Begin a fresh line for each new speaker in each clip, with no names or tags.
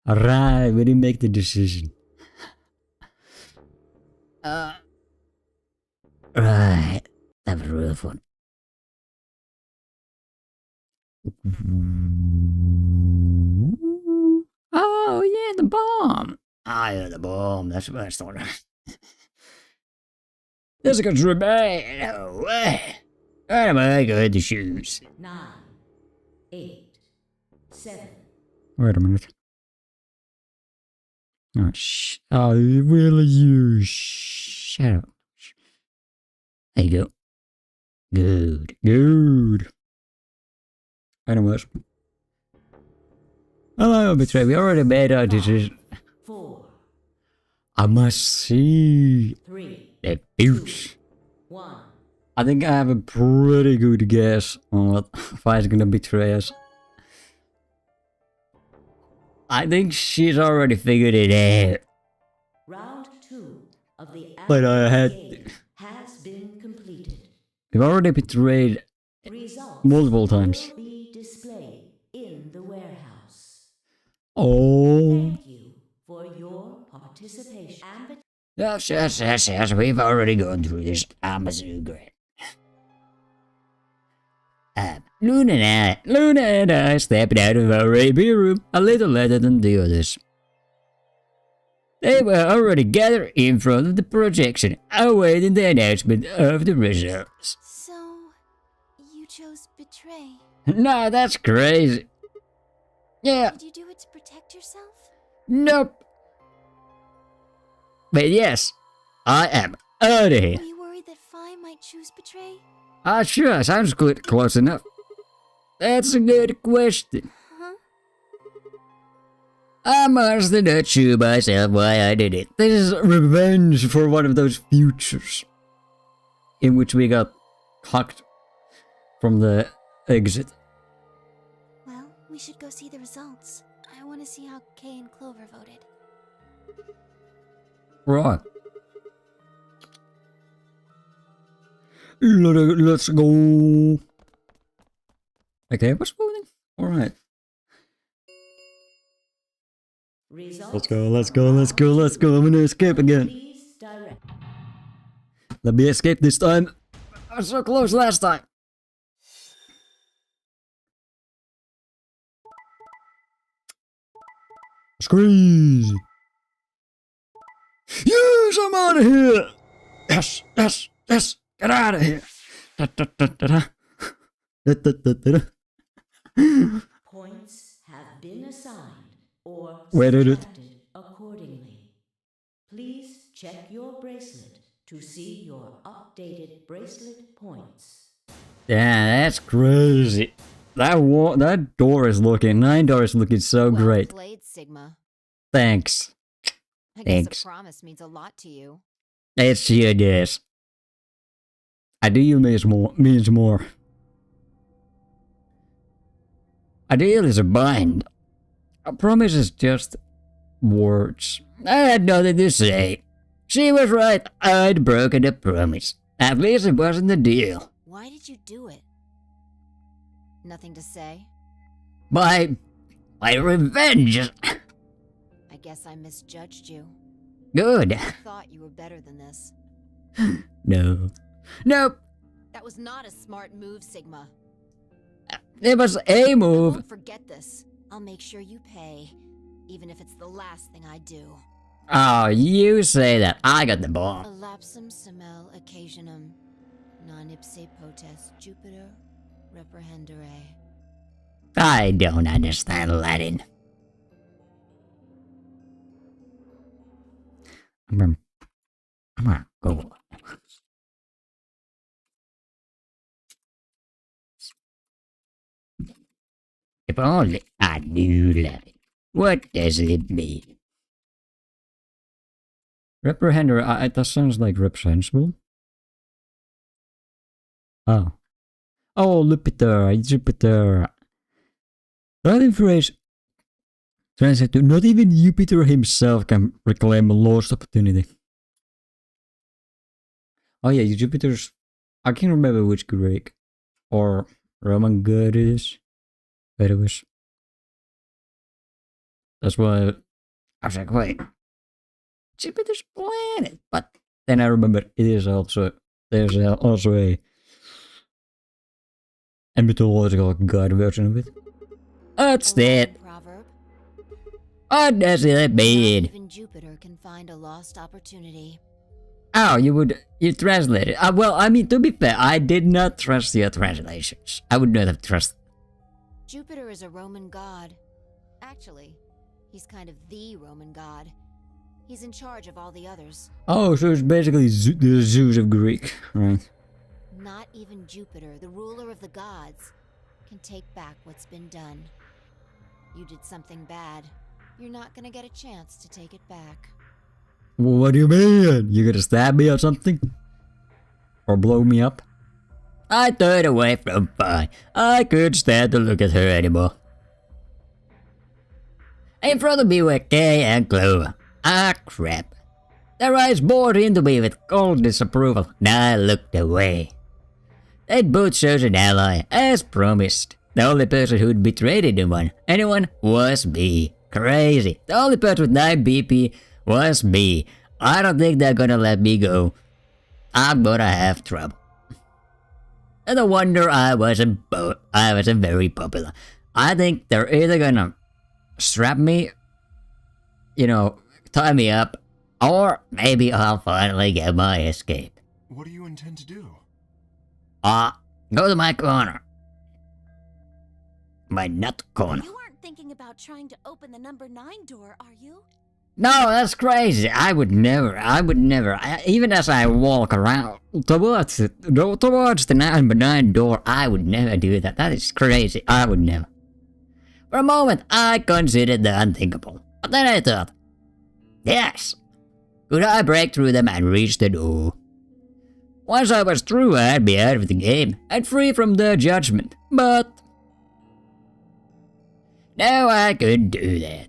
Alright, we didn't make the decision. Right. That was real fun. Oh yeah, the bomb. Ah yeah, the bomb. That's what I thought. This is remain. No way. Where am I going to shoes?
9, 8, 7.
Wait a minute. Oh, will you shut up? There you go. Good. Good. Anyways. Hello, Betray. We already made our decision.
4.
I must see
3.
the future.
1.
I think I have a pretty good guess on what Fi's gonna betray us. I think she's already figured it out.
Round 2 of the
But I had
game has been completed.
we've already betrayed
Results
multiple times.
will be displayed in the warehouse.
Oh.
Thank you for your participation.
Yes. We've already gone through this. I'm so great. Luna and I stepped out of our AP room a little later than the others. They were already gathered in front of the projection, awaiting the announcement of the results.
So, you chose betray.
No, that's crazy. Yeah,
Did you do it to protect yourself?
nope. But yes, I am out of here.
Were you worried that Fi might choose betray?
Sure, sounds good, close enough. That's a good question.
Huh?
I'm honestly not sure myself why I did it. This is revenge for one of those futures in which we got cocked from the exit.
Well, we should go see the results. I want to see how Kay and Clover voted.
Right. Let's go. Okay, what's voting? Alright. Let's go. I'm gonna escape again.
Please direct.
Let me escape this time. I was so close last time. Squeeze. Yes, I'm out of here. Yes. Get out of here. Da, da, da, da, da. Da, da, da, da, da.
Points have been assigned or
Where did it?
subtracted accordingly. Please check your bracelet to see your updated bracelet points.
Yeah, that's crazy. That door is looking, 9 doors looking so
Well
great.
played, Sigma.
Thanks.
I
Thanks.
guess a promise means a lot to you.
It sure does. A deal means more. A deal is a bind. A promise is just words. I had nothing to say. She was right. I'd broken a promise. At least it wasn't a deal.
Why did you do it? Nothing to say?
My revenge.
I guess I misjudged you.
Good.
I thought you were better than this.
No. Nope.
That was not a smart move, Sigma.
It was a
I
move.
won't forget this. I'll make sure you pay, even if it's the last thing I do.
Oh, you say that. I got the ball.
Elapsum semel occasionum, non ipse potest Jupiter reprehendere.
I don't understand Latin. I'm gonna go. If only I knew Latin. What does it mean? Reprehender, that sounds like reprehensible. Oh. Oh, Jupiter. Latin phrase translates to not even Jupiter himself can reclaim a lost opportunity. Oh yeah, Jupiter's... I can't remember which Greek or Roman god it is. But it was... That's why I was like, wait, Jupiter's planet. But then I remember there's also a mythological god version of it. What's that?
Proverb.
What does it
Not
mean?
even Jupiter can find a lost opportunity.
Oh, you translated. Well, I mean, to be fair, I did not trust your translations. I would not have trusted.
Jupiter is a Roman god. Actually, he's kind of the Roman god. He's in charge of all the others.
Oh, so it's basically the Zeus of Greek, right?
Not even Jupiter, the ruler of the gods, can take back what's been done. You did something bad. You're not gonna get a chance to take it back.
What do you mean? You gonna stab me or something? Or blow me up? I turned away from fire. I couldn't stand to look at her anymore. In front of me were Kay and Clover. Ah, crap. Their eyes bored into me with cold disapproval, and I looked away. They'd both chose an ally, as promised. The only person who'd betrayed anyone was me. Crazy. The only person with 9 BP was me. I don't think they're gonna let me go. I'm gonna have trouble. And no wonder I wasn't very popular. I think they're either gonna strap me, tie me up, or maybe I'll finally get my escape.
What do you intend to do?
Go to my corner. My nut corner.
You aren't thinking about trying to open the number 9 door, are you?
No, that's crazy. I would never. Even as I walk around towards the number 9 door, I would never do that. That is crazy. I would never. For a moment, I considered the unthinkable. But then I thought, yes, could I break through them and reach the door? Once I was through, I'd be out of the game and free from their judgment. But no, I couldn't do that.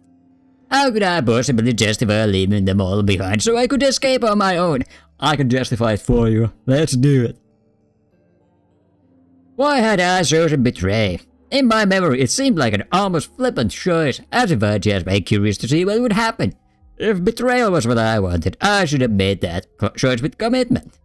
How could I possibly justify leaving them all behind so I could escape on my own? I can justify it for you. Let's do it. Why had I chosen betray? In my memory, it seemed like an almost flippant choice, as if I'd just been curious to see what would happen. If betrayal was what I wanted, I should have made that choice with commitment.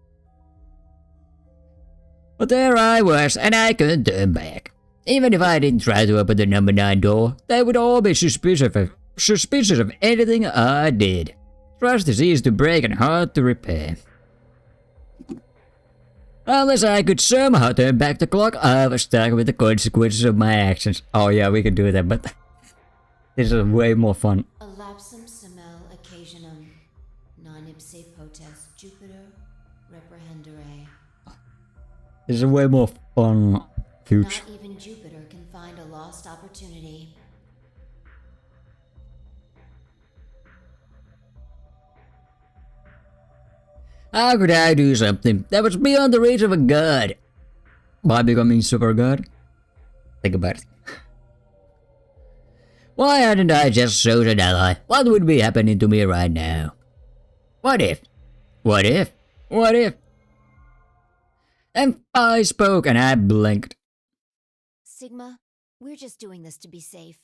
But there I was, and I couldn't turn back. Even if I didn't try to open the number 9 door, they would all be suspicious of anything I did. Trust is easy to break and hard to repair. Unless I could somehow turn back the clock, I was stuck with the consequences of my actions. Oh yeah, we can do that, but this is way more fun.
A lapsum semel occasionum, non ipse potest Jupiter reprehendere.
This is a way more fun future.
Not even Jupiter can find a lost opportunity.
How could I do something that was beyond the reach of a god? By becoming super god? Think about it. Why hadn't I just chosen an ally? What would be happening to me right now? What if? And I spoke and I blinked.
Sigma, we're just doing this to be safe.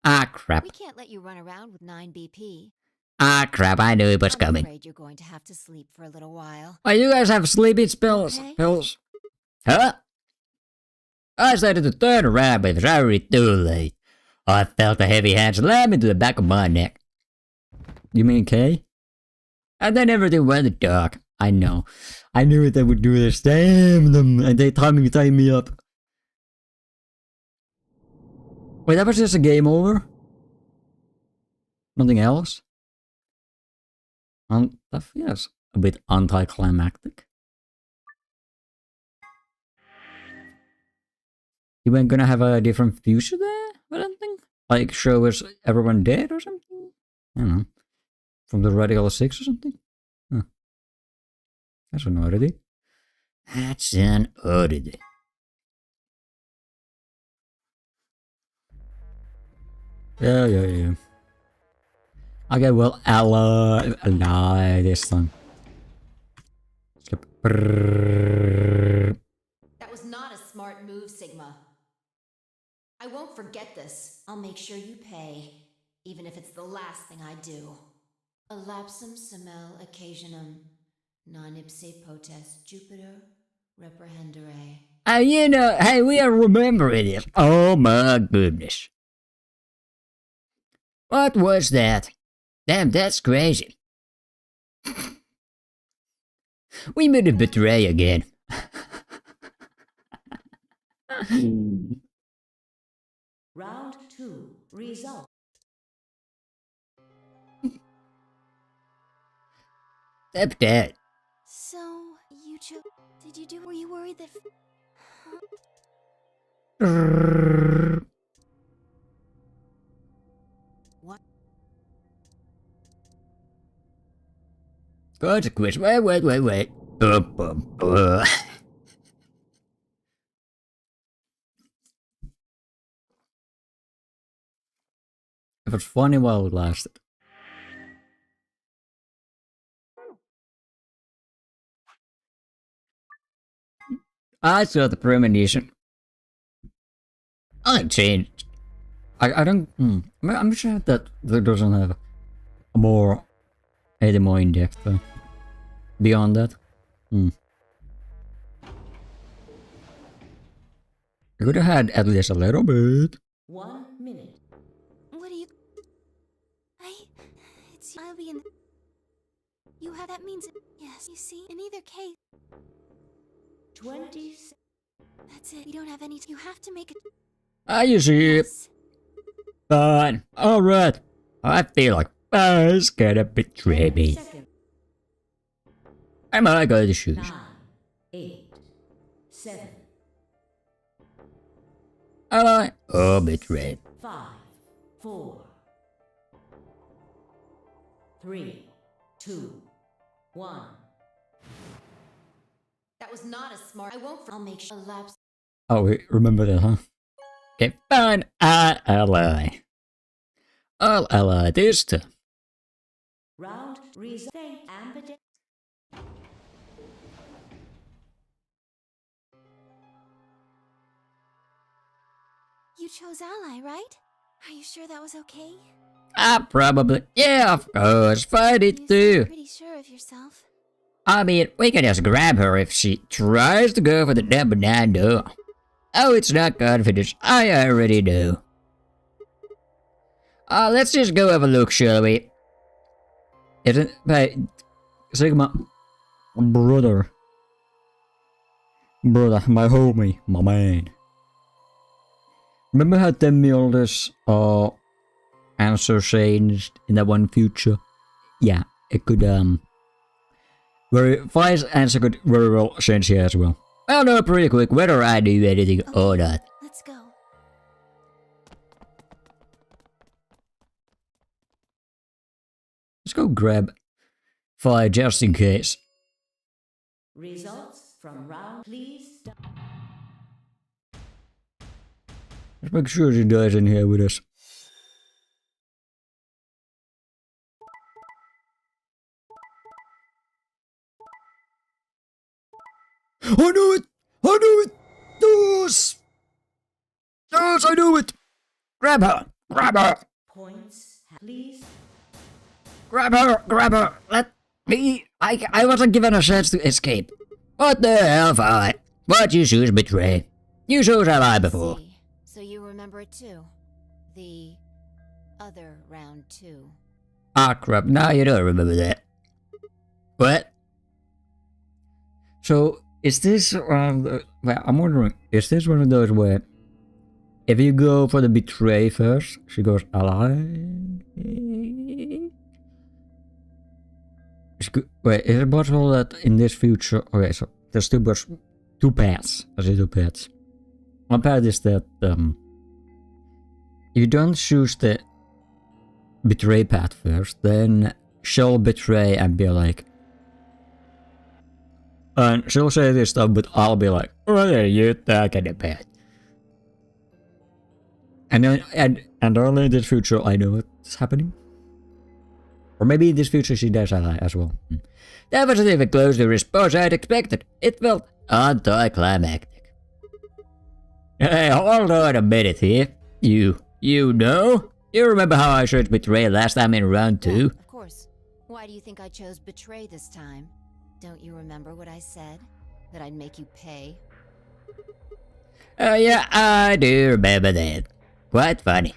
Ah crap.
We can't let you run around with 9 BP.
Ah crap, I knew it was
I'm
coming.
afraid you're going to have to sleep for a little while.
Oh, you guys have sleeping spells?
Okay.
Pills? Huh? I started to turn around, but it was already too late. I felt a heavy hand slam into the back of my neck. You mean Kay? And then everything went dark. I know. I knew they would do this. Damn them! And they tied me up. Wait, that was just a game over? Nothing else? That feels a bit anticlimactic. You ain't gonna have a different future there or something? Like show us everyone dead or something? I don't know. From the Radical 6 or something? Huh. That's an oddity. That's an oddity. Yeah. Okay, well, ally this time.
That was not a smart move, Sigma. I won't forget this. I'll make sure you pay. even if it's the last thing I do. A lapsum semel occasionum, non ipse potest Jupiter reprehendere.
You know, hey, we are remembering it. Oh my goodness. What was that? Damn, that's crazy. We made a betray again.
Round 2. Result.
Step dead.
So, you chose. Did you do. Were you worried that.
What?
Consequence. Wait. It was funny while it lasted. I saw the premonition. I changed. I don't. I'm sure that doesn't have a more 80 more index though. Beyond that. I could have had at least a little bit.
1 minute.
What do you. I'll be in. You have. That means. Yes, you see, in either case.
20.
That's it. We don't have any. You have to make it.
You see.
Yes.
Fine. Alright. I feel like Buzz gonna betray me.
Seconds.
Am I going to shoot?
9, 8, 7,
Am I? Oh, betrayed.
5, 4, 3, 2, 1.
That was not a smart. I won't. I'll make sure. A lapse.
Oh, wait, remember that, huh? Okay, fine. I'll lie. I'll ally this time.
Round result. Ambidextrous.
You chose ally, right? Are you sure that was okay?
Probably. Yeah, of course. Find
You
it
sound
too.
pretty sure of yourself.
I mean, we can just grab her if she tries to go for the number 9 door. Oh, it's not confidence. I already know. Let's just go have a look, shall we? Isn't... Hey, Sigma. Brother. Brother, my homie, my man. Remember how 10 Mjolnir's answer changed in that one future? Yeah, it could, Fi's answer could very well change here as well. I'll know pretty quick whether I do anything or not.
Let's go.
Let's go grab Fi just in case.
Results from round. Please.
Let's make sure she dies in here with us. I knew it! I knew it! Yes! Yes, I knew it! Grab her! Grab her!
Points. Please.
Grab her! Grab her! Let me... I wasn't given a chance to escape. What the hell, Fi? What you choose betray? You chose ally before.
See. So you remember it too? The other round 2.
Ah, crap. Now you don't remember that. What? So, is this well, I'm wondering, is this one of those where if you go for the betray first, she goes ally? Wait, is it possible that in this future... Okay, so there's two paths. I say two paths. One path is that if you don't choose the betray path first, then she'll betray and be like... And she'll say this stuff, but I'll be like, what are you talking about? And then, and only in this future I know what's happening. Or maybe in this future she does ally as well. That wasn't even close to the response I'd expected. It felt anticlimactic. Hey, hold on a minute here. You know? You remember how I chose Betray last time in round 2?
Yeah, of course. Why do you think I chose Betray this time? Don't you remember what I said? That I'd make you pay?
Oh yeah, I do remember that. Quite funny.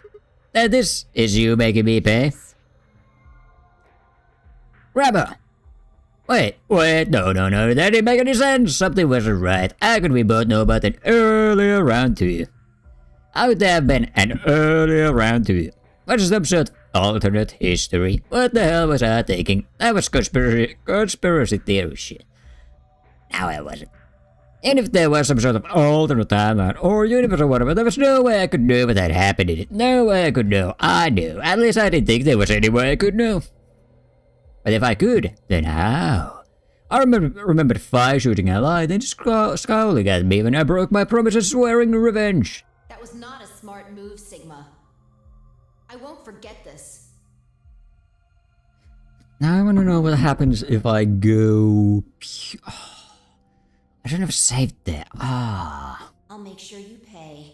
And this is you making me pay? Grandma! Wait, no, that didn't make any sense. Something wasn't right. How could we both know about an earlier round 2? How would there have been an earlier round 2? What is some sort of alternate history? What the hell was I thinking? That was conspiracy theory shit. No, it wasn't. And if there was some sort of alternate timeline or universe or whatever, there was no way I could know what had happened in it. No way I could know. I knew. At least I didn't think there was any way I could know. But if I could, then how? I remembered Fi shooting Ally, then scowling at me when I broke my promise and swearing revenge.
That was not a smart move, Sigma. I won't forget this.
Now I want to know what happens if I go... I shouldn't have saved that.
I'll make sure you pay,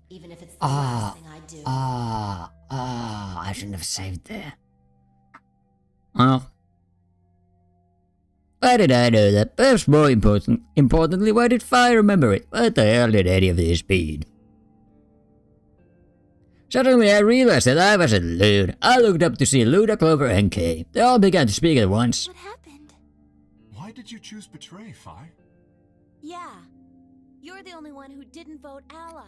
even if it's the last thing I do.
I shouldn't have saved that. Well, why did I know that? Perhaps more importantly, why did Fi remember it? What the hell did any of this mean? Suddenly I realized that I was alone. I looked up to see Luna, Clover, and Kay. They all began to speak at once.
What happened?
Why did you choose Betray, Fi?
Yeah. You're the only one who didn't vote ally.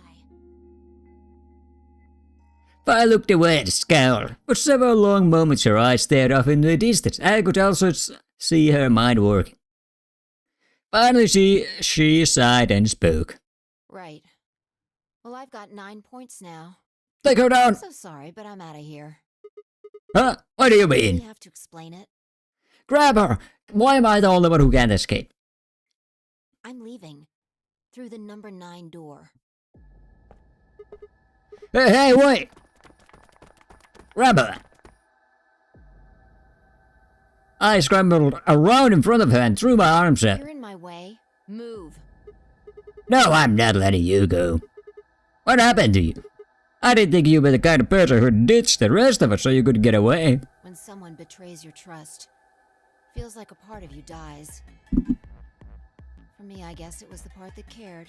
Fi looked away and scowled. For several long moments her eyes stared off into the distance. I could also see her mind working. Finally she sighed and spoke.
Right. Well, I've got 9 points now.
Take her down!
I'm so sorry, but I'm out of here.
Huh? What do you
You
mean?
have to explain it.
Grab her! Why am I the only one who can't escape?
I'm leaving. Through the number 9 door.
Hey, wait! Grab her! I scrambled around in front of her and threw my arms up.
You're in my way. Move.
No, I'm not letting you go. What happened to you? I didn't think you were the kind of person who'd ditch the rest of us so you could get away.
When someone betrays your trust, feels like a part of you dies. For me, I guess it was the part that cared.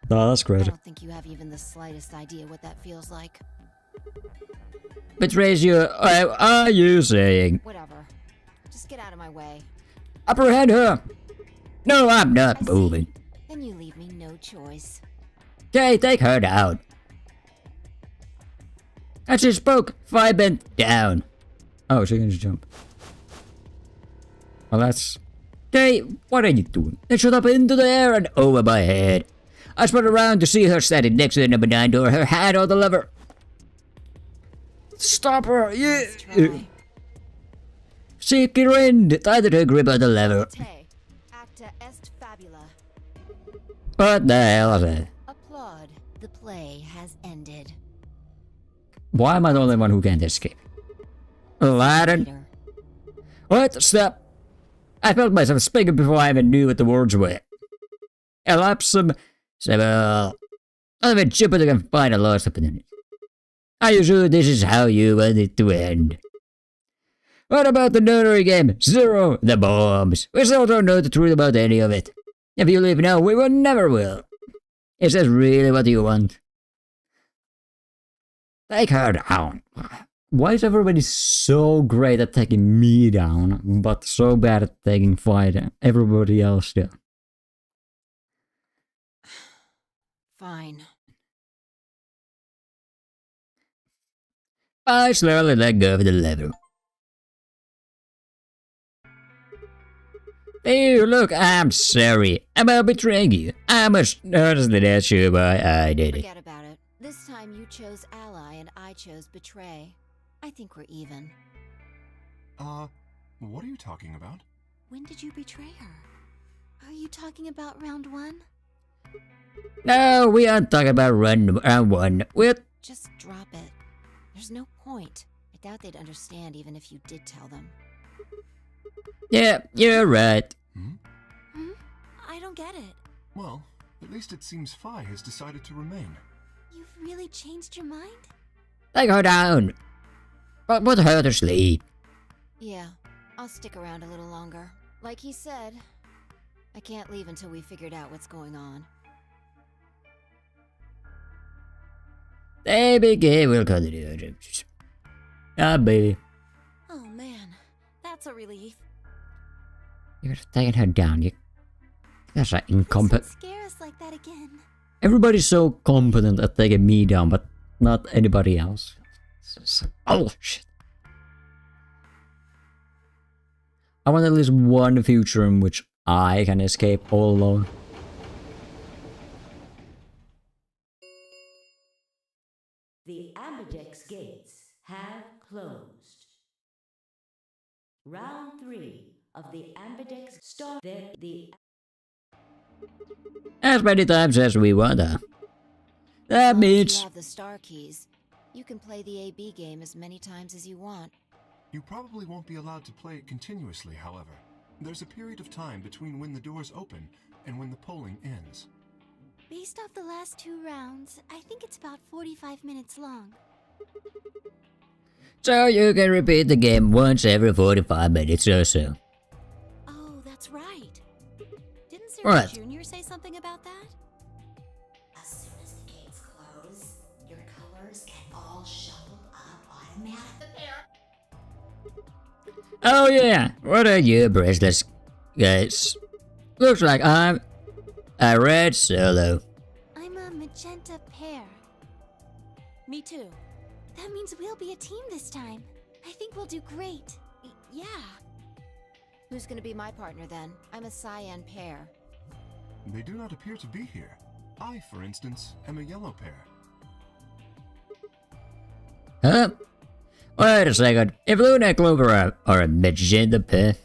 Oh, that's
I
great.
don't think you have even the slightest idea what that feels like.
Betrays you? Are you saying?
Whatever. Just get out of my way.
Apprehend her! No, I'm not
I see.
moving.
Then you leave me no choice.
Okay, take her down. As she spoke, Fi bent down. Oh, she can just jump. Well, that's... Okay, what are you doing? Then shot up into the air and over my head. I spun around to see her standing next to the number 9 door, her hand on the lever. Stop her! Yeah!
Let's try.
She grinned, tightened her grip on the lever.
Te, acta est fabula.
What the hell is that?
Applaud. The play has ended.
Why am I the only one who can't escape? Aladdin?
Peter.
What? Stop! I felt myself speaking before I even knew what the words were. Elapsum... Several... I've been Jupiter can find a lost opportunity. Are you sure this is how you want it to end? What about the nonary game? Zero the bombs. We still don't know the truth about any of it. If you leave now, we will never will. Is this really what you want? Take her down. Why is everybody so great at taking me down, but so bad at taking everybody else down?
Fine.
I slowly let go of the lever. Hey, look, I'm sorry about betraying you. I must honestly not sure why I did it.
Forget about it. This time you chose ally and I chose betray. I think we're even.
What are you talking about?
When did you betray her? Are you talking about round 1?
No, we aren't talking about round 1. We're...
Just drop it. There's no point. I doubt they'd understand even if you did tell them.
Yeah, you're right.
I don't get it.
Well, at least it seems Fi has decided to remain.
You've really changed your mind?
Take her down. But put her to sleep.
Yeah, I'll stick around a little longer. Like he said, I can't leave until we figured out what's going on.
ABK will continue. Ah, baby.
Oh man, that's a relief.
You could have taken her down. You guys are
Please don't
incompetent.
scare us like that again.
Everybody's so competent at taking me down, but not anybody else. Oh, shit. I want at least one future in which I can escape all alone.
The ambidex gates have closed. Round 3 of the ambidex start.
As many times as we want to. That
As long as
means...
you have the star keys, you can play the AB game as many times as you want.
You probably won't be allowed to play it continuously, however. There's a period of time between when the doors open and when the polling ends.
Based off the last 2 rounds, I think it's about 45 minutes long.
So you can repeat the game once every 45 minutes or so.
Oh, that's right. Didn't
What?
Sir Jr. say something about that?
As soon as the gates close, your colors get all shuffled up automatically.
Oh yeah, what are your bracelets, guys? Looks like I'm a red solo.
I'm a magenta pair.
Me too.
That means we'll be a team this time. I think we'll do great.
Yeah.
Who's gonna be my partner then? I'm a cyan pair.
They do not appear to be here. I, for instance, am a yellow pair.
Huh? Wait a second. If Luna and Clover are a magenta pair,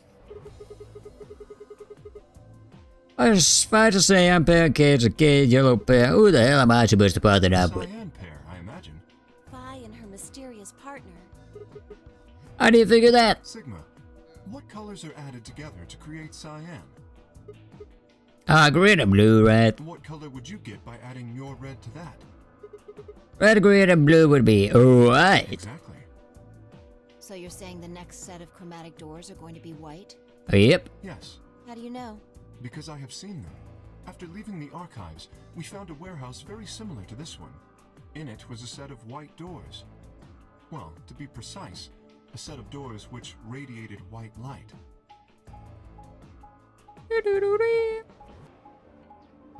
I was fine to say I'm pair, Kate's a kid, yellow pair. Who the hell am I supposed to partner up with?
Cyan pair, I imagine.
Vi and her mysterious partner.
How do you figure that?
Sigma, what colors are added together to create cyan?
Green and blue, red.
What color would you get by adding your red to that?
Red, green, and blue would be white.
Exactly.
So you're saying the next set of chromatic doors are going to be white?
Yep.
Yes,
How do you know?
because I have seen them. After leaving the archives, we found a warehouse very similar to this one. In it was a set of white doors. Well, to be precise, a set of doors which radiated white light.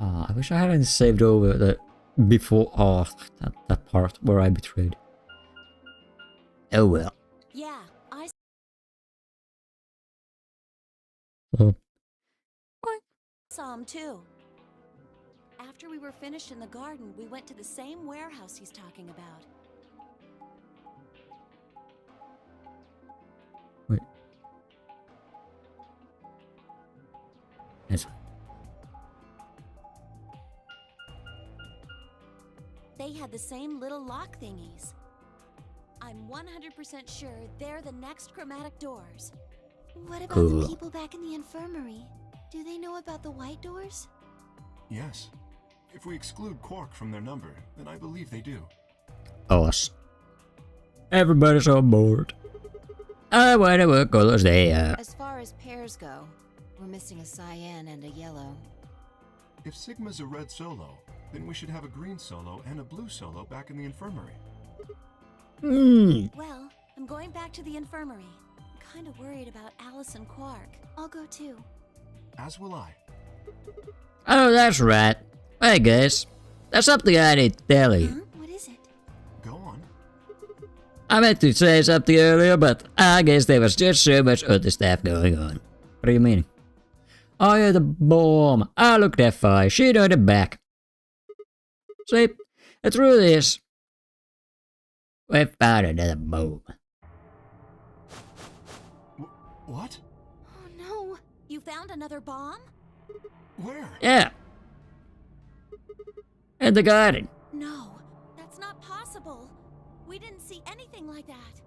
I wish I hadn't saved over the before. Oh, that part where I betrayed. Oh well.
Yeah, I
Oh.
saw him too. After we were finished in the garden, we went to the same warehouse he's talking about.
Wait. Yes.
They had the same little lock thingies. I'm 100% sure they're the next chromatic doors.
What about
Cool.
the people back in the infirmary? Do they know about the white doors?
Yes. If we exclude Quark from their number, then I believe they do.
Us. Everybody's on board. I wonder what colors they are.
As far as pairs go, we're missing a cyan and a yellow.
If Sigma's a red solo, then we should have a green solo and a blue solo back in the infirmary.
Well, I'm going back to the infirmary. I'm kind of worried about Alice and Quark.
I'll go too.
As will I.
Oh, that's right. Hey guys, there's something I need to tell you.
Huh? What is it?
Go on.
I meant to say something earlier, but I guess there was just so much other stuff going on. What do you mean? Oh yeah, the bomb. I looked at Fi. She on the back. See, the truth is, we found another bomb.
What?
Oh no.
You found another bomb?
Where?
Yeah. In the garden.
No, that's not possible. We didn't see anything like that.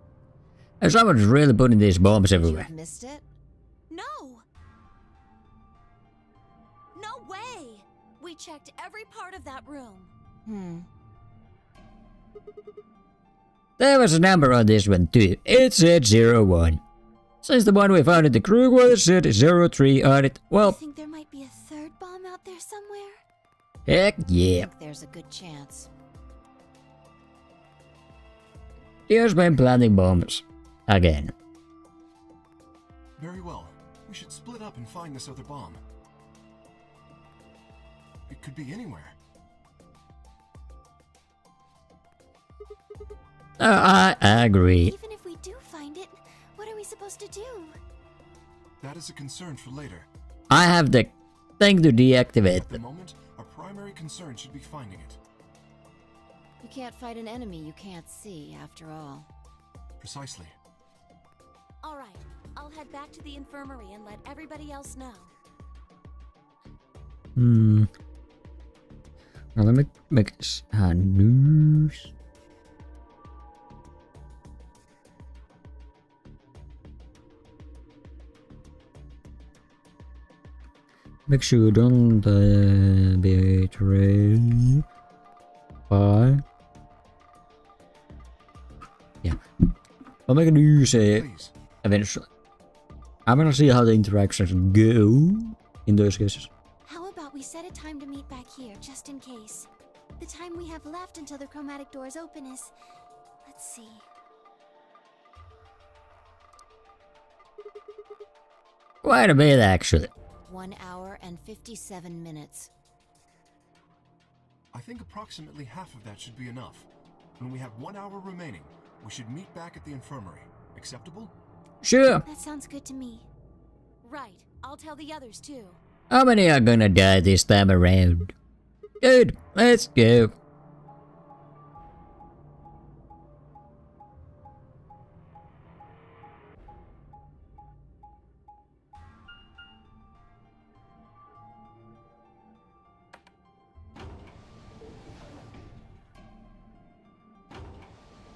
And someone's really putting these bombs
Did you
everywhere.
have missed it?
No! No way! We checked every part of that room.
There was a number on this one too. It said 01. Since the one we found in the crew quarters said 03 on it,
I
well,
think there might be a third bomb out there somewhere.
heck
I
yeah.
think there's a good chance.
Here's been planting bombs. Again.
Very well. We should split up and find this other bomb. It could be anywhere.
I agree.
Even if we do find it, what are we supposed to do?
That is a concern for later.
I have the thing to deactivate
At the
it.
moment, our primary concern should be finding it.
You can't fight an enemy you can't see, after all.
Precisely.
All right, I'll head back to the infirmary and let everybody else know.
Well, let me make this news. Make sure you don't betray by. Yeah, I'll make a news
Please.
eventually. I'm gonna see how the interactions go in those cases.
How about we set a time to meet back here, just in case? The time we have left until the chromatic doors open is... Let's see...
Quite a bit, actually.
1 hour and 57 minutes.
I think approximately half of that should be enough. When we have 1 hour remaining, we should meet back at the infirmary. Acceptable?
Sure.
That sounds good to me.
Right, I'll tell the others too.
How many are gonna die this time around? Good, let's go.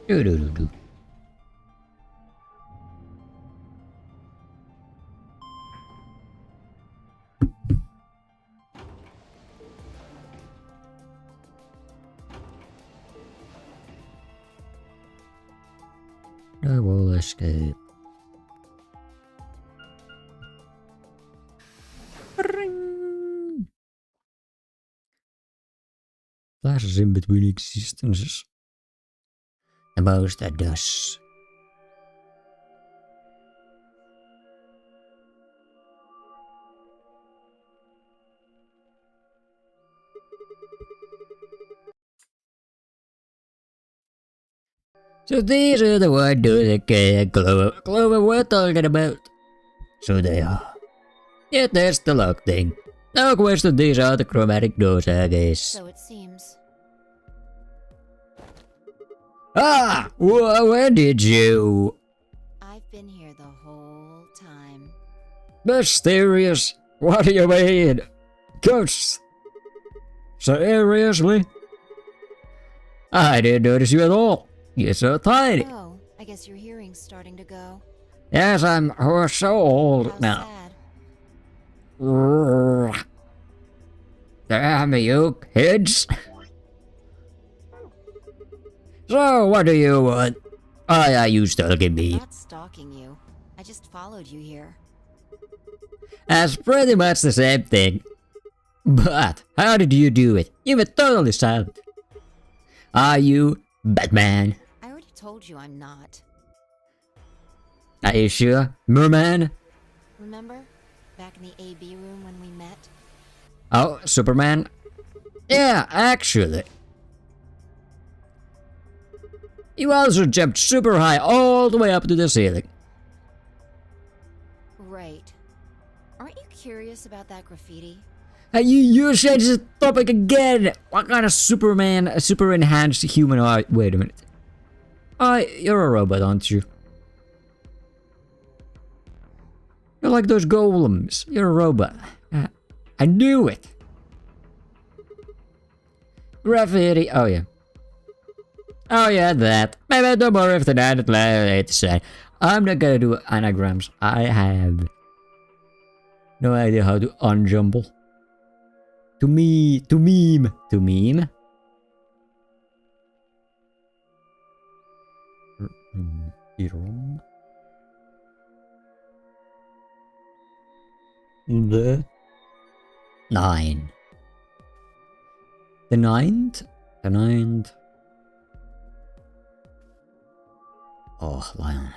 Do. I will escape. Ring. Flashes in between existences. The most that does. So these are the ones doing the can Clover. Clover, we're talking about. So they are. Yeah, that's the lock thing. No question, these are the chromatic doors, I guess.
So it seems.
Ah! Where did you?
I've been here the whole time.
Mysterious? What do you mean? Ghosts? Seriously? I didn't notice you at all. You're so tiny.
Oh, I guess your hearing's starting to go.
Yes, I'm so old
How
now.
sad.
Damn you kids. So, what do you want? Why are you stalking
I'm
me?
not stalking you. I just followed you here.
That's pretty much the same thing. But, how did you do it? You were totally silent. Are you Batman?
I already told you I'm not.
Are you sure, merman?
Remember? Back in the AB room when we met?
Oh, Superman? Yeah, actually. You also jumped super high all the way up to the ceiling.
Right. Aren't you curious about that graffiti?
Hey, you changed the topic again! What kind of Superman, super enhanced human are... Wait a minute. You're a robot, aren't you? You're like those golems. You're a robot. I knew it. Graffiti. Oh, yeah. Oh, yeah, that. Maybe don't worry if the night later say. I'm not gonna do anagrams. I have no idea how to unjumble. To meme. Irom. The 9. The 9th? The 9th. Oh, lion.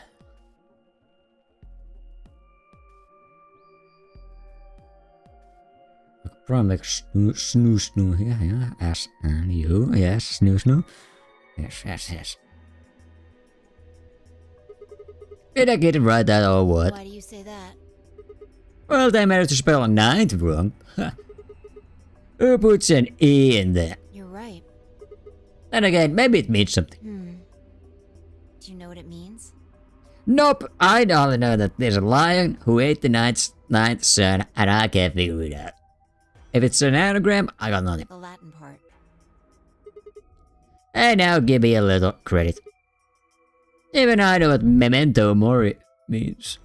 Probably like snoo. Yeah. S-N-U. Yes, snoo. Yes. Did I get it right that or what?
Why do you say that?
Well, they managed to spell a 9th wrong. Who puts an E in there?
You're right.
Then again, maybe it means something.
Do you know what it means?
Nope, I only know that there's a lion who ate the ninth son, and I can't figure it out. If it's an anagram, I got nothing.
The Latin part.
And now give me a little credit. Even I know what memento mori means.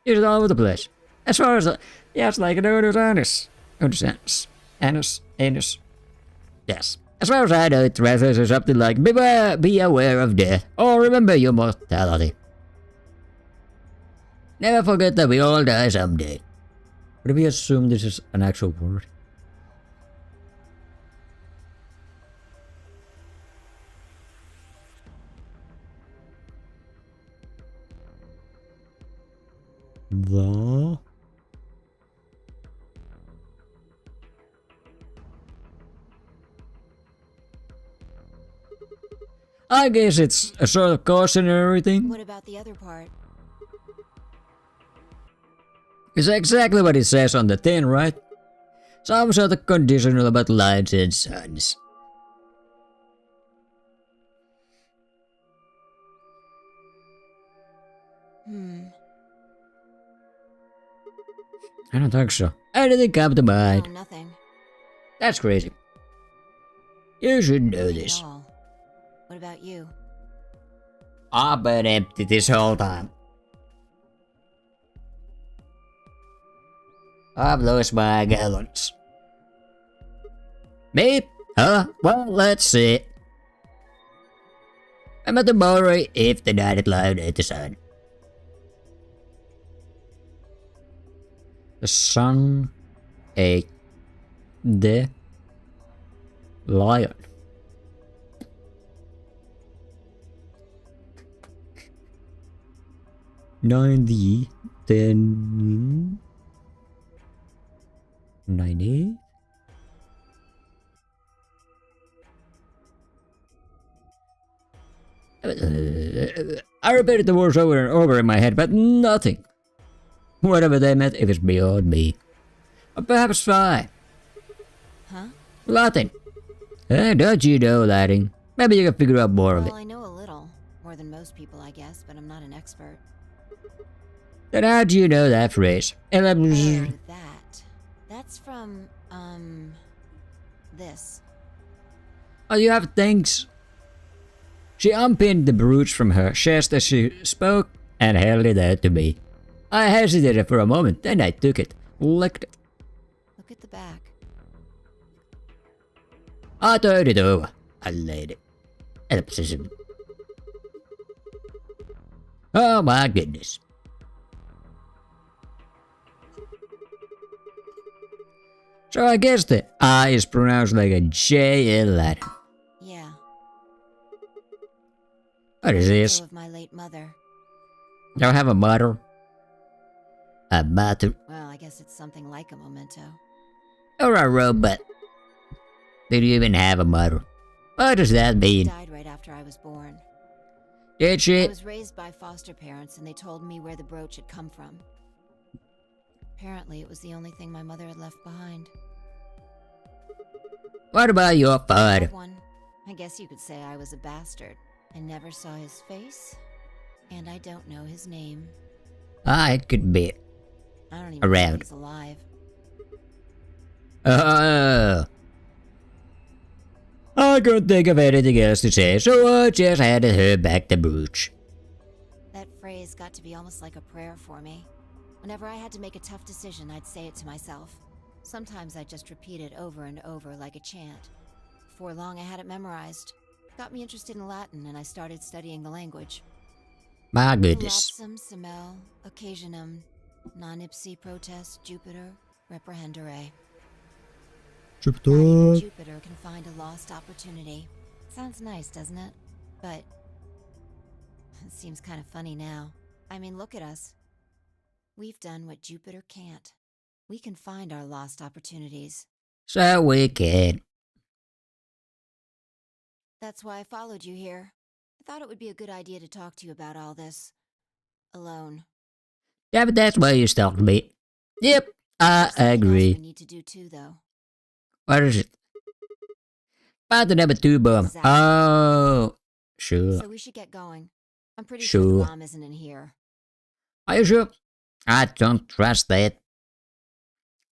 It's all over the place. As far as it's like an odorous anus. Yes. As far as I know, it refers to something like be aware of death, or remember your mortality. Never forget that we all die someday. What if we assume this is an actual word? The I guess it's a sort of cautionary thing.
What about the other part?
It's exactly what it says on the tin, right? Some sort of conditional about lions and sons. I don't think so. Anything come to mind?
No, nothing.
That's crazy. You should know
Nothing
this.
at all. What about you?
I've been empty this whole time. I've lost my gallons. Me? Huh? Well, let's see. I'm at the Bowery if the night it lion ate the sun. The sun ate the lion. Ninety, then 90. I repeated the words over and over in my head, but nothing. Whatever they meant, it was beyond me. Or perhaps fine.
Huh?
Latin. Don't you know Latin? Maybe you can figure out more of
Well,
it.
I know a little. More than most people, I guess, but I'm not an expert.
Then how do you know that phrase?
Oh, that. That's from, this.
Oh, you have things. She unpinned the brooch from her chest as she spoke and held it out to me. I hesitated for a moment, then I took it, licked it.
Look at the back.
I turned it over. I laid it. Oh my goodness. So I guess the I is pronounced like a J in Latin.
Yeah.
What is this?
Of my late mother.
Don't have a mother? A mother?
Well, I guess it's something like a memento.
Or a robot? Did you even have a mother? What does that
She
mean?
died right after I was born.
Did
I
she?
was raised by foster parents, and they told me where the brooch had come from. Apparently, it was the only thing my mother had left behind.
What about your father?
One, I guess you could say I was a bastard. I never saw his face, and I don't know his name.
Ah, it could be.
I don't even know
Around.
if he's alive.
I couldn't think of anything else to say, so I just handed her back the brooch.
That phrase got to be almost like a prayer for me. Whenever I had to make a tough decision, I'd say it to myself. Sometimes I'd just repeat it over and over like a chant. Before long, I had it memorized. Got me interested in Latin, and I started studying the language.
My goodness.
Lapsum, semel, occasionum, non ipsi protest, Jupiter, reprehendere. Not even Jupiter can find a lost opportunity. Sounds nice, doesn't it? But it seems kind of funny now. I mean, look at us. We've done what Jupiter can't. We can find our lost opportunities.
So wicked.
That's why I followed you here. I thought it would be a good idea to talk to you about all this. Alone.
Yeah, but that's why you stalked me. Yep, I
There's something else
agree.
we need to do too, though.
What is it? About the number 2 bomb.
Exactly.
Oh, sure.
So we should get going. I'm pretty sure the
Sure.
bomb isn't in here.
Are you sure? I don't trust that.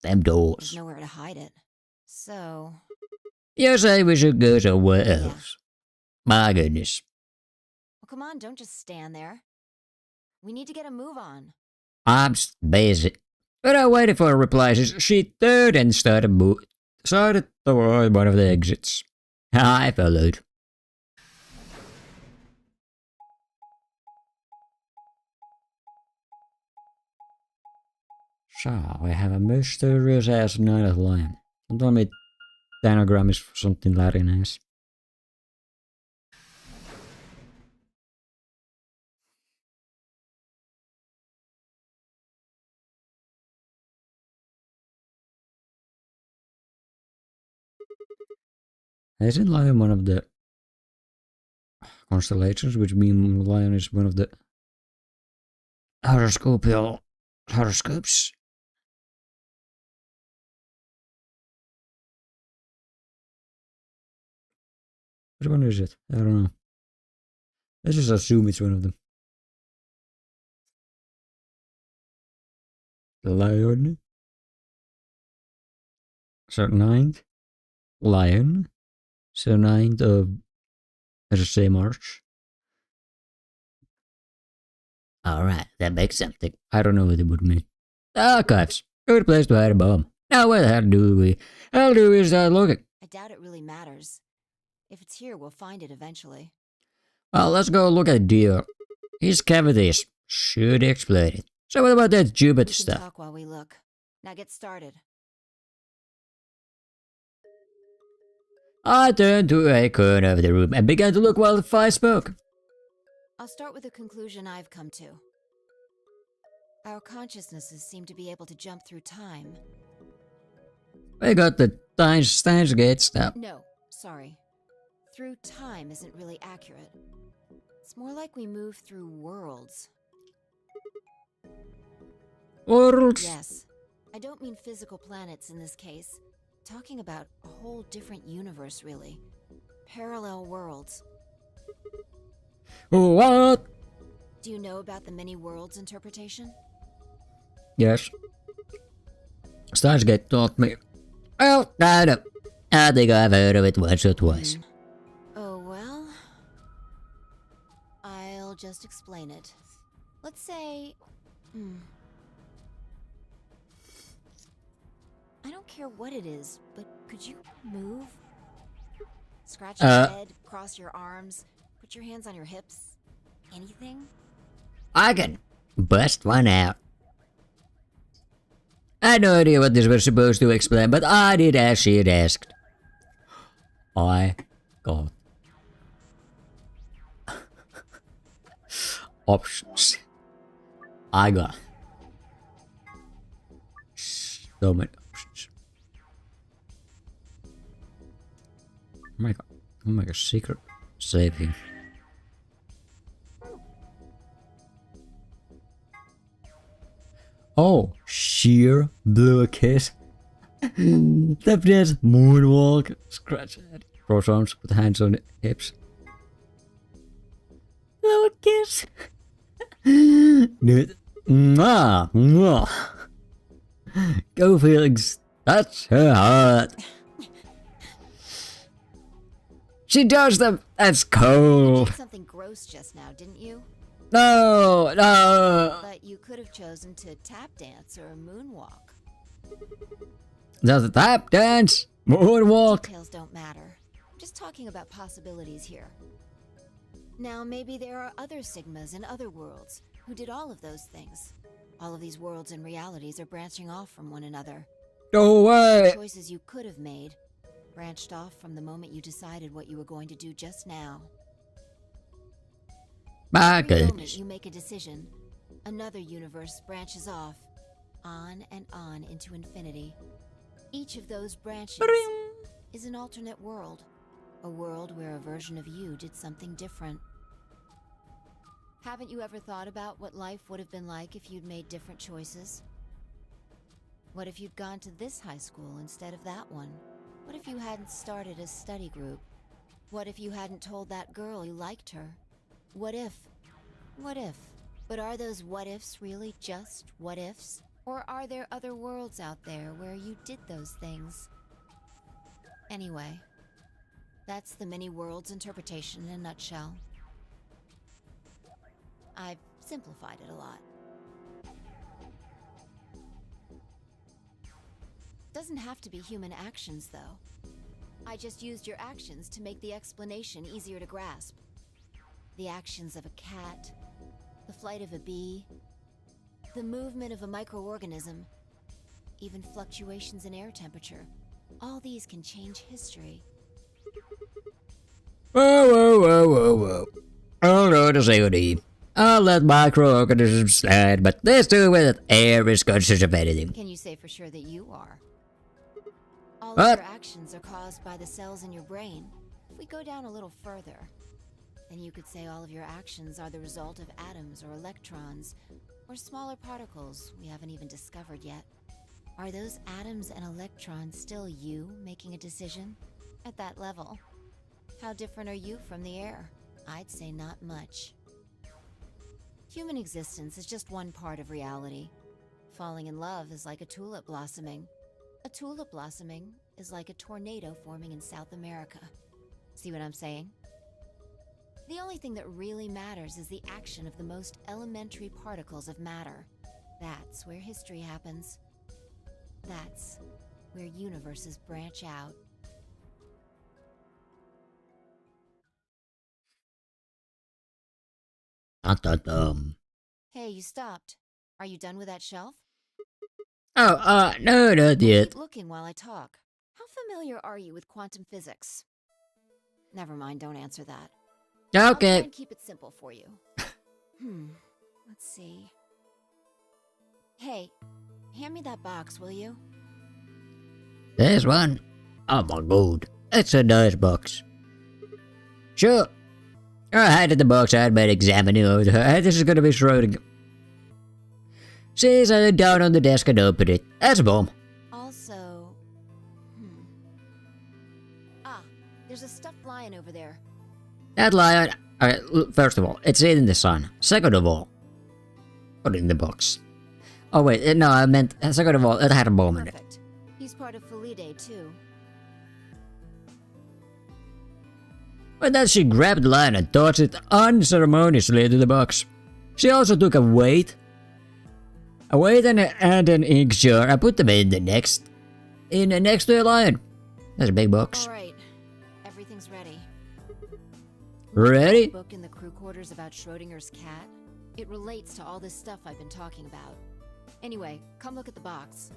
Them
There's
doors.
nowhere to hide it. So,
You say we should go somewhere
Yeah.
else. My goodness.
well, come on, don't just stand there. We need to get a move on.
I'm busy. But I waited for a reply. She turned and started toward one of the exits. I followed. So, we have a mysterious ass night of lion. Don't tell me Danagram is something Latin ass. Isn't lion one of the constellations, which mean lion is one of the horoscopes? Which one is it? I don't know. Let's just assume it's one of them. Lion. So 9th. Lion. So 9th of, let's just say March. Alright, that makes something. I don't know what it would mean. Archives. Good place to hide a bomb. Now where the hell do we start looking?
I doubt it really matters. If it's here, we'll find it eventually.
Well, let's go look at Dio. His cavities should explode it. So what about that Jupiter
We can
stuff?
talk while we look. Now get started.
I turned to a corner of the room and began to look while the fire spoke.
I'll start with a conclusion I've come to. Our consciousnesses seem to be able to jump through time.
We got the Steins Gate stuff.
No, sorry. Through time isn't really accurate. It's more like we move through worlds.
Worlds.
Yes. I don't mean physical planets in this case. Talking about a whole different universe, really. Parallel worlds.
What?
Do you know about the many worlds interpretation?
Yes. Steins Gate taught me. Well, I don't. I think I've heard of it once or twice.
Oh, well. I'll just explain it. Let's say... I don't care what it is, but could you move? Scratch your head, cross your arms, put your hands on your hips. Anything?
I can bust one out. I had no idea what this was supposed to explain, but I did as she had asked. I got options. I got so many options. I'll make a secret save here. Oh, sheer blue kiss. Step dance, moonwalk, scratch head, cross arms with hands on the hips. Blue kiss. Dude. Mwah, mwah. Go Felix, touch her heart. She does them. That's
You
cool.
did something gross just now, didn't you?
No, no.
But you could have chosen to tap dance or moonwalk.
Does the tap dance, moonwalk.
Details don't matter. Just talking about possibilities here. Now, maybe there are other Sigmas in other worlds who did all of those things. All of these worlds and realities are branching off from one another.
No way!
The choices you could have made branched off from the moment you decided what you were going to do just now.
My
Every moment
goodness.
you make a decision, another universe branches off, on and on into infinity. Each of those branches is an alternate world. A world where a version of you did something different. Haven't you ever thought about what life would have been like if you'd made different choices? What if you'd gone to this high school instead of that one? What if you hadn't started a study group? What if you hadn't told that girl you liked her? What if? What if? But are those what ifs really just what ifs? Or are there other worlds out there where you did those things? Anyway, that's the many worlds interpretation in a nutshell. I've simplified it a lot. Doesn't have to be human actions, though. I just used your actions to make the explanation easier to grasp. The actions of a cat, the flight of a bee, the movement of a microorganism, even fluctuations in air temperature. All these can change history.
Whoa. Hold on a second. I'll let microorganisms slide, but let's do with air is conscious of anything.
Can you say for sure that you are? All
What?
of your actions are caused by the cells in your brain. If we go down a little further, then you could say all of your actions are the result of atoms or electrons, or smaller particles we haven't even discovered yet. Are those atoms and electrons still you making a decision? At that level, how different are you from the air? I'd say not much. Human existence is just one part of reality. Falling in love is like a tulip blossoming. A tulip blossoming is like a tornado forming in South America. See what I'm saying? The only thing that really matters is the action of the most elementary particles of matter. That's where history happens. That's where universes branch out. Hey, you stopped. Are you done with that shelf?
Oh, no, not yet.
Keep looking while I talk. How familiar are you with quantum physics? Never mind, don't answer that. I'll try
Okay.
and keep it simple for you. Let's see. Hey, hand me that box, will you?
There's one. Oh my god. It's a nice box. Sure. I handed the box out by examining over her. Hey, this is gonna be Schrodinger. She sat it down on the desk and opened it. That's a bomb.
Also, there's a stuffed lion over there.
That lion. Alright, first of all, it's in the sun. Second of all, put it in the box. Oh wait, no, I meant, second of all, it had a bomb in it.
Perfect. He's part of Felidae, too.
But then she grabbed the lion and tossed it unceremoniously into the box. She also took a weight and an ink jar and put them next to a lion. That's a big box.
Alright, everything's ready.
Ready?
Book in the crew quarters about Schrodinger's cat. It relates to all this stuff I've been talking about. Anyway, come look at the box.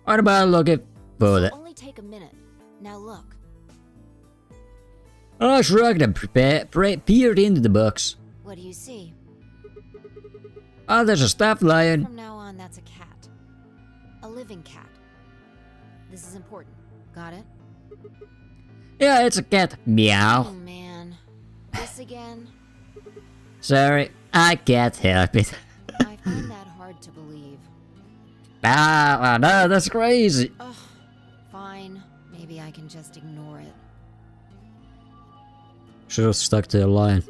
What about looking for
It'll
the...
only take a minute. Now look.
I shrugged and peered into the box.
What do you see?
Oh, there's a stuffed lion.
From now on, that's a cat. A living cat. This is important. Got it?
Yeah, it's a cat.
Oh
Meow.
man. This again?
Sorry, I can't help it.
I find that hard to believe.
No, that's crazy.
Ugh. Fine. Maybe I can just ignore it.
Should have stuck to the lion.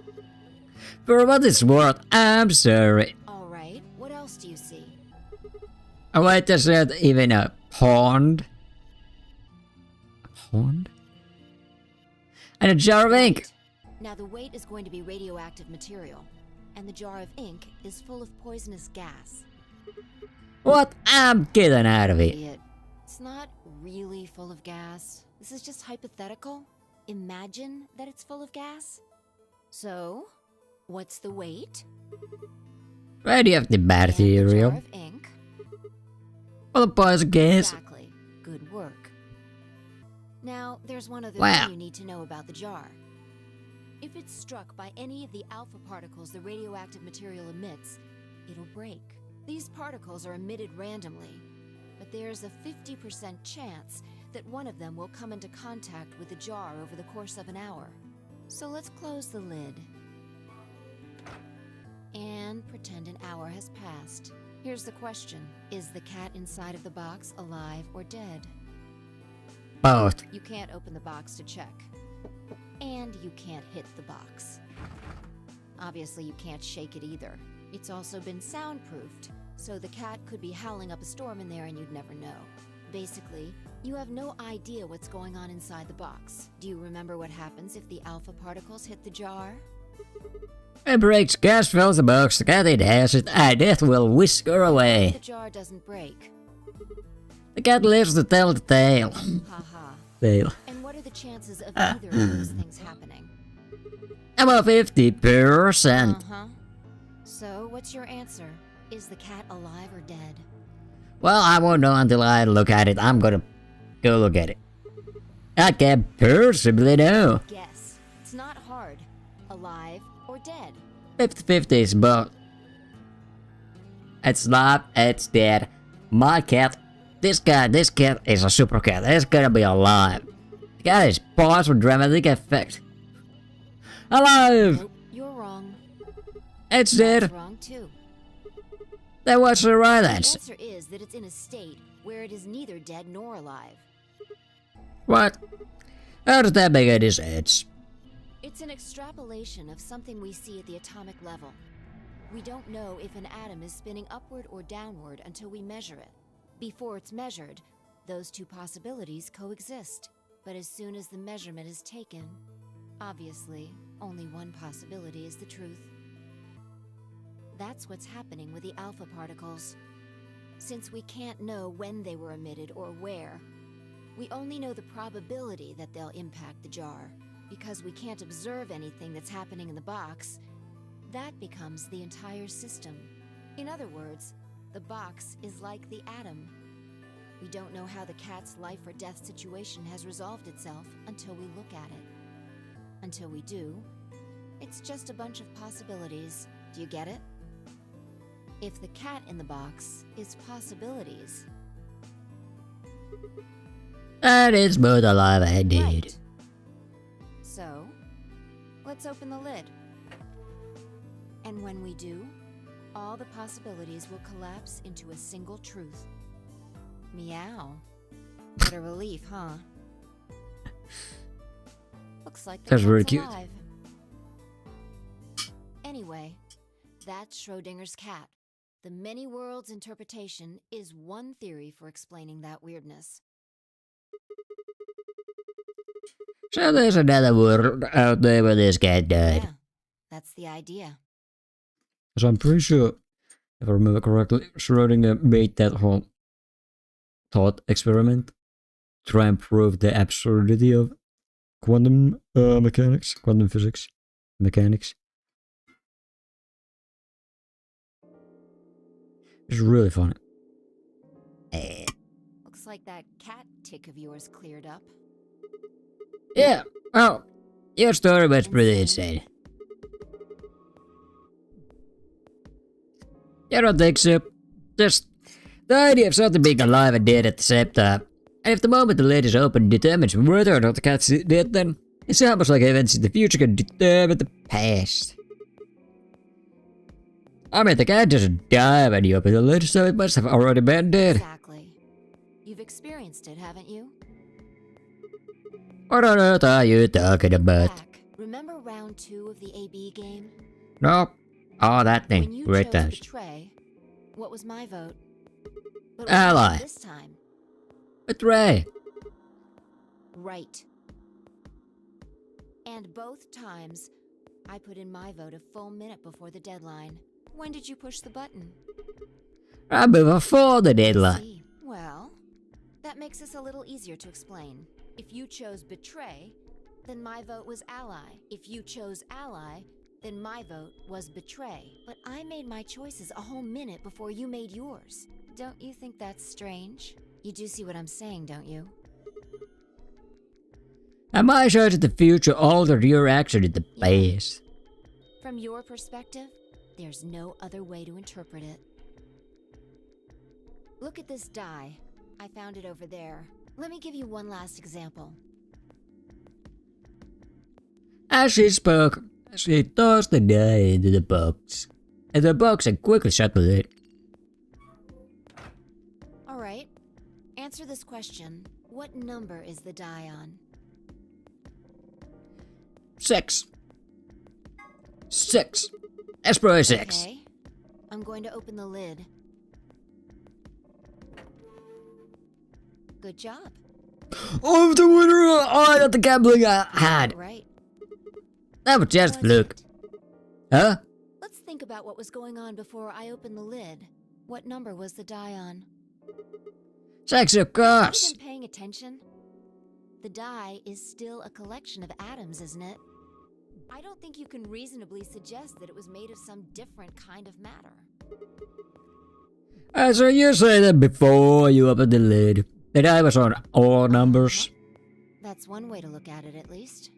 For what it's worth, I'm sorry.
Alright, what else do you see?
Oh wait, there's not even a pond. A pond? And a jar of ink.
Wait. Now the weight is going to be radioactive material, and the jar of ink is full of poisonous gas.
What? I'm getting out of here.
Idiot. It's not really full of gas. This is just hypothetical. imagine that it's full of gas. So, what's the weight?
Radioactive
And the jar
material.
of ink.
Well, the poison gas.
Exactly. Good work. Now, there's one other
Wow.
thing you need to know about the jar. If it's struck by any of the alpha particles the radioactive material emits, it'll break. These particles are emitted randomly, but there's a 50% chance that one of them will come into contact with the jar over the course of an hour. So let's close the lid and pretend an hour has passed. Here's the question. Is the cat inside of the box alive or dead?
Both.
You can't open the box to check. And you can't hit the box. Obviously, you can't shake it either. It's also been soundproofed, so the cat could be howling up a storm in there and you'd never know. Basically, you have no idea what's going on inside the box. Do you remember what happens if the alpha particles hit the jar?
It breaks, gas fills the box, the cat it has it, and death will whisk her
The
away.
jar doesn't break.
The cat lives to tell the tale.
Haha.
Tale.
And what are the chances of either of those things happening?
About 50%.
Uh-huh. So, what's your answer? Is the cat alive or dead?
Well, I won't know until I look at it. I'm gonna go look at it. I can't possibly know.
Guess. It's not hard. Alive or dead?
50-50 is both. It's not, it's dead. My cat, this cat is a super cat. It's gonna be alive. The cat is paused for dramatic effect. Alive!
Nope, you're wrong.
It's
That's
dead.
wrong too.
Then what's the right
The
answer?
answer is that it's in a state where it is neither dead nor alive.
What? How does that make any sense?
It's an extrapolation of something we see at the atomic level. We don't know if an atom is spinning upward or downward until we measure it. Before it's measured, those two possibilities coexist. But as soon as the measurement is taken, obviously, only one possibility is the truth. That's what's happening with the alpha particles. Since we can't know when they were emitted or where, we only know the probability that they'll impact the jar. Because we can't observe anything that's happening in the box, that becomes the entire system. In other words, the box is like the atom. We don't know how the cat's life or death situation has resolved itself until we look at it. Until we do, it's just a bunch of possibilities. Do you get it? If the cat in the box is possibilities.
And it's both alive and dead.
Right. So, let's open the lid. And when we do, all the possibilities will collapse into a single truth. Meow. What a relief, huh? Looks like the
That's very
cat's
cute.
alive. Anyway, that's Schrodinger's cat. The many worlds interpretation is one theory for explaining that weirdness.
So there's another world out there where this cat died.
Yeah, that's the idea.
So I'm pretty sure, if I remember correctly, Schrödinger made that whole thought experiment to try and prove the absurdity of quantum mechanics, quantum physics, mechanics. It's really funny.
Looks like that cat tick of yours cleared up.
Yeah, well, your story was pretty insane. You don't think so? Just the idea of something being alive and dead at the same time. And if the moment the lid is open determines whether or not the cat's dead, then it's almost like events in the future can determine the past. I mean, the cat doesn't die when you open the lid, so it must have already been dead.
Exactly. You've experienced it, haven't you?
What on earth are you talking about?
Back. Remember round 2 of the AB game?
Nope. Oh, that
When
thing.
you
Great
chose
times.
Betray, what was my vote? But
Ally.
what this time?
Betray.
Right. And both times, I put in my vote a full minute before the deadline. When did you push the button?
Right before the deadline.
See. Well, that makes this a little easier to explain. If you chose Betray, then my vote was ally. If you chose ally, then my vote was betray. But I made my choices a whole minute before you made yours. Don't you think that's strange? You do see what I'm saying, don't you?
Am I sure that the future altered your action in the past?
From your perspective, there's no other way to interpret it. Look at this die. I found it over there. Let me give you one last example.
As she spoke, she tossed the die into the box, and the box had quickly shut the lid.
Alright, answer this question. What number is the die on?
6. 6. That's probably 6.
Okay, I'm going to open the lid. Good job.
I'm the winner! I got the gambling I had.
Right.
That was just fluke. Huh?
Let's think about what was going on before I opened the lid. What number was the die on?
6, of course.
Have you been paying attention? The die is still a collection of atoms, isn't it? I don't think you can reasonably suggest that it was made of some different kind of matter.
So you say that before you opened the lid, the die was on all numbers?
That's one way to look at it, at least.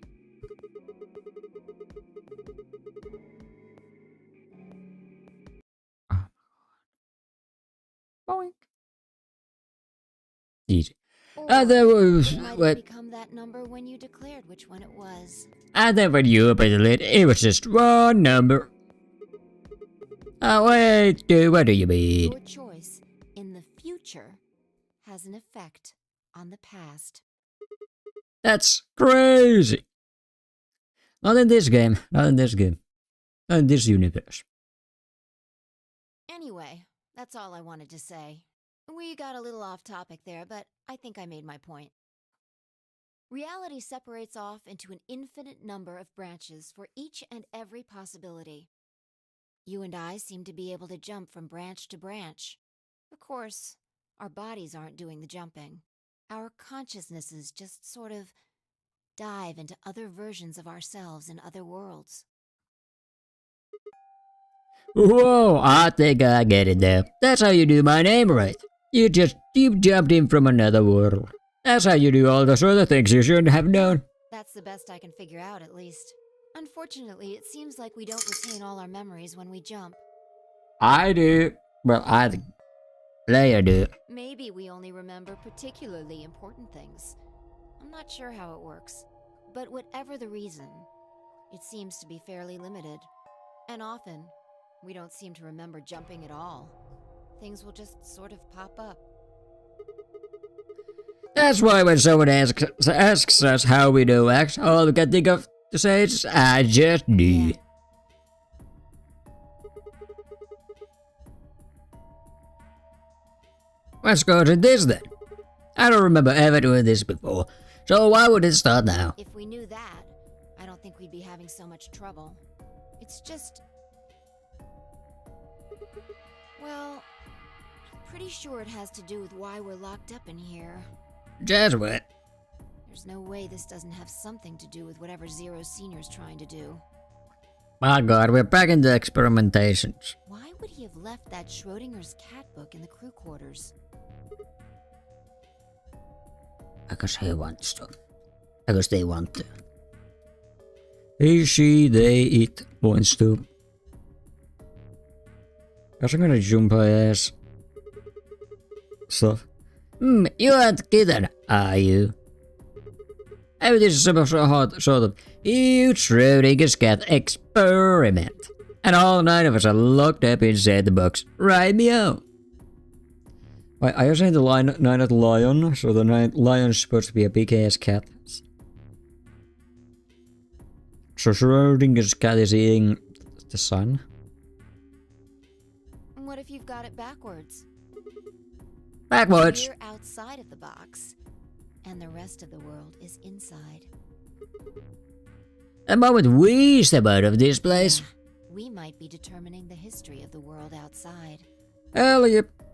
Boink. Easy.
Or
There was...
it might have
Wait.
become that number when you declared which one it was.
And then when you opened the lid, it was just one number. Wait, dude, what do you mean?
Your choice in the future has an effect on the past.
That's crazy. Not in this game. Not in this game. Not in this universe.
Anyway, that's all I wanted to say. We got a little off topic there, but I think I made my point. Reality separates off into an infinite number of branches for each and every possibility. You and I seem to be able to jump from branch to branch. Of course, our bodies aren't doing the jumping. Our consciousnesses just sort of dive into other versions of ourselves in other worlds.
Whoa, I think I get it now. That's how you do my name right. You jumped in from another world. That's how you do all those other things you shouldn't have known.
That's the best I can figure out, at least. Unfortunately, it seems like we don't retain all our memories when we jump.
I do. Well, the player do.
Maybe we only remember particularly important things. I'm not sure how it works. But whatever the reason, it seems to be fairly limited. And often, we don't seem to remember jumping at all. Things will just sort of pop up.
That's why when someone asks us how we do X, all we can think of to say is, I just do.
Yeah.
Let's go to this then. I don't remember ever doing this before, so why would it start now?
If we knew that, I don't think we'd be having so much trouble. It's just... well, I'm pretty sure it has to do with why we're locked up in here.
Just what?
There's no way this doesn't have something to do with whatever Zero Senior's trying to do.
My god, we're back in the experimentations.
Why would he have left that Schrodinger's cat book in the crew quarters?
Because he wants to. Because they want to. He, she, they, it wants to. Guess I'm gonna jump ass stuff. You aren't kidding, are you? Maybe this is some sort of huge Schrodinger's cat experiment. And all 9 of us are locked up inside the box. Right, meow. Wait, are you saying the 9th lion? So the 9th lion is supposed to be a big ass cat. So Schrodinger's cat is eating the sun?
What if you've got it backwards?
Backwards!
We're outside of the box, and the rest of the world is inside.
The moment we step out of this place.
Yeah, we might be determining the history of the world outside.
Hell,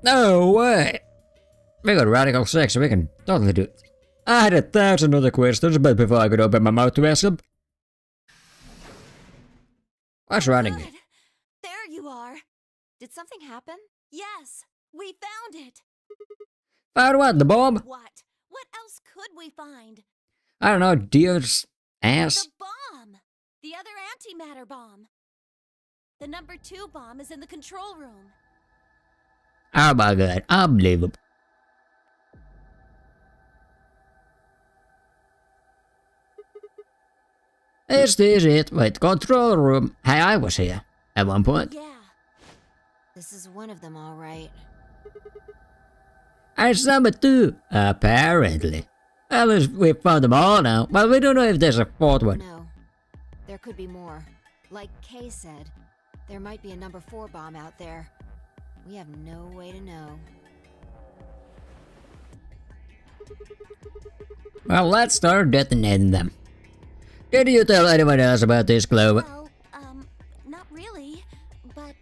no way! We got radical sex, so we can totally do it. I had 1,000 other questions, but before I could open my mouth to ask them... What's running me?
Good. There you are.
Did something happen?
Yes, we found it.
Found what? The bomb?
What? What else could we find?
I don't know, Dio's ass?
The bomb! The other antimatter bomb. The number 2 bomb is in the control room.
Oh my god, unbelievable. Is this it? Wait, control room. Hey, I was here at one point.
Yeah.
This is one of them, all right.
And it's number 2, apparently. At least we found them all now. Well, we don't know if there's a 4th one.
No. There could be more. Like Kay said, there might be a number 4 bomb out there. We have no way to know.
Well, let's start detonating them. Did you tell anyone else about this, Clover?
Well, not really. But,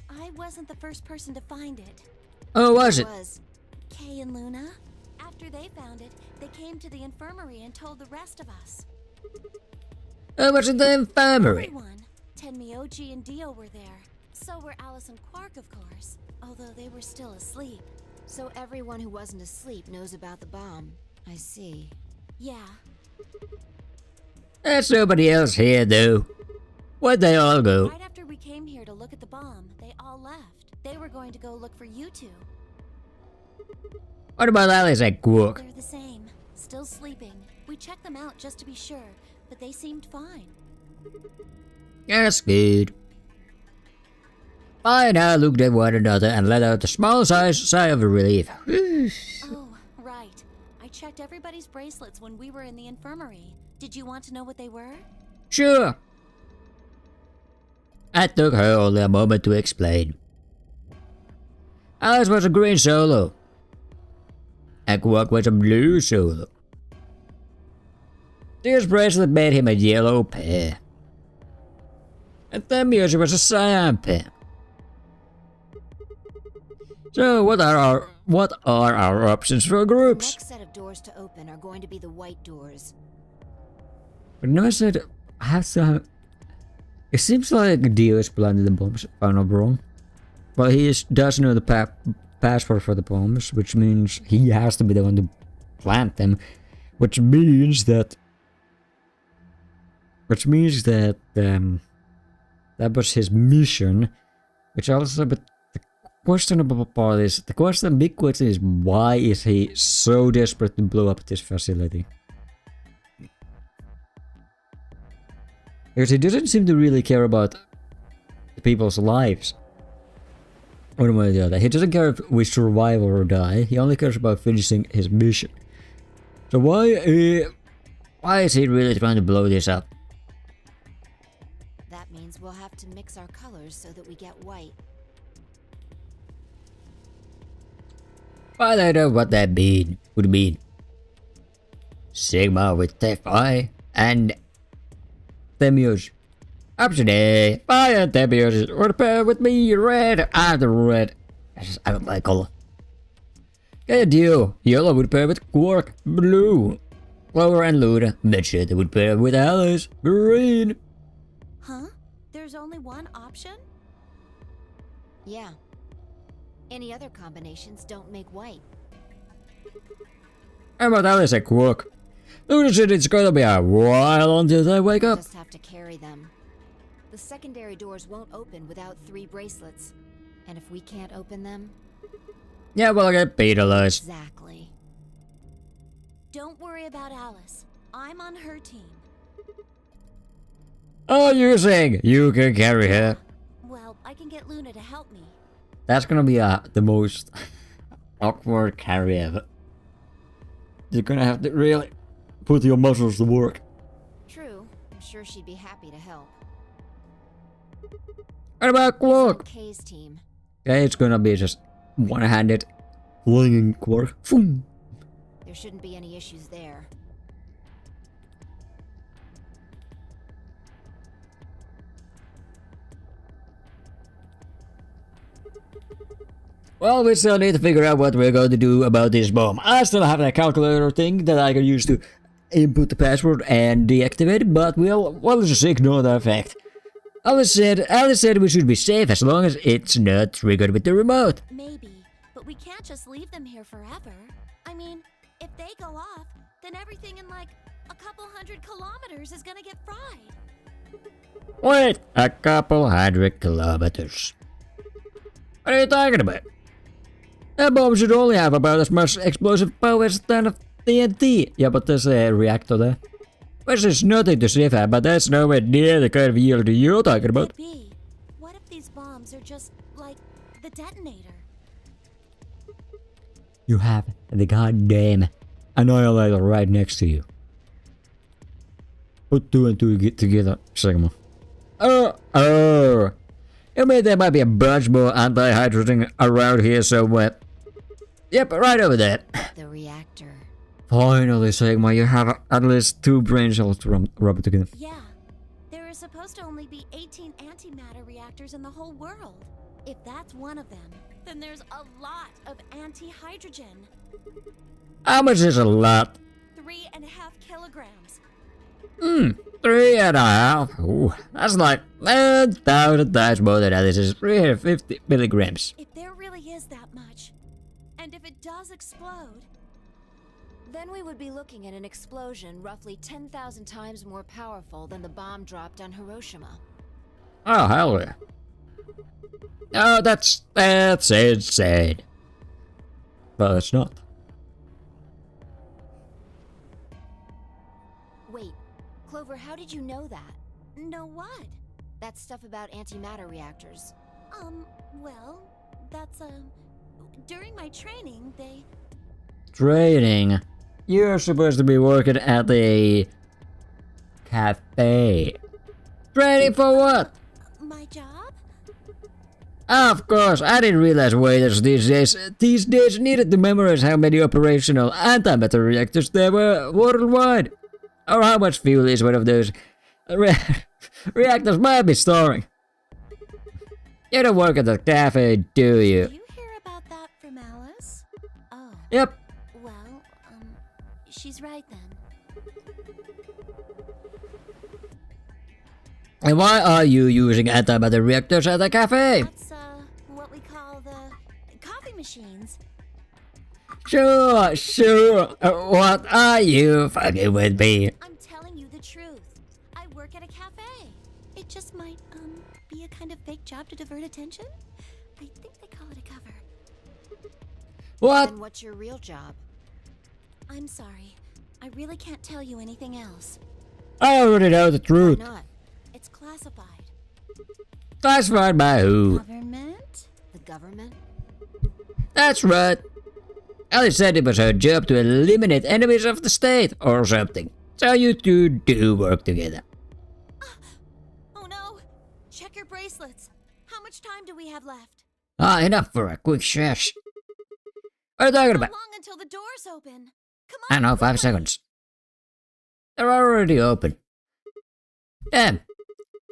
I wasn't the first person to find it.
Oh, was it?
Kay and Luna. After they found it, they came to the infirmary and told the rest of us.
Oh, was it the infirmary?
Everyone. Tenmyoji and Dio were there. So were Alice and Quark, of course. Although they were still asleep.
So everyone who wasn't asleep knows about the bomb. I see.
Yeah.
There's nobody else here, though. Where'd they all go?
Right after we came here to look at the bomb, they all left. They were going to go look for you two.
What about Alice and Quark?
They're the same. Still sleeping. We checked them out just to be sure, but they seemed fine.
That's good. I now looked at one another and let out a small sigh of relief.
Oh, right. I checked everybody's bracelets when we were in the infirmary. Did you want to know what they were?
Sure. I took her only a moment to explain. Alice was a green solo. And Quark was a blue solo. This bracelet made him a yellow pair. And Tenmyoji was a cyan pair. So what are our options for
The
groups?
next set of doors to open are going to be the white doors.
But no, I said I have to have... It seems like Dio is planting the bombs, if I'm not wrong. Well, does know the password for the bombs, which means he has to be the one to plant them. Which means that that was his mission. Which also, but the questionable part is, big question is, why is he so desperate to blow up this facility? Because he doesn't seem to really care about people's lives. One way or the other. He doesn't care if we survive or die. He only cares about finishing his mission. So why is he really trying to blow this up?
That means we'll have to mix our colors so that we get white.
I don't know what that would mean. Sigma with Phi and Tenmyoji. Option A, Phi and Tenmyoji would pair with me, red and red. I don't like color. Okay, Dio, yellow would pair with Quark, blue. Clover and Luna, Magenta would pair with Alice, green.
Huh? There's only one option?
Yeah. Any other combinations don't make white.
How about Alice and Quark? Luna said it's gonna be a while until they wake up.
Just have to carry them. The secondary doors won't open without 3 bracelets. And if we can't open them...
Yeah, we'll get penalized.
Exactly.
Don't worry about Alice. I'm on her team.
Oh, you're saying you can carry her?
Well, I can get Luna to help me.
That's gonna be the most awkward carry ever. You're gonna have to really put your muscles to work.
True. I'm sure she'd be happy to help.
What about Quark?
Kay's team.
Okay, it's gonna be just one-handed flinging Quark. Boom.
There shouldn't be any issues there.
Well, we still need to figure out what we're going to do about this bomb. I still have that calculator thing that I can use to input the password and deactivate it, but we'll just ignore that fact. Alice said we should be safe as long as it's not triggered with the remote.
Maybe, but we can't just leave them here forever. I mean, if they go off, then everything in like a couple 100 kilometers is gonna get fried.
Wait, a couple 100 kilometers. What are you talking about? That bomb should only have about as much explosive power as that of TNT. Yeah, but there's a reactor there. Which is nothing to sniff at, but that's nowhere near the kind of yield you're talking about.
Could be. What if these bombs are just like the detonator?
You have the goddamn annihilator right next to you. Put two and two together, Sigma. Oh. You mean there might be a bunch more anti-hydrogen around here somewhere? Yep, right over there.
The reactor.
Finally, Sigma, you have at least 2 brain cells to rub together.
Yeah. There are supposed to only be 18 antimatter reactors in the whole world. If that's one of them, then there's a lot of anti-hydrogen.
How much is a lot?
3.5 kilograms.
3.5. Ooh, that's like 1,000 times more than that. This is 350 milligrams.
If there really is that much, and if it does explode,
Then we would be looking at an explosion roughly 10,000 times more powerful than the bomb dropped on Hiroshima.
Oh, hell yeah. Oh, that's insane. But it's not.
Wait, Clover, how did you know that?
know what?
That stuff about antimatter reactors.
Well, that's, during my training, they...
Training? You're supposed to be working at a cafe. Training for what?
My job?
Of course, I didn't realize waiters these days needed to memorize how many operational antimatter reactors there were worldwide. Or how much fuel is one of those reactors might be storing. You don't work at the cafe, do you?
Did you hear about that from Alice? Oh.
Yep.
Well, she's right then.
And why are you using antimatter reactors at the cafe?
That's, what we call the coffee machines.
Sure. What are you fucking with me?
I'm telling you the truth. I work at a cafe. It just might, be a kind of fake job to divert attention. I think they call it a cover.
What?
Then what's your real job?
I'm sorry. I really can't tell you anything else.
I already know the truth.
Why not?
It's classified.
Classified by who?
Government?
The government?
That's right. Alice said it was her job to eliminate enemies of the state or something. So you two do work together.
Oh no! Check your bracelets. How much time do we have left?
Enough for a quick shush. What are you talking
How
about?
long until the doors open? Come
I
on.
don't know, 5 seconds. They're already open. Damn.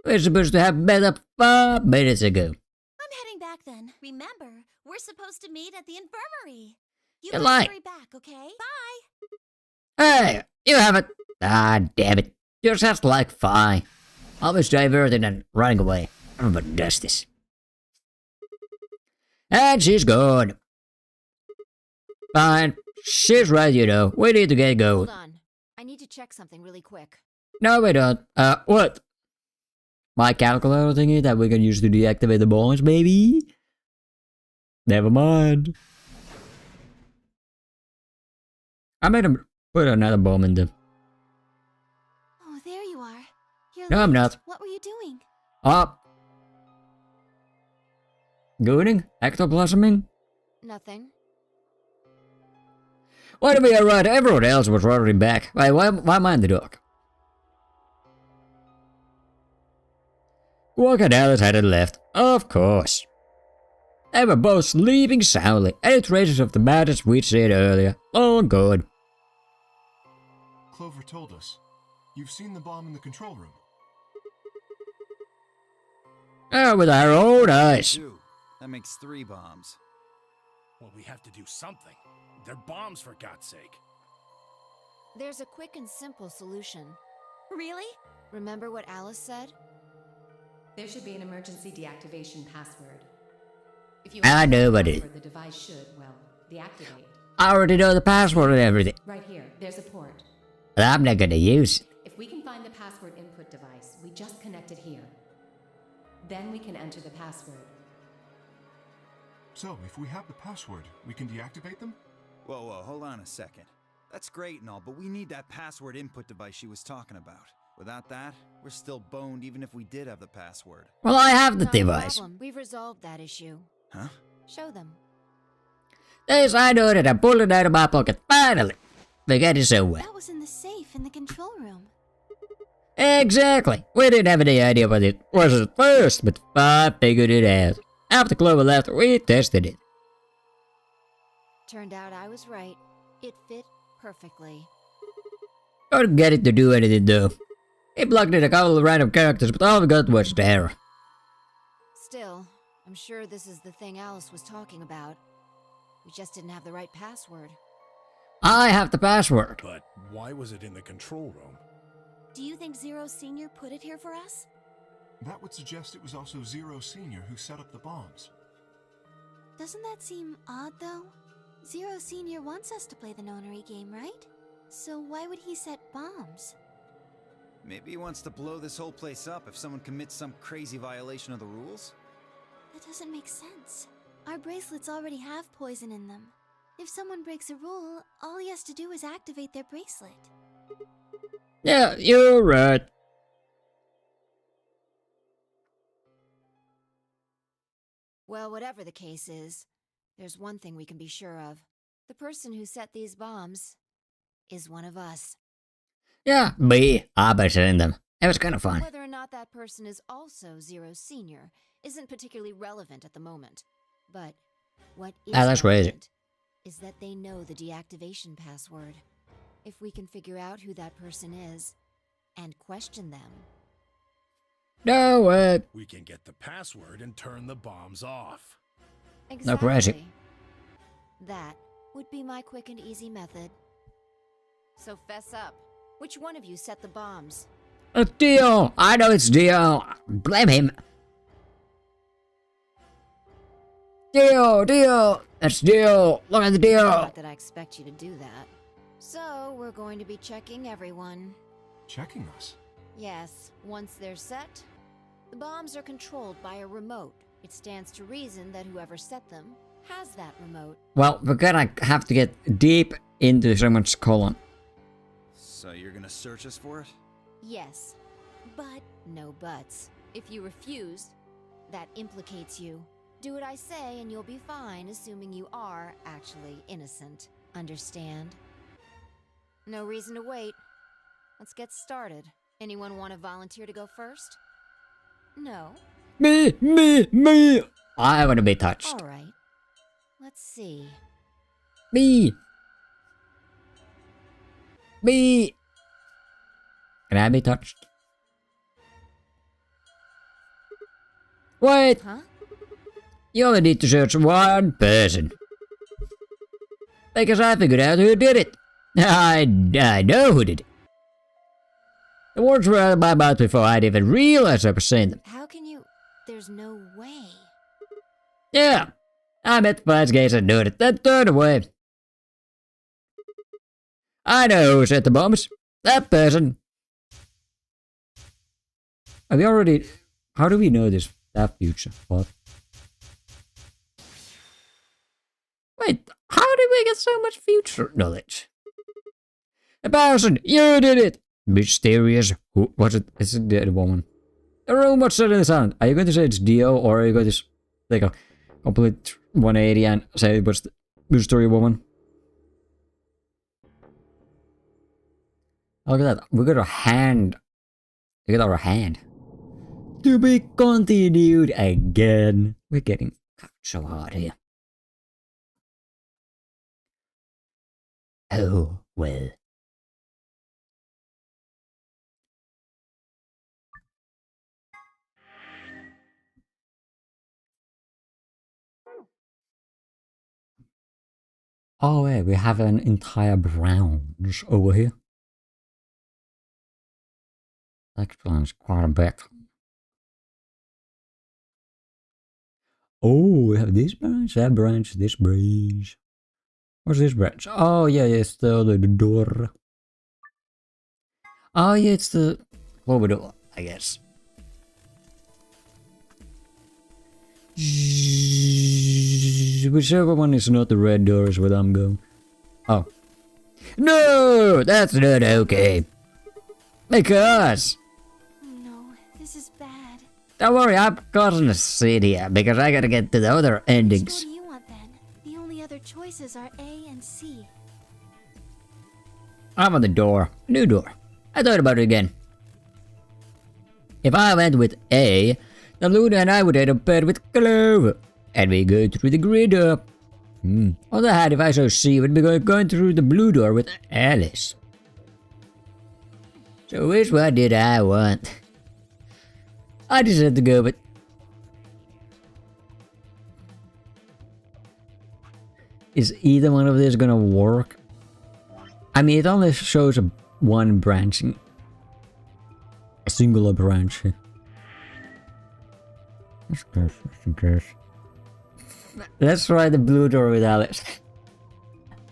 We're supposed to have met up 5 minutes ago.
I'm heading back then. Remember, we're supposed to meet at the infirmary. You
You're
guys
lying.
hurry back, okay? Bye.
Hey, you haven't. Ah, damn it. You're just like fine. Always diverting and running away. Everybody does this. And she's gone. Fine. She's right, you know. We need to get going.
Hold on. I need to check something really quick.
No, we don't. What? My calculator thingy that we can use to deactivate the bombs, maybe? Never mind. I made him put another bomb in them.
Oh, there you are. You're
No, I'm
late.
not.
What were you doing?
Gooning? Ectoplasming?
Nothing.
Why did we arrive? Everyone else was already back. Why am I in the dark? Quark and Alice hadn't left. Of course. They were both sleeping soundly. Any traces of the madness we'd seen earlier. All gone.
Clover told us. You've seen the bomb in the control room.
With our own eyes.
Two. That makes 3 bombs. Well, we have to do something. They're bombs, for God's sake.
There's a quick and simple solution.
Really?
Remember what Alice said?
There should be an emergency deactivation password. If you
I know
enter
what
the
it is.
password, the device should, well, deactivate.
I already know the password and everything.
Right here, there's a port.
But I'm not gonna use it.
If we can find the password input device, we just connect it here. Then we can enter the password.
So, if we have the password, we can deactivate them?
Whoa, hold on a second. That's great and all, but we need that password input device she was talking about. Without that, we're still boned even if we did have the password.
Well, I have the
Not a
device.
problem. We've resolved that issue.
Huh?
Show them.
Yes, I know that. I pulled it out of my pocket. Finally. We got it so well.
That was in the safe in the control room.
Exactly. We didn't have any idea what it was at first, but I figured it out. After Clover left, we tested it.
Turned out I was right. It fit perfectly.
Couldn't get it to do anything though. It plugged in a couple of random characters, but all we got was the error.
Still, I'm sure this is the thing Alice was talking about. We just didn't have the right password.
I have the password.
But why was it in the control room?
Do you think Zero Senior put it here for us?
That would suggest it was also Zero Senior who set up the bombs.
Doesn't that seem odd, though? Zero Senior wants us to play the Nonary game, right? So why would he set bombs?
Maybe he wants to blow this whole place up if someone commits some crazy violation of the rules?
That doesn't make sense. Our bracelets already have poison in them. If someone breaks a rule, all he has to do is activate their bracelet.
Yeah, you're right.
Well, whatever the case is, there's one thing we can be sure of. The person who set these bombs is one of us.
Yeah, me. I betted in them. It was kind of fun.
Whether or not that person is also Zero Senior isn't particularly relevant at the moment. But what is
Ah, that's crazy.
relevant is that they know the deactivation password. If we can figure out who that person is and question them.
No way.
We can get the password and turn the bombs off.
No crazy.
Exactly. That would be my quick and easy method. So fess up. Which one of you set the bombs?
It's Dio. I know it's Dio. Blame him. Dio. That's Dio. Look at the Dio.
Not that I expect you to do that. So, we're going to be checking everyone.
Checking us?
Yes, once they're set, the bombs are controlled by a remote. It stands to reason that whoever set them has that remote.
Well, we're gonna have to get deep into someone's colon.
So you're gonna search us for it?
Yes, but no buts. If you refuse, that implicates you. Do what I say and you'll be fine, assuming you are actually innocent. Understand? No reason to wait. Let's get started. Anyone want to volunteer to go first? No?
Me. I want to be touched.
All right. Let's see.
Me. Can I be touched? Wait.
Huh?
You only need to search one person. Because I figured out who did it. I know who did it. The words were out of my mouth before I'd even realized I was saying them.
How can you... There's no way.
Yeah. I met the five guys and knew it, then turned away. I know who set the bombs. That person. Have we already... How do we know this? That future. What? Wait, how did we get so much future knowledge? A person, you did it! Mysterious. Who was it? Is it the woman? The room was suddenly silent. Are you going to say it's Dio, or are you going to take a complete 180 and say it was the mystery woman? Look at that. We got a hand. We got our hand. To be continued again. We're getting so hard here. Oh, well. Oh yeah, we have an entire branch over here. That explains quite a bit. Oh, we have this branch, that branch, this branch. What's this branch? Oh yeah, it's the door. Oh yeah, it's the clover door, I guess. Whichever one is not the red door is where I'm going. Oh. No! That's not okay. Because...
No, this is bad.
Don't worry, I'm causing a scene here because I gotta get to the other endings.
Which door do you want then? The only other choices are A and C.
I'm on the door. New door. I thought about it again. If I went with A, then Luna and I would end up paired with Clover. And we go through the green door. On the other hand, if I saw C, we'd be going through the blue door with Alice. So which one did I want? I decided to go with... Is either one of these gonna work? I mean, it only shows one branching. A singular branch here. Let's try the blue door with Alice.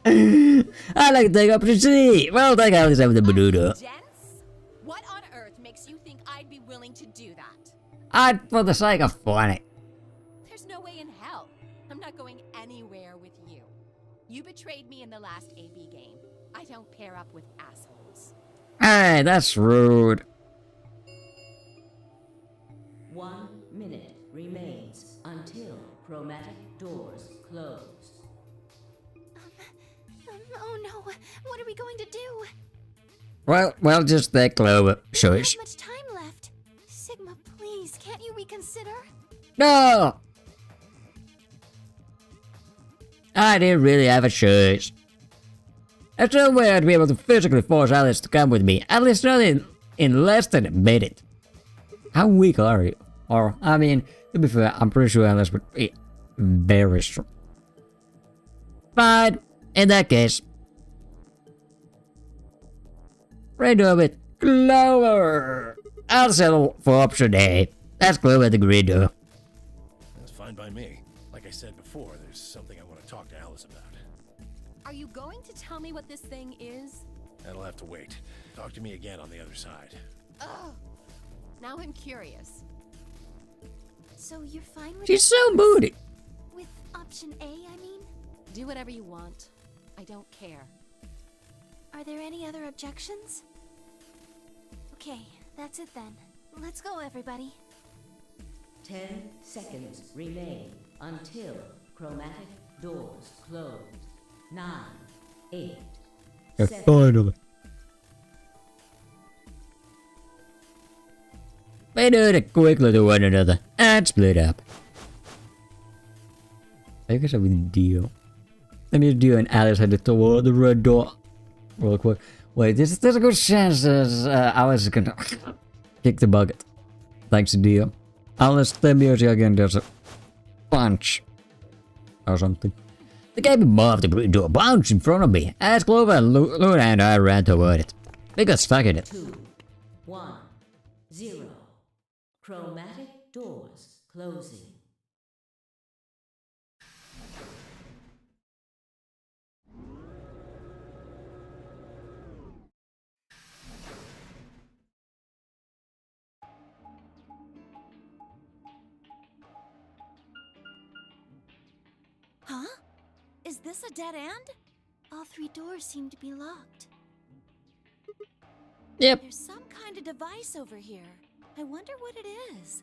I like to take option C. Well, take Alice over the blue door.
What on earth makes you think I'd be willing to do that?
I'd for the sake of funny.
There's no way in hell. I'm not going anywhere with you. You betrayed me in the last AB game. I don't pair up with assholes.
Hey, that's rude.
1 minute remains until chromatic doors close.
Oh no, what are we going to do?
Well, just that Clover. Sure.
Not much time left. Sigma, please, can't you reconsider?
No! I didn't really have a choice. There's no way I'd be able to physically force Alice to come with me, at least not in less than a minute. How weak are you? Or, I mean, to be fair, I'm pretty sure Alice would be very strong. Fine, in that case. Right over it. Clover! I'll settle for option A. That's Clover the green door.
That's fine by me. Like I said before, there's something I want to talk to Alice about.
Are you going to tell me what this thing is?
That'll have to wait. Talk to me again on the other side.
Ugh. Now I'm curious.
So you're fine with
She's so moody.
With option A, I mean?
Do whatever you want. I don't care.
Are there any other objections? Okay, that's it then. Let's go, everybody.
10 seconds remain until chromatic doors close. 9, 8, 7,
Finally. They do it quickly to one another and split up. I guess I would deal. Let me do an Alice headed toward the red door. Real quick. Wait, there's a good chance Alice is gonna kick the bucket. Thanks to Dio. Unless Splapier again does a punch. Or something. The game above the green door bounced in front of me as Clover and Luna and I ran toward it. We got stuck in it.
2, 1, 0. Chromatic doors closing.
Huh? Is this a dead end?
All 3 doors seem to be locked.
Yep.
There's some kind of device over here. I wonder what it is.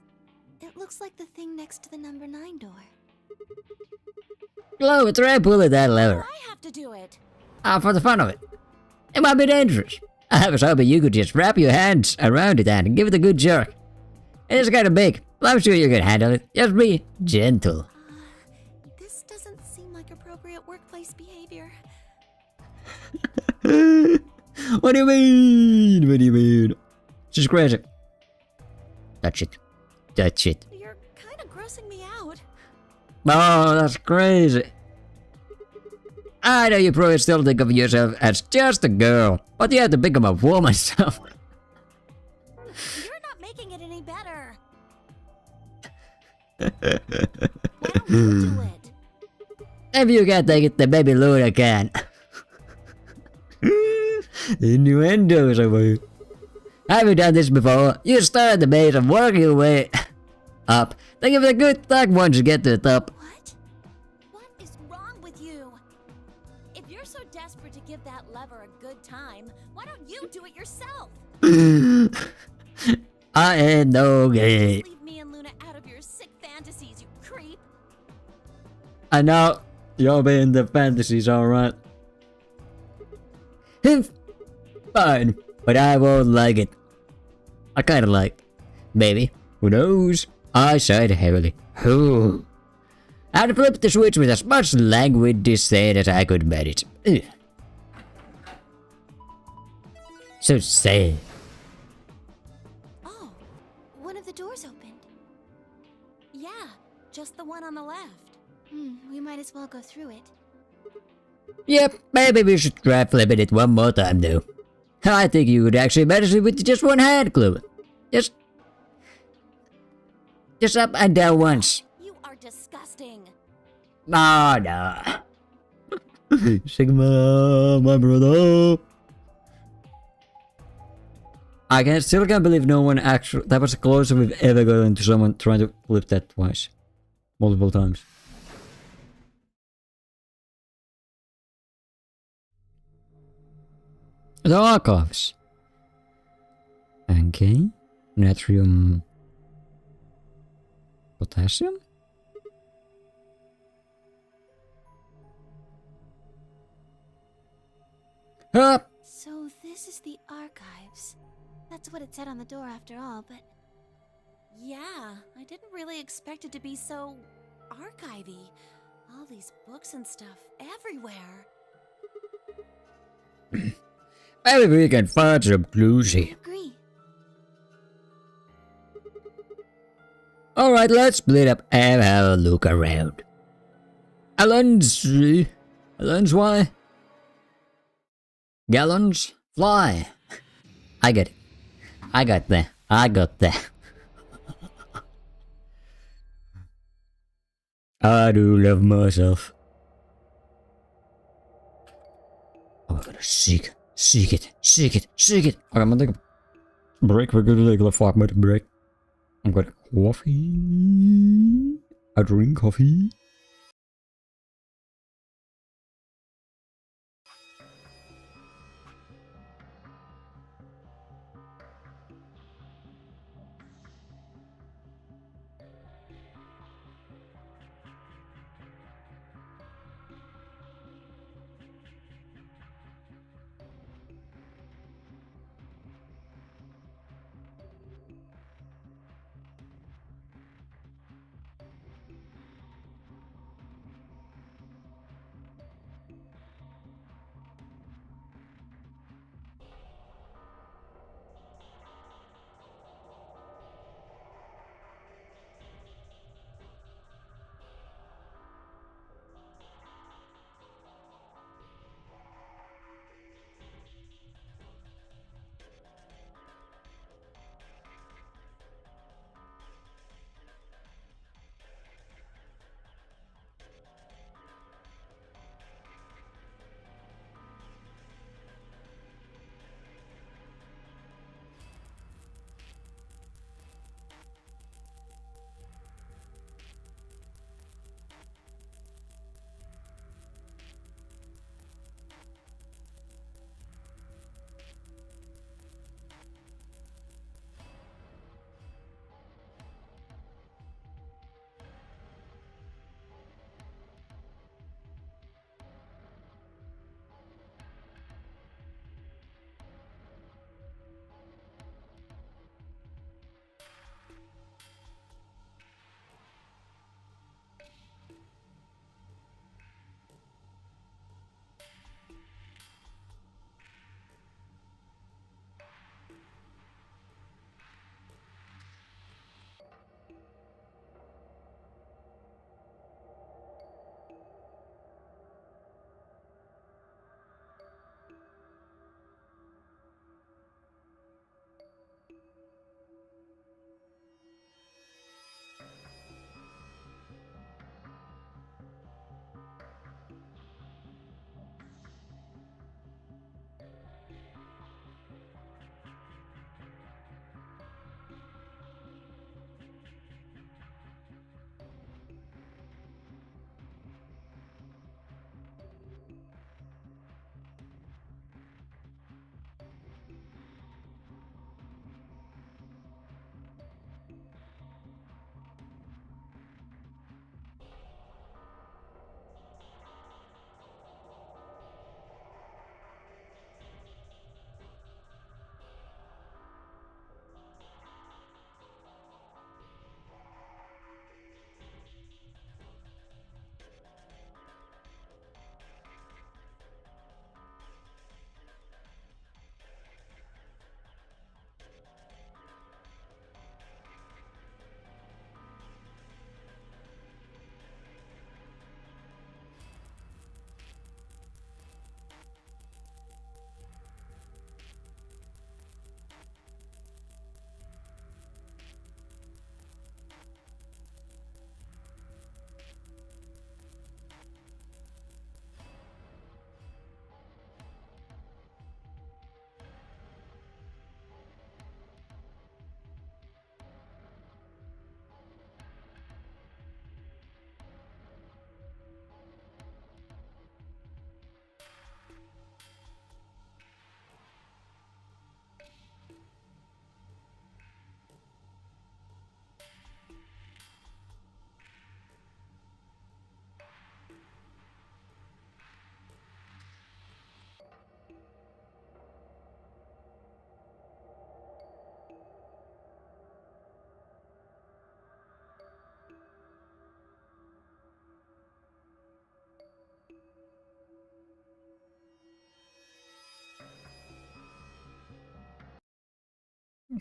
It looks like the thing next to the number 9 door.
Clover, try pulling that lever.
I have to do it.
For the fun of it. It might be dangerous. I was hoping you could just wrap your hands around it and give it a good jerk. It's kind of big, but I'm sure you can handle it. Just be gentle.
This doesn't seem like appropriate workplace behavior.
What do you mean? What do you mean? She's crazy. Touch it. Touch it.
You're kind of grossing me out.
Oh, that's crazy. I know you probably still think of yourself as just a girl, but you have to become a woman, so...
You're not making it any better. Why don't you do it?
If you can't take it, then maybe Luna can. Innuendos over here. Have you done this before? You start at the base and work your way up. Then give it a good tug once you get to the top.
What? What is wrong with you? If you're so desperate to give that lever a good time, why don't you do it yourself?
I ain't no gay.
Leave me and Luna out of your sick fantasies, you creep.
I know. You're being the fantasies, alright. Fine, but I won't like it. I kinda like. Maybe. Who knows? I sighed heavily. Who? I flipped the switch with as much languid disdain as I could manage. Ugh. So sad.
Oh, one of the doors opened.
Yeah, just the one on the left.
We might as well go through it.
Yep, maybe we should try flipping it one more time though. I think you could actually manage it with just one hand glue. Just up and down once.
You are disgusting.
No. Sigma, my brother. I still can't believe no one actually... That was the closest we've ever gotten to someone trying to flip that twice. Multiple times. The archives. Okay. Natrium... Potassium? Ah!
So this is the archives. That's what it said on the door after all, but...
Yeah, I didn't really expect it to be so archivy. All these books and stuff everywhere.
Maybe we can find some clues here.
Agree.
Alright, let's split up and have a look around. Allons why? Gallons fly. I get it. I got that. I do love myself. Oh, I'm gonna seek it. Okay, I'm gonna take a break. We're gonna take a 5-minute break. I'm gonna coffee. I drink coffee.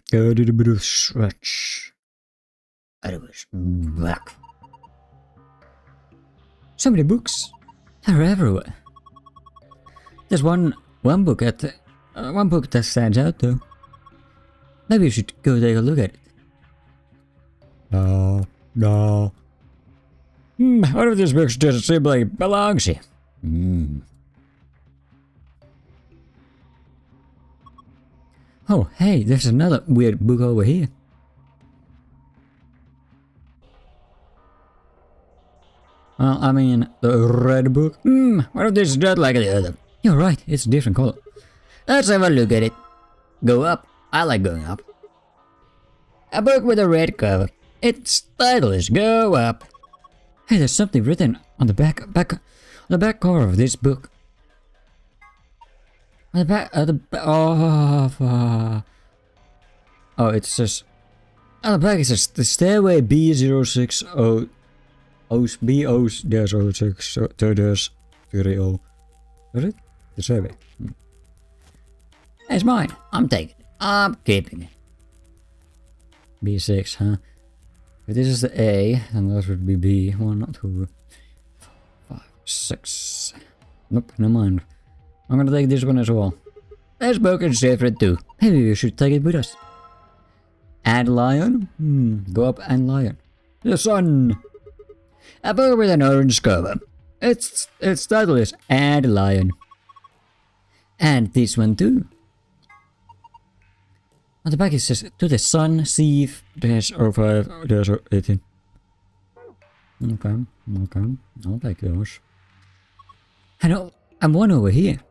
did a bit of stretch. And it was back. So many books. They're everywhere. There's one book that stands out though. Maybe you should go take a look at it. No. One of these books doesn't seem like it belongs here. Oh, hey, there's another weird book over here. Well, I mean, the red book. One of these is not like the other. You're right, it's a different color. Let's have a look at it. Go up. I like going up. A book with a red cover. Its title is Go Up. Hey, there's something written on the back cover of this book. On the back, it says, on the back it says, the stairway B060, B0-06, is it? The survey. It's mine. I'm taking it. I'm keeping it. B6, huh? If this is the A, then that would be B. 1, 2, 4, 5, 6. Nope, never mind. I'm gonna take this one as well. This book is different too. Maybe we should take it with us. And lion? Go up and lion. The sun. A book with an orange cover. Its title is And Lion. And this one too. On the back it says, to the sun, Steve, -05, -18. Okay. I'll take those. And one over here.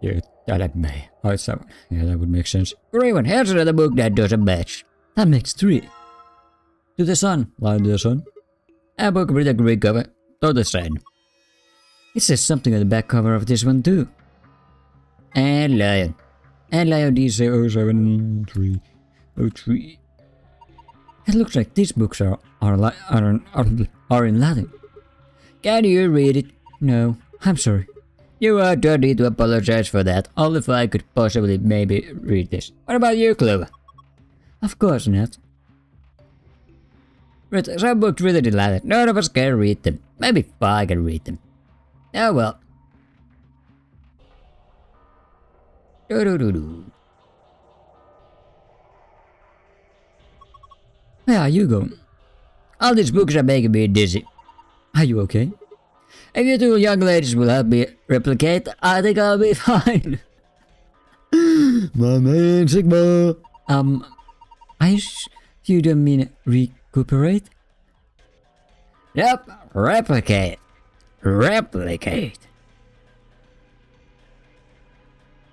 Yeah, that may. Oh, it's that one. Yeah, that would make sense. Great one. Here's another book that doesn't match. That makes 3. To the sun. Lion to the sun. A book with a green cover. To the sun. It says something on the back cover of this one too. And lion. And lion DC070303. It looks like these books are in Latin. Can you read it? No, I'm sorry. You don't need to apologize for that. Only if I could possibly maybe read this. What about you, Clover? Of course not. But some books written in Latin. None of us can read them. Maybe I can read them. Oh well. Where are you going? All these books are making me dizzy. Are you okay? If you two young ladies will help me replicate, I think I'll be fine. My man, Sigma. You don't mean recuperate? Yep, replicate. Replicate.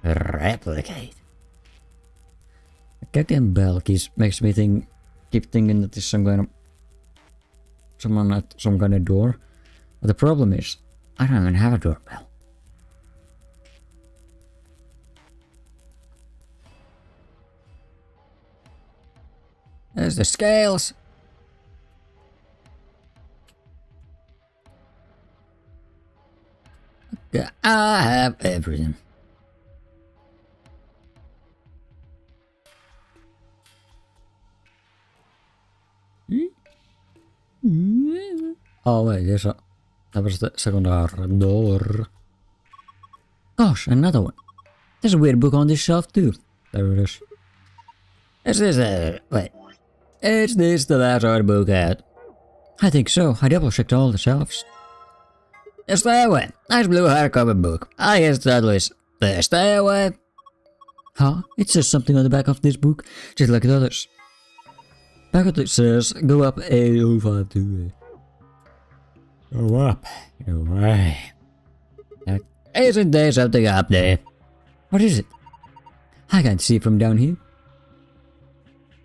The goddamn bell makes me keep thinking that there's someone at some kind of door. But the problem is, I don't even have a doorbell. There's the scales. Okay, I have everything. Oh wait, that was the second door. Gosh, another one. There's a weird book on this shelf too. There it is. Is this is this the last art book out? I think so. I double checked all the shelves. The Stairway. Nice blue hardcover book. I guess the title is The Stairway. Huh? It says something on the back of this book, just like the others. Back of it says, go up A052. Go up. Go away. Isn't there something up there? What is it? I can't see from down here.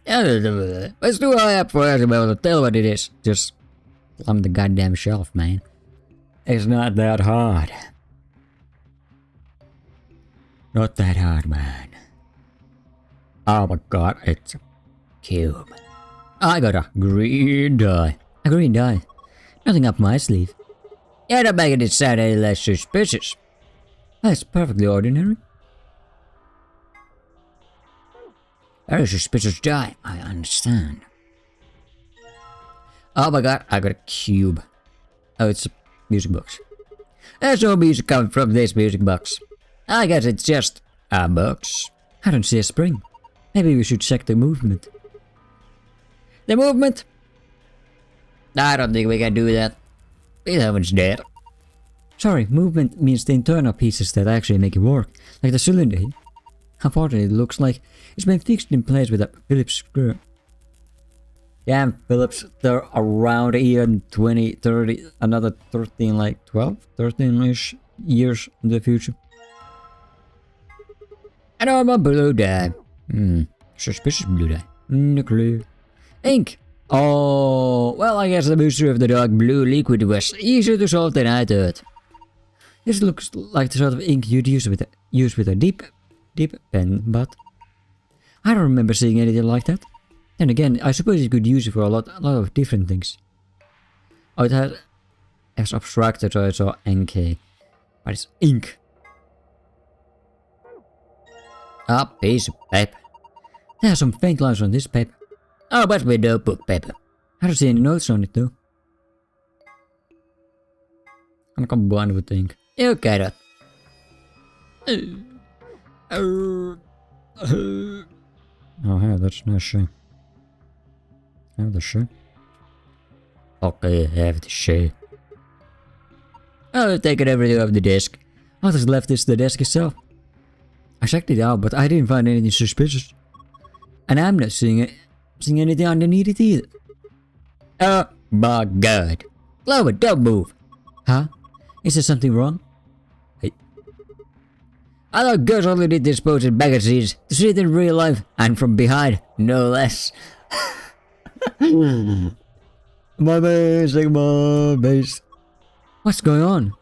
It's too high up for us to be able to tell what it is. Just climb the goddamn shelf, man. It's not that hard. Not that hard, man. Oh my god, it's a cube. I got a green die. A green die? Nothing up my sleeve. You're not making it sound any less suspicious. That's perfectly ordinary. Very suspicious guy, I understand. Oh my god, I got a cube. Oh, it's a music box. There's no music coming from this music box. I guess it's just a box. I don't see a spring. Maybe we should check the movement. The movement? I don't think we can do that. We haven't dead. Sorry, movement means the internal pieces that actually make it work. Like the cylinder here. Unfortunately, it looks like it's been fixed in place with a Phillips screw. Yeah, Phillips, they're around here in 20, 30, another 13, like 12, 13-ish years in the future. And I'm a blue dye. Suspicious blue dye. Nuclear. Ink. Oh, well, I guess the mystery of the dark blue liquid was easier to solve than I thought. This looks like the sort of ink you'd use with a deep pen, but I don't remember seeing anything like that. Then again, I suppose you could use it for a lot of different things. Oh, it has abstracted, so I saw NK, but it's ink. A piece of paper. There are some faint lines on this paper. Oh, but we notebook paper. I don't see any notes on it though. I'm combined with the ink. You get it. Oh, yeah, that's nice shit. Have the shit. Okay, have the shit. I've taken everything off the desk. All that's left is the desk itself. I checked it out, but I didn't find anything suspicious. And I'm not seeing anything underneath it either. Oh my god. Clover, don't move. Huh? Is there something wrong? Hey. I thought girls only did dispose in magazines to see it in real life and from behind, no less. My base. What's going on?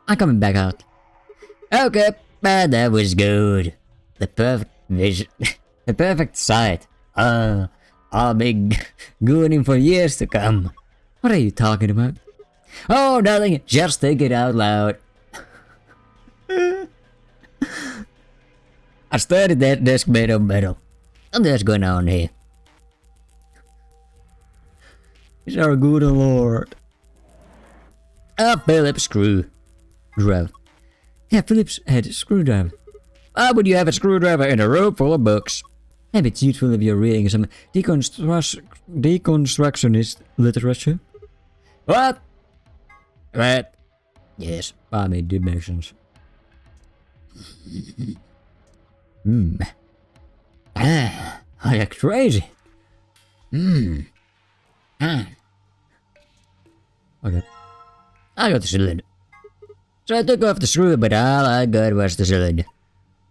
I'm coming back out. Okay, man, that was good. The perfect vision. The perfect sight. I'll be gooning for years to come. What are you talking about? Oh, nothing. Just think it out loud. I started that desk made of metal. Something that's going on here. It's our good Lord. A Phillips screwdriver. Yeah, Phillips had a screwdriver. Why would you have a screwdriver in a room full of books? Maybe it's useful if you're reading some deconstructionist literature. What? Right. Yes, I mean dimensions. I look crazy. Okay. I got the cylinder. So I took off the screw, but all I got was the cylinder.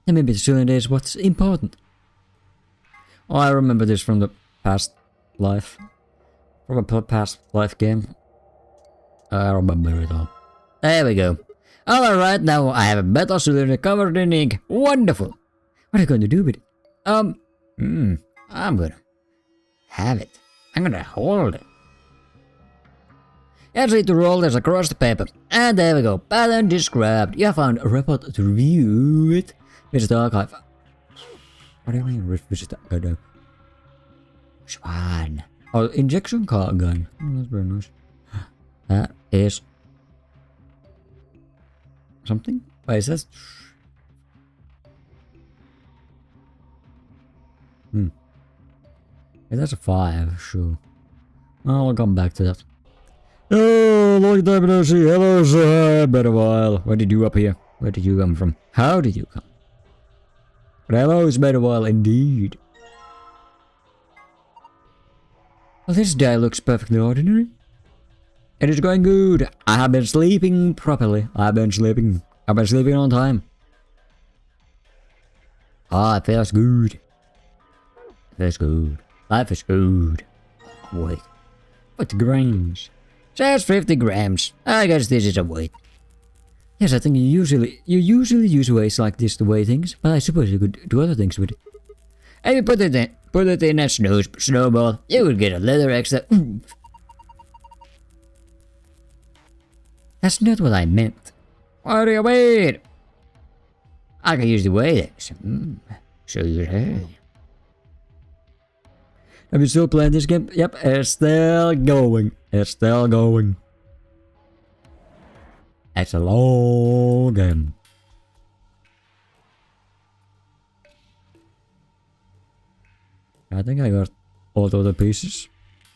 And maybe the cylinder is what's important. Oh, I remember this from the past life. From a past life game. I remember it all. There we go. Alright, now I have a metal cylinder covered in ink. Wonderful. What are you going to do with it? I'm gonna have it. I'm gonna hold it. You need to roll this across the paper. And there we go. Pattern described. You found a report to review it. Visit the archive. What do you mean visit the archive? Swan. Oh, injection car gun. Oh, that's very nice. That is something? Wait, is that? Yeah, that's a 5, sure. I'll come back to that. Oh, long time no see. Hello, sir. Been a while. Where did you up here? Where did you come from? How did you come? But hello, it's been a while indeed. Well, this day looks perfectly ordinary. It is going good. I have been sleeping properly. I've been sleeping on time. Ah, it feels good. It feels good. Life is good. Wait. What grams? Says 50 grams. I guess this is a weight. Yes, I think you usually use weights like this to weigh things, but I suppose you could do other things with it. If you put it in a snowball, you would get a little extra oomph. That's not what I meant. What do you mean? I can use the weigh things. So you say. Have you still playing this game? Yep, it's still going. It's still going. It's a long game. I think I got all of the pieces.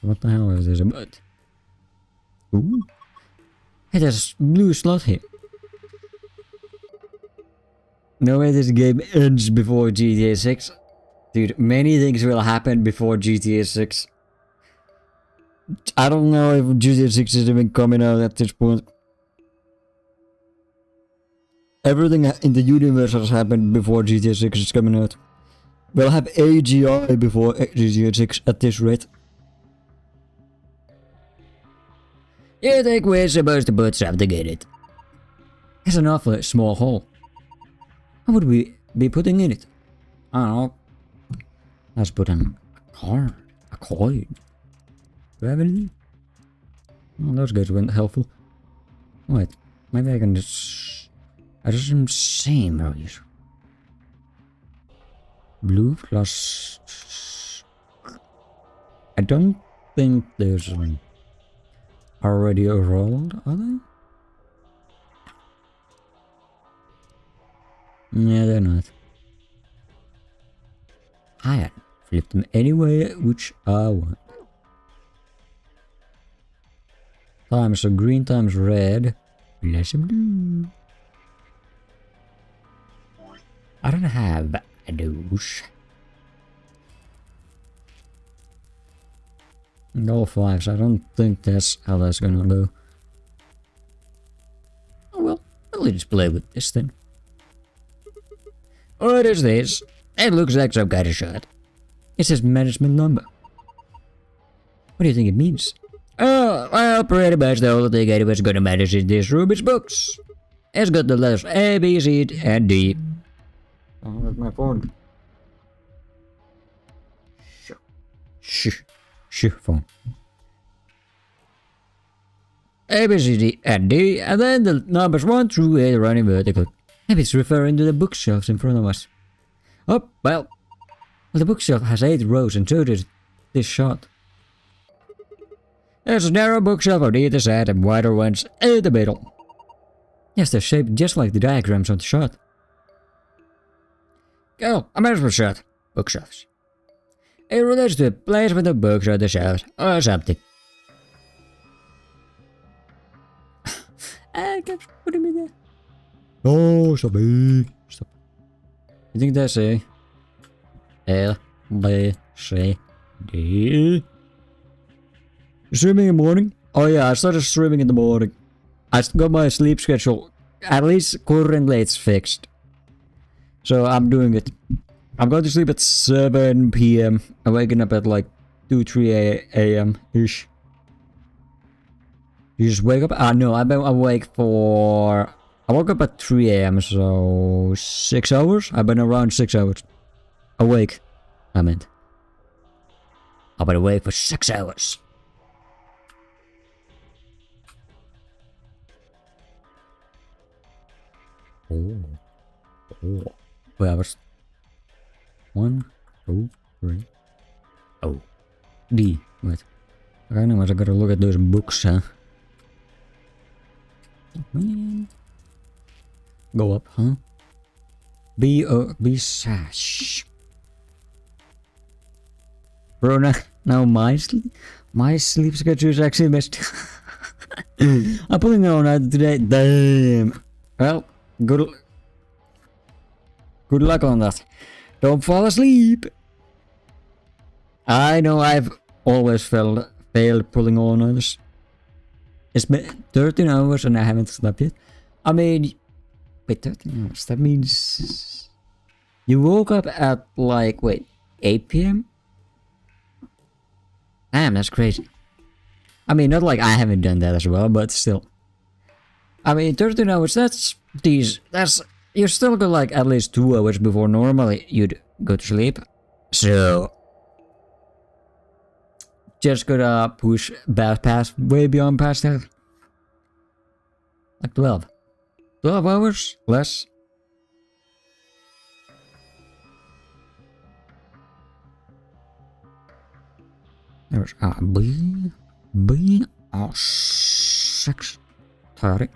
What the hell is this about? Ooh. Hey, there's a blue slot here. No way this game ends before GTA 6. Dude, many things will happen before GTA 6. I don't know if GTA 6 is even coming out at this point. Everything in the universe has happened before GTA 6 is coming out. We'll have AGI before GTA 6 at this rate. You think we're supposed to put something in it? It's an awfully small hole. What would we be putting in it? I don't know. Let's put in a card. A coin. Do we have anything? Oh, those guys weren't helpful. Wait, maybe I can just... I just am same earlier. Blue plus... I don't think there's one. Already rolled, are they? Yeah, they're not. I can flip them anyway, which I want. Times green times red. Plus blue. I don't have those. No fives, I don't think that's how that's gonna go. Oh well, I'll just play with this then. What is this? It looks like some kind of shot. It says management number. What do you think it means? Oh, well, pretty much the only thing anyone's gonna manage in this room is books. It's got the letters A, B, C, and D. Oh, that's my phone. Shh, phone. A, B, C, D, and D, and then the numbers 1 through 8 running vertical. Maybe it's referring to the bookshelves in front of us. Oh, well, the bookshelf has 8 rows and so does this shot. There's a narrow bookshelf on either side and wider ones in the middle. Yes, they're shaped just like the diagrams on the shot. Go, a management shot. Bookshelves. It relates to the placement of books on the shelves or something. I can't put him in there. Oh, stop it. Stop. You think that's A? L, B, C, D. Streaming in the morning? Oh yeah, I started streaming in the morning. I got my sleep schedule. At least currently it's fixed. So I'm doing it. I'm going to sleep at 7 PM. I'm waking up at like 2-3 AM ish. You just wake up? No, I've been awake for... I woke up at 3 AM, so 6 hours? I've been around 6 hours. Awake, I meant. I've been awake for 6 hours. Oh. Wait, I was... 1, 2, 3. Oh. D. Wait. I know I gotta look at those books, huh? Man. Go up, huh? B sash. Bro, now my sleep schedule is actually messed. I'm putting it on out today. Damn. Well, good luck on that. Don't fall asleep. I know I've always failed pulling on others. It's been 13 hours and I haven't slept yet. I mean, wait, 13 hours. That means you woke up at like, wait, 8 PM? Damn, that's crazy. I mean, not like I haven't done that as well, but still. I mean, 13 hours, that's you still got like at least 2 hours before normally you'd go to sleep. So, just gotta push past, way beyond past that. Like 12. 12 hours? Less? There's a B, 6:30.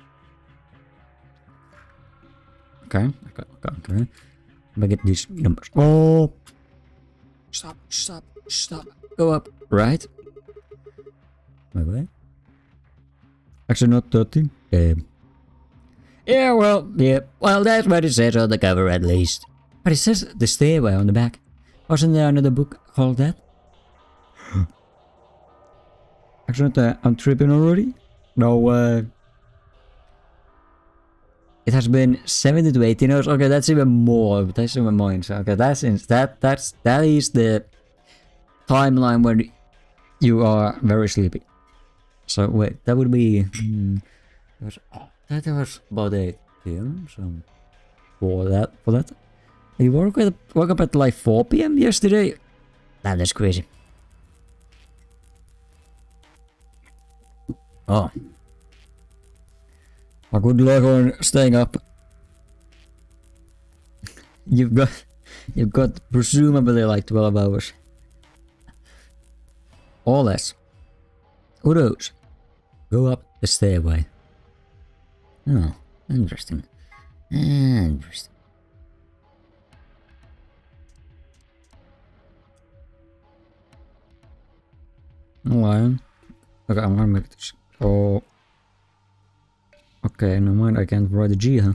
Okay. Let me get these numbers. Oh! Stop. Go up. Right? Wait. Actually, not 30. Yeah, well, that's what it says on the cover at least. But it says the stairway on the back. Wasn't there another book called that? Actually, I'm tripping already? No, it has been 70 to 18 hours. Okay, that's even more. But that's even more. So, okay, that is the timeline when you are very sleepy. So wait, that would be. That was about 8 p.m. So for that, you woke up at like 4 p.m. yesterday. That's crazy. Oh. Well, good luck on staying up. You've got presumably like 12 hours. Or less. Who knows? Go up the stairway. Oh, interesting. Interesting. Lion. Okay, I'm gonna make this. Oh. Okay, no mind, I can't write a G, huh?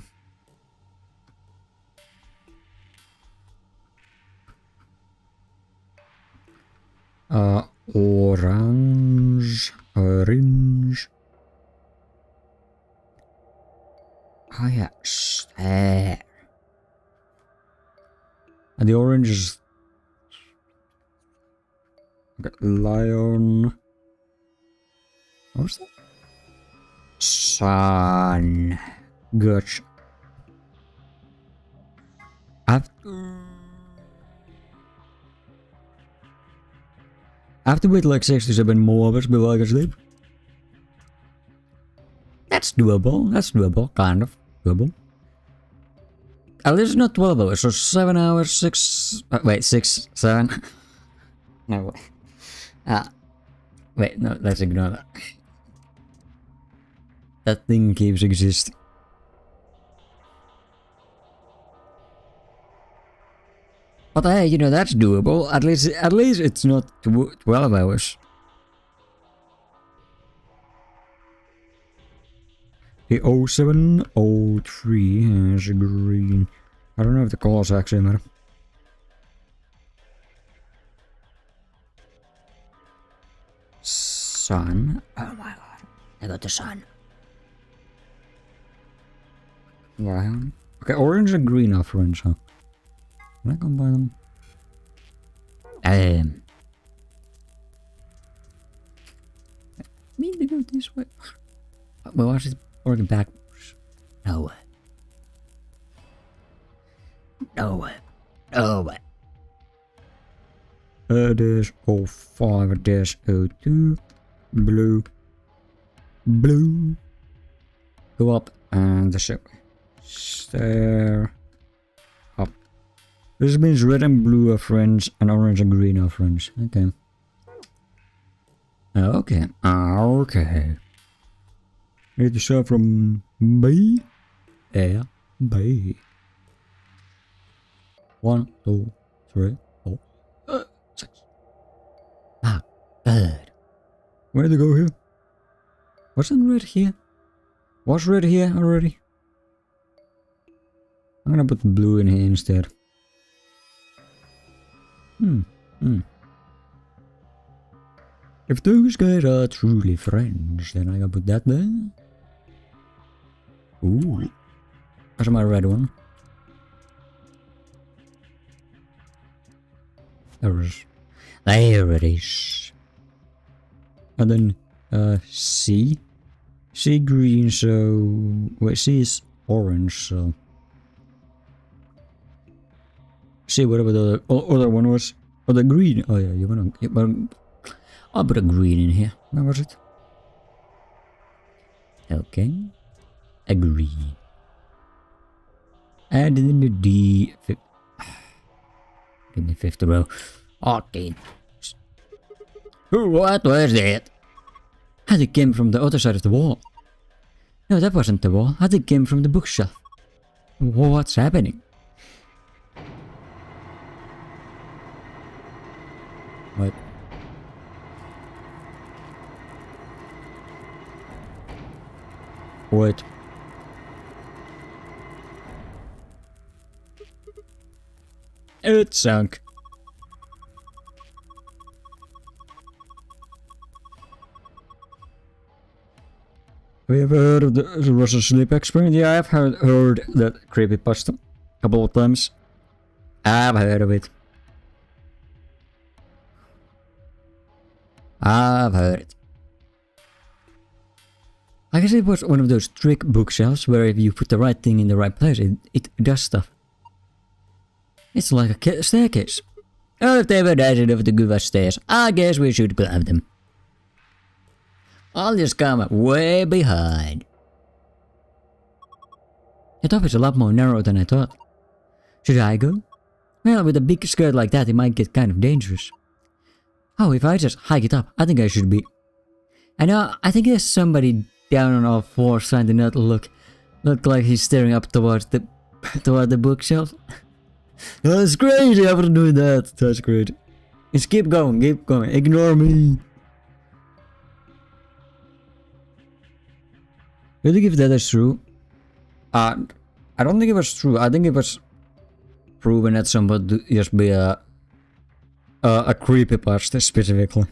Orange. Oh yeah, there. And the orange is... Okay, lion. What was that? Sun. Gotcha. I have to wait like 6 to 7 more hours before I can sleep. That's doable, kind of doable. At least not 12 hours, so 7 hours, 6... wait, 6, 7... no, wait. Wait, no, let's ignore that. That thing keeps existing. But hey, you know, that's doable. At least it's not 12 hours. The 0703 has a green. I don't know if the colors actually matter. Sun. Oh my god. I got the sun. Lion. Okay, orange and green are friends, huh? Can I combine them? Maybe go this way. Well, I should working backwards. No way. No way. No way. Dash 05 dash 02. Blue. Blue. Go up and the ship. Stair. Up. This means red and blue are friends and orange and green are friends. Okay. Okay. Okay. Need to start from B. Yeah, B. 1, 2, 3, 4, 6. Ah, good. Where did it go here? Wasn't red here? Was red here already? I'm gonna put blue in here instead. If those guys are truly friends, then I gotta put that there. Ooh. That's my red one. There it is. And then, C. C green, so... Wait, C is orange, so... See whatever the other one was. Oh, the green. Oh yeah, you wanna... I'll put a green in here. Where was it? Okay. A green. And in the D... in the 5th row. Okay. What was that? I think it came from the other side of the wall. No, that wasn't the wall. I think it came from the bookshelf. What's happening? What? What? It sunk. Have you ever heard of the Russian sleep experiment? Yeah, I've heard that creepypasta a couple of times. I've heard of it. I've heard it. I guess it was one of those trick bookshelves where if you put the right thing in the right place, it does stuff. It's like a staircase. Oh, if they were nice enough to give us stairs, I guess we should climb them. I'll just come way behind. The top is a lot more narrow than I thought. Should I go? Well, with a big skirt like that, it might get kind of dangerous. Oh, if I just hike it up, I think I should be. I know, I think there's somebody down on all fours trying to not look like he's staring up towards toward the bookshelf. That's crazy, I wouldn't do that. That's great. Just keep going, ignore me. I think if that is true, I don't think it was true. I think it was proven at some point to just be a creepypasta specifically.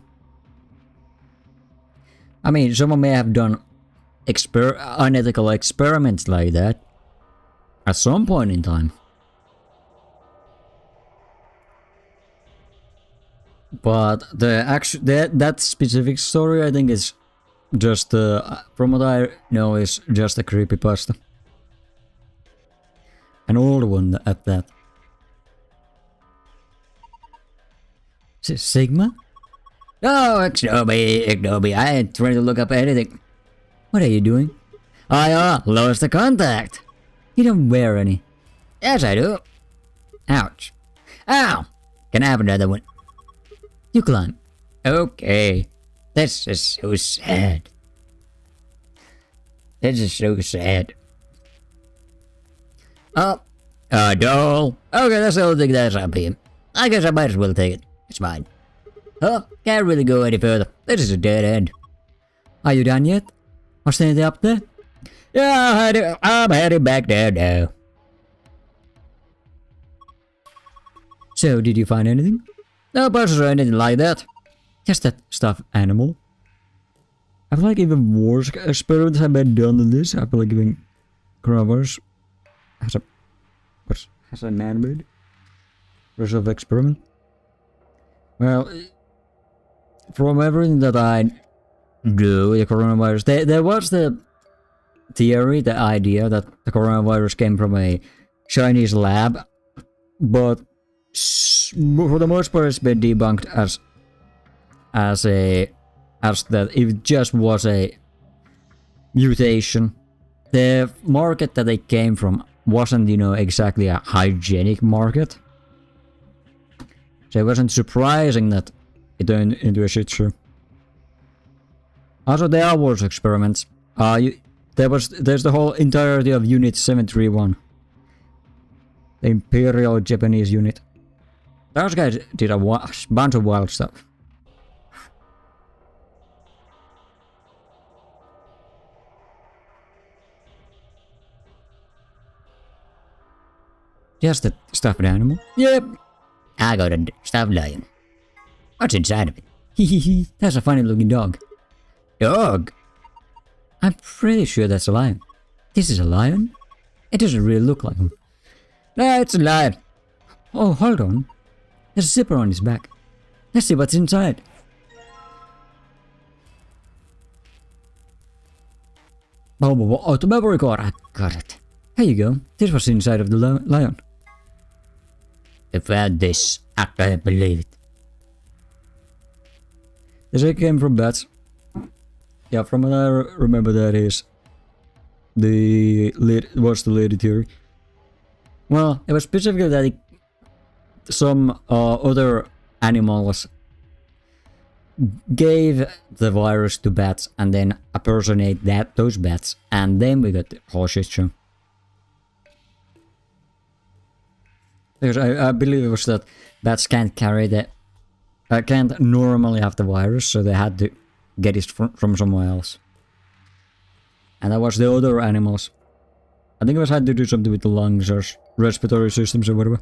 I mean, someone may have done unethical experiments like that at some point in time. But that specific story, I think, is just from what I know, is just a creepypasta. An old one at that. Is it Sigma? No, ignore me. I ain't trying to look up anything. What are you doing? I lost the contact. You don't wear any. Yes, I do. Ouch. Ow! Can I have another one? You climb. Okay. This is so sad. This is so sad. Oh, a doll. Okay, that's the only thing that's up here. I guess I might as well take it. It's mine. Oh, can't really go any further. This is a dead end. Are you done yet? Or standing up there? Yeah, I'm heading back there now. So, did you find anything? No buzzers or anything like that. Just that stuffed animal. I feel like even worse experiments have been done than this. I feel like even coronavirus has a man-made version of experiment. Well, from everything that I do, the coronavirus, there was the theory, the idea that the coronavirus came from a Chinese lab, but for the most part it's been debunked as that it just was a mutation. The market that it came from wasn't, exactly a hygienic market. So it wasn't surprising that it turned into a shit show. Also, there are worse experiments. There's the whole entirety of Unit 731. The Imperial Japanese unit. Those guys did a bunch of wild stuff. Just a stuffed animal? Yep. I got a stuffed lion. What's inside of it? Hehehe, that's a funny looking dog. Dog? I'm pretty sure that's a lion. This is a lion? It doesn't really look like him. No, it's a lion. Oh, hold on. There's a zipper on his back. Let's see what's inside. Oh, the memory card. I got it. Here you go. This was inside of the lion. I found this. I can't believe it. This egg came from bats. Yeah, from what I remember, that is the lady theory. Well, it was specifically that some other animals gave the virus to bats and then impersonate those bats, and then we got the whole shit show. Because I believe it was that bats can't carry the... can't normally have the virus, so they had to get it from somewhere else. And that was the other animals. I think it was had to do something with the lungs or respiratory systems or whatever.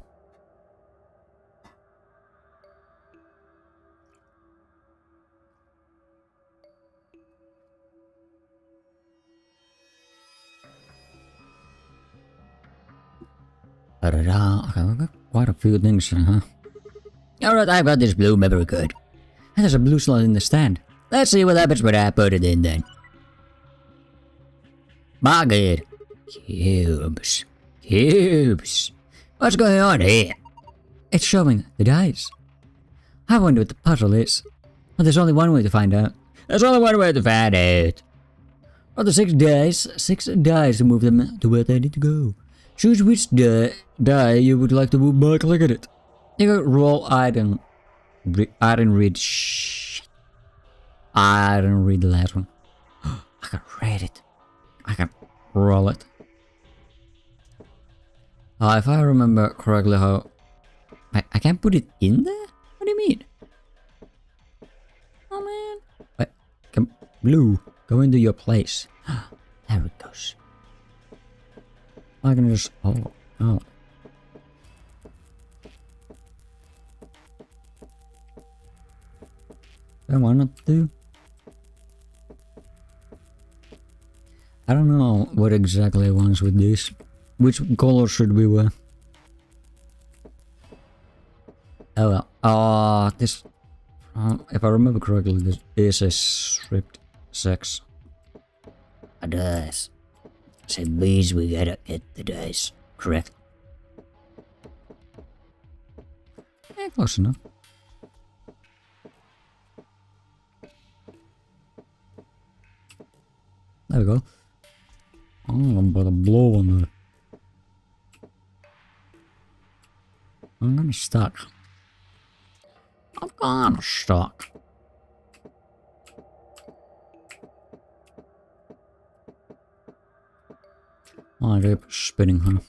Okay, we've got quite a few things, huh? Alright, I've got this blue memory card. And there's a blue slot in the stand. Let's see what happens when I put it in then. My god. Cubes. Cubes. What's going on here? It's showing the dice. I wonder what the puzzle is. Well, there's only one way to find out. There's only one way to find out. Of the 6 dice to move them to where they need to go. Choose which die you would like to move by clicking it. You can roll iron. I didn't read shit. I didn't read the last one. I can read it. I can roll it. If I remember correctly how... I can't put it in there? What do you mean? Oh man. Wait, come, blue, go into your place. There it goes. I can just... Oh. Then why not do? I don't know what exactly I want with this. Which color should we wear? Oh well. This... if I remember correctly, this is a stripped sex. A dice. So means we gotta get the dice correct. Yeah, close enough. There we go. Oh, I'm about to blow on there. I'm gonna stuck. I'm kinda stuck. Oh, I keep spinning, huh?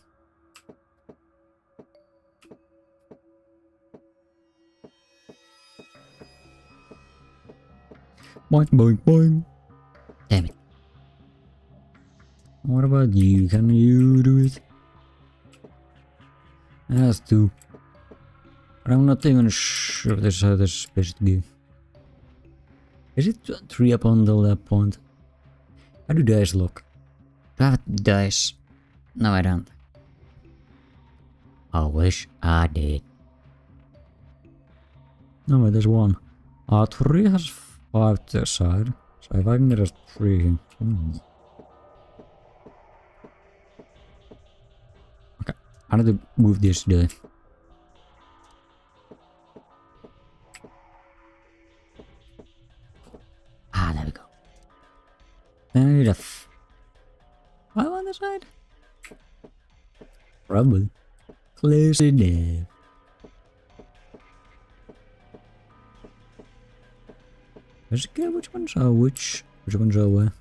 Boing, boing, boing. Damn it. What about you? Can you do it? That's 2. But I'm not even sure this is how this is supposed to go. Is it 3 up until that point? How do dice look? Do I have dice? No, I don't. I wish I did. No, wait, there's 1. 3 has 5 to the side. So if I can get a 3... Okay, I need to move this there. There we go. Then I need a 5 on the side? Probably. Close enough. Does it care which ones are which ones are where?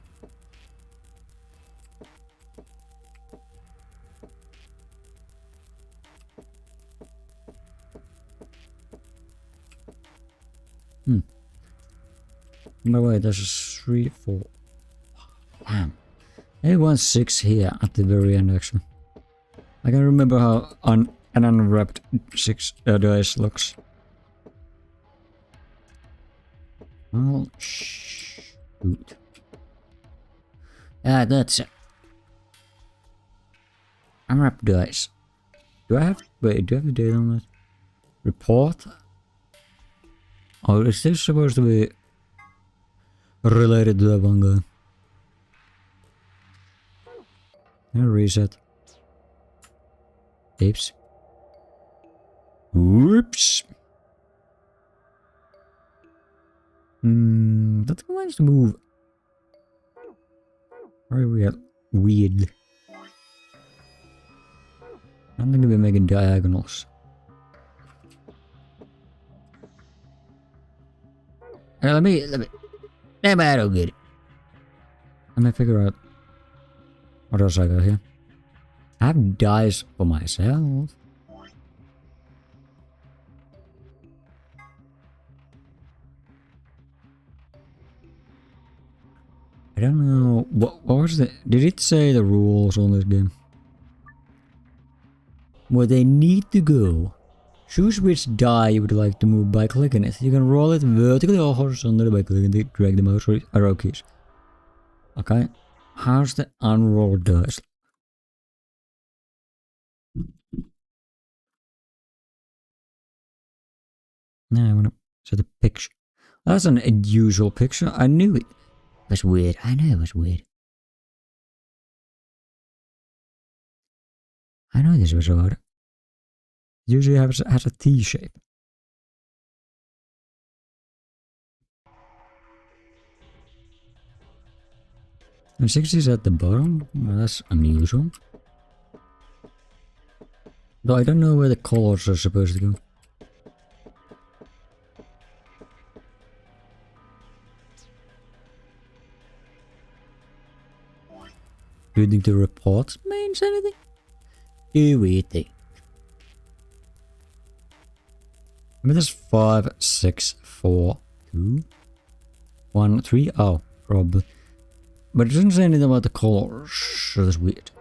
By the way, there's 3, 4. Damn. There was 6 here at the very end, actually. I can remember how an unwrapped 6 dice looks. Oh, shoot. That's it. Unwrapped dice. Do I have... Wait, do I have the date on that? Report? Or is this supposed to be related to that one guy? Reset. Oops. Whoops. That reminds to move. Very weird. I'm gonna be making diagonals. Let me. Damn, I don't get it. Let me figure out what else I got here. I have dice for myself. I don't know. What was the... Did it say the rules on this game? Where they need to go. Choose which die you would like to move by clicking it. You can roll it vertically or horizontally by clicking the drag the mouse or arrow keys. Okay. How's the unrolled dice? Now I'm gonna set a picture. That's an unusual picture. I knew it. That's weird. I know it was weird. I know this was odd. Usually has a T shape. And 60 is at the bottom. Well, that's unusual. Though I don't know where the colors are supposed to go. Do you think the report means anything? Do we think? I mean, there's 5, 6, 4, 2, 1, 3. Oh, probably. But it doesn't say anything about the colors, so that's weird.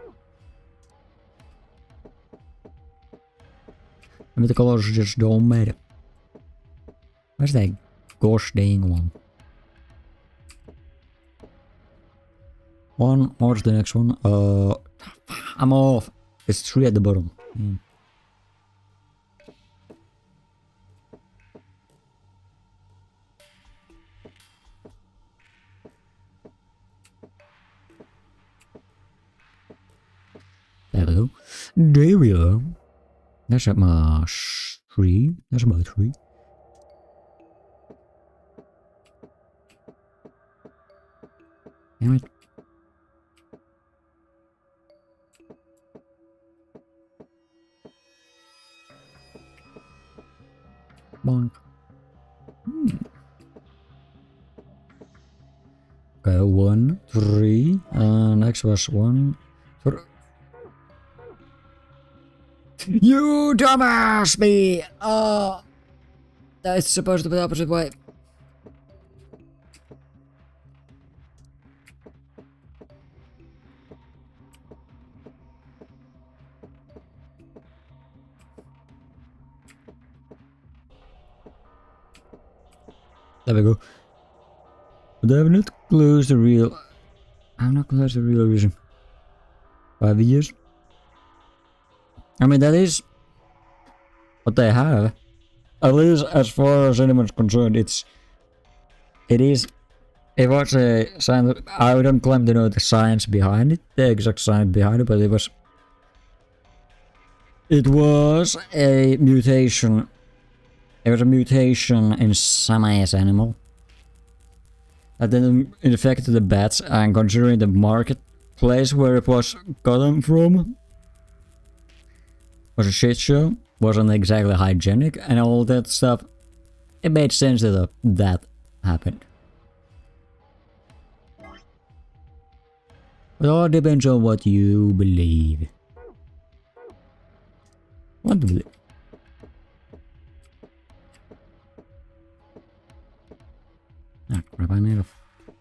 I mean, the colors just don't matter. Where's that gosh dang one? What's the next one? I'm off. It's 3 at the bottom. There we go. There we go. That's about 3. That's about 3. Damn it. Bonk. Okay, 1, 3. Next was 1, 3. You dumbass me! That's supposed to be the opposite way. There we go. But I have not closed the real... I have not closed the real reason. 5 years. I mean, that is what they have. At least as far as anyone's concerned, it is. It was a science. I don't claim to know the science behind it, the exact science behind it, but it was. It was a mutation. It was a mutation in some animal that then infected the bats, and considering the marketplace where it was gotten from was a shit show, wasn't exactly hygienic, and all that stuff, it made sense that that happened. It all depends on what you believe. What do you believe? Ah, crap, I need a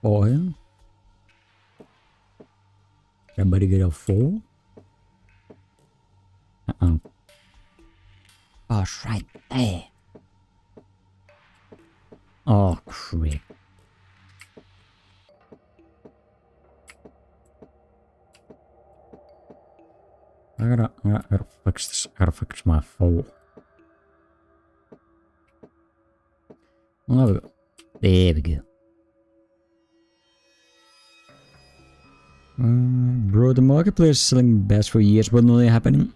4 here. Everybody get a 4? Uh-oh. Oh, it's right there. Oh, crap. I gotta fix this. I gotta fix my 4. There we go. There we go. Bro, the marketplace is selling best for years, but nothing happening.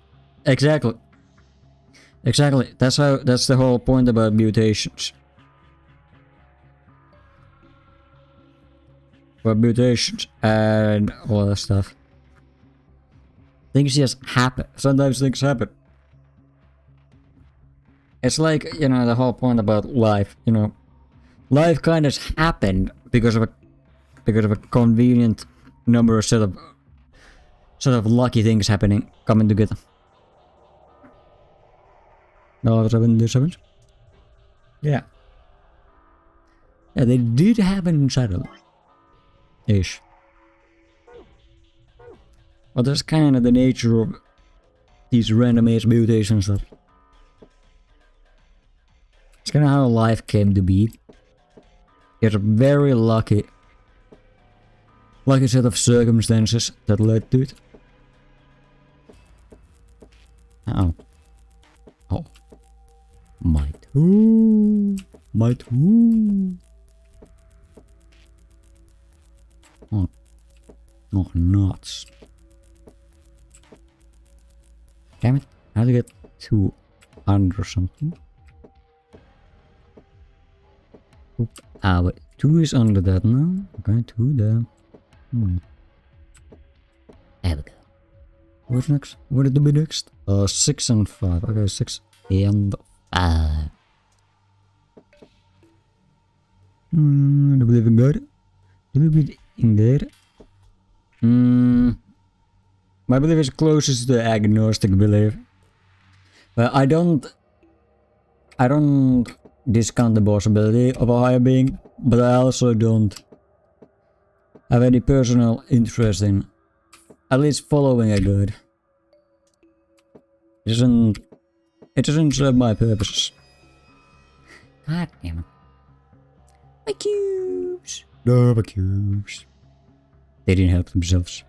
Exactly. Exactly. That's the whole point about mutations. About mutations and all that stuff. Things just happen. Sometimes things happen. It's like, you know, the whole point about life, you know. life kind of happened because of a convenient number of set of lucky things coming together. All of a sudden this happens. Yeah. Yeah, they did happen suddenly. Ish. But that's kind of the nature of these random ass mutations stuff. It's kind of how life came to be. It's a very lucky set of circumstances that led to it. Oh. Oh. Might. Ooh. Might. Ooh. Oh. Nog nuts. Damn it. I have to get 2 under something. Oop. Ah, wait. 2 is under that now. Okay, 2 there. There we go. What's next? What did it be next? 6 and 5. Okay, 6 and 5. I believe in God. I believe in there. My belief is closest to the agnostic belief. But I don't discount the possibility of a higher being, but I also don't have any personal interest in at least following a god. It doesn't serve my purposes. God damn it. My cubes! No, my cubes. They didn't help themselves.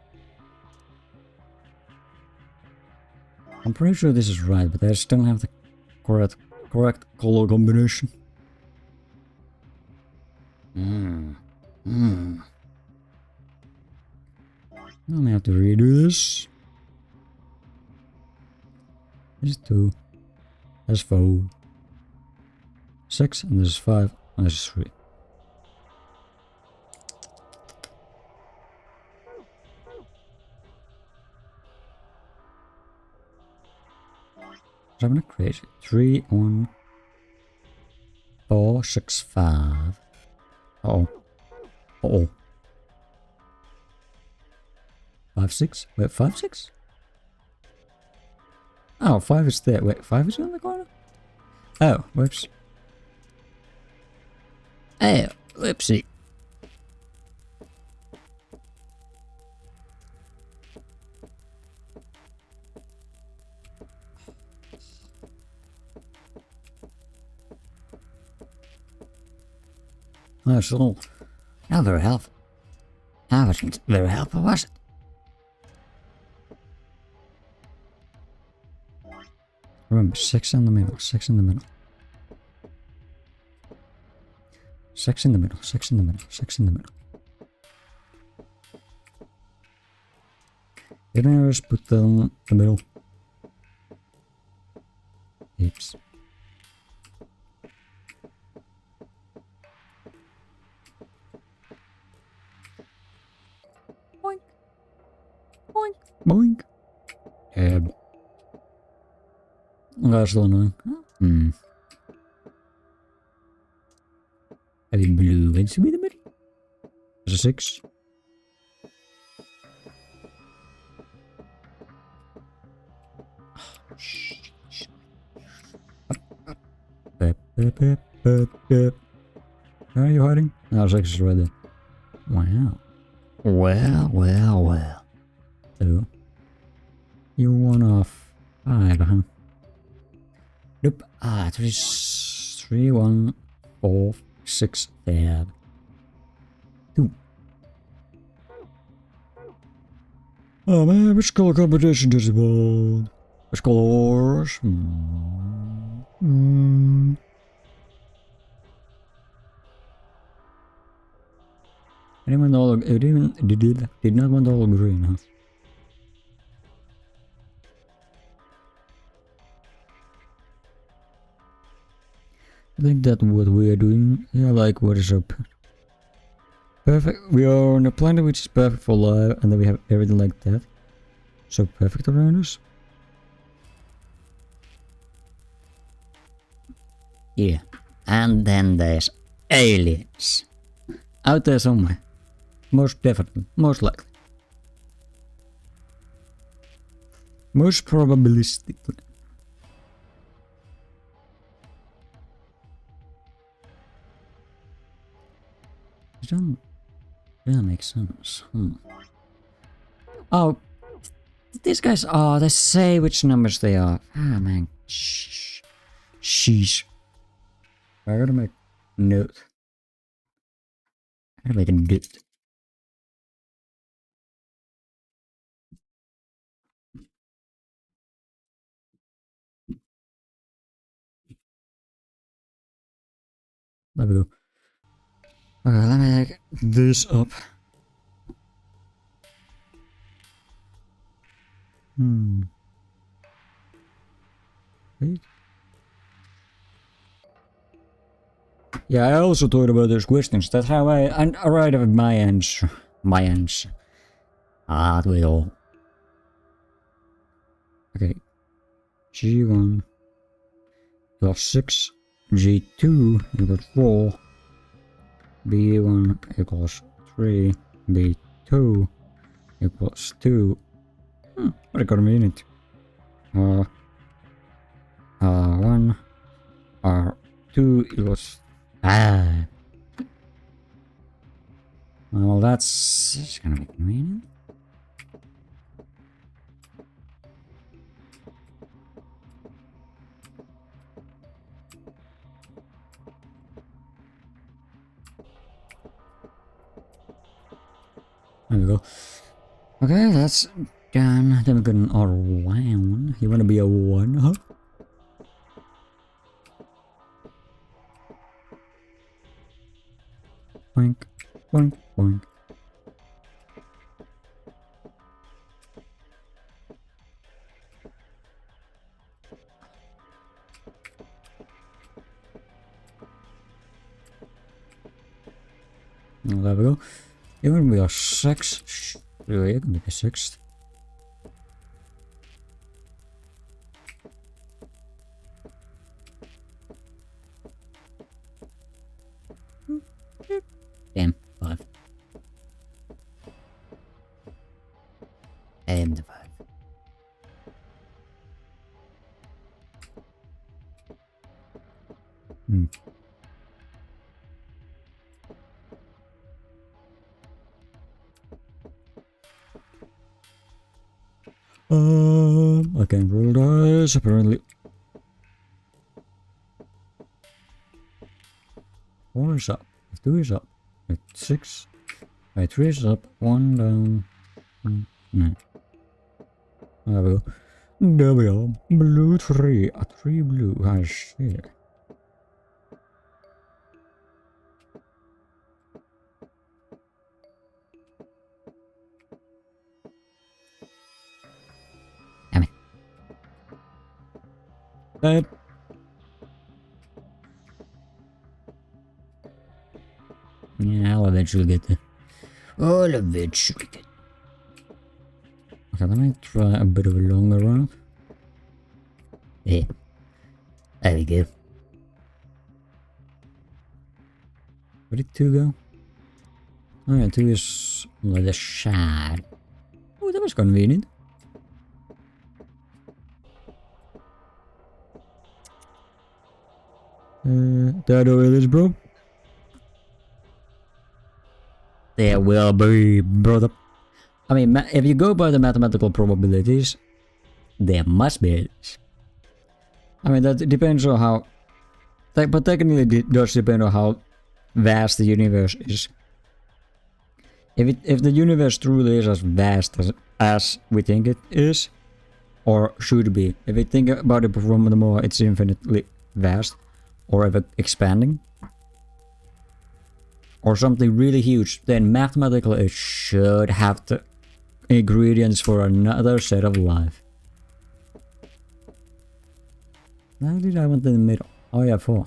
I'm pretty sure this is right, but I still don't have the correct color combination. I may have to redo this. This is 2. That's 4. 6, and this is 5, and this is 3. I'm not crazy. 3, 1, 4, 6, 5. Uh-oh. Uh-oh. 5, 6? Wait, 5, 6? Oh, 5 is there. Wait, 5 is in the corner? Oh, whoops. Oh, whoopsie. That's all. Not very helpful. That wasn't very helpful, was it? Remember, 6 in the middle, 6 in the middle. 6 in the middle, 6 in the middle, 6 in the middle. Didn't I just put them in the middle? Oops. Boink. Boink. Boink. That's so annoying. Having blue and some in the middle. There's a 6. Where are you hiding? No, 6 is right there. Wow. Well. So, you 1 off 5, huh? Nope. 3, 1, 4, 6, there. 2. Oh man, which color combination does it want? Which colors? Anyone all did not want all green, huh? I think that's what we are doing. Yeah, like what is up? Perfect. We are on a planet which is perfect for life, and then we have everything like that. So perfect around us. Yeah. And then there's aliens. Out there somewhere. Most definitely. Most likely. Most probabilistically. It doesn't really make sense. Oh, these guys, oh, they say which numbers they are. Ah, man. Sheesh. I gotta make a note. I gotta make a note. There we go. Okay, let me make this up. Wait. Yeah, I also thought about those questions. That's how I arrived at my answer. My answer. Ah, do it all. Okay. G1 equals 6. G2 equals 4. B1 equals 3. B2 equals 2. What a good minute. R1 R2 equals well, that's gonna be convenient. There we go. Okay, that's done. Then we got an R1. You wanna be a 1, huh? Boink, boink, boink. Well, there we go. You're gonna be a 6. Really, you're gonna be a 6. Damn, 5. And the 5. I can't roll dice, apparently. 4 is up. 2 is up. 6. 3 is up. 1 down. 9. There we go. There we are. Blue 3. 3 blue. I see. Damn it. That. Yeah, I'll eventually get there. I'll eventually get there. Okay, let me try a bit of a longer run. Yeah. There we go. Where did 2 go? Oh yeah, 2 is on the other side. Oh, that was convenient. That oil is bro. There will be, brother. I mean, if you go by the mathematical probabilities, there must be. I mean, that depends on how... But technically it does depend on how vast the universe is. If the universe truly is as vast as we think it is, or should be, if we think about it from the more it's infinitely vast, or if it's expanding, or something really huge, then mathematically it should have the ingredients for another set of life. How did I want in the middle? Oh yeah, 4.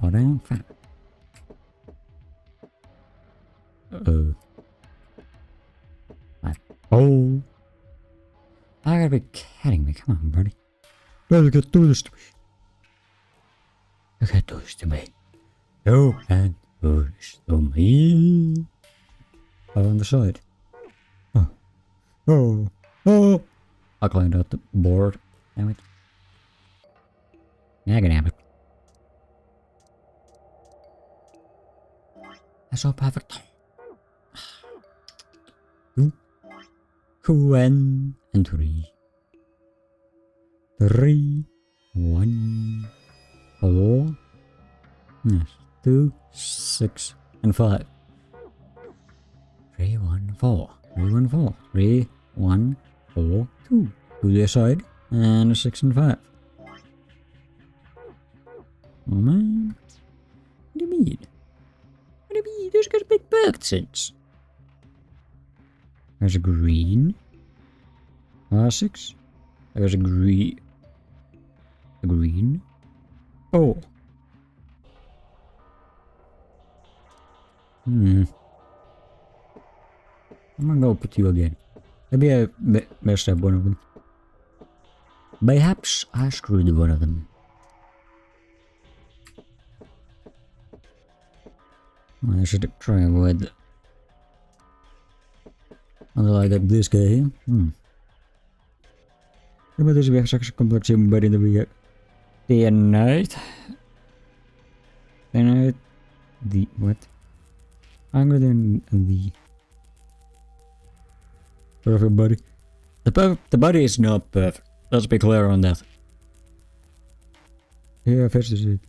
Oh damn, 5. Oh. I gotta be kidding me. Come on, buddy. Let's get through this. You can't do this to me. You can't do this to me. Oh, on the side. Oh. Oh. Oh. I climbed out the board. Damn it. Yeah, I can have it. That's so perfect. 2 and 3. 3, 1, 4. Yes, 2, 6, and 5. 3, 1, 4. 3, 1, 4. 3, 1, 4, 2. To the side, and 6 and 5. Oh man. What do you mean? What do you mean? Those got big birds. There's a green. 6. There's a green. A green. Oh. I'm gonna go put you again. Maybe I messed up one of them. Perhaps I screwed one of them. I should try and avoid. Until I got this guy here. Coba deze weg straks complex bij de weer. Day and night. Day and night. The what? Longer than the perfect body. The body is not perfect. Let's be clear on that. Yeah, first is it.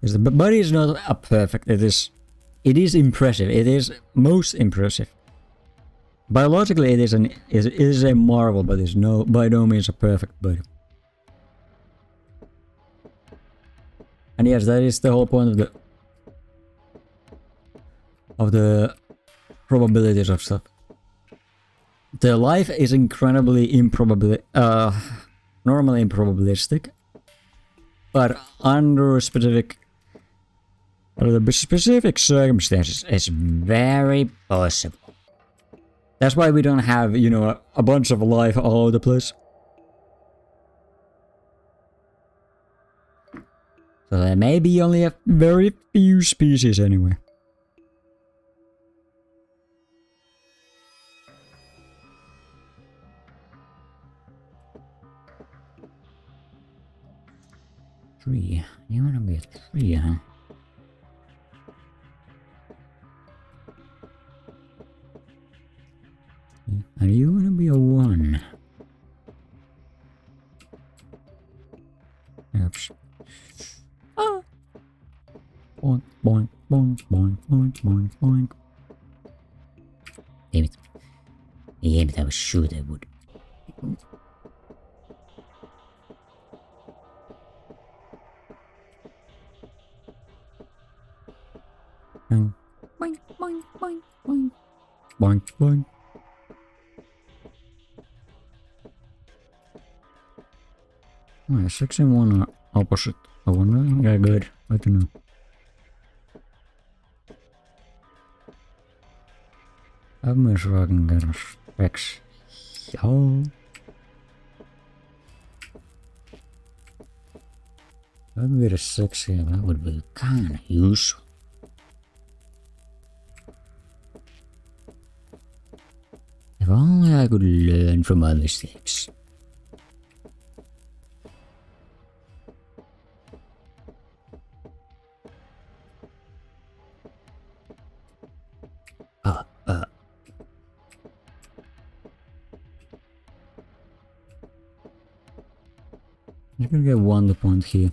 Is the body is not a perfect. It is impressive. It is most impressive. Biologically, it is a marvel, but it's by no means a perfect body. And yes, that is the whole point of the probabilities of stuff. The life is incredibly normally improbabilistic, but under specific circumstances, it's very possible. That's why we don't have, you know, a bunch of life all over the place. So there may be only a very few species anyway. Tree. You wanna be a tree, huh? And you wanna be a 1. Oops. Ah. Boink, boink, boink, boink, boink, boink, boink. Damn it. Damn it, I was sure they would. Boink, boink, boink, boink. Boink, boink. Oh, 6 and 1 are opposite. I wonder. Yeah, good. I don't know. I'm not sure I can get a specs. Oh. If I can get a 6 here, that would be kinda useful. If only I could learn from my mistakes. You can get 1 point here.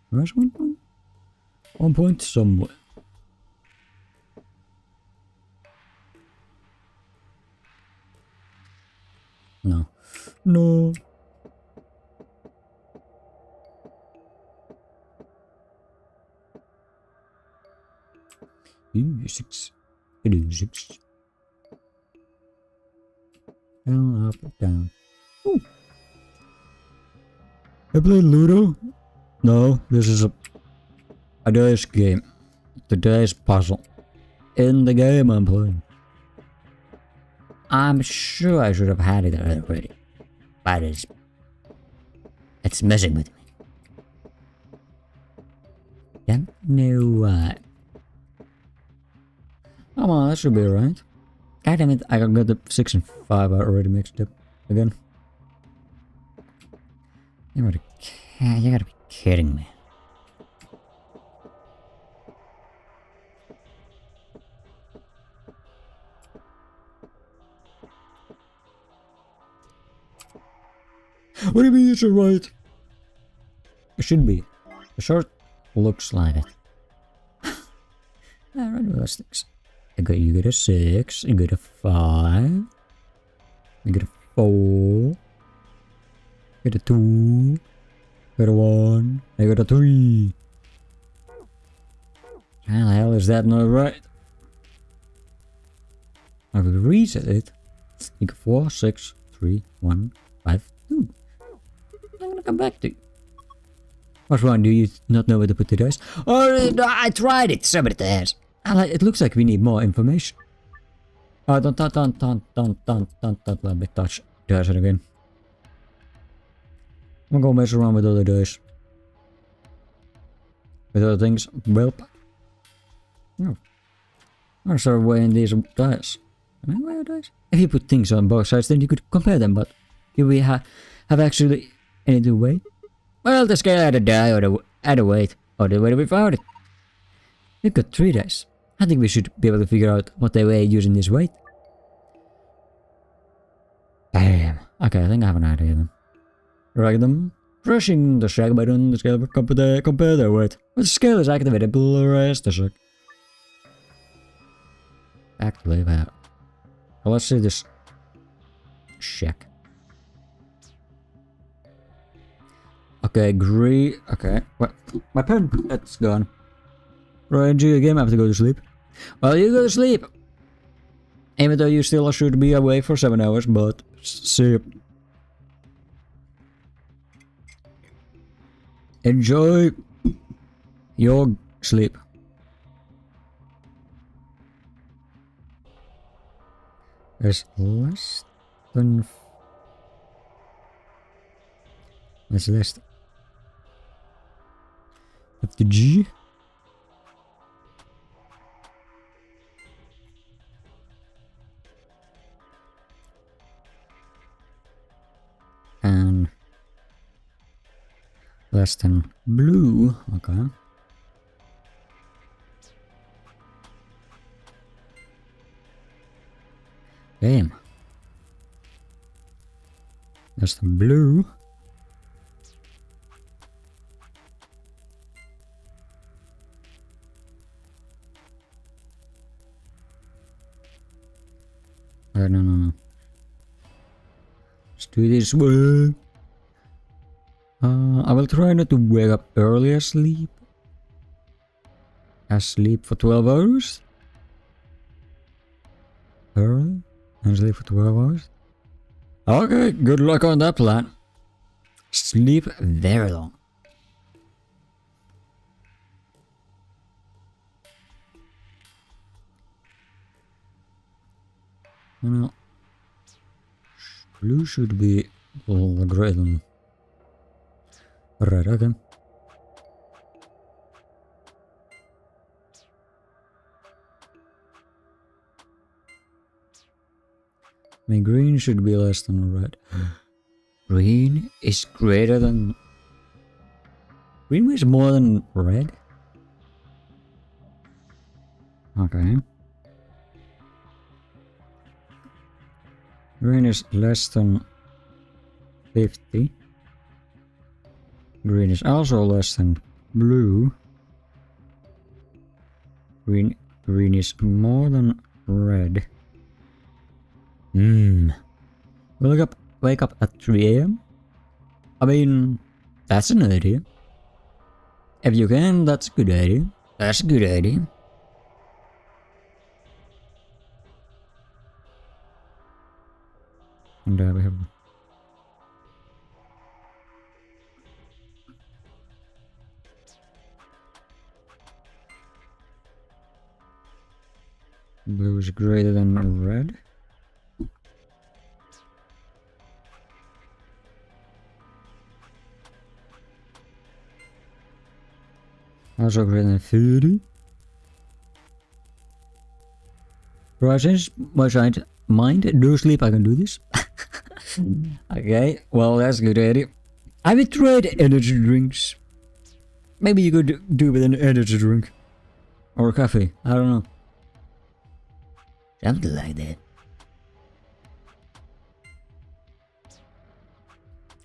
Where's 1 point? 1 point somewhere. No. No. Ooh, 6. It is 6. Down, up, down. Ooh. I played Ludo? No, this is a dice game. The dice puzzle. In the game I'm playing. I'm sure I should have had it already. But it's messing with me. Don't know why. Come on, that should be alright. God damn it, I got the 6 and 5 already mixed up again. You gotta be kidding me. What do you mean it's alright? It should be. The short looks like it. Alright, well, those things. You get a 6, you get a 5, you get a 4, get a 2, get a 1, I got a 3. How the hell is that not right? I will reset it. You get 4, 6, 3, 1, 5, 2. I'm gonna come back to you. What's wrong? Do you not know where to put the dice? Oh, no, I tried it. Somebody has. It looks like we need more information. Oh, don't let me touch dice again. I'm gonna go mess around with other dice. With other things. Well, no. I'll start weighing these dice. Can I weigh dice? If you put things on both sides, then you could compare them, but do we have actually anything to weigh? Well, the scale had a die or add a weight, or the way we found it. We've got 3 dice. I think we should be able to figure out what they weigh using this weight. Damn. Okay, I think I have an idea then. Drag them. Pressing the shag button, the scale will compare their weight. When the scale is activated, press the shag. Activate that. Well, let's see this check. Okay, agree. Okay. What? My pen, it's gone. Right, enjoy the game, I have to go to sleep. Well, you go to sleep. Even though you still should be awake for 7 hours, but see. Enjoy your sleep. There's less than... There's less of the G. And less than blue. Okay. Damn. Less than blue. No. Let's do this way. I will try not to wake up early asleep. Asleep for 12 hours. Early? And sleep for 12 hours? Okay, good luck on that plan. Sleep very long. No. Blue should be greater than red, okay. I mean, green should be less than red. Green is greater than... Green is more than red? Okay. Green is less than 50. Green is also less than blue. Green is more than red. Wake up at 3 AM? I mean, that's an idea. If you can, that's a good idea. That's a good idea. And we have... Blue is greater than red. Also greater than 30. Bro, I changed my mind. No sleep, I can do this. Okay, well, that's good, Eddie. I would trade energy drinks. Maybe you could do with an energy drink. Or coffee, I don't know. Something like that.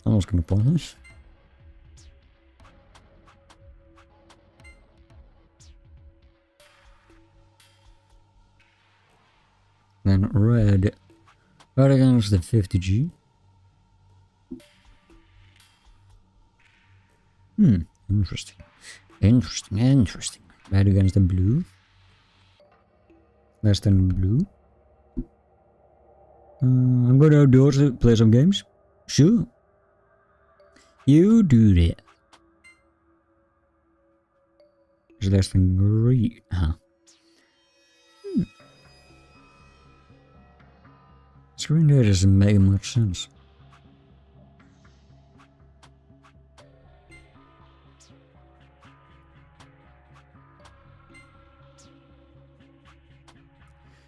I was gonna point this. Then red. Red against the 50G. Interesting. Interesting. Red against the blue. Less than blue. I'm going outdoors to play some games. Sure. You do that. It's less than green. Huh. Screen there doesn't make much sense.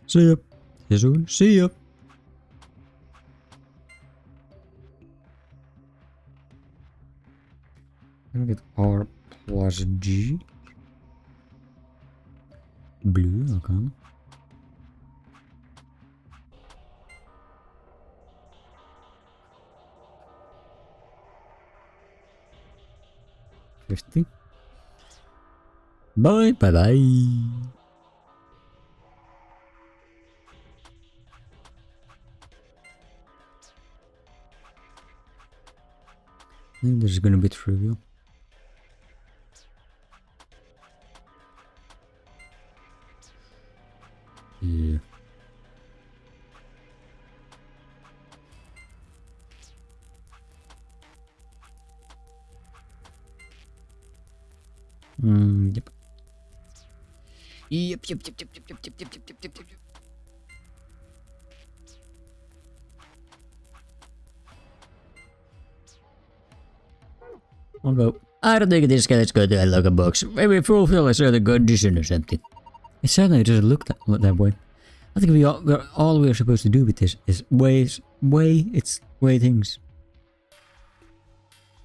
See ya. See you soon. See ya. I'm gonna get R plus G. Blue, okay. $50. Bye. I think this is gonna be trivial. Yeah. Yep. Yep. I'll go. I don't think this guy's going to unlock a box. Maybe fulfill a certain condition or something. It certainly doesn't look that way. I think all we're supposed to do with this is weigh things.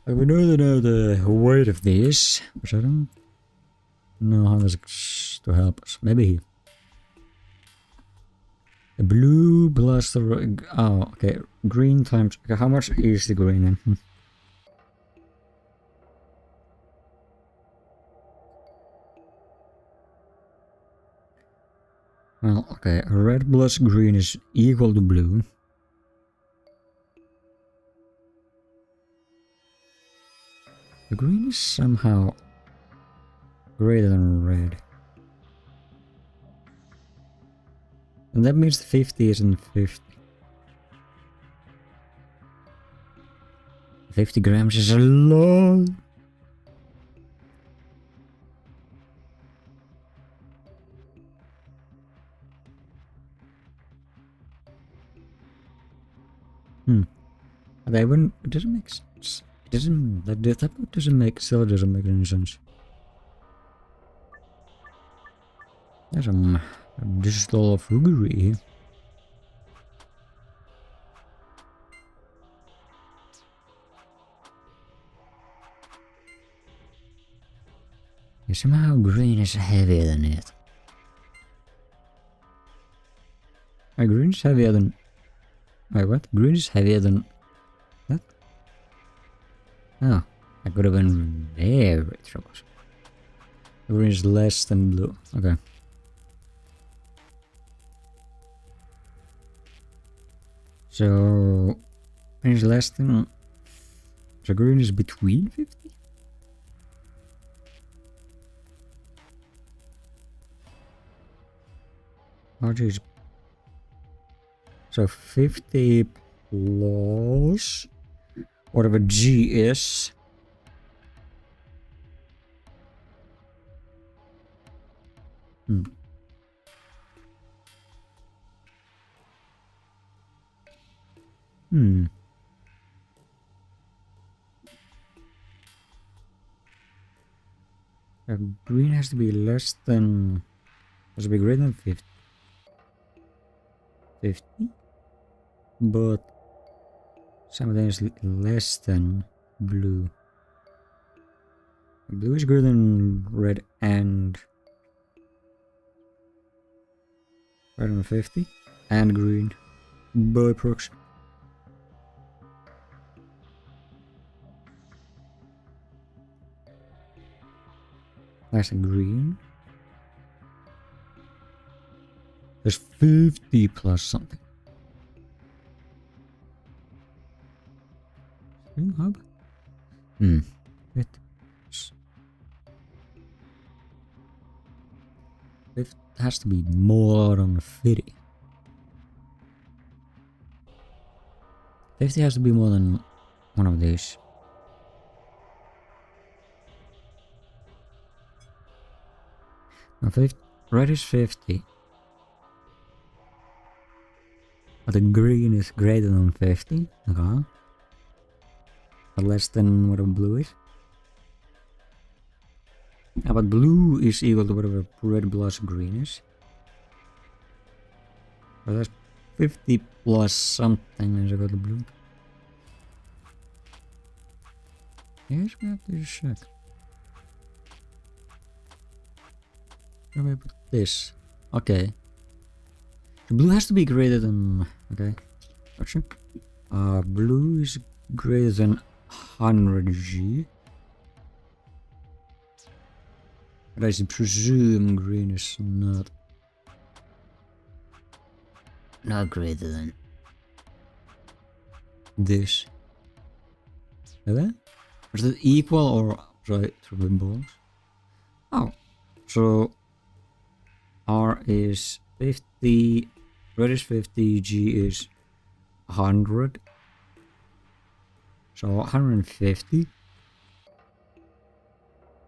Like we know the weight of this, which I don't know how that's to help us. Maybe here. The blue plus the okay, green times. Okay, how much is the green then? Well, okay, red plus green is equal to blue. The green is somehow greater than red. And that means 50 isn't 50. 50 grams is a lot. They wouldn't. It doesn't make sense. It doesn't. That doesn't make. Still doesn't make any sense. There's some digital foolery here. Yeah, somehow green is heavier than it. Green is heavier than. Wait, what? Green is heavier than. That? Oh, I could have been very troublesome. Green is less than blue. Okay. So, green is less than. So green is between 50? Oh jeez. So 50 plus whatever G is. Green has to be less than... Has to be greater than 50. 50? But... simultaneously less than blue. Blue is greater than red and... greater than 50. And green. By proxy. That's a green. There's 50 plus something. Stream hub? It has to be more than 50. 50 has to be more than one of these. Now red is 50. But the green is greater than 50. Okay. But less than whatever blue is. Yeah, but blue is equal to whatever red plus green is. So that's 50 plus something is equal to blue. Yes, we have to check. Where do I put this? Okay. The blue has to be greater than... Okay. Gotcha. Blue is greater than 100G. But I presume green is not greater than this. Okay? Is it equal or right to the balls? Oh, so R is 50, red is 50, G is 100. So 150.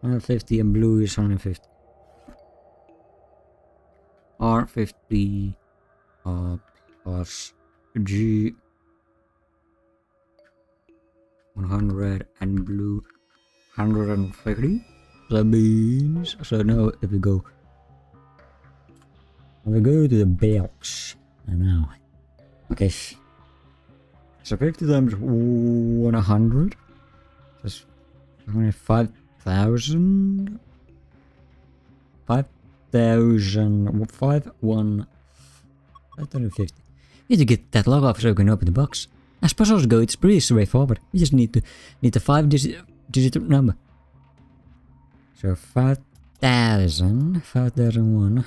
150 and blue is 150. R50 plus G 100 and blue 150. That means, so now if we go to the box, and now, okay, so 50 times 100, that's 5,000, 5,150. We need to get that log off so we can open the box. As puzzles go, it's pretty straightforward. We just need the 5-digit number. So 5,000, 5,001,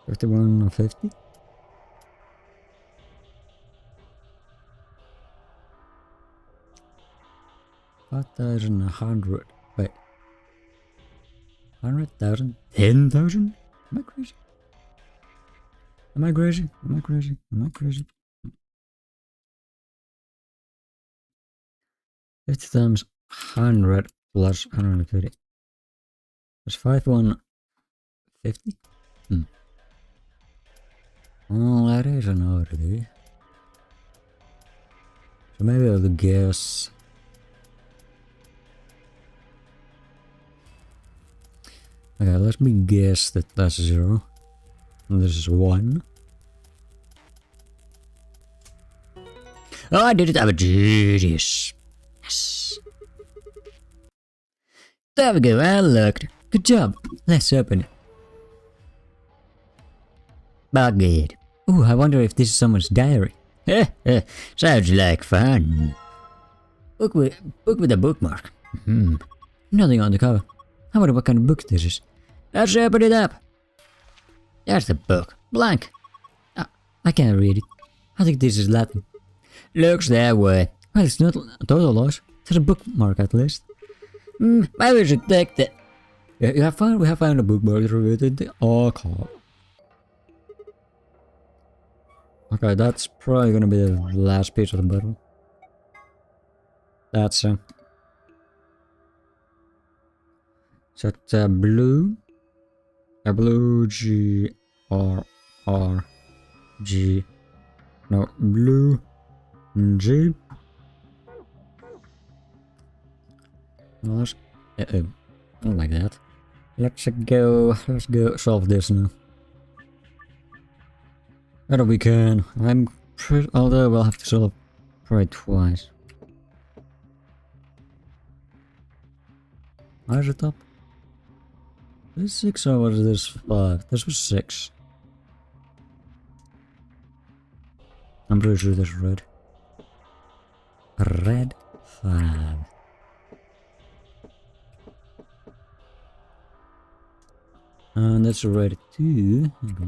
5150. $5,100. Wait. 100,000? 10,000? Am I crazy? Am I crazy? Am I crazy? Am I crazy? 50 times 100 plus 150. That's 5,150? Oh, that is an oddity. So maybe I'll guess. Okay, let me guess that that's 0. And this is 1. Oh, I did it! I'm a genius! Yes! There we go, I looked. Good job. Let's open it. Bugged. Ooh, I wonder if this is someone's diary. Sounds like fun. Book with a bookmark. Nothing on the cover. I wonder what kind of book this is. Let's open it up. There's the book. Blank. I can't read it. I think this is Latin. Looks that way. Well, it's not a total loss. There's a bookmark at least. Maybe we should take that. Yeah, we have found a bookmark related to the archive. Okay, that's probably gonna be the last piece of the puzzle. That's so it's a blue G R R G, no, blue G. No, I don't like that. Let's go solve this now. Better we can. Although we'll have to solve probably twice. Where's the top? This 6 or was this 5? This was 6. I'm pretty sure this is red. Red 5. And that's red 2. Okay.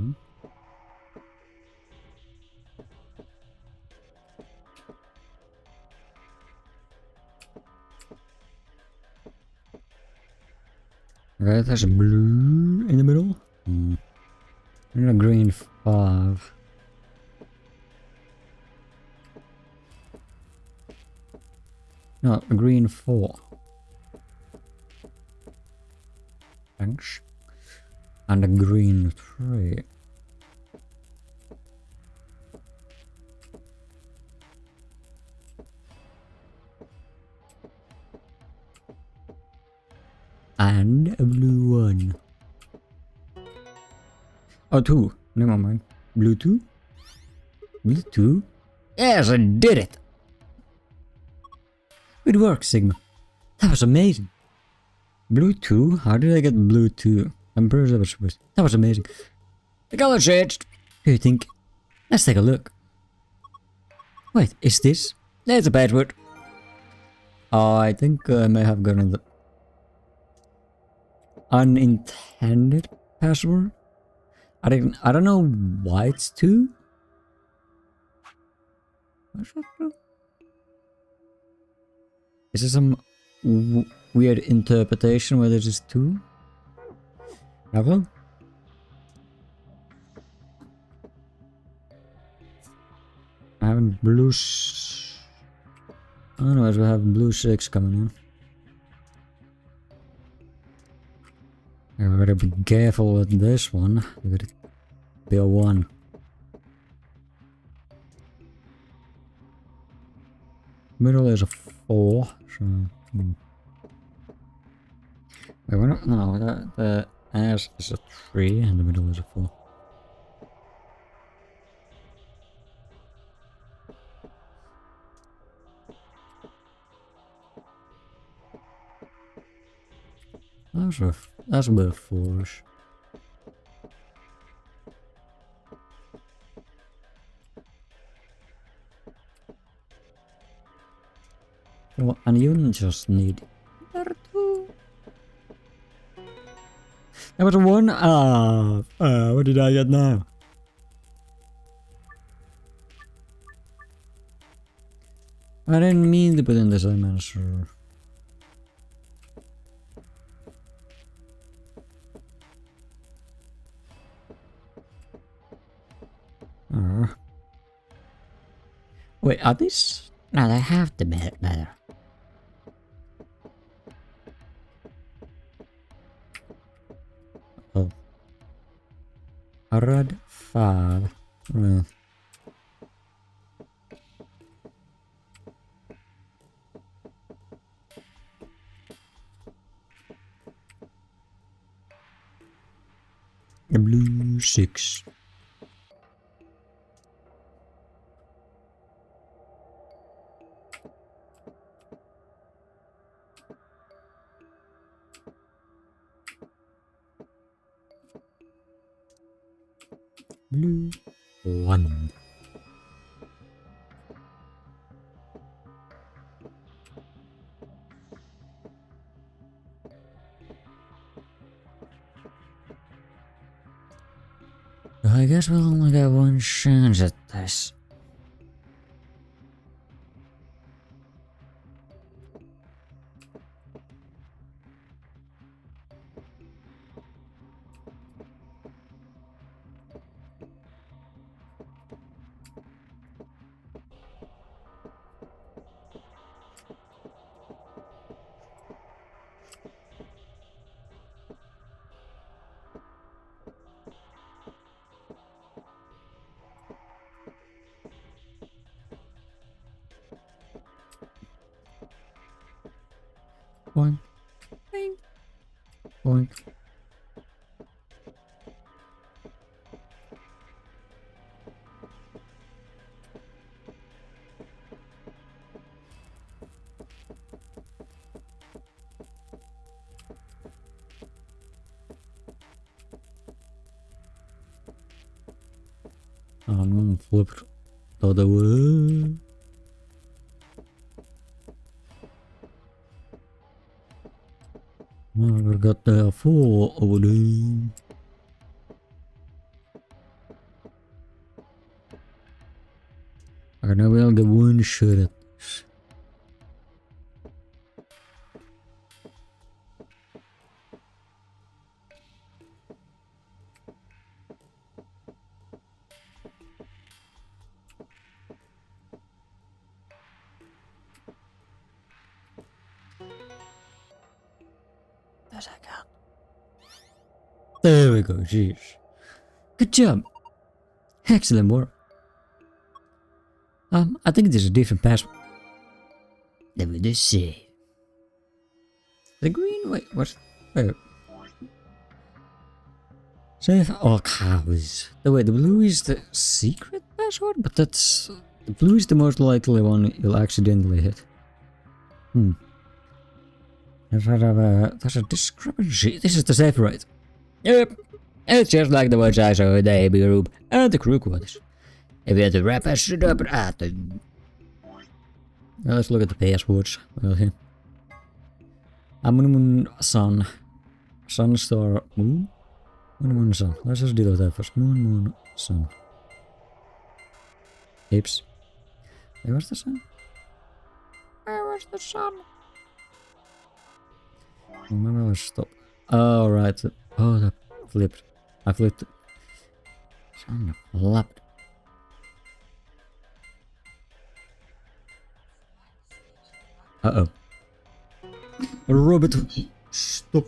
Okay, there's a blue in the middle. And a green 5. No, a green 4. Thanks. And a green 3. And a blue 1. Oh, 2. Never mind. Blue 2? Blue 2? Yes, I did it! Good work, Sigma. That was amazing. Blue 2? How did I get blue 2? I'm pretty sure that was amazing. The color changed. What do you think? Let's take a look. Wait, is this? There's a password. I think I may have gotten the unintended password. I don't know why it's 2. Is there some weird interpretation where this is 2? Hello? I have blue. Otherwise, we have blue 6 coming in. I better be careful with this one. We gotta be a 1. Middle is a 4. So. Wait, we're not. No, the ass is a 3 and the middle is a 4. That's a bit foolish. Well, and you just need 2. That was a 1. What did I get now? I didn't mean to put in the same answer. Wait, are these? No, they have to be better. Oh. A red 5. A blue 6. Blue 1. I guess we'll only get one chance at this. Boink. Boink. Boink. Oh no, flipped the other way. I got there full over there. I know we'll get one shot at this. As I can. There we go, jeez. Good job. Excellent work. I think there's a different password. Let me just see. The green, wait, what's, oh. Save all cows. The blue is the secret password, but that's, the blue is the most likely one you'll accidentally hit. There's a discrepancy. This is the safe, right? Yep. It's just like the ones I saw in the AB room and the crew quarters. If you had to wrap that shit up at the... Well, let's look at the passwords. Well, here. Moon, sun. Sun, star, moon? Moon, sun. Let's just deal with that first. Moon, sun. Oops. Where was the sun? Where was the sun? Maybe I'll stop. Oh, right. Oh, that flipped. I flipped it. Sun flipped. Uh-oh. Robert, stop.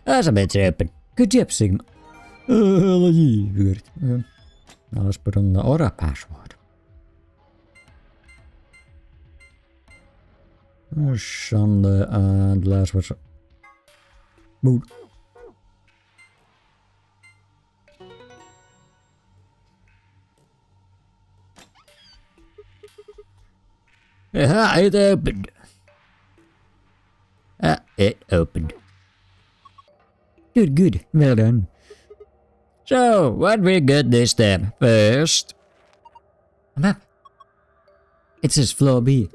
That's a bit open. Good job, Sigma. Good. Now let's put on the other password. Sunday and last what's mood. It opened. It opened. Good. Well done. So, what we got this time? First, a map. It says floor B.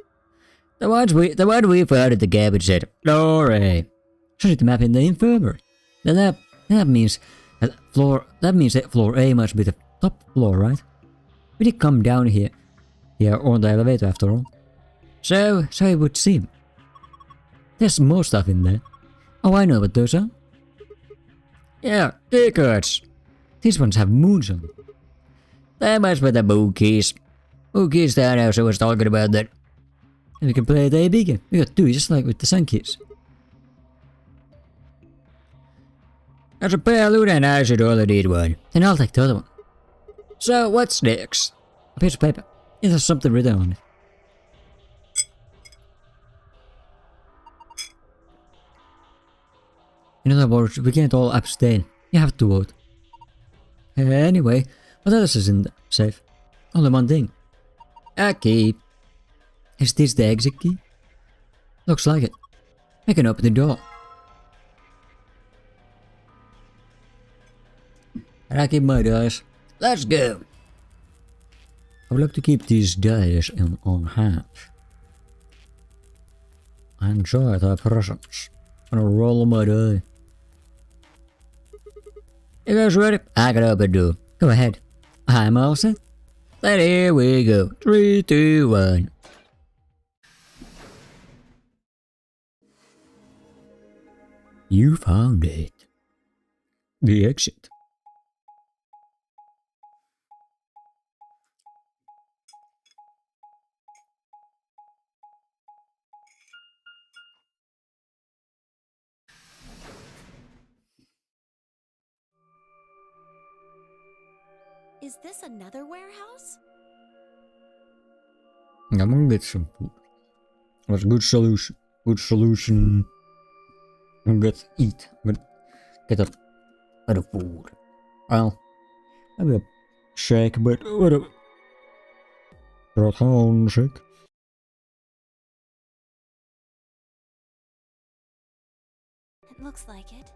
The one we found at the cabin said NONARY. Should the map in the infirmary. Then that means that floor A must be the top floor, right? We did come down here on the elevator after all. So it would seem. There's more stuff in there. Oh, I know what those are. Yeah, tickets. These ones have moons on them. That must be the moon keys. Moon keys down there, so I was talking about that. And we can play the AB game. We got two, just like with the sun keys. There's a pair of and I should only need one. Then I'll take the other one. So, what's next? A piece of paper. Yeah, there's something written on it. In other words, we can't all abstain. You have to vote. Anyway, what else is in the safe? Only one thing. A key. Is this the exit key? Looks like it. I can open the door. And I keep my dice. Let's go. I would like to keep these dice on hand. I enjoy their presence. I'm gonna roll my die. You guys ready? I can open the door. Go ahead. I'm all set. Then here we go. 3, 2, 1. You found it. The exit.
Is this another warehouse?
I'm gonna get some food. That's a good solution. Good solution. Let's eat. Get a bit of food. Well, maybe a shake, but whatever. Proton shake.
It looks like it.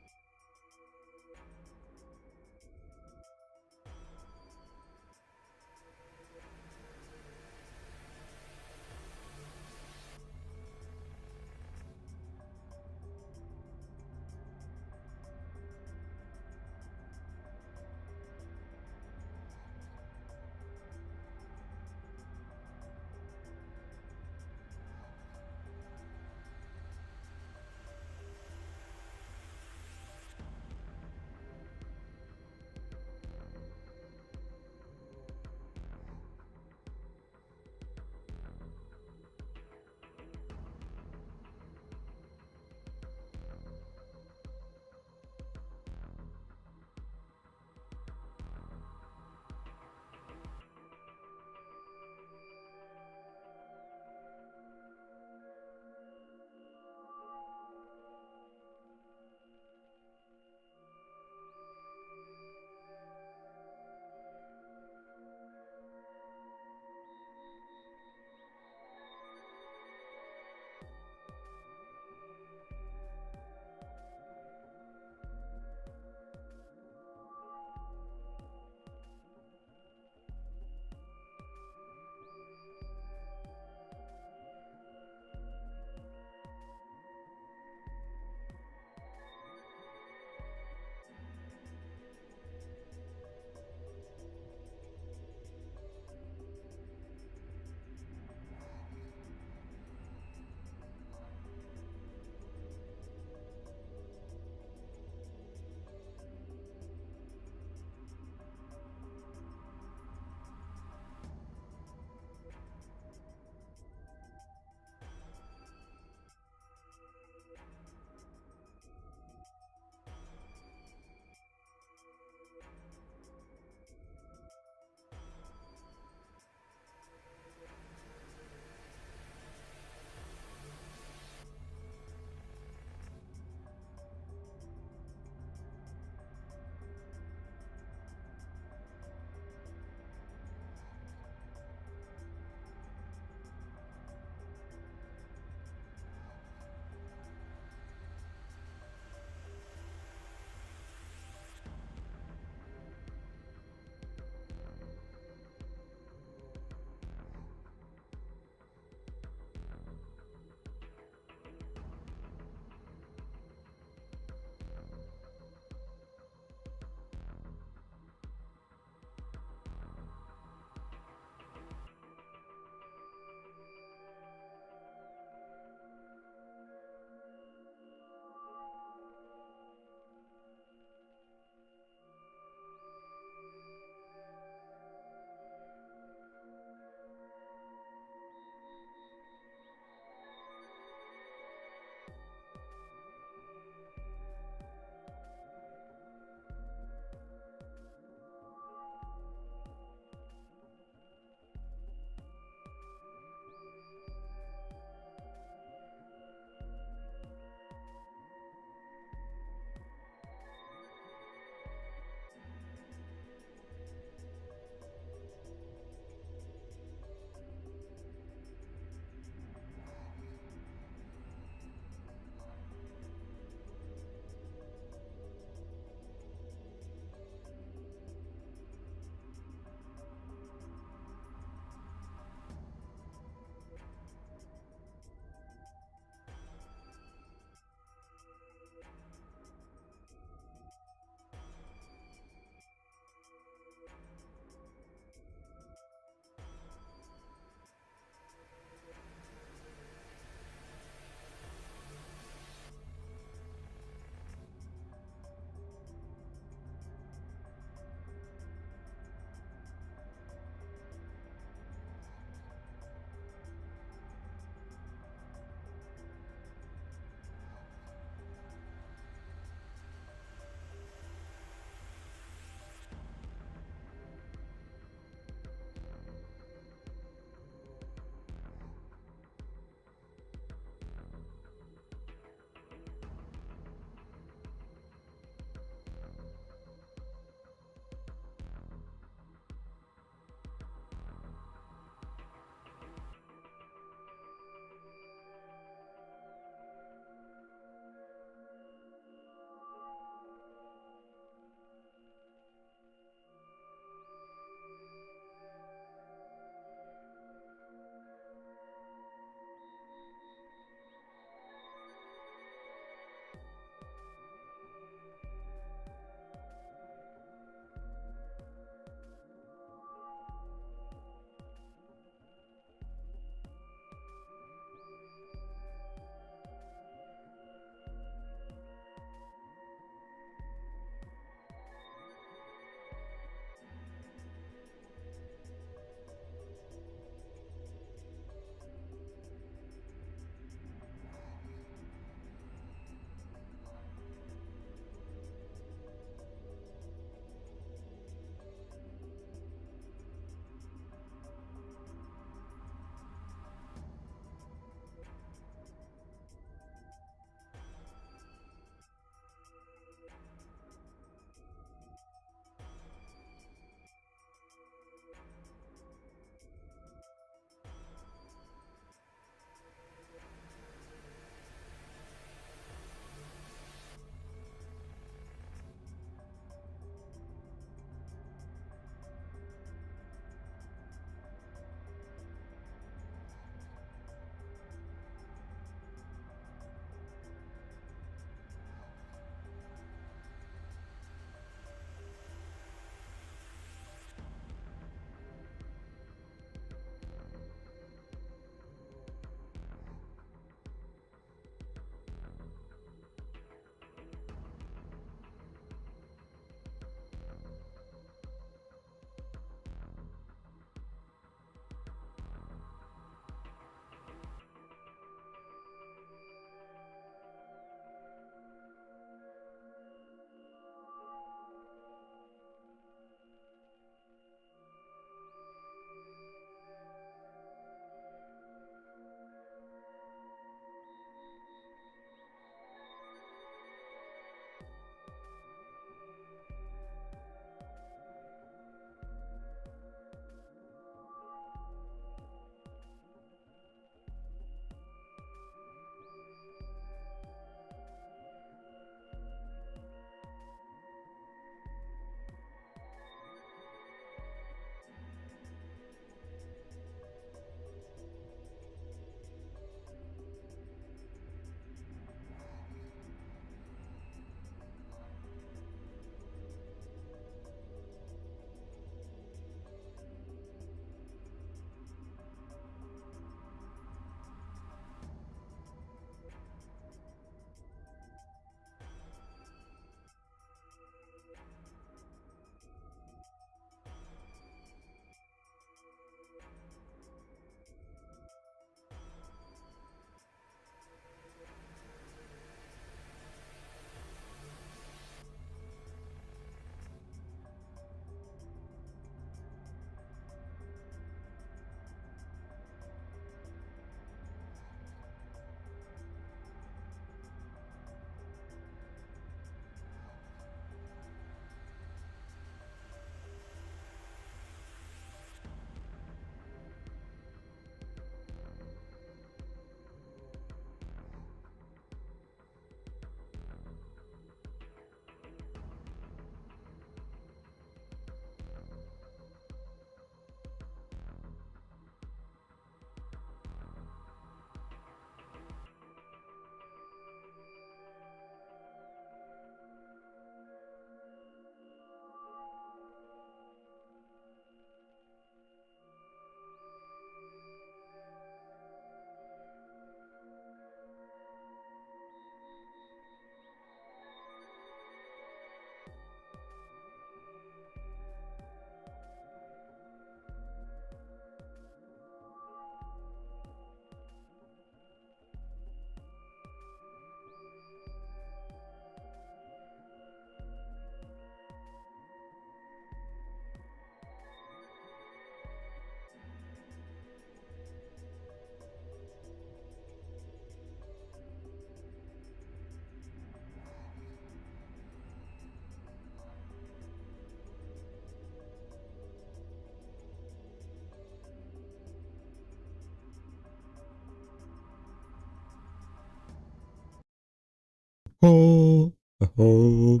ho, ho.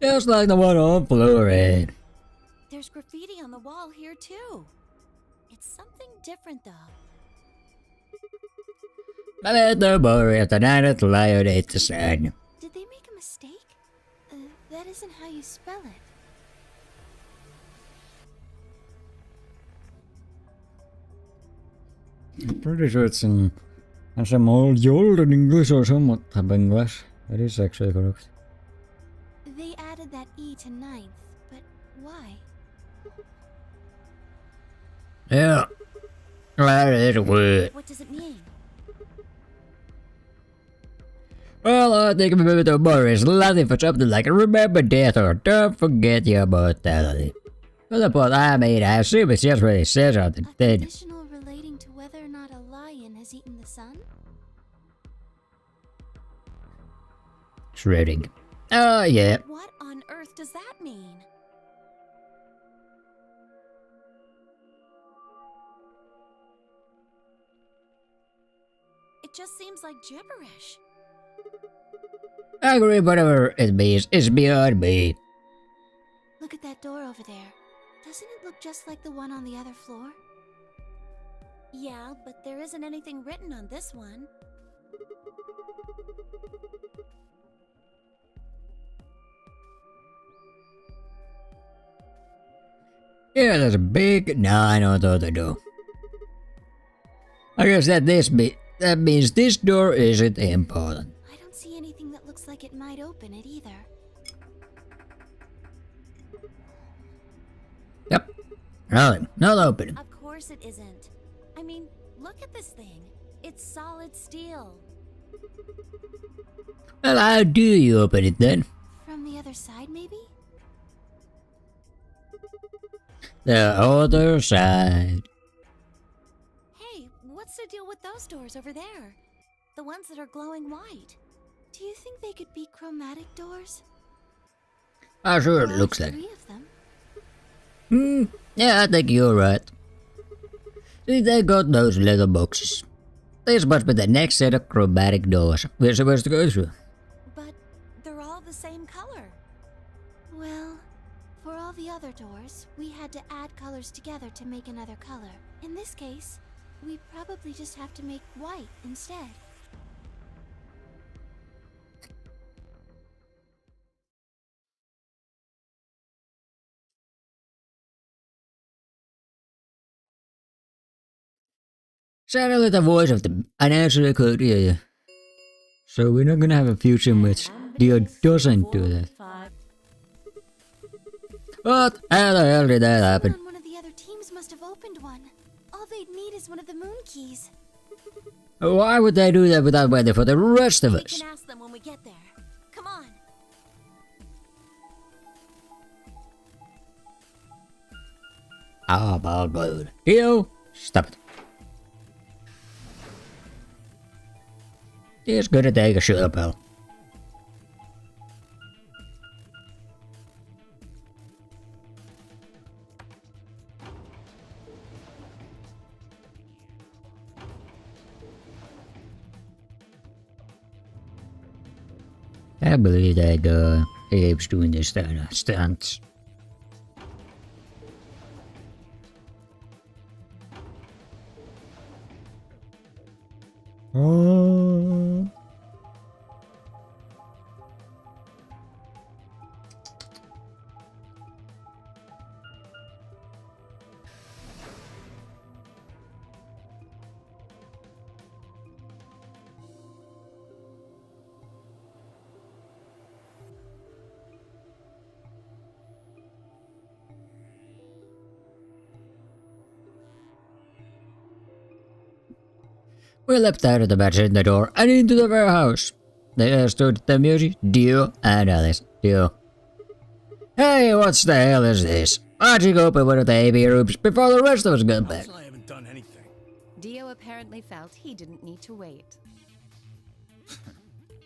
Just like the one on floor 8.
There's graffiti on the wall here too. It's something different though.
Mä no worry, että näet lion itsessään.
Did they make a mistake? That isn't how you spell it.
I'm pretty sure it's in some old English or some type of English. It is actually correct.
They added that E to 9th, but why?
Yeah. That is weird.
What does it mean?
Well, I think maybe the more is nothing for something like remember death or don't forget your mortality. For the point I mean, I assume it's just what it says on the
A
thing.
conditional relating to whether or not a lion has eaten the sun?
Shredding. Oh, yeah.
What on earth does that mean? It just seems like gibberish.
I agree, whatever it means, it's beyond me.
Look at that door over there. Doesn't it look just like the one on the other floor?
Yeah, but there isn't anything written on this one.
Yeah, there's a big 9 on the other door. I guess that means this door isn't important.
I don't see anything that looks like it might open it either.
Yep. Nothing. Not open.
Of course it isn't. I mean, look at this thing. It's solid steel.
Well, how do you open it then?
From the other side, maybe?
The other side.
Hey, what's the deal with those doors over there? The ones that are glowing white.
Do you think they could be chromatic doors?
I'm sure it
Well,
looks like.
3 of them.
Yeah, I think you're right. See, they got those little boxes. This must be the next set of chromatic doors we're supposed to go through.
But they're all the same color.
Well, for all the other doors, we had to add colors together to make another color. In this case, we probably just have to make white instead.
Sadly, the voice of the announcer could hear you. So we're not gonna have a future in which Dio doesn't do that. What? How the hell did that happen?
Someone on one of the other teams must have opened one. All they'd need is one of the moon keys.
Why would they do that without waiting for the rest of
We
us?
can ask them when we get there. Come on.
Ah, oh, good. Dio, stop it. He's gonna take a sugar pill. I believe that Abe's doing this kind of stunts. Oh. We leapt out of the bed in the door and into the warehouse. There stood the music, Dio, and Alice. Dio. Hey, what the hell is this? Why'd you go open one of the AB rooms before the rest of us got back?
I haven't done anything.
Dio apparently felt he didn't need to wait.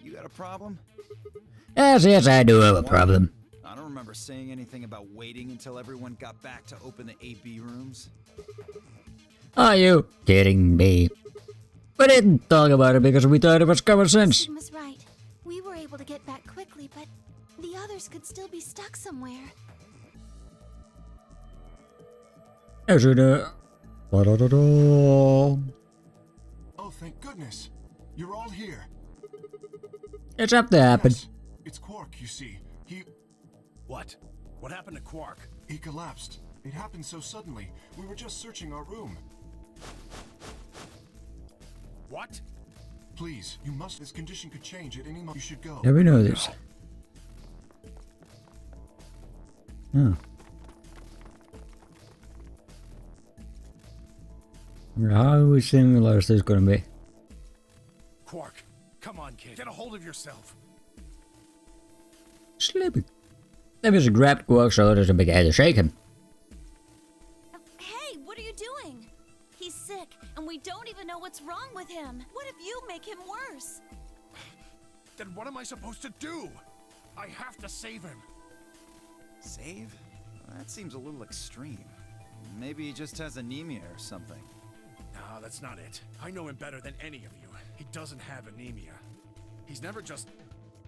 You got a problem?
Yes, I do have a problem.
I don't remember saying anything about waiting until everyone got back to open the AB rooms.
Are you kidding me? We didn't talk about it because we thought it was common sense.
Sigma's right. We were able to get back quickly, but the others could still be stuck somewhere.
Is it Da-da-da-da.
Oh, thank goodness. You're all here.
It's up to happen.
Yes, it's Quark, you see.
What? What happened to Quark?
He collapsed. It happened so suddenly. We were just searching our room.
What?
Please, you must. This condition could change at any moment. You should go.
Yeah, we know this. Oh. How similar is this gonna be?
Quark, come on, kid. Get a hold of yourself.
Sleeping. They just grabbed Quark's shoulders and began to shake him.
Hey, what are you doing? He's sick, and we don't even know what's wrong with him. What if you make him worse?
Then what am I supposed to do? I have to save him.
Save? That seems a little extreme. Maybe he just has anemia or something.
No, that's not it. I know him better than any of you. He doesn't have anemia. He's never just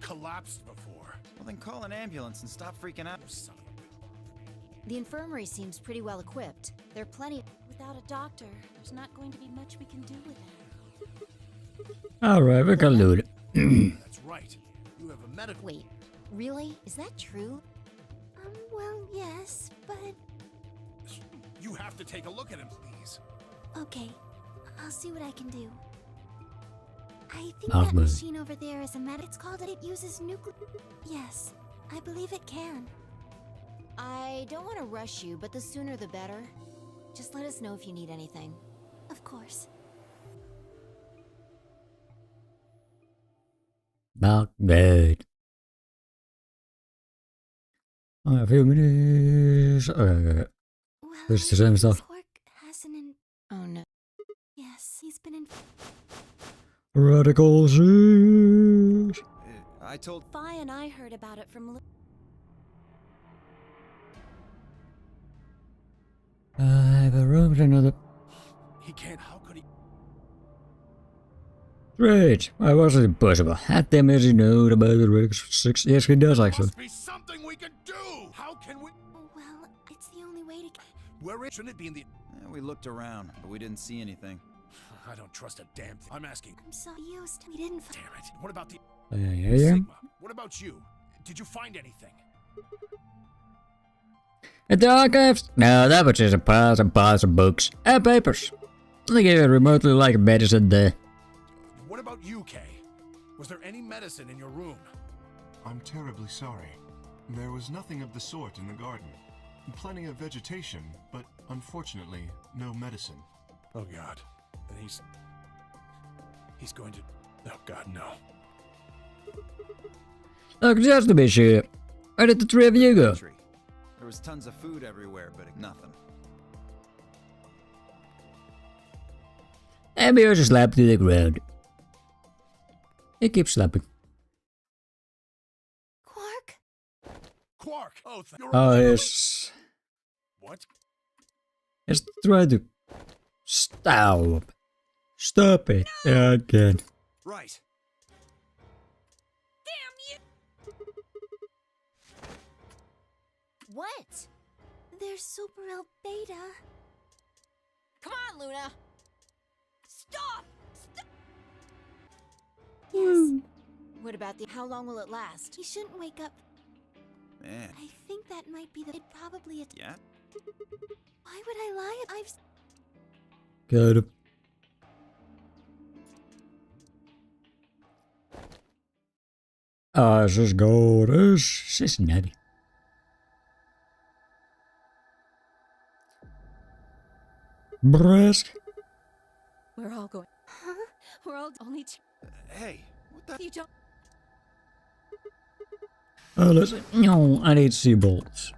collapsed before.
Well, then call an ambulance and stop freaking out.
Son of a...
The infirmary seems pretty well equipped. There are plenty.
Without a doctor, there's not going to be much we can do with him.
Alright, we can do it.
That's right. You have a medical...
Wait, really? Is that true?
Well, yes, but...
You have to take a look at him, please.
Okay, I'll see what I can do. I think
I'll
that
move.
machine over there is a It's called it uses nuclear... Yes, I believe it can.
I don't want to rush you, but the sooner the better. Just let us know if you need anything.
Of course.
Not good. A few minutes. Okay.
Well,
This is the same stuff.
Quark has an
Oh no.
Yes, he's been in...
Radical Z.
I told...
Fi and I heard about it from...
I have a room to another.
He can't... How could he...
Great. Why was it impossible? How damn is he know about the Rick's 6? Yes, he does actually.
Must be something we can do! How can we...
Well, it's the only way to...
Where it... Shouldn't it be in the...
we looked around, but we didn't see anything.
I don't trust a damn thing. I'm asking...
I'm sorry, we didn't...
Damn it. What about the...
Yeah.
Sigma, what about you? Did you find anything?
At the archives? No, that was just piles and piles of books and papers. They gave it remotely like medicine there.
What about you, Kay? Was there any medicine in your room?
I'm terribly sorry. There was nothing of the sort in the garden. Plenty of vegetation, but unfortunately, no medicine.
Oh god. Then he's going to... Oh god, no.
Look, just to be sure, where did the three of you go?
There was tons of food everywhere, but nothing.
And we just slapped to the ground. He keeps slapping.
Quark?
Quark! Oh,
Oh, yes.
What?
Just try to... Stop. Stop it. Again.
Right.
What?
There's Super El Beta.
Come on, Luna. Stop! Stop!
Yes,
What about the... How long will it last?
he shouldn't wake up.
Man.
I think that might be the... It probably...
Yeah?
Why would I lie? I've...
Got him. Oh, this is gorgeous. This is nutty. Breast.
We're all going...
Huh?
We're all only...
Hey, what the...
You don't...
Oh, listen. No, I need to see bolts.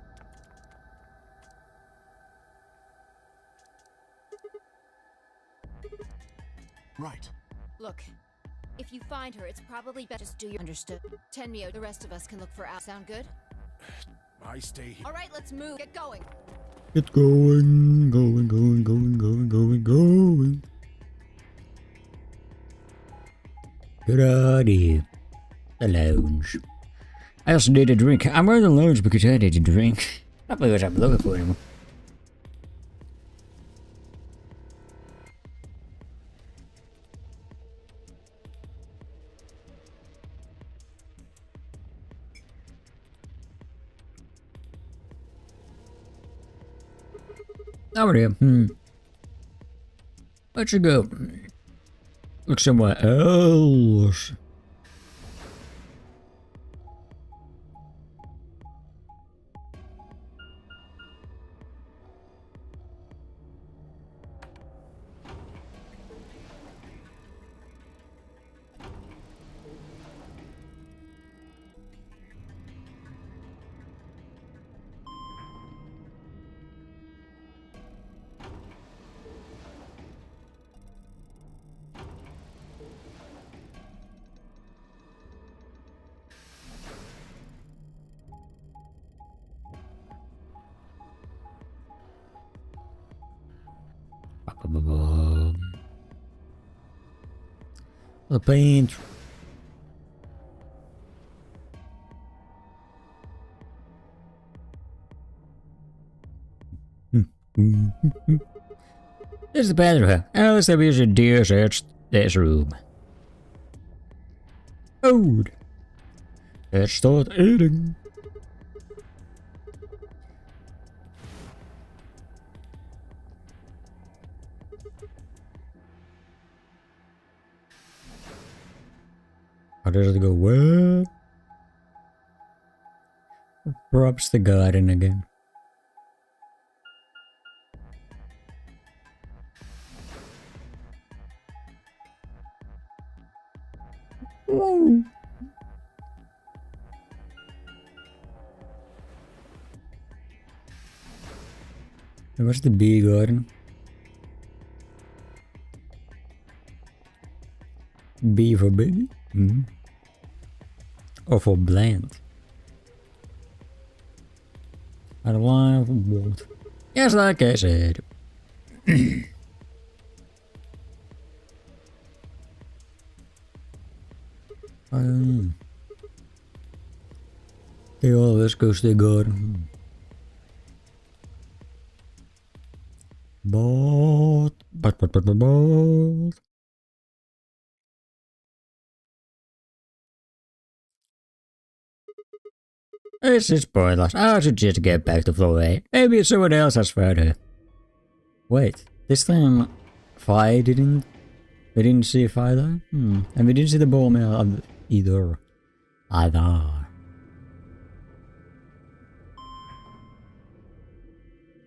Right.
Look, if you find her, it's probably better just do your... Understood. Tenmyo, the rest of us can look for Al. Sound good?
I stay here.
All right, let's move. Get going.
Get going. Good idea. The lounge. I also need a drink. I'm wearing the lounge because I need a drink. Not because I'm looking for him. Over here. Let's go. Look somewhere else. The paint. This is the bathroom. Alice, that we should dear search this room. Food. Let's start eating. How does it go? Where? Perhaps the garden again. Whoa. Where's the bee garden? B for baby? Or for bland? Out of line for what? Yes, like I said. They always go to the garden. But. This is pointless. I should just get back to floor 8. Maybe someone else has found her. Wait, this time Fi didn't. We didn't see Fi though? And we didn't see the ball mill either. An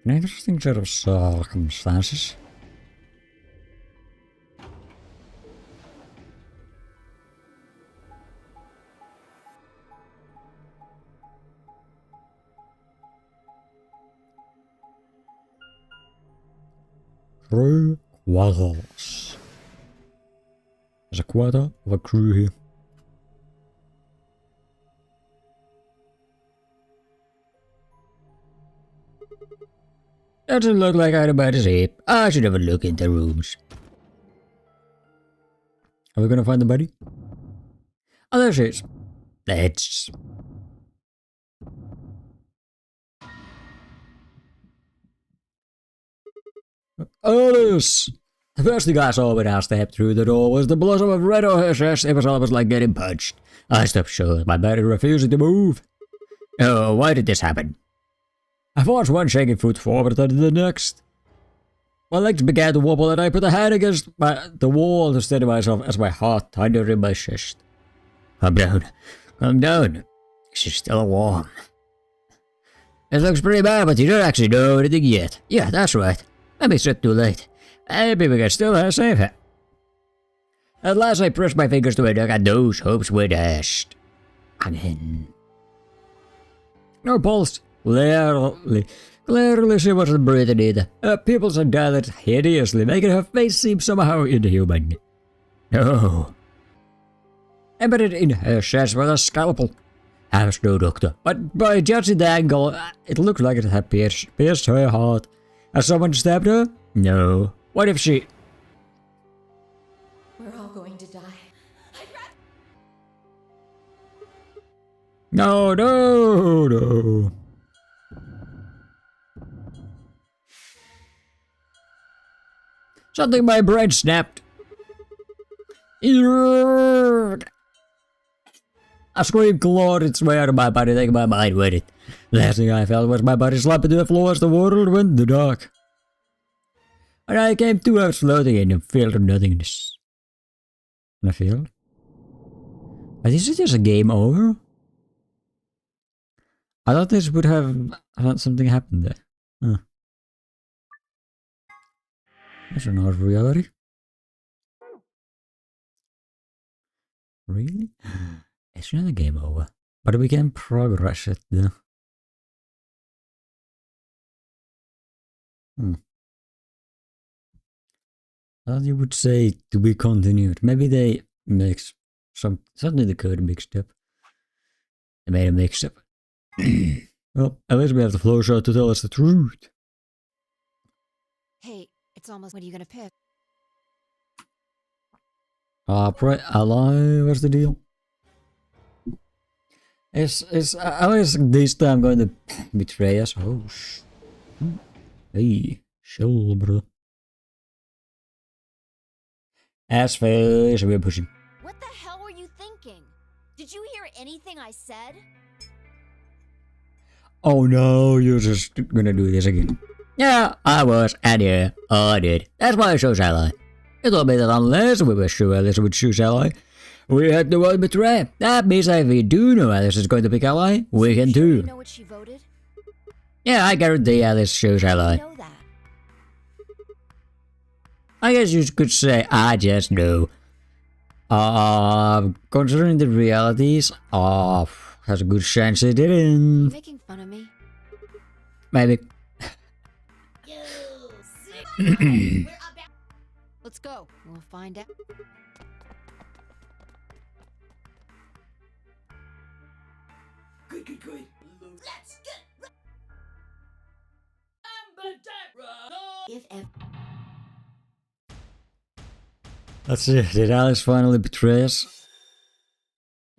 interesting set of circumstances. Crew quarters. There's a quarter of a crew here. Doesn't look like I'm about to sleep. I should have a look into rooms. Are we gonna find the body? Oh, there she is. Let's. Alice! The first thing I saw when I stepped through the door was the blossom of red on her chest. It was almost like getting punched. I stopped short, my body refusing to move. Oh, why did this happen? I forced one shaky foot forward and the next. My legs began to wobble and I put a hand against the wall to steady myself as my heart thundered in my chest. Calm down. She's still warm. It looks pretty bad, but you don't actually know anything yet. Yeah, that's right. Maybe it's not too late. Maybe we can still save her. At last I pressed my fingers to her neck and those hopes were dashed. Again. No pulse. Clearly she wasn't breathing either. Her pupils had dilated hideously, making her face seem somehow inhuman. No. Embedded in her chest was a scalpel. I was no doctor, but by judging the angle, it looked like it had pierced her heart. Has someone stabbed her? No. What if she...
We're all going to die.
No, no, no. Something in my brain snapped. A scream clawed its way out of my body, taking my mind with it. Last thing I felt was my body slapping to the floor as the world went dark. And I came to, I was floating in a field of nothingness. In a field? Is it just a game over? I thought this would have... I thought something happened there. Huh. That's not reality. Really? It's not a game over. But we can progress it though. I thought you would say to be continued. Maybe they mix something the code mixed up. They made a mix up. Well, at least we have the flow chart to tell us the truth.
Hey, it's almost. What are you gonna pick?
Pray ally, what's the deal? Is this time going to betray us? Oh, hey, chill, bro. Ass face, we're pushing.
What the hell were you thinking? Did you hear anything I said?
Oh no, you're just gonna do this again. Yeah, I was, and yeah, I did. That's why I chose ally. You told me that unless we were sure Alice would choose ally, we had to vote betray. That means that if we do know Alice is going to pick ally, we can too.
You know what she voted?
Yeah, I guarantee Alice chose ally.
I know that.
I guess you could say I just know. Considering the realities, has a good chance it didn't.
You're making fun of me?
Maybe.
Let's go. We'll find out.
Good. Let's get. If ever.
That's it. Did Alice finally betray us?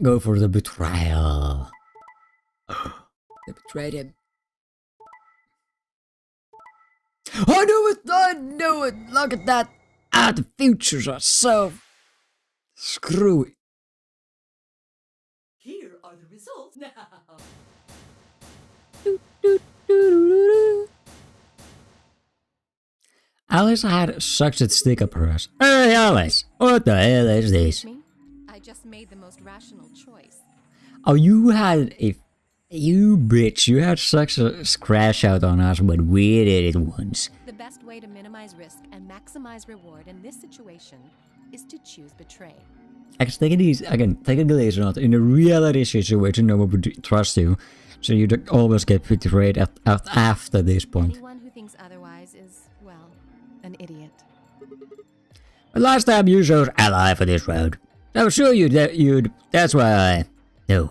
Go for the betrayal. They betrayed him. I knew it! I knew it! Look at that! The futures are so screwy.
Here are the results now.
Alice had such a stick up her ass. Hey Alice, what the hell is this?
Me? I just made the most rational choice.
Oh, you bitch, you had such a crash out on us when we did it once.
The best way to minimize risk and maximize reward in this situation is to choose betray.
I can take it easy. Again, take it easy. Not in a reality situation, no one would trust you, so you always get betrayed after this point.
Anyone who thinks otherwise is, well, an idiot.
But last time you chose ally for this round. I'm sure you'd. That's why I. No.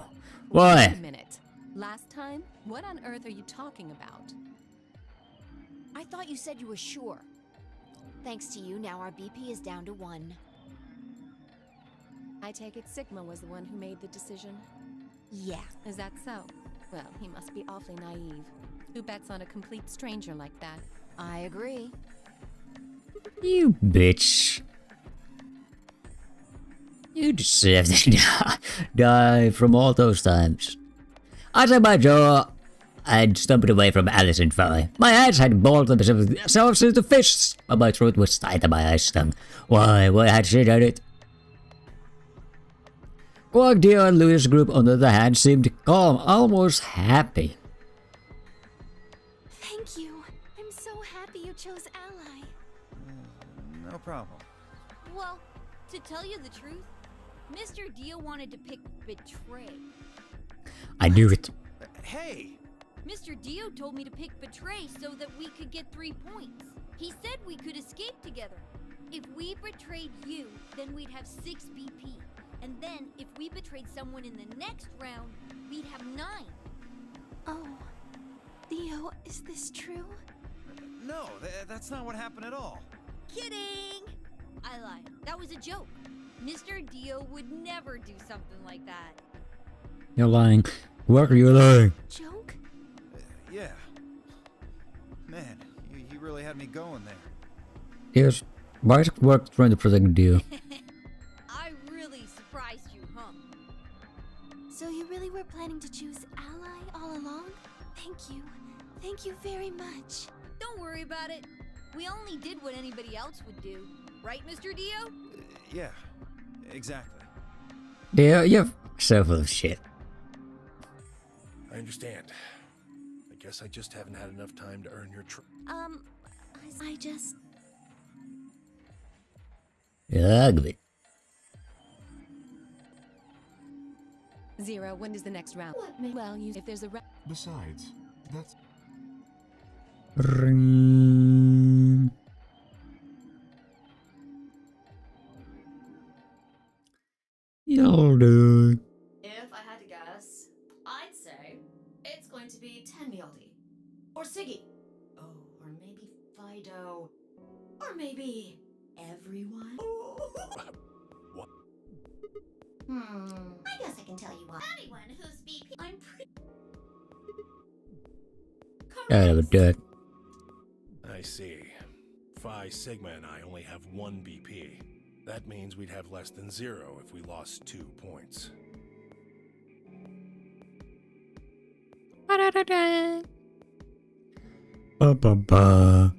Why?
Wait a minute. Last time? What on earth are you talking about?
I thought you said you were sure. Thanks to you, now our BP is down to 1.
I take it Sigma was the one who made the decision.
Yeah.
Is that so? Well, he must be awfully naive. Who bets on a complete stranger like that?
I agree.
You bitch. You deserve to die from all those times. I set my jaw and stumbled away from Alice and Folly. My hands had balled themselves into fists, but my throat was tight and my eyes stung. Why had she done it? Quag, Dio, and Louis' group, on the other hand, seemed calm, almost happy.
Thank you. I'm so happy you chose ally.
No problem.
Well, to tell you the truth, Mr. Dio wanted to pick betray.
I knew it.
Hey!
Mr. Dio told me to pick betray so that we could get 3 points. He said we could escape together. If we betrayed you, then we'd have 6 BP. And then, if we betrayed someone in the next round, we'd have 9.
Oh. Theo, is this true?
No, that's not what happened at all.
Kidding! I lied. That was a joke. Mr. Dio would never do something like that.
You're lying. What are you doing?
Joke?
Yeah. Man, you really had me going there.
Yes. Why is work trying to protect you?
I really surprised you, huh?
So you really were planning to choose Ally all along? Thank you. Thank you very much.
Don't worry about it. We only did what anybody else would do. Right, Mr. Dio?
Yeah, exactly.
Yeah, you're so full of shit.
I understand. I guess I just haven't had enough time to earn your
I just...
You're ugly.
Zero, when is the next round? Well, if there's a
Besides, that's...
Ring. You'll do.
If I had to guess, I'd say it's going to be Tenmialdi. Or Siggy. Oh, or maybe Fido. Or maybe everyone.
What?
I guess I can tell you what. Anyone who's BP. I'm pretty.
I would do it.
I see. Phi Sigma and I only have 1 BP. That means we'd have less than 0 if we lost 2 points.
Ba ba ba.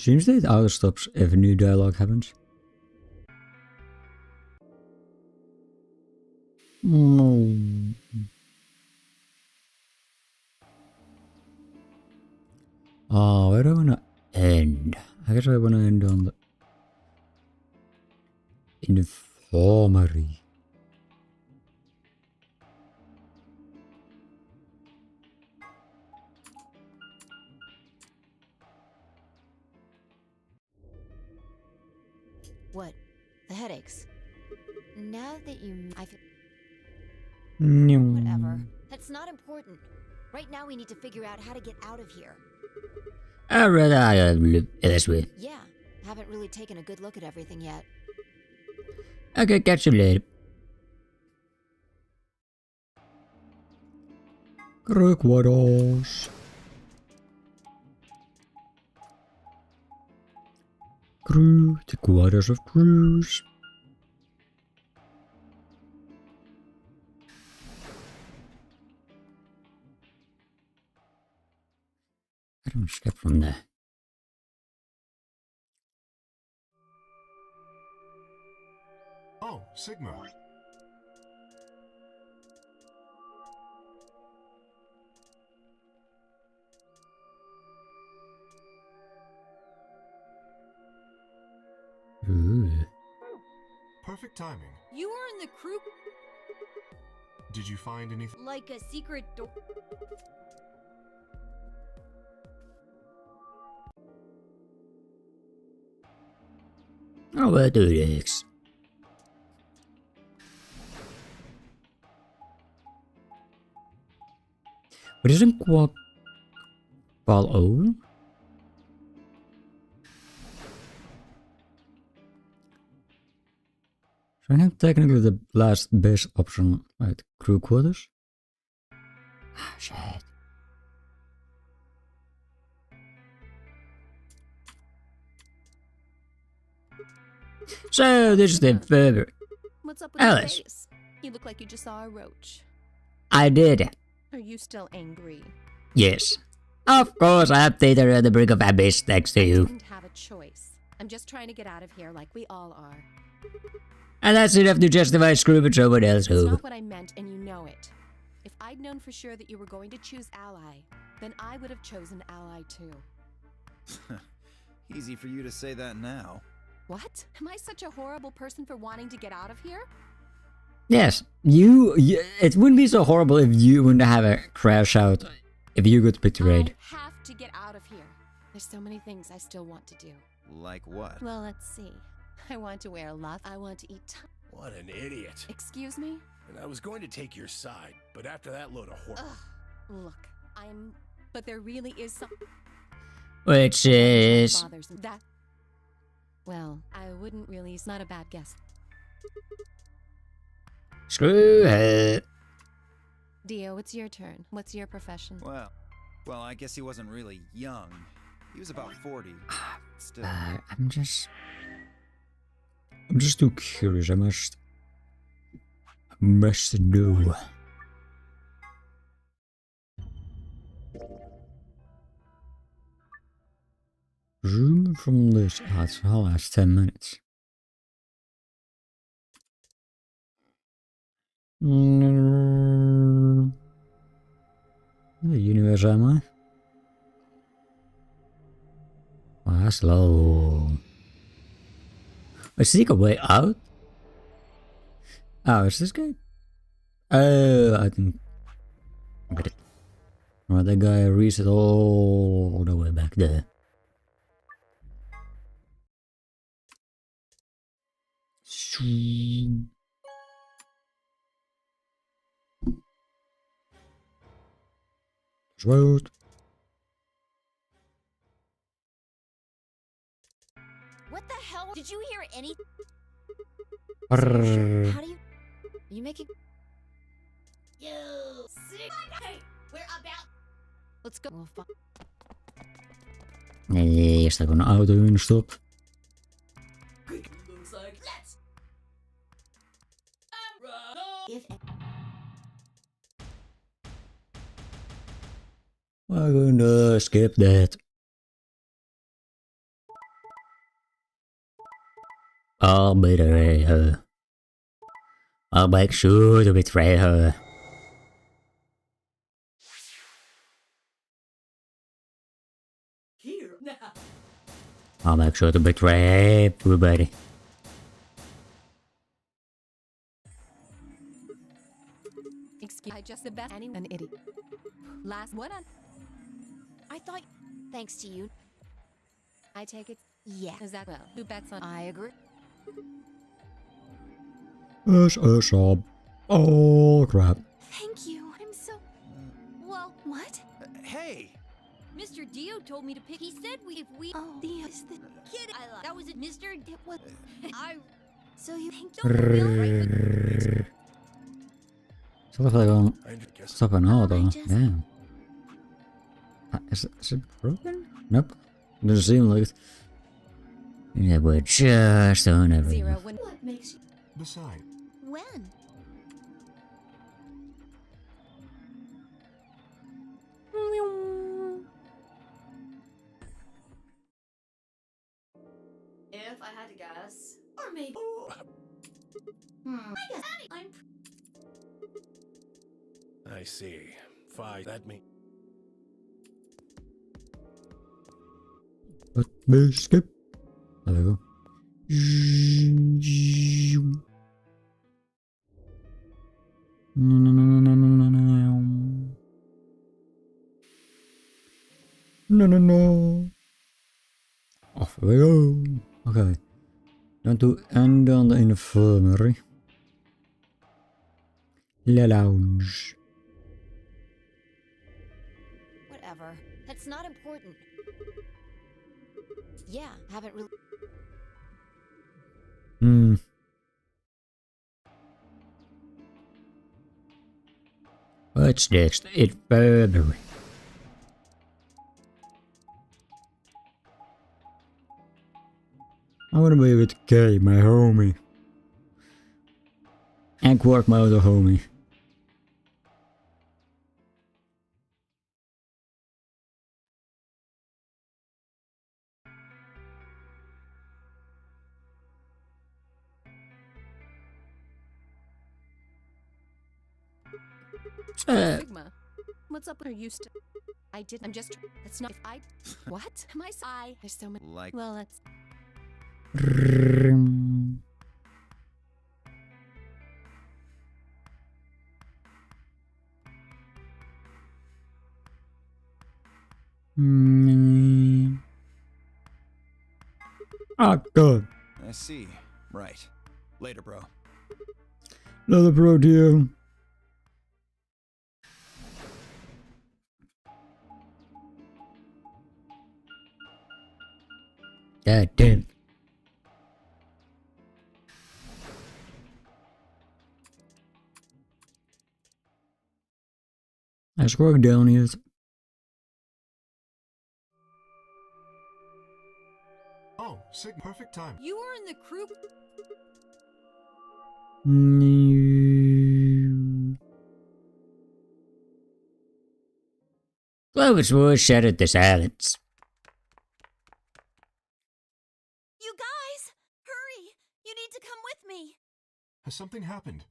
Seems that it auto stops if a new dialogue happens. No. Oh, where do I wanna end? I guess I wanna end on the infirmary.
What? The headaches? Now that I feel... Whatever. That's not important. Right now we need to figure out how to get out of here.
I'd rather look this way.
Yeah, haven't really taken a good look at everything yet.
Okay, catch you later. Recuerdos. Crew, the quarters of crews. I don't escape from there.
Oh, Sigma.
Ooh.
Perfect timing.
You were in the crew
Did you find anything?
like a secret door.
Oh, we'll do this. But isn't quad fall over? So I think technically the last best option, right? Crew quarters? Ah, shit. So this is the infirmary.
What's up with your
Alice.
face? You look like you just saw a roach.
I did it.
Are you still angry?
Yes. Of course, I updated on the brink of abyss thanks to
I
you.
didn't have a choice. I'm just trying to get out of here like we all are.
And that's enough to justify screwing someone else
It's
over.
not what I meant, and you know it. If I'd known for sure that you were going to choose Ally, then I would have chosen Ally too.
Easy for you to say that now.
What? Am I such a horrible person for wanting to get out of here?
Yes, it wouldn't be so horrible if you wouldn't have a crash out if you got betrayed.
I have to get out of here. There's so many things I still want to do.
Like what?
Well, let's see. I want to wear lots. I want to eat.
What an idiot.
Excuse me?
And I was going to take your side, but after that load of
Ugh. Look, but there really is some.
Which is...
Bothers that. Well, I wouldn't really. It's not a bad guess.
Screw it.
Dio, it's your turn. What's your profession?
Well, I guess he wasn't really young. He was about 40. Still.
I'm just too curious. I must know. Zoom from this out. I'll last 10 minutes. The universe, am I? Well, that's low. A secret way out? Oh, is this guy? Oh, I think I get it. Right, that guy reset all the way back there. Road.
What the hell? Did you hear any?
How
How do you make it?
You sick. Hey, we're about.
Let's go.
We'll find.
Nee, eerst even een auto in de stop.
Looks like let's. If
We're gonna skip that. I'll betray her. I'll make sure to betray her.
here now.
I'll make sure to betray everybody.
Excuse I just about any an idiot. Last what on?
I thought. Thanks to you.
I take it.
Yeah.
Is that well? Who bets on?
I agree.
It's a sob. Oh crap.
Thank you. I'm so.
Well,
What?
Hey!
Mr. Dio told me to pick. He said if we
Oh, the is the.
kid, that was it, Mr.
It was.
I
So you think?
don't feel
Zal ik gewoon
I guess
stappen en auto?
I just-
Damn. Is it broken? Nope. Doesn't seem like it. Yeah, we're just on everything.
Zero. When
What makes you?
Besides,
When?
If I had to guess, or maybe. I guess I'm.
I see. Phi, that means.
Let me skip. There we go. No, no, no, no, no, no, no, no. No, no, no. Off we go. Okay. Down to end on the infirmary. La lounge.
Whatever. That's not important. Yeah, haven't really.
Hmm. What's next? Infirmary. I wanna be with Kay, my homie. And Quark, my other homie.
Sigma. What's up with her used to? I did. I'm just. That's not. If I. What? Am I? There's so many.
Like.
Well, let's.
Ah, good.
I see. Right. Later, bro.
Another pro deal. God damn. Let's work down here.
Oh, Sig, perfect time.
You were in the crew.
Clovis was shattered the silence.
You guys! Hurry! You need to come with me!
Has something happened?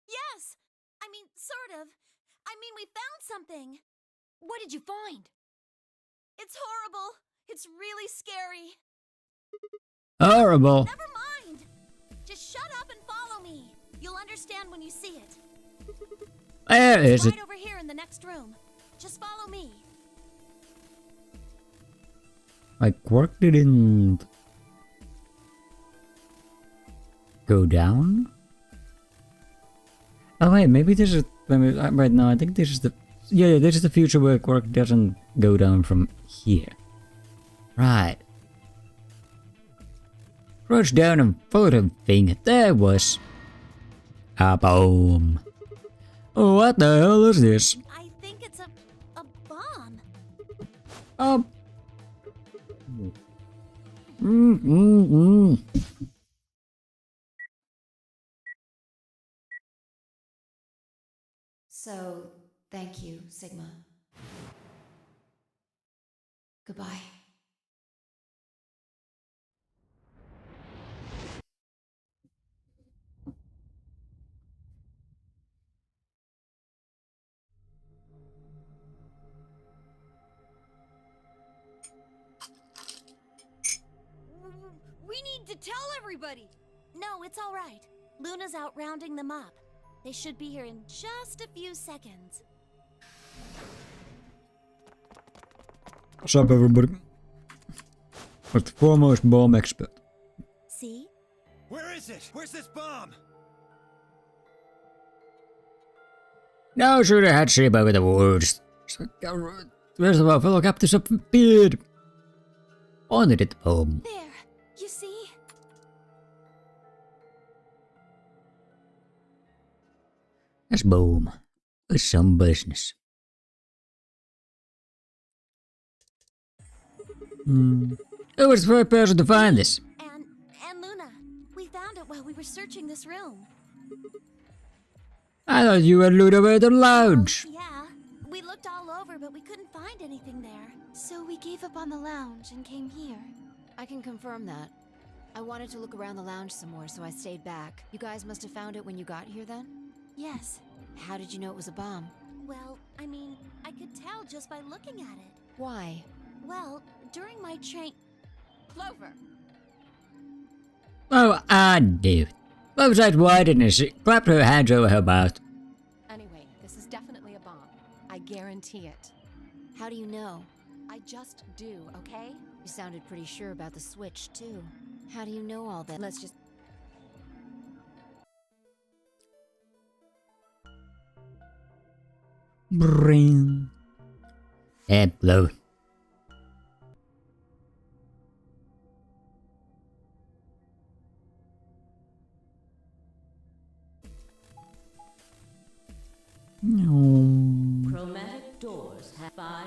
Yes! I mean, sort of. I mean, we found something.
What did you find?
It's horrible. It's really scary.
Horrible.
Never mind! Just shut up and follow me. You'll understand when you see it.
Where is it?
Right over here in the next room. Just follow me.
Like, Quark didn't go down? Oh wait, maybe this is... Right now, I think this is the... Yeah, this is the future where Quark doesn't go down from here. Right. Crouch down and follow the thing. There was... a bomb. What the hell is this?
I think it's a bomb.
So, thank you, Sigma. Goodbye.
We need to tell everybody.
No, it's all right. Luna's out rounding them up. They should be here in just a few seconds.
What's up, everybody? What's the foremost bomb expert?
See?
Where is it? Where's this bomb?
No, should have had sheep over the woods. Where's the fellow captives appeared? Only did the bomb.
There. You see?
That's boom. It's some business. Who was the first person to find this?
And Luna. We found it while we were searching this room.
I thought you had looted away the lounge.
Yeah. We looked all over, but we couldn't find anything there. So we gave up on the lounge and came here.
I can confirm that. I wanted to look around the lounge some more, so I stayed back. You guys must have found it when you got here then?
Yes.
How did you know it was a bomb?
Well, I mean, I could tell just by looking at it.
Why?
Well, during my train...
Clover.
Oh, I knew. What was that? Why didn't she clap her hands over her mouth?
Anyway, this is definitely a bomb. I guarantee it.
How do you know?
I just do, okay?
You sounded pretty sure about the switch, too. How do you know all that? Let's just...
Bring. And blow. No.
Chromatic doors have 5.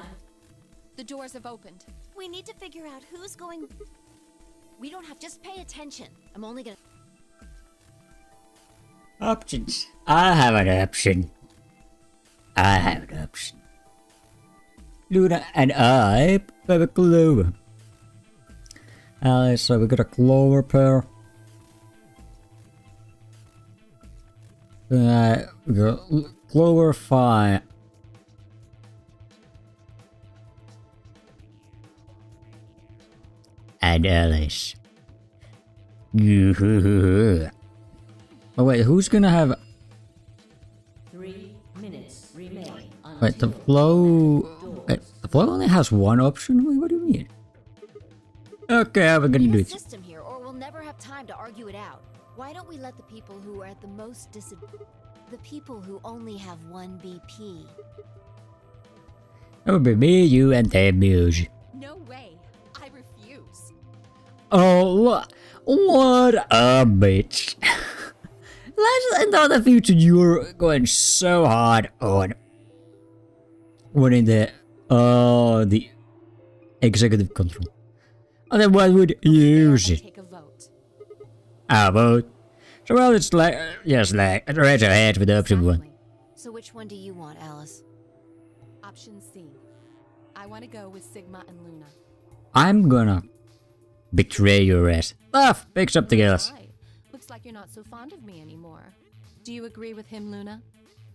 The doors have opened.
We need to figure out who's going...
We don't have... Just pay attention. I'm only gonna...
Options. I have an option. I have an option. Luna and I have a clover. So we got a clover pair. We got clover 5. And Alice. Oh wait, who's gonna have...
3 minutes remain.
Wait, the flow... Wait, the flow only has one option? Wait, what do you mean? Okay, how are we gonna do
We need a
it?
system here, or we'll never have time to argue it out. Why don't we let the people who are at the most the people who only have 1 BP?
That would be me, you, and them Muse.
No way. I refuse.
Oh, what a bitch. I thought the future you were going so hard on. winning the executive control. And then what would you use it?
Take a vote.
A vote. So well, it's like just like raise your hand with option one.
Exactly.
So which one do you want, Alice?
Option C. I want to go with Sigma and Luna.
I'm gonna betray your ass. Laugh, pick something else.
Right. Looks like you're not so fond of me anymore. Do you agree with him, Luna?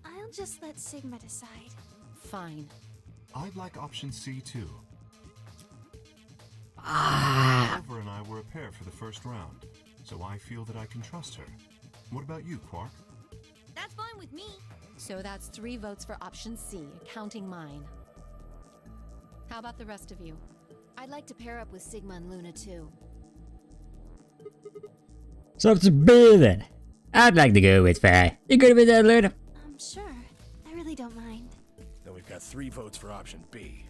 I'll just let Sigma decide.
Fine.
I'd like option C too.
Ah.
Clover and I were a pair for the first round, so I feel that I can trust her. What about you, Quark?
That's fine with me.
So that's 3 votes for option C, counting mine. How about the rest of you?
I'd like to pair up with Sigma and Luna too.
So it's B then. I'd like to go with Faye. You good with that, Luna?
Sure. I really don't mind.
Then we've got 3 votes for option B.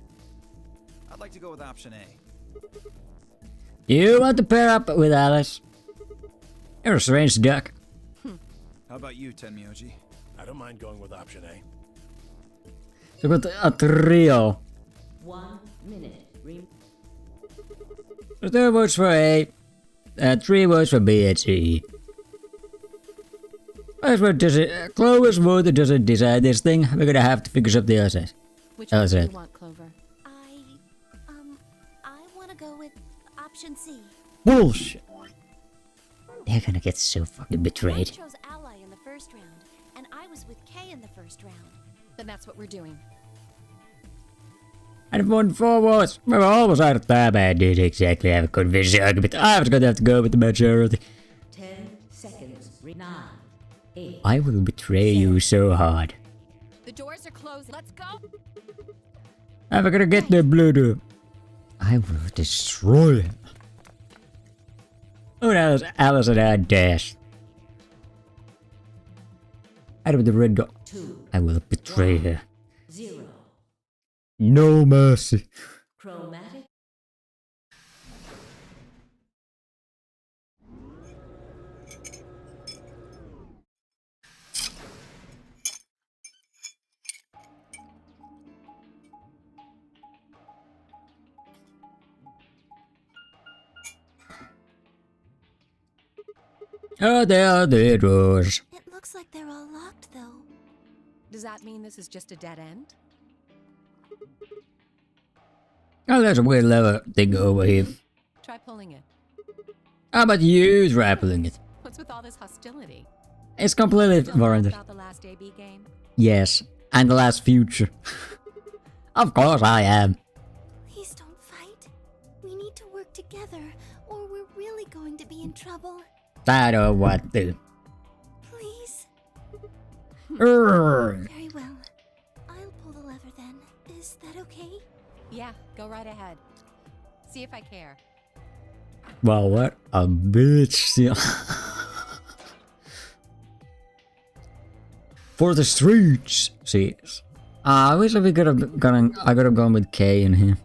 I'd like to go with option A.
You want to pair up with Alice? You're a strange duck.
How about you, Tenmyoji?
I don't mind going with option A.
So we got a trio.
1 minute.
So 2 votes for A, and 3 votes for B and C. That's what does it. Clover's vote doesn't decide this thing. We're gonna have to figure something else out.
Which one do you
it.
want, Clover?
I want to go with option C.
Bullshit. They're gonna get so fucking
I
betrayed.
chose Ally in the first round, and I was with Kay in the first round.
Then that's what we're doing.
And won 4 votes. We were almost out of time. I didn't exactly have a convincing argument. I was gonna have to go with the majority.
10 seconds. 9, 8.
I will betray you so hard.
The doors are closed. Let's go.
I'm gonna get the blue door. I will destroy him. Oh, that was Alice and I dash. Out with the red dot.
2,
I will betray her.
0.
No mercy.
Chromatic.
Oh, there are the doors.
It looks like they're all locked, though.
Does that mean this is just a dead end?
Oh, there's a weird lever thing over here.
Try pulling it.
How about you grappling it?
What's with all this hostility?
It's completely
Still mad
warranted.
about the last AB game?
Yes, and the last future. Of course I am.
Please don't fight. We need to work together, or we're really going to be in trouble.
I don't want to.
Please.
Urgh.
Very well. I'll pull the lever then. Is that okay?
Yeah, go right ahead. See if I care.
Wow, what a bitch. For the streets, see. I wish we could have gone with K in here.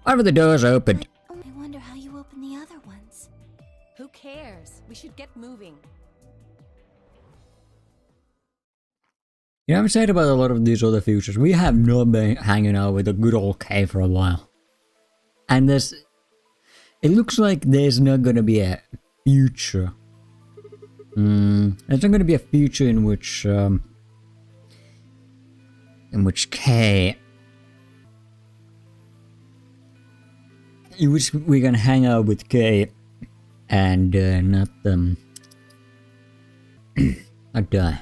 Why were the doors opened?
I wonder how you open the other ones.
Who cares? We should get moving.
You know, I'm sad about a lot of these other futures. We have not been hanging out with a good old K for a while. And there's... It looks like there's not gonna be a future. There's not gonna be a future in which K... In which we can hang out with K and not not die.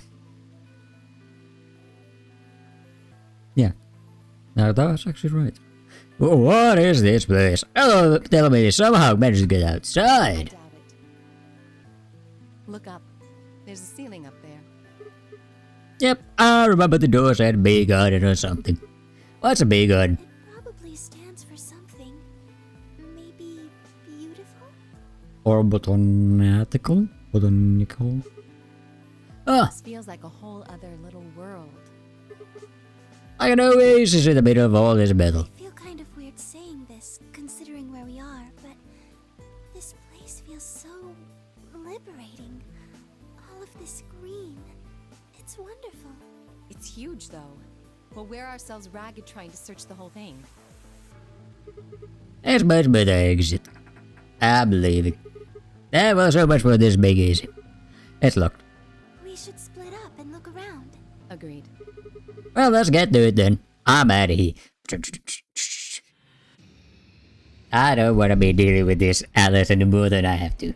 Yeah. Now that was actually right. What is this place? Oh, tell me, somehow managed to get
I
outside.
doubt it. Look up. There's a ceiling up there.
Yep, I remember the doors had B gun or something. What's a B gun?
It probably stands for something. Maybe beautiful?
Or botanical? Botanical? Ah,
This feels like a whole other little world.
like an oasis in the middle of all this metal.
I feel kind of weird saying this, considering where we are, but this place feels so liberating. All of this green. It's wonderful.
It's huge, though. We'll wear ourselves ragged trying to search the whole thing.
It's much better exit. I believe it. That was so much for this big easy. It's locked.
We should split up and look around.
Agreed.
Well, let's get to it then. I'm out of here. I don't want to be dealing with this Alice any more than I have to.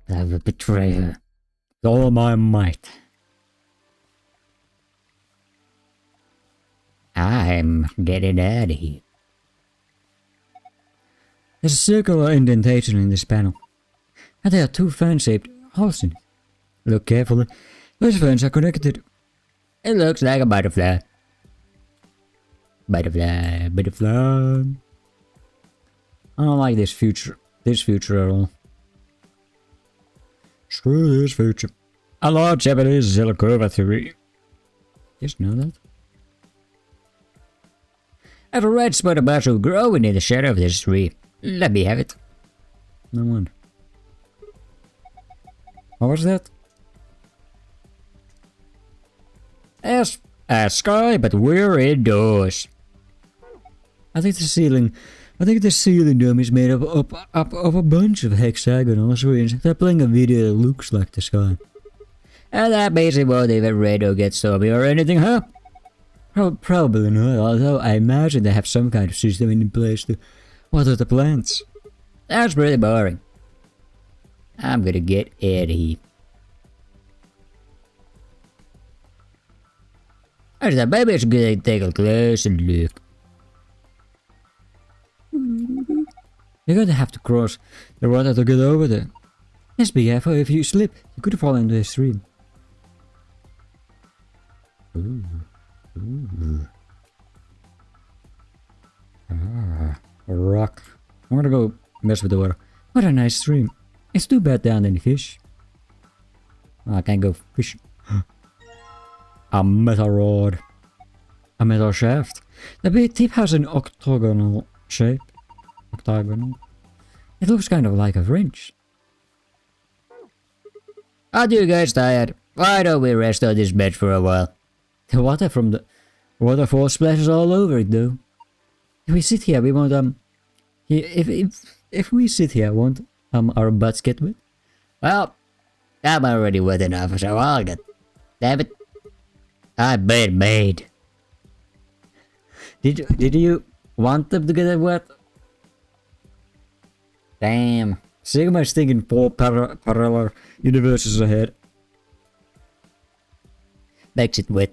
I will betray her with all my might. I'm getting out of here. There's a circular indentation in this panel, and there are two fan-shaped holes in it. Look carefully. Those fans are connected. It looks like a butterfly. Butterfly, butterfly. I don't like this future at all. Screw this future. A large Japanese zilla curva theory. Just know that. I have a red spot of mushroom growing in the shadow of this tree. Let me have it. No wonder. What was that? Yes, a sky, but we're indoors. I think the ceiling dome is made up of a bunch of hexagonal screens that playing a video that looks like the sky. And that means it won't even rain or get stormy or anything, huh? Probably not, although I imagine they have some kind of system in place to water the plants. That's pretty boring. I'm gonna get out of here. I thought maybe it's good to take a closer look. You're going to have to cross the water to get over there. Just be careful, if you slip, you could fall into the stream. Ooh. Ooh. Ah, a rock. I'm gonna go mess with the water. What a nice stream. It's too bad there aren't any fish. Oh, I can't go fishing. A metal rod. A metal shaft. The big tip has an octagonal shape. Octagonal. It looks kind of like a wrench. Aren't you guys tired? Why don't we rest on this bed for a while? The water from the waterfall splashes all over it though. If we sit here, we won't if we sit here, won't our butts get wet? Well, I'm already wet enough, so I'll get. Damn it! I'm been made. Did you want them to get wet? Damn. Sigma's thinking 4 parallel universes ahead. Makes it wet.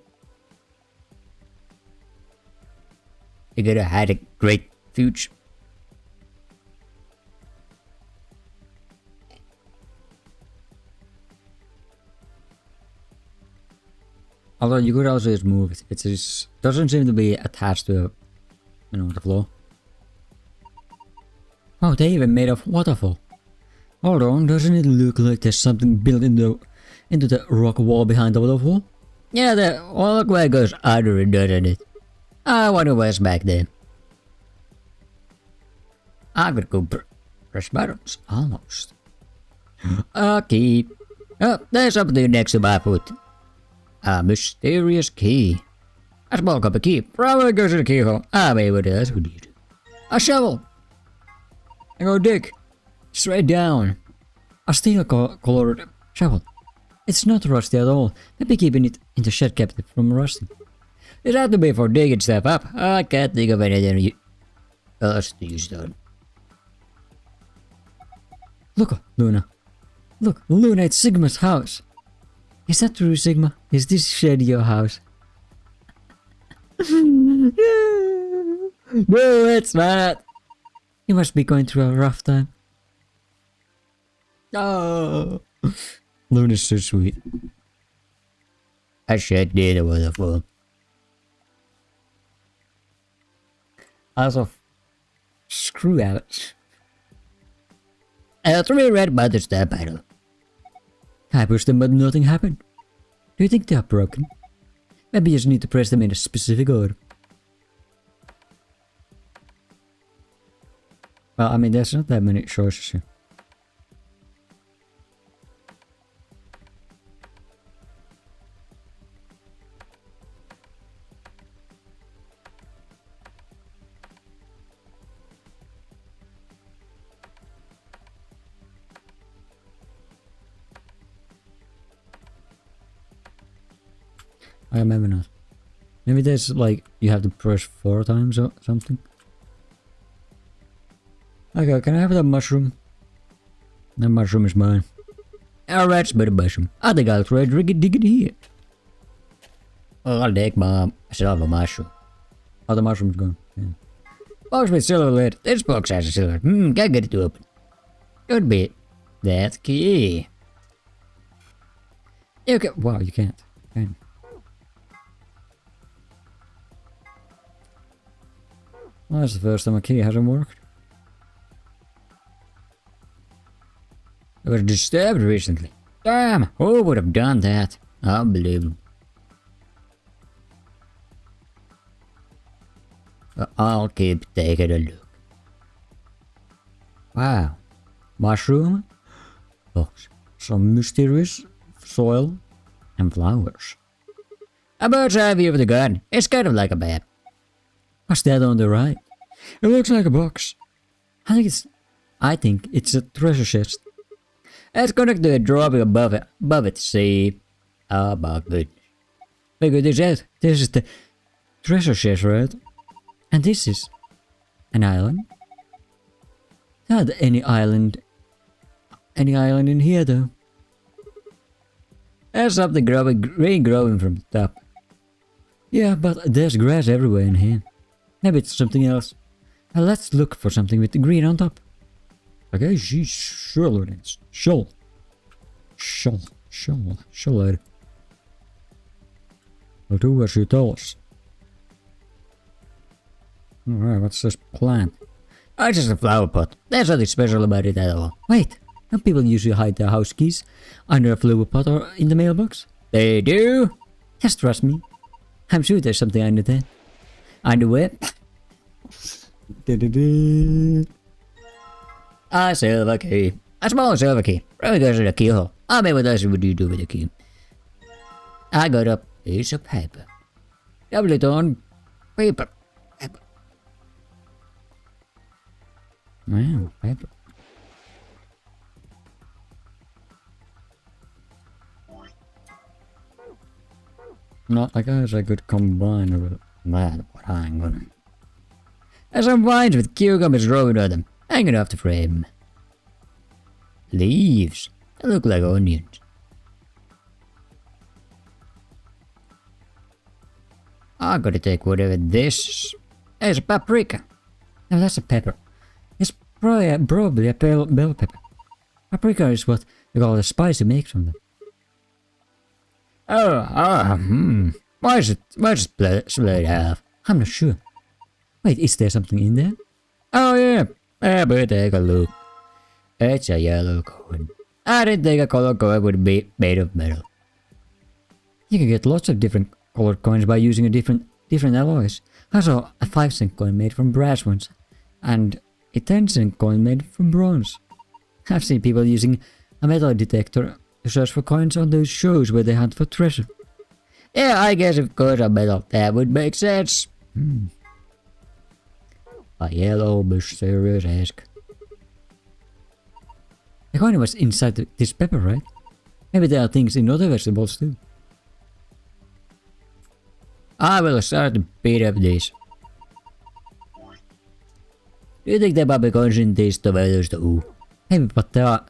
You're gonna have a great future. Although you could also just move it. It just doesn't seem to be attached to, the floor. Oh, they even made a waterfall. Hold on, doesn't it look like there's something built into the rock wall behind the waterfall? Yeah, the walkway goes under it, doesn't it? I wonder what's back there. I'm gonna go press buttons. Almost. A key. Oh, there's something next to my foot. A mysterious key. A small cup of key. Probably goes to the keyhole. I mean, what else would you do? A shovel. I go dig. Straight down. A steel colored shovel. It's not rusty at all. Maybe keeping it in the shed kept it from rusting. It had to be for digging stuff up. I can't think of anything else to use that. Look, Luna. Look, Luna, it's Sigma's house. Is that true, Sigma? Is this shed your house? No, it's not. You must be going through a rough time. Oh, Luna's so sweet. I shed near the waterfall. Also, screw out. 3 red buttons that battle. I pushed them but nothing happened. Do you think they are broken? Maybe you just need to press them in a specific order. Well, I mean, there's not that many choices here. Maybe not. Maybe there's like, you have to press 4 times or something. Okay, can I have that mushroom? That mushroom is mine. Alright, it's better mushroom. I think I'll try to dig it here. Oh, I'll take my silver mushroom. Oh, the mushroom's gone. Yeah. Box with silver lid. This box has a silver. Can't get it to open. Could be that key. You can. Wow, you can't. Can. Well, that's the first time a key hasn't worked. It was disturbed recently. Damn, who would have done that? Unbelievable. I'll keep taking a look. Wow. Mushroom? Box. Some mysterious soil and flowers. A bird's eye view of the garden. It's kind of like a map. What's that on the right? It looks like a box. I think it's a treasure chest. It's connected to a drawing above it. See? Oh my goodness. Figure this out. This is the treasure chest, right? And this is an island. Not any island in here though. There's something green growing from the top. Yeah, but there's grass everywhere in here. Maybe it's something else. Now let's look for something with the green on top. Okay, she's sure it is. Shoal. We'll do what she tells us. Alright, what's this plant? Oh, it's just a flower pot. There's nothing special about it at all. Wait, don't people usually hide their house keys under a flower pot or in the mailbox? They do. Just trust me. I'm sure there's something under there. Underwear. A silver key. A small silver key. Probably goes in a keyhole. I mean, what else would you do with a key? I got a piece of paper. Double it on paper. Wow, paper. Not like us, I could combine with that, but I'm gonna. There's some vines with cucumbers growing on them, hanging off the frame. Leaves. They look like onions. I gotta take whatever this is. There's a paprika. No, that's a pepper. It's probably a bell pepper. Paprika is what they call the spice you make from them. Why is it split half? I'm not sure. Wait, is there something in there? Oh yeah, but take a look. It's a yellow coin. I didn't think a color coin would be made of metal. You can get lots of different colored coins by using a different alloys. I saw a 5-cent coin made from brass once, and a 10-cent coin made from bronze. I've seen people using a metal detector to search for coins on those shows where they hunt for treasure. Yeah, I guess if coins are metal, that would make sense. A yellow mysterious husk. The coin was inside this pepper, right? Maybe there are things in other vegetables too. I will start to beat up this. Do you think there might be coins in these tomatoes too? Maybe, but there are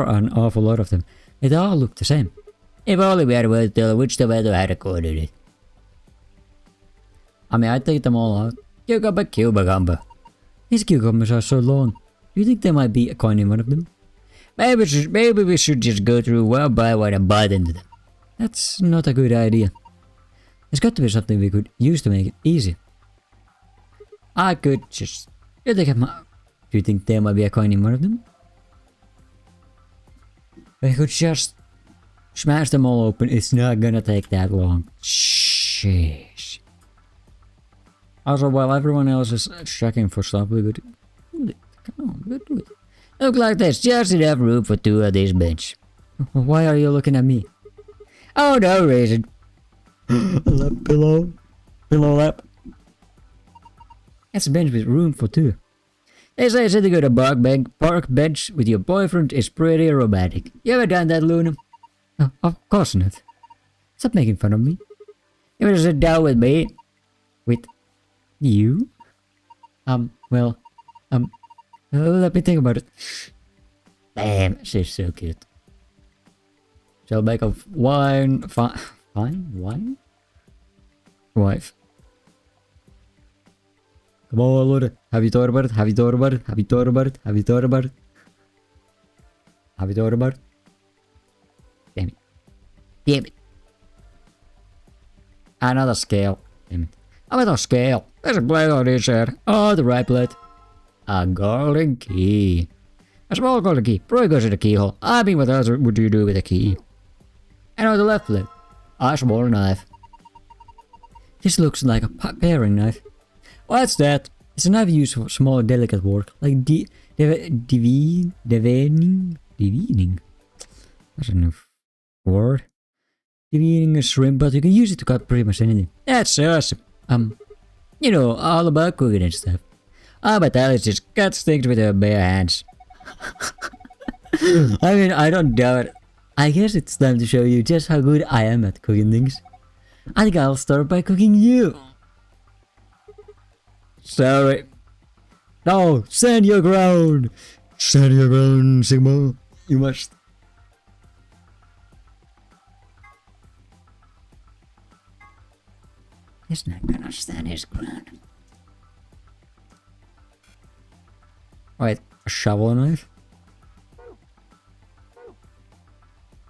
an awful lot of them. They all look the same. If only we had a way to tell which tomato had a coin in it. I mean, I'd take them all out. Cucumber. These cucumbers are so long. Do you think there might be a coin in one of them? Maybe we should just go through one by one and bite into them. That's not a good idea. There's got to be something we could use to make it easy. I could just... Do you think there might be a coin in one of them? We could just smash them all open. It's not gonna take that long. Sheesh. Also, while everyone else is checking for stuff, we could... Come on, we could do it. Look like there's just enough room for 2 of these bench. Why are you looking at me? Oh, no reason. Lap pillow. Pillow lap. That's a bench with room for 2. They say sitting on a park bench with your boyfriend is pretty romantic. You ever done that, Luna? Oh, of course not. Stop making fun of me. You wanna sit down with me? With you? Well, let me think about it. Damn, she's so cute. Shall make a wine, fine wine? Wife. Come on, Lord. Have you thought about it? Have you thought about it? Have you thought about it? Have you thought about it? Have you thought about it? Damn it. Damn it. Another scale. Damn it. Another scale. There's a blade on this here. Oh, the right blade. A golden key. A small golden key. Probably goes in the keyhole. I mean, what else would you do with a key? And on the left blade. A small knife. This looks like a paring knife. What's that? It's a knife used for small delicate work, like devening. That's a new word. Devening a shrimp, but you can use it to cut pretty much anything. That's awesome. You know, all about cooking and stuff. But Alice just cuts things with her bare hands. I mean, I don't doubt it. I guess it's time to show you just how good I am at cooking things. I think I'll start by cooking you. Sorry. No, stand your ground. Stand your ground, Sigma. You must. He's not gonna stand his ground. Wait, a shovel knife?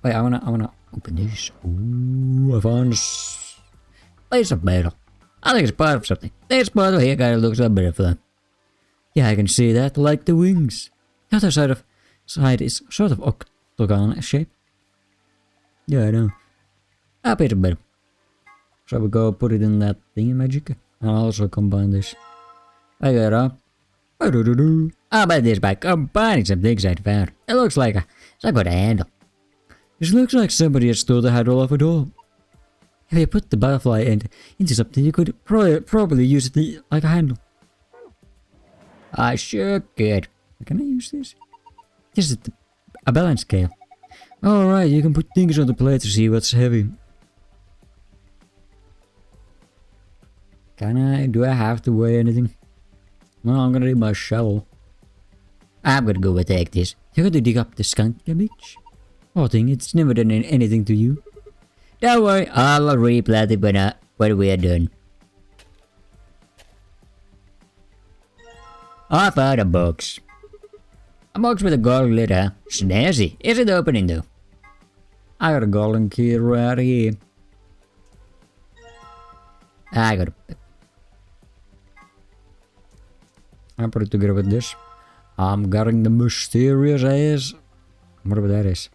Wait, I wanna open this. Ooh, I found place of metal. I think it's part of something. This part of here kinda looks a butterfly. Yeah, I can see that, like the wings. The other side is sort of octagon shape. Yeah, I know. A bit better. Shall we go put it in that thingy magic? And also combine this. I got up. I bet this by combining some things I found. It looks like some kind of handle. This looks like somebody has stole the handle off a door. If you put the butterfly end into something, you could probably use it like a handle. I sure could. Can I use this? This is a balance scale. Alright, you can put things on the plate to see what's heavy. Can I? Do I have to weigh anything? No, I'm gonna need my shovel. I'm gonna go and take this. You're gonna dig up the skunk cabbage? Oh, thing, it's never done anything to you. Don't worry, I'll replant it when we are done. I found a box. A box with a gold lid, huh? Snazzy. Is it opening though? I got a golden key right here. I got a... I put it together with this. I'm getting the mysterious ass. Whatever that is.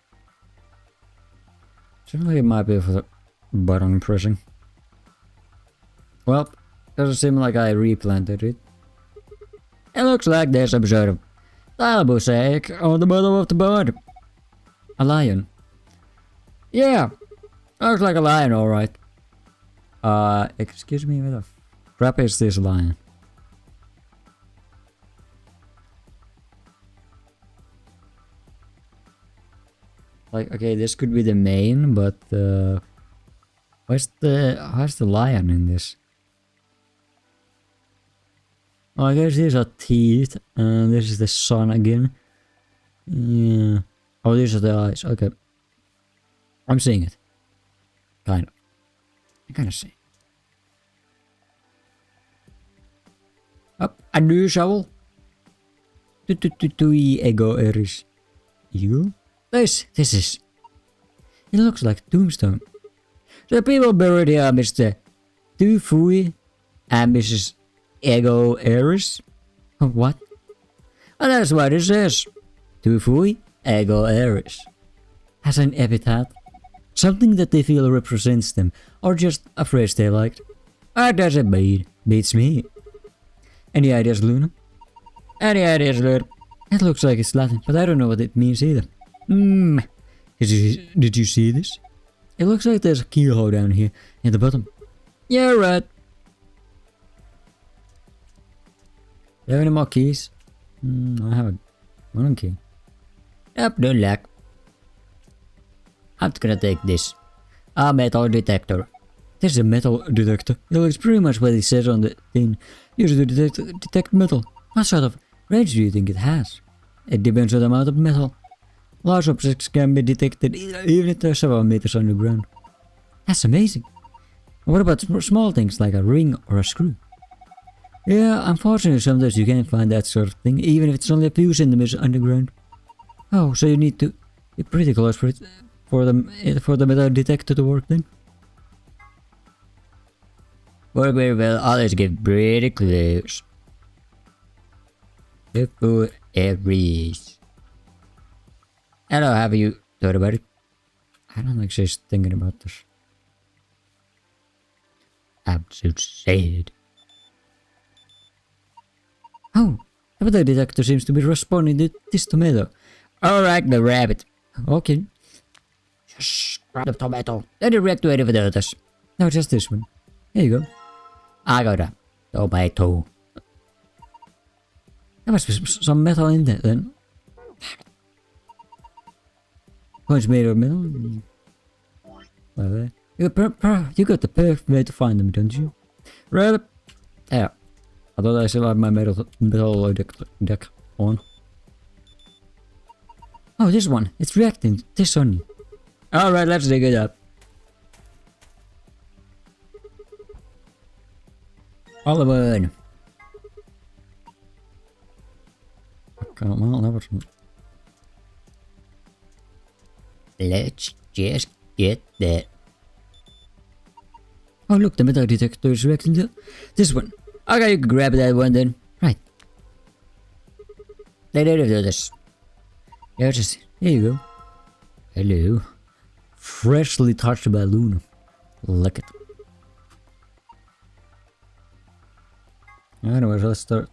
Seems like it might be for the button pressing. Well, doesn't seem like I replanted it. It looks like there's some sort of mosaic on the bottom of the board. A lion. Yeah, looks like a lion, alright. Excuse me, where the crap is this lion? Like, okay, this could be the main, but how's the lion in this? Oh, I guess these are teeth, and this is the sun again. Yeah. Oh, these are the eyes. Okay. I'm seeing it. Kind of. I kind of see. Up, a new shovel. Ego Eris. Ego? This is... It looks like tombstone. The people buried here are Mr. Tufui and Mrs. Ego Eris. What? Oh, that's what it says. Tufui Ego Eris. Has an epitaph. Something that they feel represents them, or just a phrase they liked. What does it mean? Beats me. Any ideas, Luna? Any ideas, Luna? It looks like it's Latin, but I don't know what it means either. Did you see this? It looks like there's a keyhole down here at the bottom. Yeah, right. Do you have any more keys? I have one key. Yep, no luck. I'm gonna take this. A metal detector. This is a metal detector. It looks pretty much what it says on the thing. Used to detect metal. What sort of range do you think it has? It depends on the amount of metal. Large objects can be detected even if they're several meters underground. That's amazing. What about small things like a ring or a screw? Yeah, unfortunately sometimes you can't find that sort of thing, even if it's only a few centimeters underground. Oh, so you need to be pretty close for the metal detector to work then? Work very well, always get pretty close. Before every. Hello, have you thought about it? I don't think she's thinking about this. I'm so sad. Oh, the metal detector seems to be responding to this tomato. Alright, the rabbit. Okay. Just grab the tomato. Let it react to any of the others. No, just this one. Here you go. I got a tomato. There must be some metal in there then. What's made of metal? Well, you got the perfect way to find them, don't you? Right up. Yeah. I thought I still had my metal deck on. Oh, this one. It's reacting to this only. Alright, let's dig it up. Oliver. Come on, that was. Let's just get that. Oh look, the metal detector is reacting to this one. Okay, you can grab that one then. Right. Let it do this. Yeah, just here you go. Hello. Freshly touched by Luna. Look at. Anyways, let's start.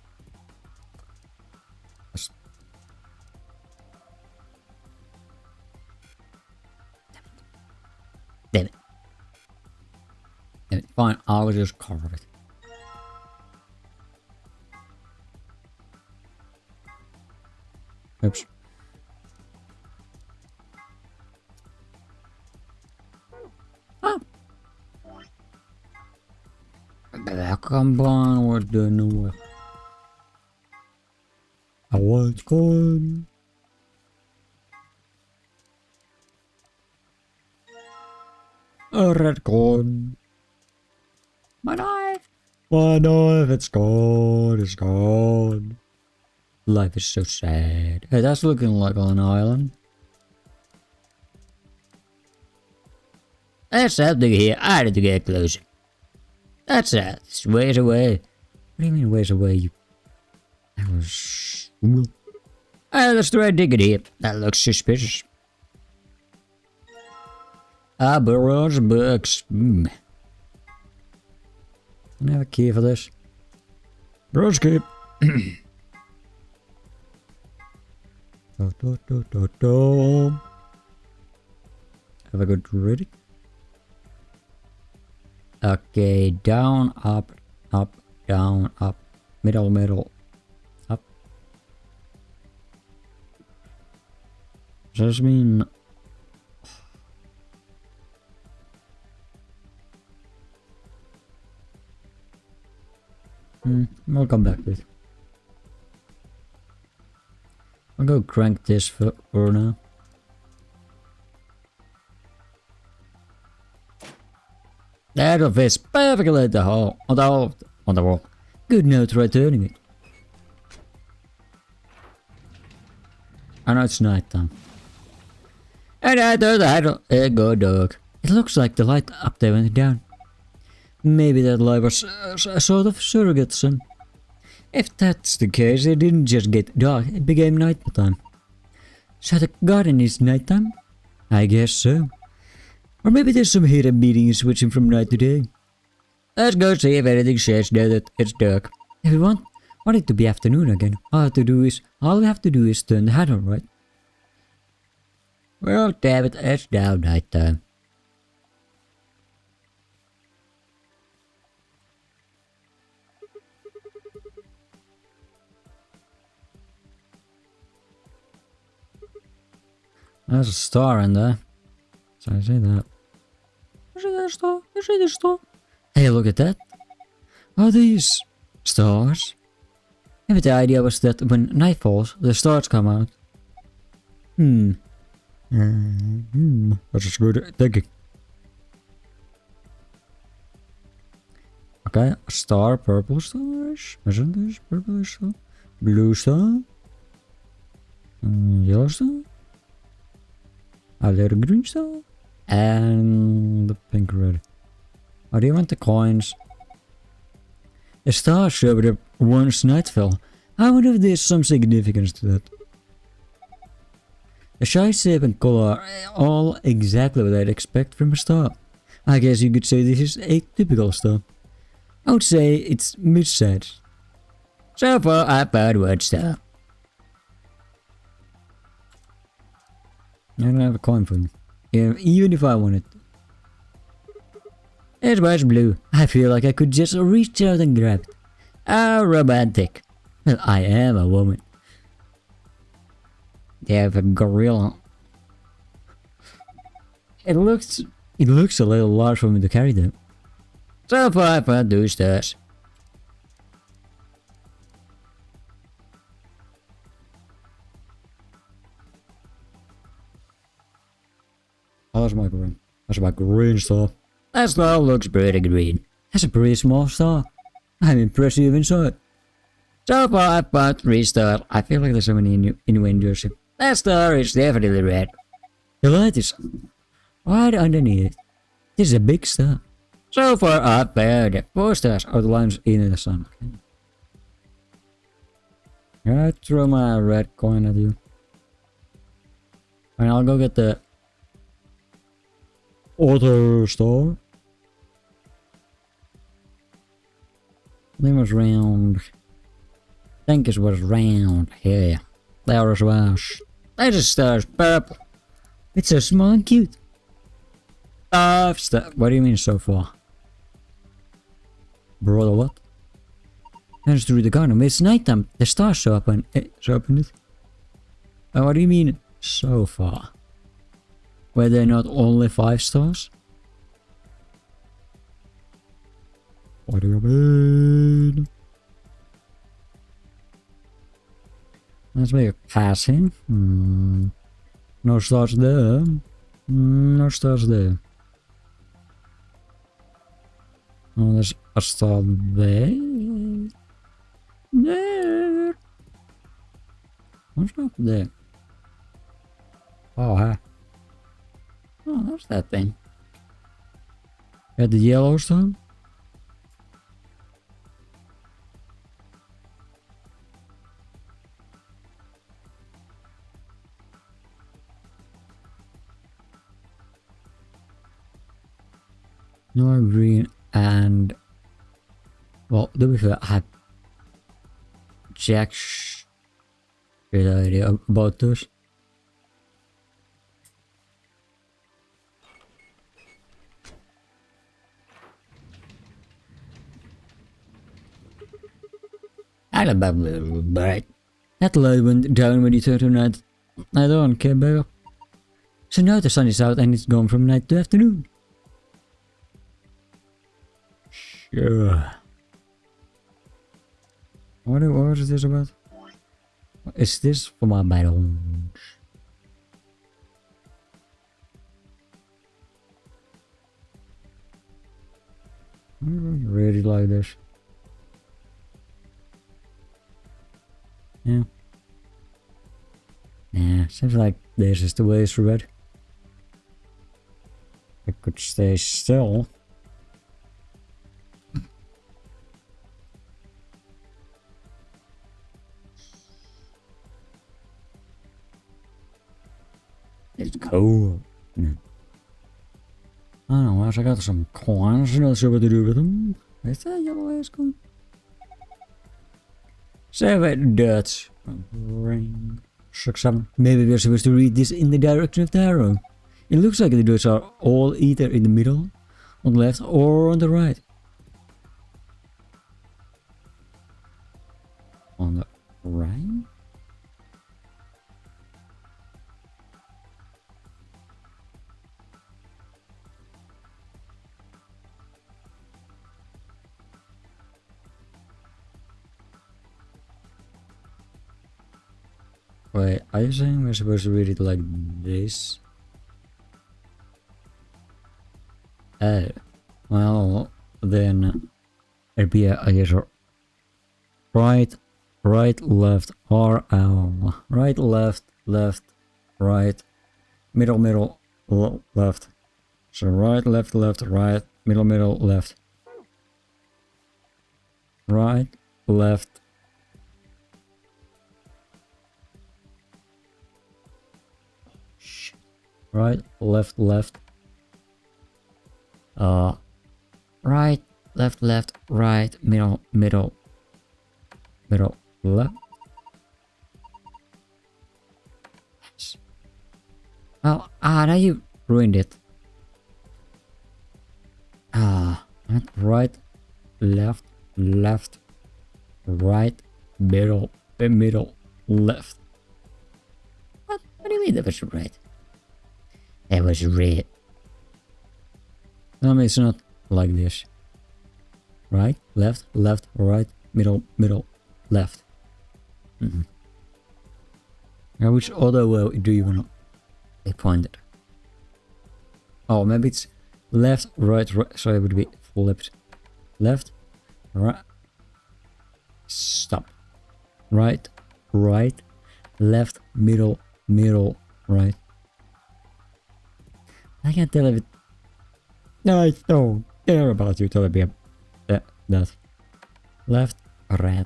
Damn it. Damn it. Fine, I'll just carve it. Oops. Oh. Come on, we're doing it. I was gone. A red corn. My knife. My knife, it's gone. It's gone. Life is so sad. Hey, that's looking like an island. There's something here. I need to get closer. That's it. It's ways away. What do you mean ways away? You. That was. Let's try digging here. That looks suspicious. Barrage books. Can I have a key for this? Barrage key. Have I got ready? Okay, down, up, up, down, up, middle, middle, up. Does this mean? I'll come back with. I'll go crank this for now. That'll fit perfectly at the hole, on the wall. Good note try turning it. I know it's night time. And I thought it go dark. It looks like the light up there went down. Maybe that light was a sort of surrogate sun. If that's the case, it didn't just get dark, it became nighttime. So the garden is nighttime? I guess so. Or maybe there's some hidden meaning switching from night to day. Let's go see if anything says that it's dark. If we want it to be afternoon again, all we have to do is turn the hat on, right? Well, damn it, it's now nighttime. There's a star in there. So I see that. There's a star. I see the star. Hey, look at that. Are these stars? Maybe the idea was that when night falls, the stars come out. That is good thinking. Okay, a star, purple stars. Isn't this purple star? Blue star. Yellow star. A little green star. And the pink red. Oh, do you want the coins? The star showed up once night fell. I wonder if there's some significance to that. The size, shape and color are all exactly what I'd expect from a star. I guess you could say this is a typical star. I would say it's mid-sized. So far I've found one star. I don't have a coin for you. Yeah, even if I wanted. It was blue. I feel like I could just reach out and grab it. How romantic. Well, I am a woman. They have a gorilla. It looks a little large for me to carry them. So far I found 2 stars. Oh, that's my green. That's my green star. That star looks pretty green. That's a pretty small star. I'm impressive inside. So far I've found 3 stars. I feel like there's so many innuendos. That star is definitely red. The light is right underneath it. This is a big star. So far I've found 4 stars. Oh, the line's in the sun. Okay. I throw my red coin at you. And I'll go get the other star. It was round. I think it was round. Yeah. There as well. That is star's purple. It's so small and cute. 5 stars. What do you mean so far? Brother, what? That's through the garden. It's nighttime. The stars show up and show up in it. What do you mean so far? Were there not only 5 stars? What do you mean? Let's make a passing. No stars there. No stars there. Oh, there's a star there. There. What's up there? Oh, hi. Oh, that's that thing. Got the yellow star. No green and well, to be fair, I had jack shit idea about this. I love that bright. That light went down when you turned to night. I don't care back up. So now the sun is out and it's gone from night to afternoon. Sure. What is this about? Is this for my battles? I really like this. Yeah. Yeah, seems like this is the way through it. I could stay still. It's cool. Yeah. I don't know, I got some coins, I'm not sure what to do with them. Is that yellow ass coin? 7 dots. Ring. 6, 7. Maybe we're supposed to read this in the direction of the arrow. It looks like the dots are all either in the middle, on the left, or on the right. On the right? Wait, are you saying we're supposed to read it like this? Oh, well, then it'd be, I guess, right, left, RL, right, left, right, middle, left. So right, left, right, middle, left. Right, left. Right, left. Right, left, right, middle, left. Yes. Well, now you ruined it. Right, left, right, middle, left. What do you mean that was right? That was red. No, it's not like this. Right, left, right, middle, left. Now, which other way do you want to point it? Oh, maybe it's left, right, so it would be flipped. Left, right, stop. Right, left, middle, right. I can't tell if it... No, I don't care about you telling me that. Left, right,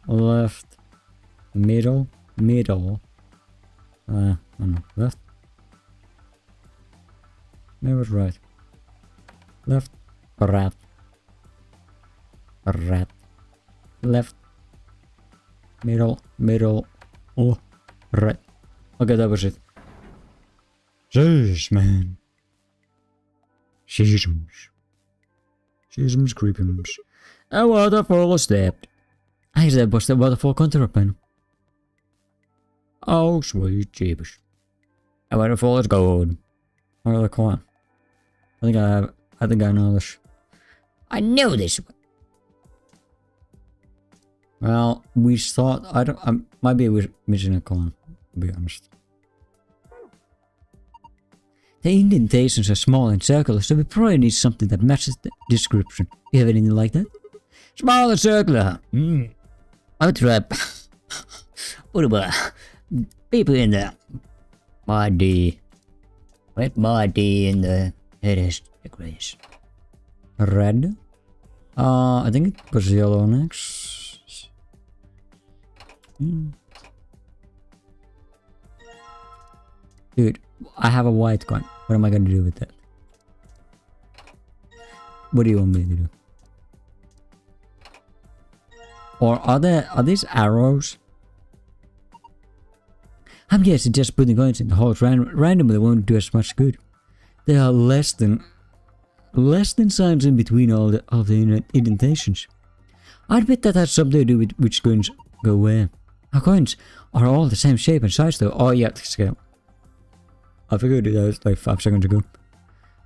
left, middle, no, left. That was right. Left, right, left, middle, right. Okay, that was it. Jeez, man. Seasons, creepums. A waterfall stepped. I said, was the waterfall contraband? Oh, sweet jeebus. A waterfall is gold. I got a coin. I think I know this. I know this one. Well, we thought, maybe we're missing a coin, to be honest. The indentations are small and circular, so we probably need something that matches the description. You have anything like that? Small and circular. I'll try. What about people in the body? Red body in the head degrees. Red. I think it was yellow next. Dude, I have a white coin. What am I gonna do with that? What do you want me to do? Or are these arrows? I'm guessing just putting coins in the holes randomly won't do as much good. There are less than signs in between all the indentations. I'd bet that has something to do with which coins go where. Our coins are all the same shape and size though. Oh yeah, scale. I figured it out like 5 seconds ago.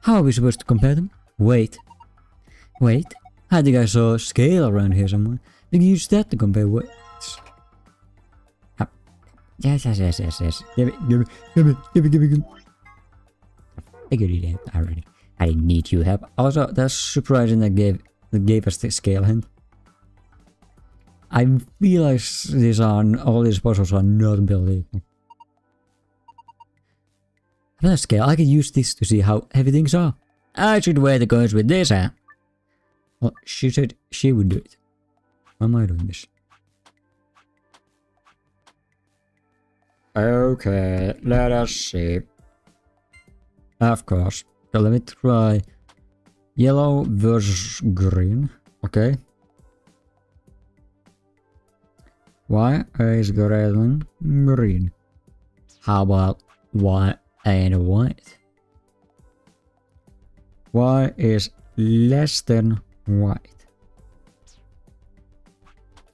How are we supposed to compare them? Wait. I think I saw a scale around here somewhere. We can use that to compare weights. Yes. Give me. I figured it out already. I didn't need you help. Also, that's surprising that gave us the scale hint. I realize all these puzzles are not built equal. Another scale, I can use this to see how heavy things are. I should weigh the coins with this, huh? Well, she said she would do it. Why am I doing this? Okay, let us see. Of course. So let me try yellow versus green. Okay. Y is greater than green. How about Y and white? Y is less than white.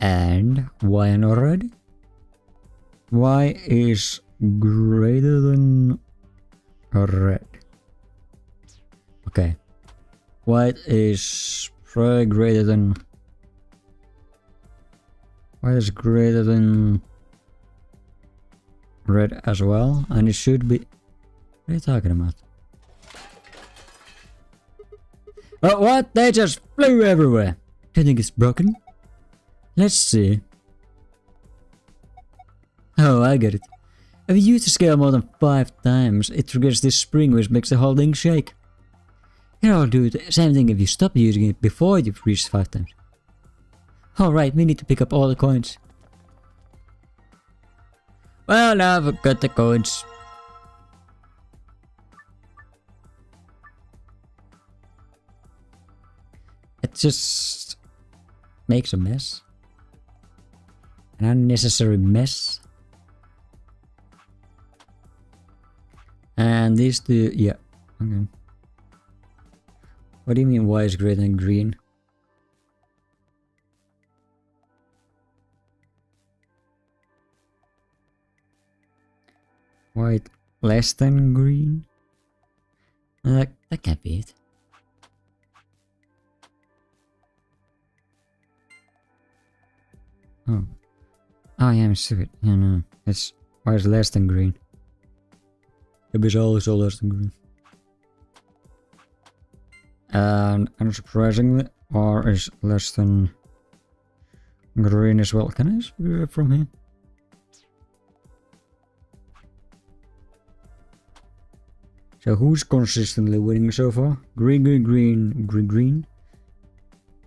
And Y and red? Y is greater than red. Okay. White is probably greater than White is greater than red as well, and it should be... What are you talking about? Oh, what? They just flew everywhere. Do you think it's broken? Let's see. Oh, I get it. If you use the scale more than 5 times, it triggers this spring which makes the whole thing shake. Here I'll do the same thing if you stop using it before you've reached 5 times. Alright, we need to pick up all the coins. Well, now I've got the coins. It just makes a mess. An unnecessary mess. And these two, yeah, okay. What do you mean white is greater than green? White less than green? That can't be it. Oh. Oh yeah, I'm stupid. Yeah, no. It's white is less than green. It is also less than green. And unsurprisingly, R is less than green as well. Can I just figure it from here? So who's consistently winning so far? Green, green, green, green, green.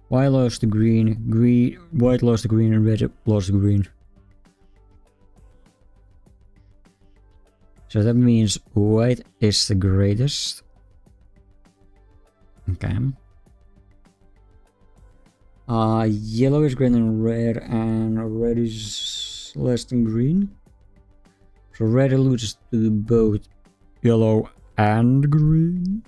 White lost to green, green, white lost to green, and red lost to green. So that means white is the greatest. Okay. Yellow is greater than red, and red is less than green. So red loses to both yellow and green.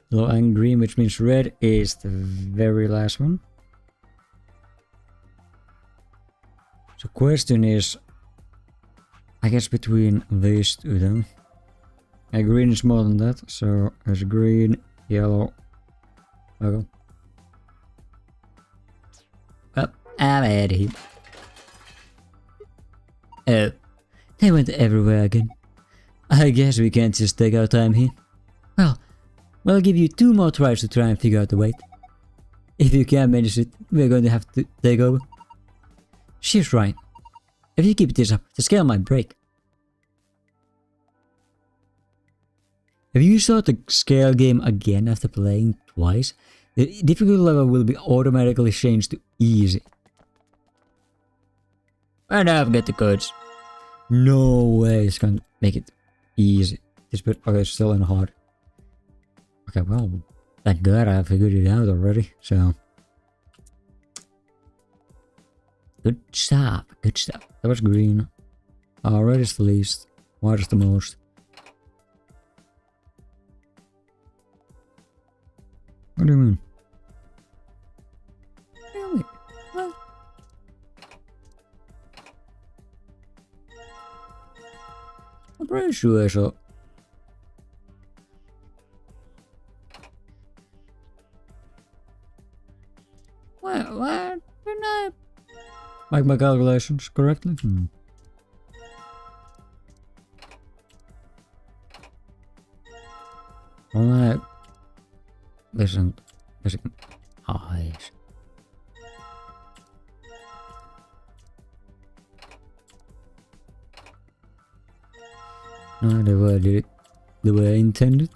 Yellow and green, which means red is the very last one. The question is, I guess between these two then. Green is more than that, so there's green, yellow. Okay. Well, I'm out of here. Oh, they went everywhere again. I guess we can't just take our time here. Well, we'll give you 2 more tries to try and figure out the weight. If you can't manage it, we're going to have to take over. She's right. If you keep this up, the scale might break. If you start the scale game again after playing twice, the difficulty level will be automatically changed to easy. And I've got the codes. No way it's gonna make it easy. This bit, okay, still in hard. Okay, well, thank God I figured it out already, so. Good stuff, good stuff. That was green. Red is the least. White is the most. What do you mean? Really? What? I'm pretty sure so. What? Didn't I make my calculations correctly? Alright. Listen. Oh, yes. No, the way I did it the way I intended.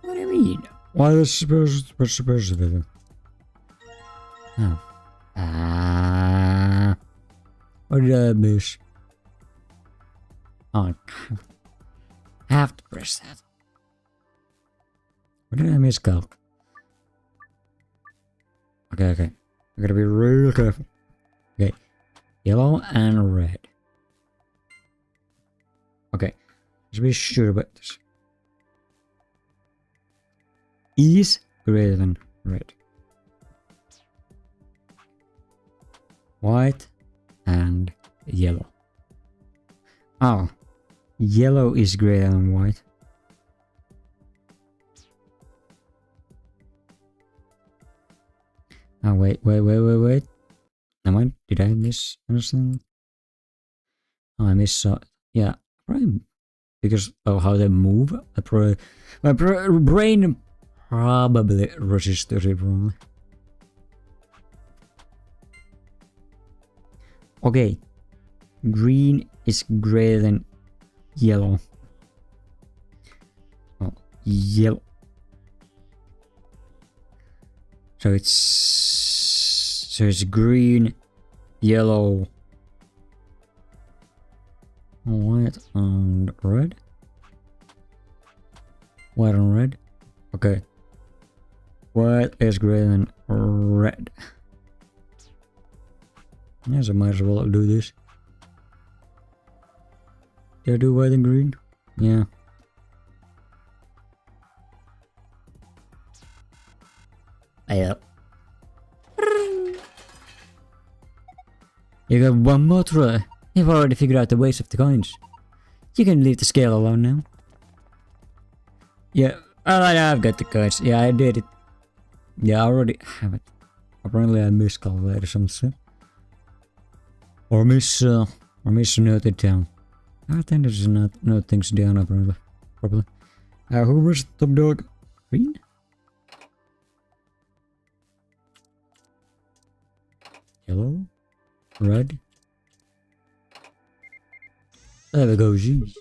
What do you mean? Why is supposed to be there? Oh. What did I miss? Oh, I have to press that. What did I miss, calc? Okay. I gotta be real careful. Okay. Yellow and red. Okay. Let's be sure about this. Is greater than red. White and yellow. Oh, yellow is greater than white. Oh, wait. Never mind. Did I miss anything? Oh, I missed. Yeah, right. Because of how they move, my brain probably registered it wrongly. Okay, green is greater than yellow. Oh, yellow. So it's green, yellow, white and red. White and red. Okay. White is greater than red. Yes, I might as well do this. Did I do white and green? Yeah. Yep. You got one more try. You've already figured out the waste of the coins. You can leave the scale alone now. Yeah, I've got the coins. Yeah, I did it. Yeah, I already have it. Apparently I miscalculated something. Or misnoted down. I think there's not note things down apparently. Probably. Who was the top dog? Green? Yellow? Red? There we go, jeez.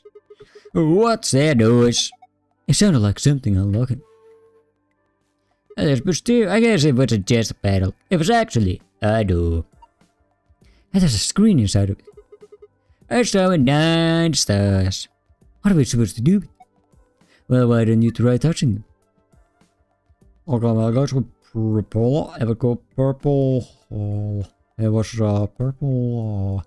What's that noise? It sounded like something unlocking. But still, I guess it wasn't just a battle. It was actually a door. And there's a screen inside of it. It's showing 9 stars. What are we supposed to do? Well, why didn't you try touching them? Okay, well, I got purple. I would go purple. It was purple.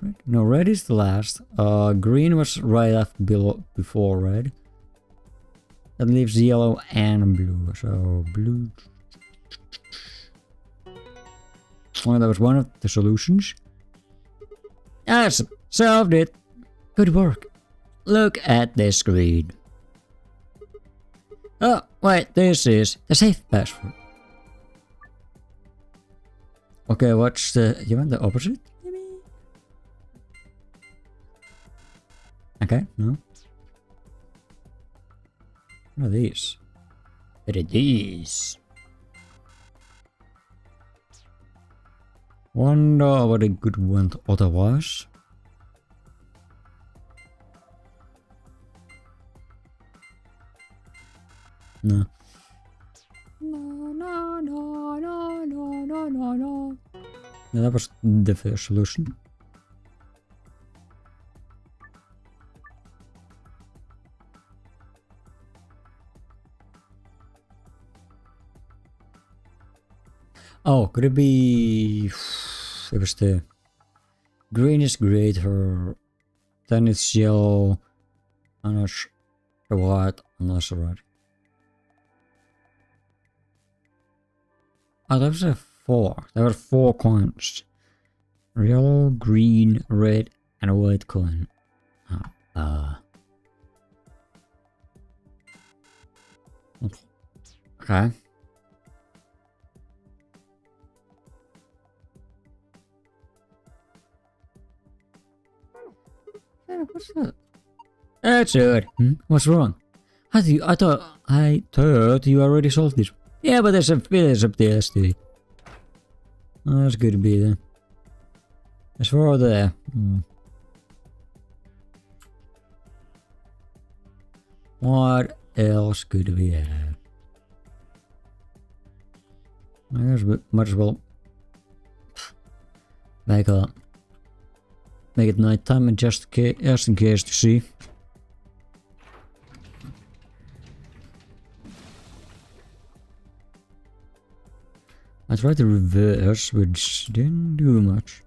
Red? No, red is the last. Green was right after before red. That leaves yellow and blue. So blue. Well, that was one of the solutions. Yes, solved it. Good work. Look at this screen. Oh, wait, this is the safe password. Okay, what's the... You want the opposite? Maybe? Okay, no. What are these? What are these? Wonder what a good one otherwise. No. No. Yeah, that was the first solution. Oh, could it be... It was the... Green is greater. Then it's yellow. And it's white. And that's red. Oh, that was a 4. There were 4 coins. Yellow, green, red, and a white coin. Okay. What's that? That's it. What's wrong? I thought you already solved this. Yeah, but there's a village up there still. Oh, that's good to be there. As far there. What else could we have? I guess we might as well make it nighttime and just in case to see. I tried to reverse, which didn't do much.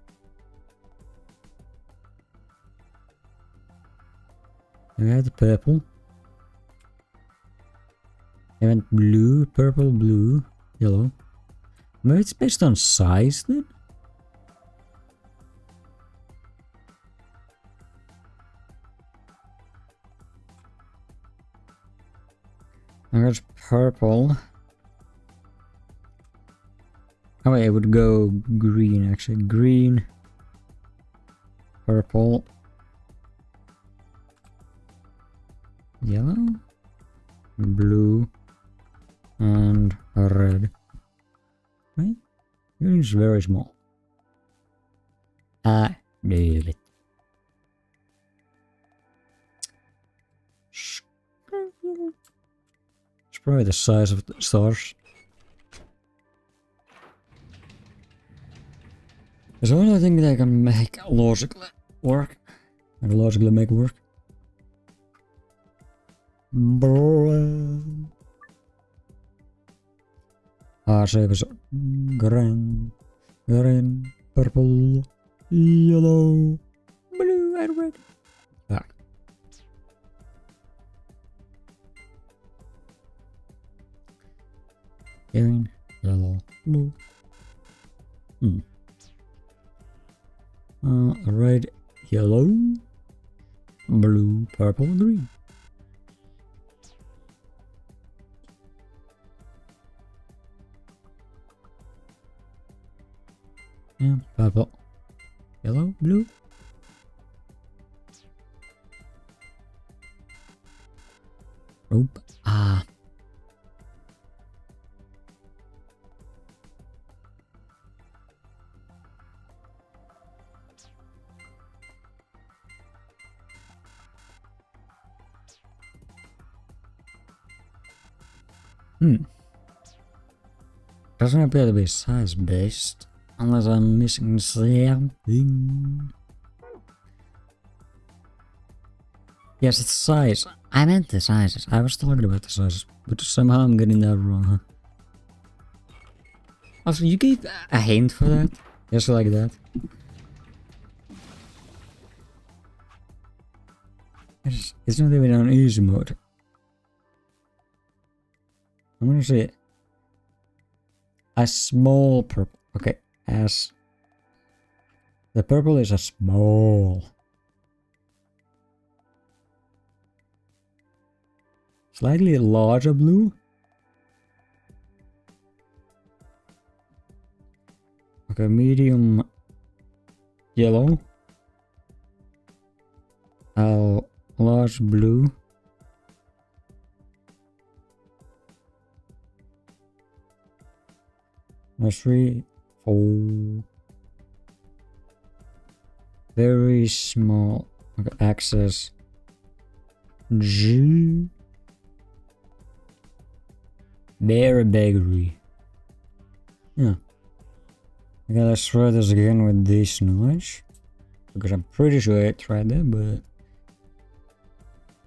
I got the purple. I went blue, purple, blue, yellow. Maybe it's based on size then? I got purple. Oh wait, it would go green actually. Green, purple, yellow, blue, and red. Right? Green is very small. I knew it. It's probably the size of the stars. There's the only thing that I can make logically work. And logically make work. Save is green, purple, yellow, blue, and red. Ah. Green, yellow, blue. Red, yellow, blue, purple, green. Yeah, purple, yellow, blue. Rope. Ah. Doesn't appear to be size based, unless I'm missing something. Yes, it's size. I meant the sizes. I was talking about the sizes, but somehow I'm getting that wrong, huh? Also, you gave a hint for that? Just like that. It's not even on easy mode. I'm gonna say a small purple. Okay, as the purple is a small. Slightly larger blue. Okay, medium yellow. Large blue. Three, four. Very small. Okay, access. G. Very bakery. Yeah. Okay, let's try this again with this noise. Because I'm pretty sure I tried that, but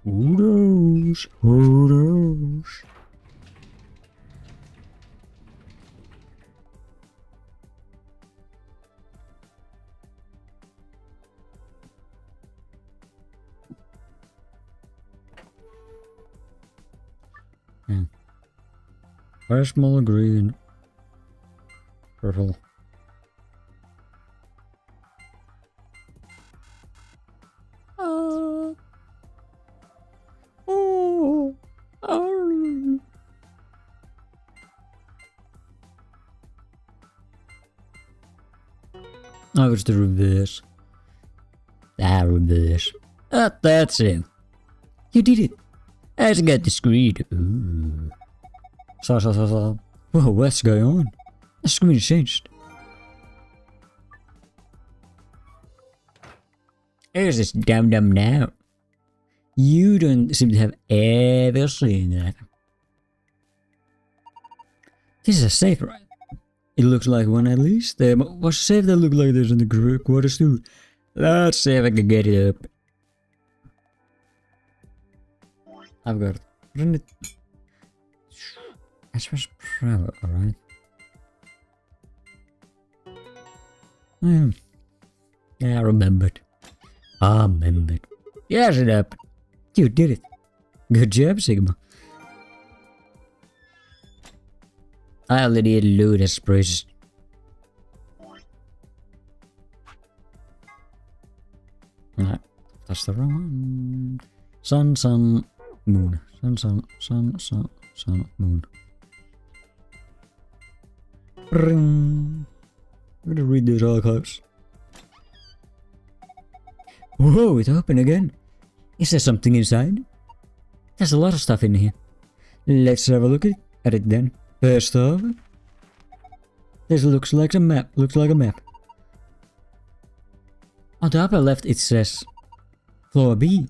who knows? Who knows? Yeah. Very small green. Purple. Oh, it's the reverse. That reverse. Oh, that's it. You did it. I just got the screen. Ooh. So. Whoa, what's going on? The screen changed. There's this dum now. You don't seem to have ever seen that. This is a safe, right? It looks like one at least. There was a safe that looked like this in the quarters too. Let's see if I can get it up. I've got it. Isn't it? I suppose private, alright. Yeah, I remembered. Yes, it up. You did it. Good job, Sigma. I already loot as precious. No, that's the wrong one. Sun, sun, moon. Sun, sun, sun, sun, sun, moon. Ring. I'm gonna read these archives. Whoa, it's open again. Is there something inside? There's a lot of stuff in here. Let's have a look at it then. First off, this looks like a map. Looks like a map. On the upper left it says Floor B.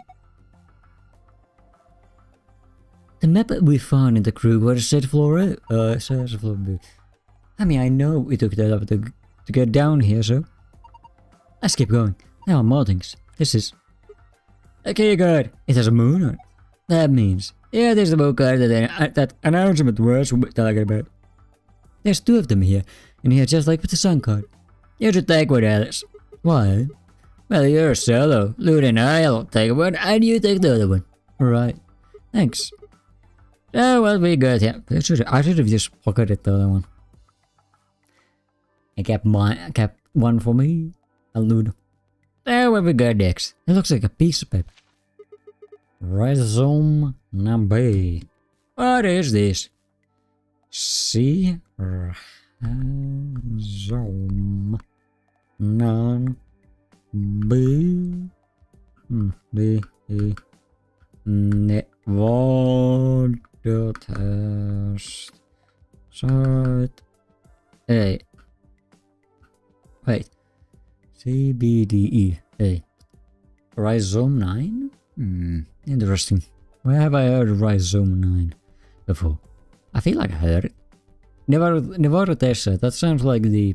The map we found in the crew was said Floor A. It says Floor B. I mean, I know we took that up to get down here, so let's keep going. Now more things. This is okay. Good. It has a moon on it. That means there's the moon card that announcement was talking about. There's two of them here, and here just like with the sun card. You should take one, Alice. Why? Well, you're a solo. Loot and I'll take one, and you take the other one. Alright. Thanks. So, what we got here? I should have just pocketed the other one. I kept one for me. I'll loot. So, what we got next? It looks like a piece of paper. Rhizome number. What is this? See? Rhizome non B D E water test site A. Wait. CBDE A. Rhizome 9? Interesting. Where have I heard of Rhizome 9 before? I feel like I heard it. Never test it. That sounds like the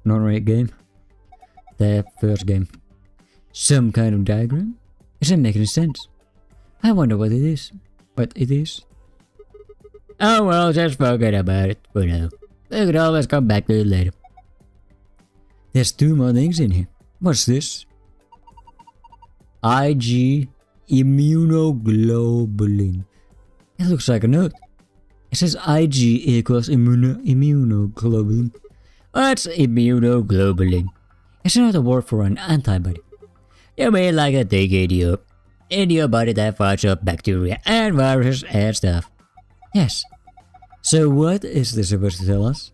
NONARY game. The first game. Some kind of diagram? Isn't making sense. I wonder what it is. Oh well, just forget about it for now. We could always come back to it later. There's two more things in here. What's this? IG immunoglobulin. It looks like a note. It says IG equals immunoglobulin. What's immunoglobulin? It's another word for an antibody. You mean like a thing in your body that fights up bacteria and viruses and stuff. Yes. So what is this supposed to tell us?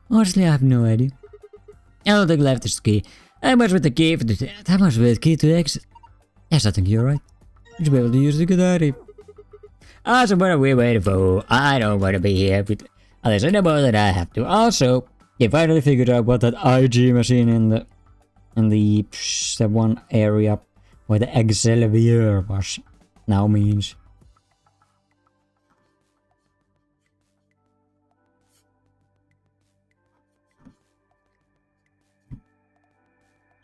Honestly, I have no idea. I don't think left is the key. That much with the key to exit. Yes, I think you're right. You should be able to use the good idea. Also, what are we waiting for? I don't want to be here unless I know more than I have to. Also, you finally figured out what that IG machine in the one area where the Splapier was now means.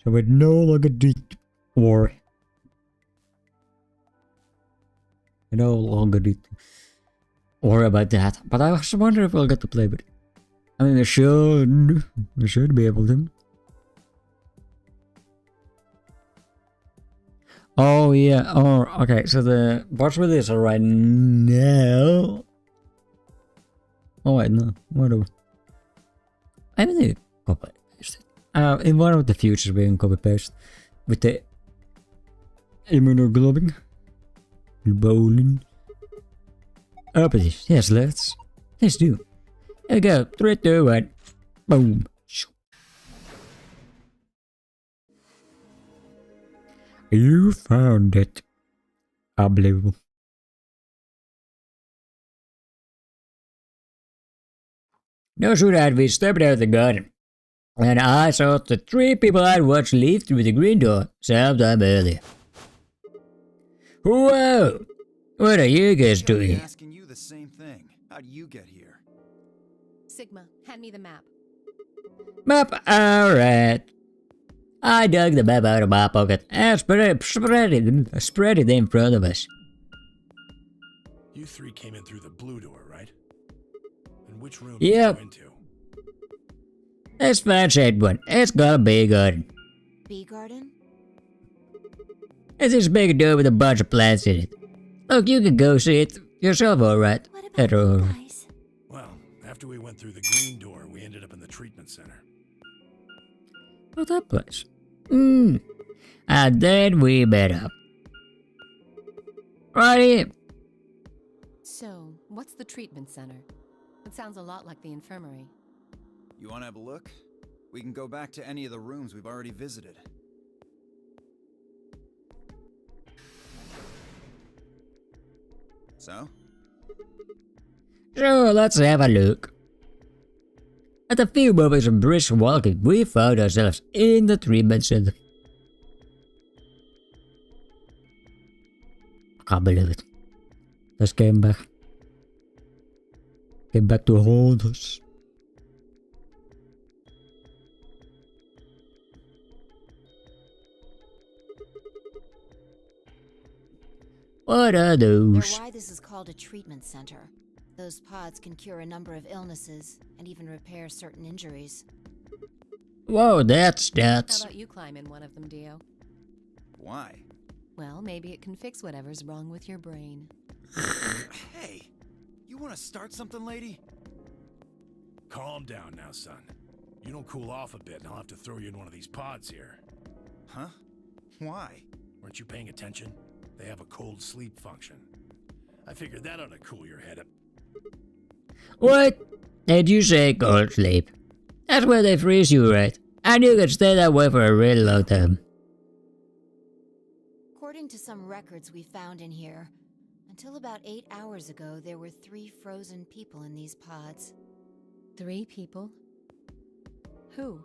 So we no longer need war. We no longer need to worry about that. But I was wondering if we'll get to play with it. I mean, we should be able to. Oh yeah. Oh, okay. So the boss with this are right now. Oh wait, no. Whatever. I need to copy paste it. In one of the futures we can copy paste with the immunoglobulin. Bowling. Open this. Yes, let's do. Here we go. 3, 2, 1. Boom. You found it. Unbelievable. No sooner had we stepped out of the garden, and I saw the 3 people I'd watched leave through the green door sometime earlier. Whoa! What are you guys doing?
I'm asking you the same thing. How'd you get here?
Sigma, hand me the map.
Map, alright. I dug the map out of my pocket and spread it in front of us.
You 3 came in through the blue door, right? And which room
Yep.
did you go into?
This fan-shaped one. It's got a big garden.
Bee garden?
It's this big door with a bunch of plants in it. Look, you can go see it yourself, alright.
What about you guys?
Well, after we went through the green door, we ended up in the treatment center.
Oh, that place. And then we met up. Right here.
So, what's the treatment center? It sounds a lot like the infirmary.
You wanna have a look? We can go back to any of the rooms we've already visited. So?
So, let's have a look. At a few moments of brisk walking, we found ourselves in the treatment center. I can't believe it. Just came back. Came back to haunt us. What are
They're
those?
why this is called a treatment center. Those pods can cure a number of illnesses and even repair certain injuries.
Whoa, that's
How
nuts.
about you climb in one of them, Dio?
Why?
Well, maybe it can fix whatever's wrong with your brain.
Hey! You wanna start something, lady?
Calm down now, son. You don't cool off a bit and I'll have to throw you in one of these pods here.
Huh? Why?
Weren't you paying attention? They have a cold sleep function. I figured that ought to cool your head up.
What did you say, cold sleep? That's where they freeze you, right? And you can stay that way for a really long time.
According to some records we found in here, until about 8 hours ago, there were 3 frozen people in these pods.
3 people? Who?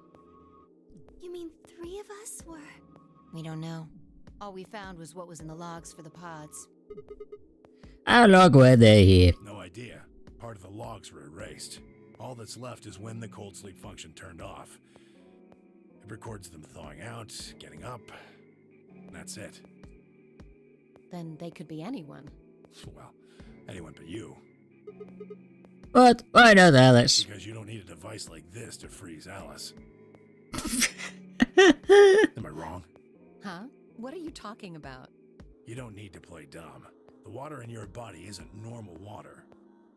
You mean 3 of us were...
We don't know. All we found was what was in the logs for the pods.
How long were they here?
No idea. Part of the logs were erased. All that's left is when the cold sleep function turned off. It records them thawing out, getting up, and that's it.
Then they could be anyone.
Well, anyone but you.
What? Why not Alice?
Because you don't need a device like this to freeze Alice. Am I wrong?
Huh? What are you talking about?
You don't need to play dumb. The water in your body isn't normal water.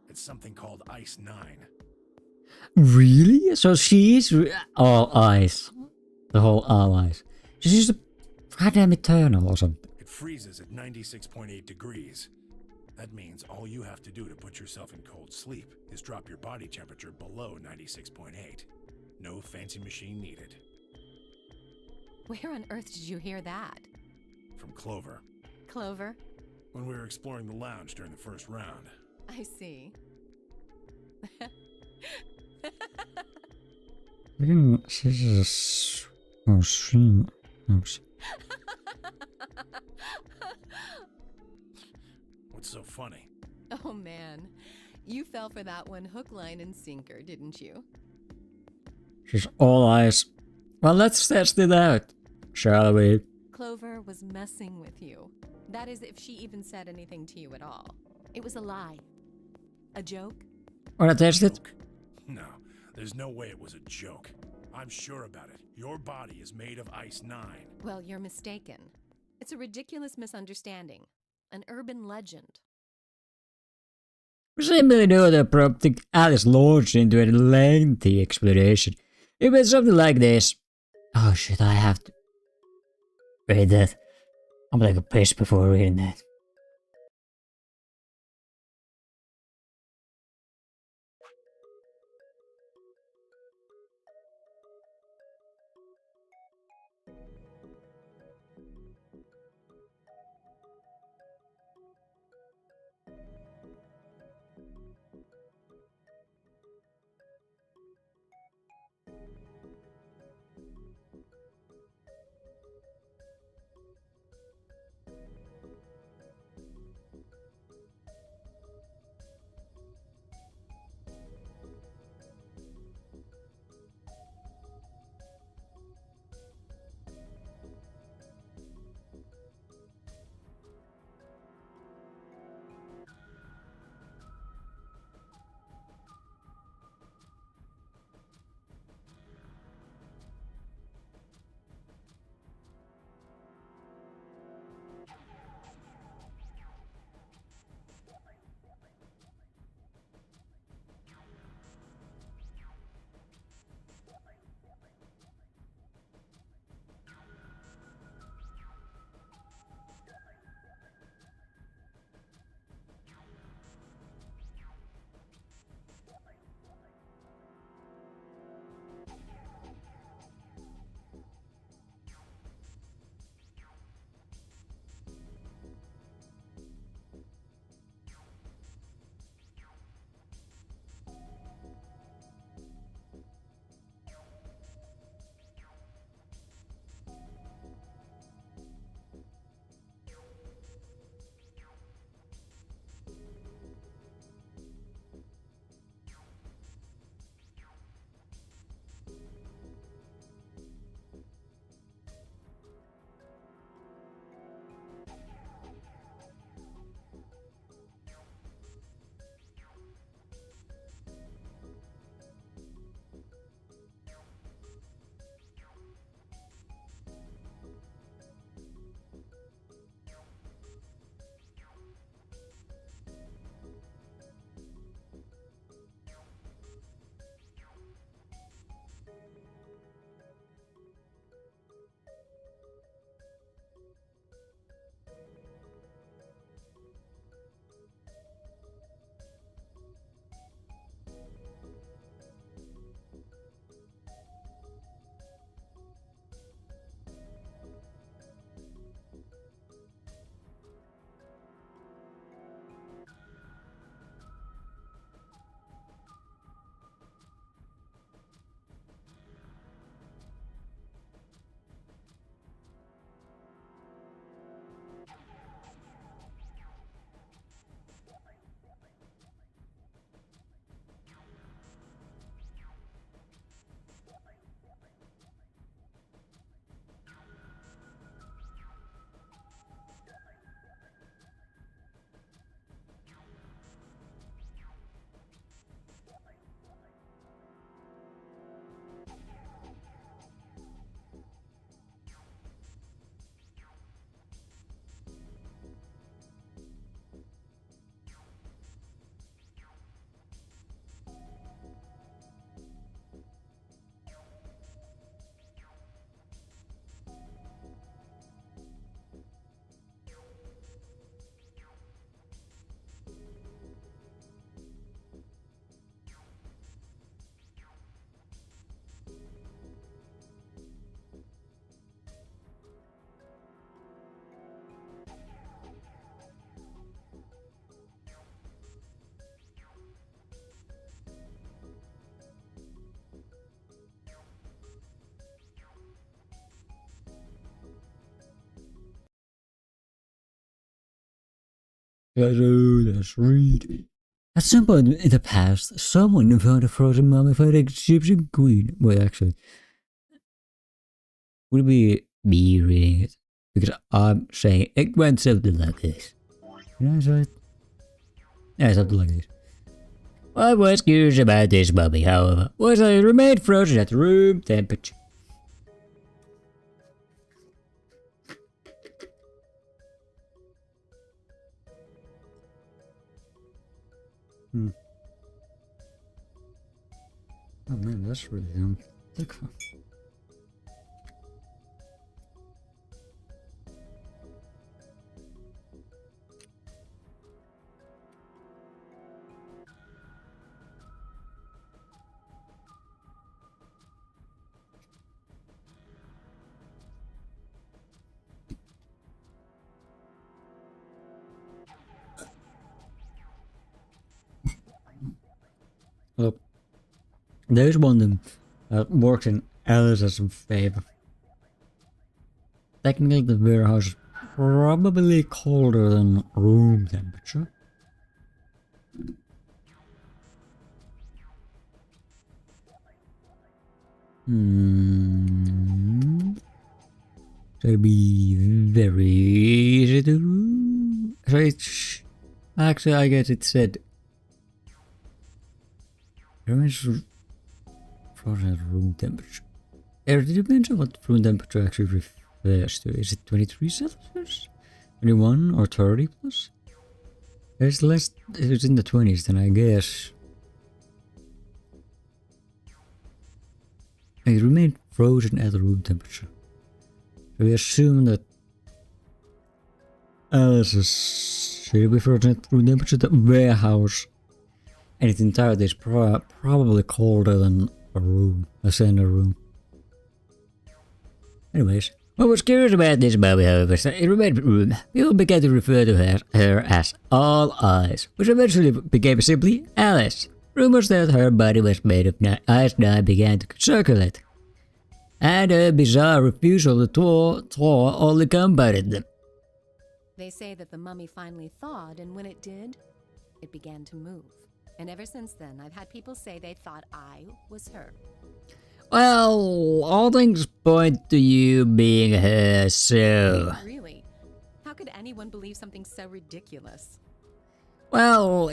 It's something called Ice 9.
Really? So she's all ice. The whole all ice. She's a goddamn eternal or something.
It freezes at 96.8 degrees. That means all you have to do to put yourself in cold sleep is drop your body temperature below 96.8. No fancy machine needed.
Where on earth did you hear that?
From Clover.
Clover?
When we were exploring the lounge during the first round.
I see.
What's so funny?
Oh man, you fell for that one hook, line, and sinker, didn't you?
She's all eyes. Well, let's test it out, shall we?
Clover was messing with you. That is, if she even said anything to you at all. It was a lie. A joke?
Wanna test it?
No, there's no way it was a joke. I'm sure about it. Your body is made of Ice 9.
Well, you're mistaken. It's a ridiculous misunderstanding. An urban legend.
We simply know that prompting Alice launched into a lengthy explanation. It was something like this. Oh shit, I have to read that. I'm like a piss before reading that. Let's read. At some point in the past, someone found a frozen mummified Egyptian queen. Wait, actually, would it be me reading it? Because I'm saying it went something like this. Can I say it? Yeah, something like this. What was curious about this mummy, however, was that it remained frozen at room temperature. Oh man, that's really thick. Well, there's one thing that works in Alice's favor. Technically, the warehouse is probably colder than room temperature. So it'd be very easy to. So it's actually, I guess it said. Frozen at room temperature. It depends on what room temperature actually refers to. Is it 23 Celsius? 21 or 30 plus? It's less. If it's in the 20s, then I guess. It remained frozen at room temperature. So we assume that Alice's should be frozen at room temperature. The warehouse and its entirety is probably colder than a room, a center room. Anyways, what was curious about this mummy, however, is that it remained room. People began to refer to her as All Eyes, which eventually became simply Alice. Rumors that her body was made of ice now began to circulate, and a bizarre refusal to thaw only combated them.
They say that the mummy finally thawed, and when it did, it began to move. And ever since then, I've had people say they thought I was her.
Well, all things point to you being her, so...
Really? How could anyone believe something so ridiculous?
Well,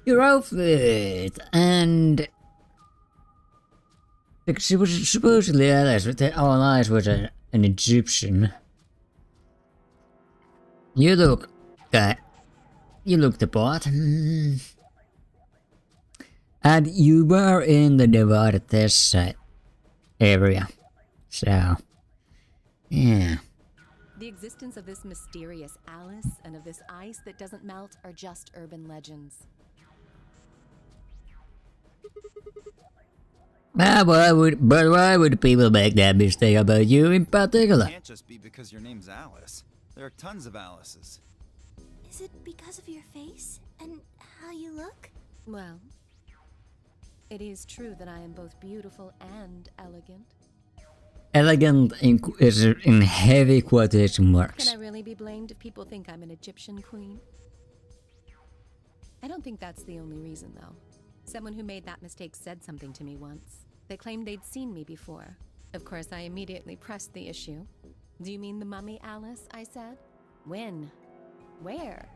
your outfit, and... Because she was supposedly Alice, but All Eyes was an Egyptian. You look... you look the part. And you were in the Nevada test site area. So, yeah.
The existence of this mysterious Alice and of this ice that doesn't melt are just urban legends.
Why would people make that mistake about you in particular?
It can't just be because your name's Alice. There are tons of Alices.
Is it because of your face and how you look?
Well, it is true that I am both beautiful and elegant.
Elegant is in heavy quotation marks.
Can I really be blamed if people think I'm an Egyptian queen? I don't think that's the only reason, though. Someone who made that mistake said something to me once. They claimed they'd seen me before. Of course, I immediately pressed the issue. Do you mean the mummy, Alice? I said. When? Where?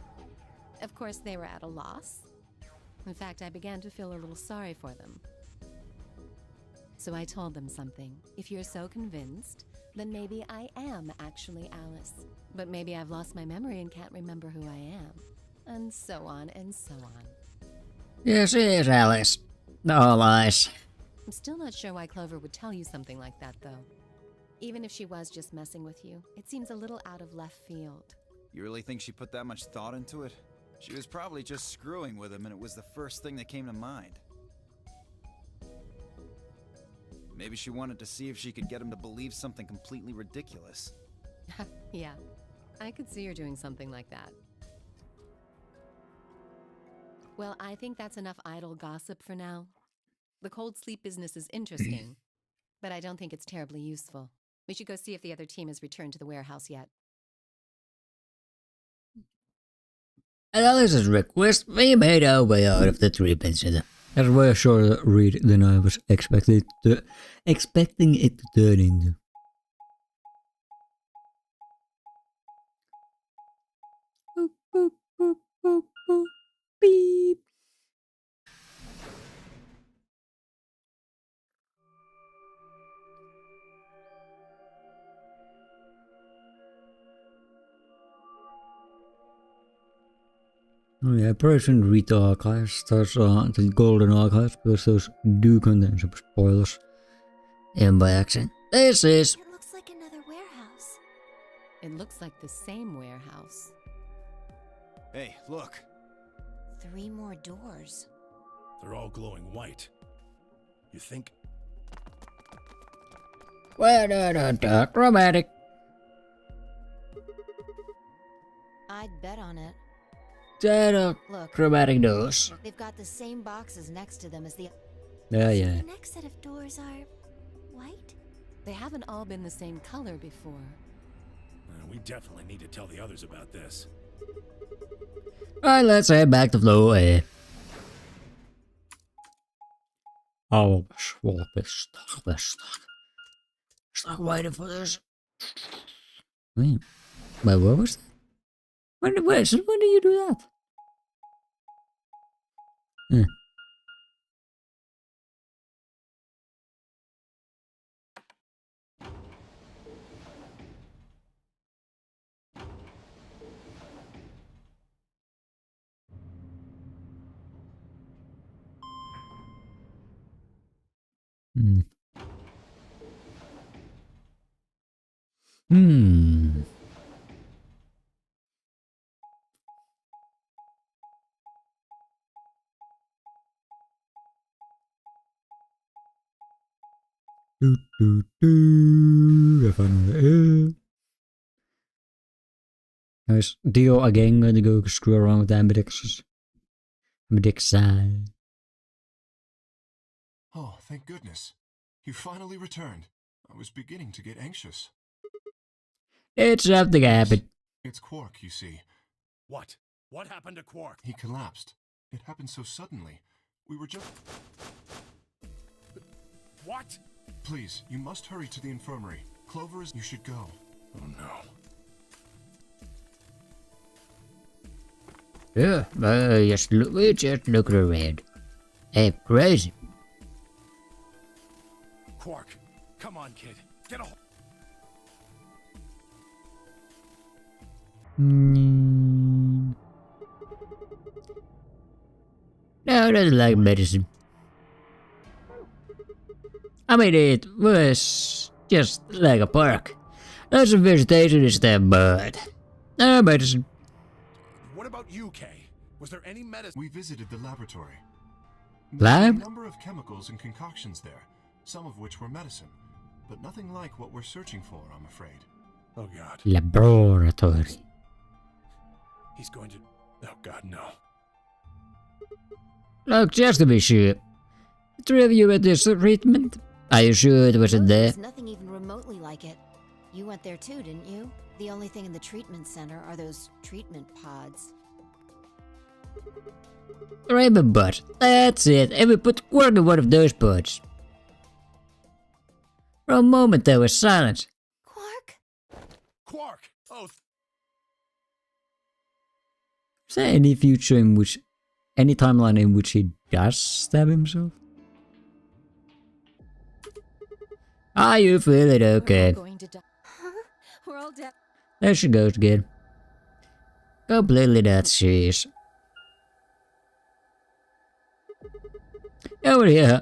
Of course, they were at a loss. In fact, I began to feel a little sorry for them. So I told them something. If you're so convinced, then maybe I am actually Alice. But maybe I've lost my memory and can't remember who I am. And so on and so on.
Yes, it is Alice. All Eyes.
I'm still not sure why Clover would tell you something like that, though. Even if she was just messing with you, it seems a little out of left field.
You really think she put that much thought into it? She was probably just screwing with him and it was the first thing that came to mind. Maybe she wanted to see if she could get him to believe something completely ridiculous.
Yeah, I could see her doing something like that. Well, I think that's enough idle gossip for now. The cold sleep business is interesting, but I don't think it's terribly useful. We should go see if the other team has returned to the warehouse yet.
At Alice's request, we made our way out of the treatment center. That's way a shorter read than I was expecting it to turn into. Boop, boop, boop, boop, boop, beep. Oh yeah, I probably shouldn't read the archives. That's the golden archives, because those do contain some spoilers. And by accident. This is...
It looks like another warehouse.
It looks like the same warehouse.
Hey, look.
3 more doors.
They're all glowing white. You think?
Well, dramatic.
I'd bet on it.
Look, chromatic doors.
They've got the same boxes next to them as the...
Yeah.
The next set of doors are white?
They haven't all been the same color before.
We definitely need to tell the others about this.
Alright, let's head back to floor A. Oh, we're stuck waiting for this. Wait, what was that? When did you do that? Nice. Dio again going to go screw around with ambidextrous. Ambidexi.
Oh, thank goodness. You finally returned. I was beginning to get anxious.
It's something happened.
It's Quark, you see.
What? What happened to Quark?
He collapsed. It happened so suddenly. We were just...
What?
Please, you must hurry to the infirmary. Clover is... You should go.
Oh no.
Yeah, we just look around. Hey, crazy.
Quark, come on, kid. Get a hold.
No, doesn't like medicine. I mean, it was just like a park. Lots of vegetation instead, but no medicine.
What about you, Kay? Was there any medicine?
We visited the laboratory.
Lab?
There were a number of chemicals and concoctions there, some of which were medicine, but nothing like what we're searching for, I'm afraid.
Oh God.
Laboratory.
He's going to... Oh God, no.
Look, just to be sure. The 3 of you at this treatment? Are you sure it wasn't there?
There's nothing even remotely like it. You went there too, didn't you? The only thing in the treatment center are those treatment pods.
Rainbow bud. That's it. And we put Quark in one of those pods. For a moment there was silence.
Quark?
Quark! Oh...
Is there any future in which... any timeline in which he does stab himself? Are you feeling okay?
We're all going to die.
Huh?
We're all dead.
There she goes again. Completely not serious. Over here.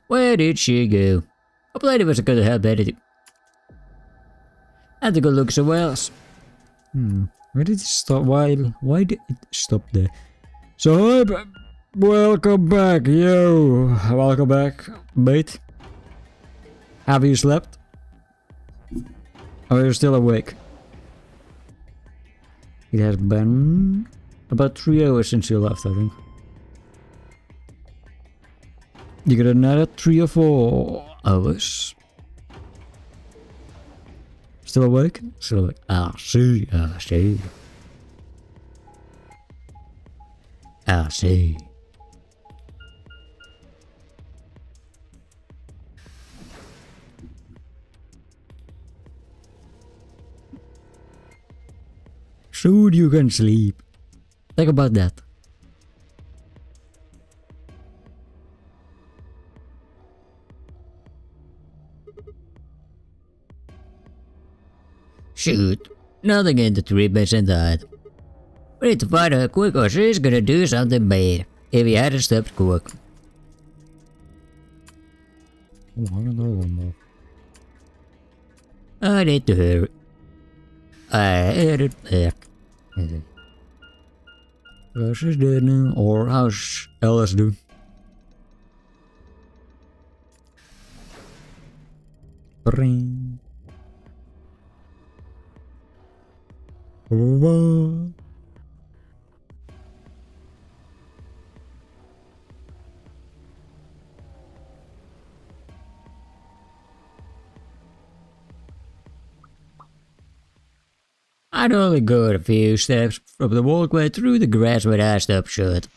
Where did she go? I played it was a good help editing. I had to go look somewhere else. Where did it stop? Why did it stop there? So, welcome back, yo. Welcome back, mate. Have you slept? Or are you still awake? It has been about 3 hours since you left, I think. You got another 3 or 4 hours. Still awake? Still awake. Ah, see. I see. Soon you can sleep. Think about that. Shoot, nothing in the treatments and that. We need to find her quick or she's gonna do something bad if he hadn't stopped quick. I need to hurry. I headed back. She's dead now, or how's Alice doing? Bring. I'd only got a few steps from the walkway through the grass when I stopped short.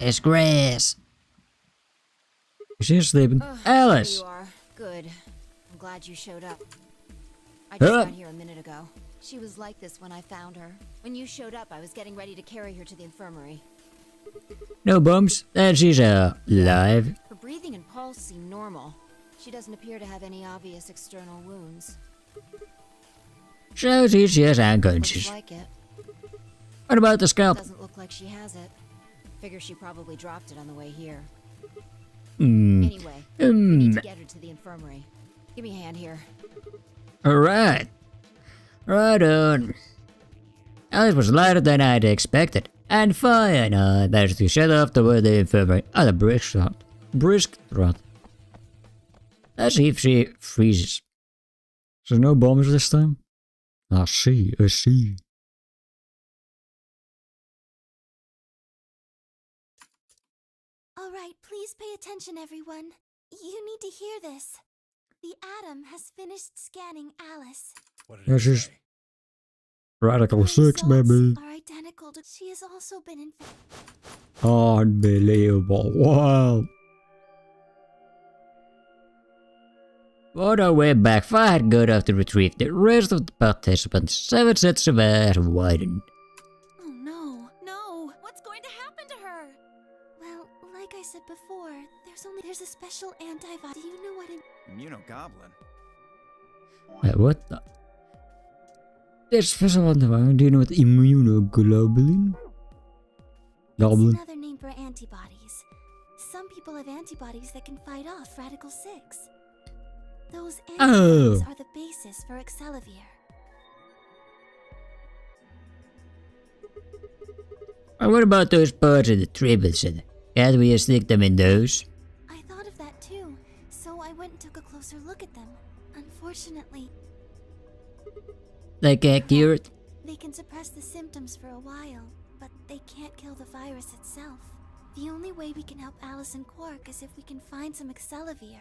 It's grass. She's sleeping. Alice!
There you are. Good. I'm glad you showed up. I just got here a minute ago. She was like this when I found her. When you showed up, I was getting ready to carry her to the infirmary.
No bumps, and she's alive.
Her breathing and pulse seem normal. She doesn't appear to have any obvious external wounds.
So she's just unconscious.
Looks like it.
What about the scalp?
Doesn't look like she has it. Figure she probably dropped it on the way here. Anyway, we need to get her to the infirmary. Give me a hand here.
Alright. Right on. Alice was lighter than I'd expected. And fine, I managed to shut off toward the infirmary at a brisk trot. Let's see if she freezes. There's no bombs this time? I see.
Alright, please pay attention, everyone. You need to hear this. The Atom has finished scanning Alice.
What did it
This is
say?
Radical
Her
6,
results
baby.
are identical to. She has also been infected.
Unbelievable. Wow. On our way back, I had good enough to retrieve the rest of the participants. 7 sets of eyes widened.
Oh no.
No! What's going to happen to her?
Well, like I said before, there's a special antivirus. Do you know what
Immunogoblin?
Wait, what the? There's special antivirus. Do you know what immunoglobulin? Goblin.
It's another name for antibodies. Some people have antibodies that can fight off Radical 6. Those antibodies are the basis for Excelivir.
And what about those parts of the treatment center? Can't we stick them in those?
I thought of that too, so I went and took a closer look at them. Unfortunately,
They can't cure it?
they can suppress the symptoms for a while, but they can't kill the virus itself. The only way we can help Alice and Quark is if we can find some Excelivir.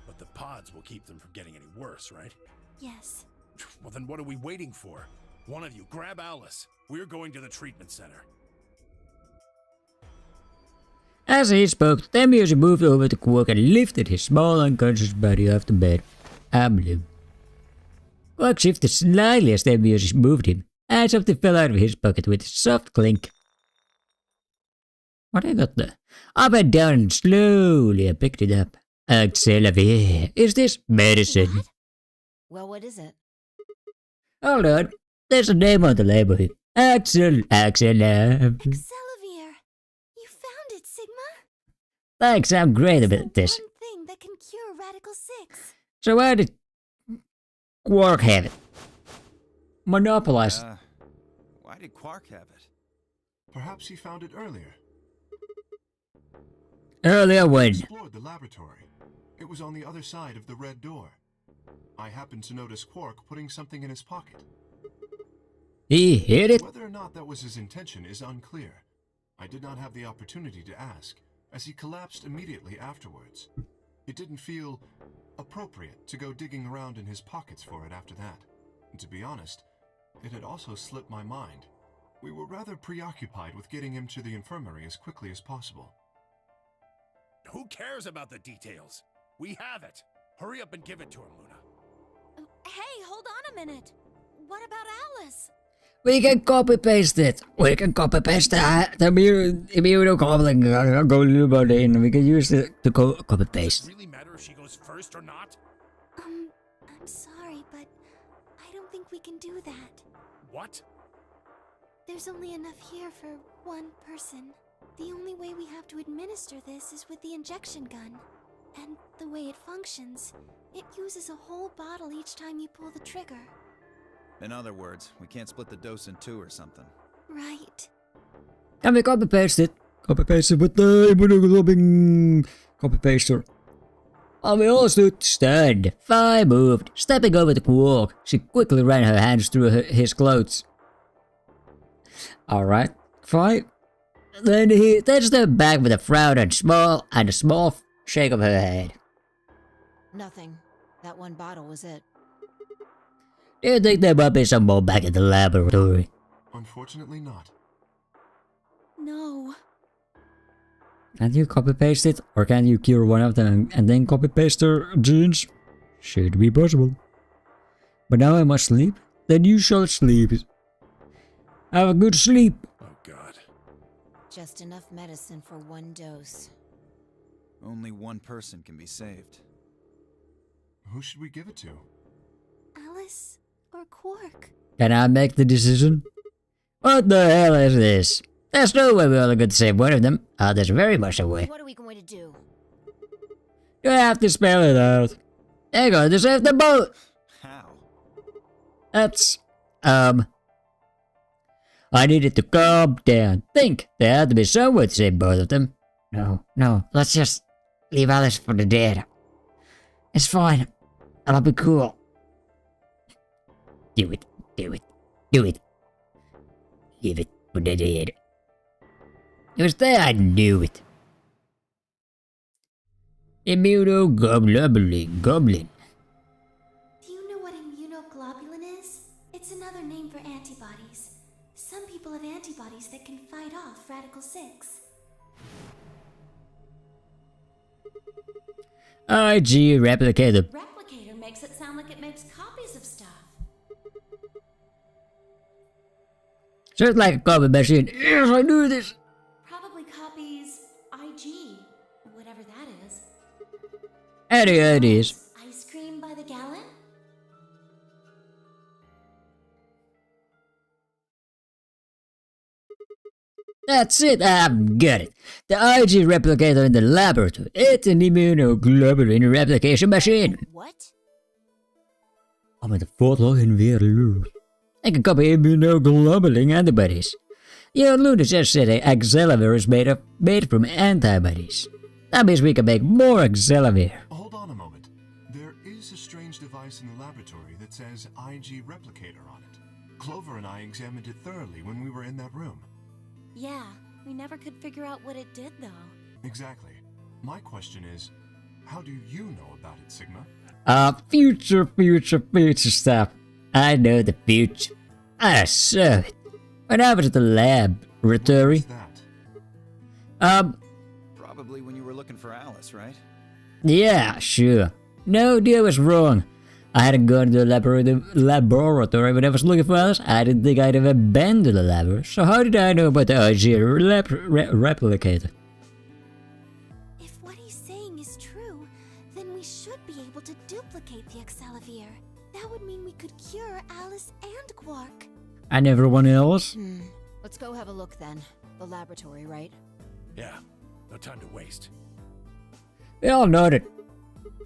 But the pods will keep them from getting any worse, right?
Yes.
Well, then what are we waiting for? One of you, grab Alice. We're going to the treatment center.
As he spoke, Temius moved over to Quark and lifted his small unconscious body off the bed. I blew. Quark shifted slightly as Temius moved him, and something fell out of his pocket with a soft clink. What I got there? I bent down and slowly I picked it up. Excelivir. Is this medicine?
What?
Well, what is it?
Hold on. There's a name on the label here. Excelivir.
Excelivir! You found it, Sigma!
Thanks, I'm great
It's
about
the
this.
one thing that can cure Radical 6.
So why did Quark have it? Monopolize.
Why did Quark have it?
Perhaps he found it earlier.
Earlier
I
when?
explored the laboratory. It was on the other side of the red door. I happened to notice Quark putting something in his pocket.
He hid it?
Whether or not that was his intention is unclear. I did not have the opportunity to ask, as he collapsed immediately afterwards. It didn't feel appropriate to go digging around in his pockets for it after that. And to be honest, it had also slipped my mind. We were rather preoccupied with getting him to the infirmary as quickly as possible.
Who cares about the details? We have it. Hurry up and give it to him, Luna.
Hey, hold on a minute. What about Alice?
We can copy paste it. We can copy paste the immunoglobulin in. We can use it to copy paste.
Does it really matter if she goes first or not?
I'm sorry, but I don't think we can do that.
What?
There's only enough here for one person. The only way we have to administer this is with the injection gun. And the way it functions, it uses a whole bottle each time you pull the trigger.
In other words, we can't split the dose in two or something.
Right.
Can we copy paste it? Copy paste it with the immunoglobulin copy paster. And we all stood stunned. Fi moved, stepping over the Quark. She quickly ran her hands through his clothes. Alright, Fi. Then stepped back with a frown and a small shake of her head.
Nothing. That one bottle was it.
Do you think there might be some more back in the laboratory?
Unfortunately not.
No.
Can you copy paste it? Or can you cure one of them and then copy paste their genes? Should be possible. But now I must sleep? Then you shall sleep. Have a good sleep.
Oh God.
Just enough medicine for one dose.
Only one person can be saved.
Who should we give it to?
Alice or Quark?
Can I make the decision? What the hell is this? There's no way we're only going to save one of them. There's very much a way.
What are we going to do?
You have to spell it out. They're going to save them both.
How?
That's, I needed to calm down. Think, there had to be some way to save both of them. No, let's just leave Alice for the dead. It's fine. I'll be cool. Do it. Give it for the dead. It was there, I knew it. Immunoglobulin. Goblin.
Do you know what immunoglobulin is? It's another name for antibodies. Some people have antibodies that can fight off Radical 6.
IG replicator.
Replicator makes it sound like it makes copies of stuff.
Just like a copy machine. Yes, I knew this.
Probably copies IG, whatever that is.
Any ideas?
Ice cream by the gallon?
That's it, I've got it. The IG replicator in the laboratory. It's an immunoglobulin replication machine.
What?
Met de voortlag in weer. Ik can copy immunoglobulin antibodies. Your Luna just said Axelavir is made from antibodies. That means we can make more Axelavir.
Hold on a moment. There is a strange device in the laboratory that says IG replicator on it. Clover and I examined it thoroughly when we were in that room.
Yeah, we never could figure out what it did though.
Exactly. My question is, how do you know about it, Sigma?
Future stuff. I know the future. I saw it. When I was at the laboratory.
Probably when you were looking for Alice, right?
Yeah, sure. No deal was wrong. I hadn't gone to the laboratory when I was looking for Alice. I didn't think I'd ever been to the lab. So how did I know about the IG replicator?
If what he's saying is true, then we should be able to duplicate the Axelavir. That would mean we could cure Alice and Quark.
And everyone else?
Let's go have a look then. The laboratory, right?
Yeah, no time to waste.
We all nodded.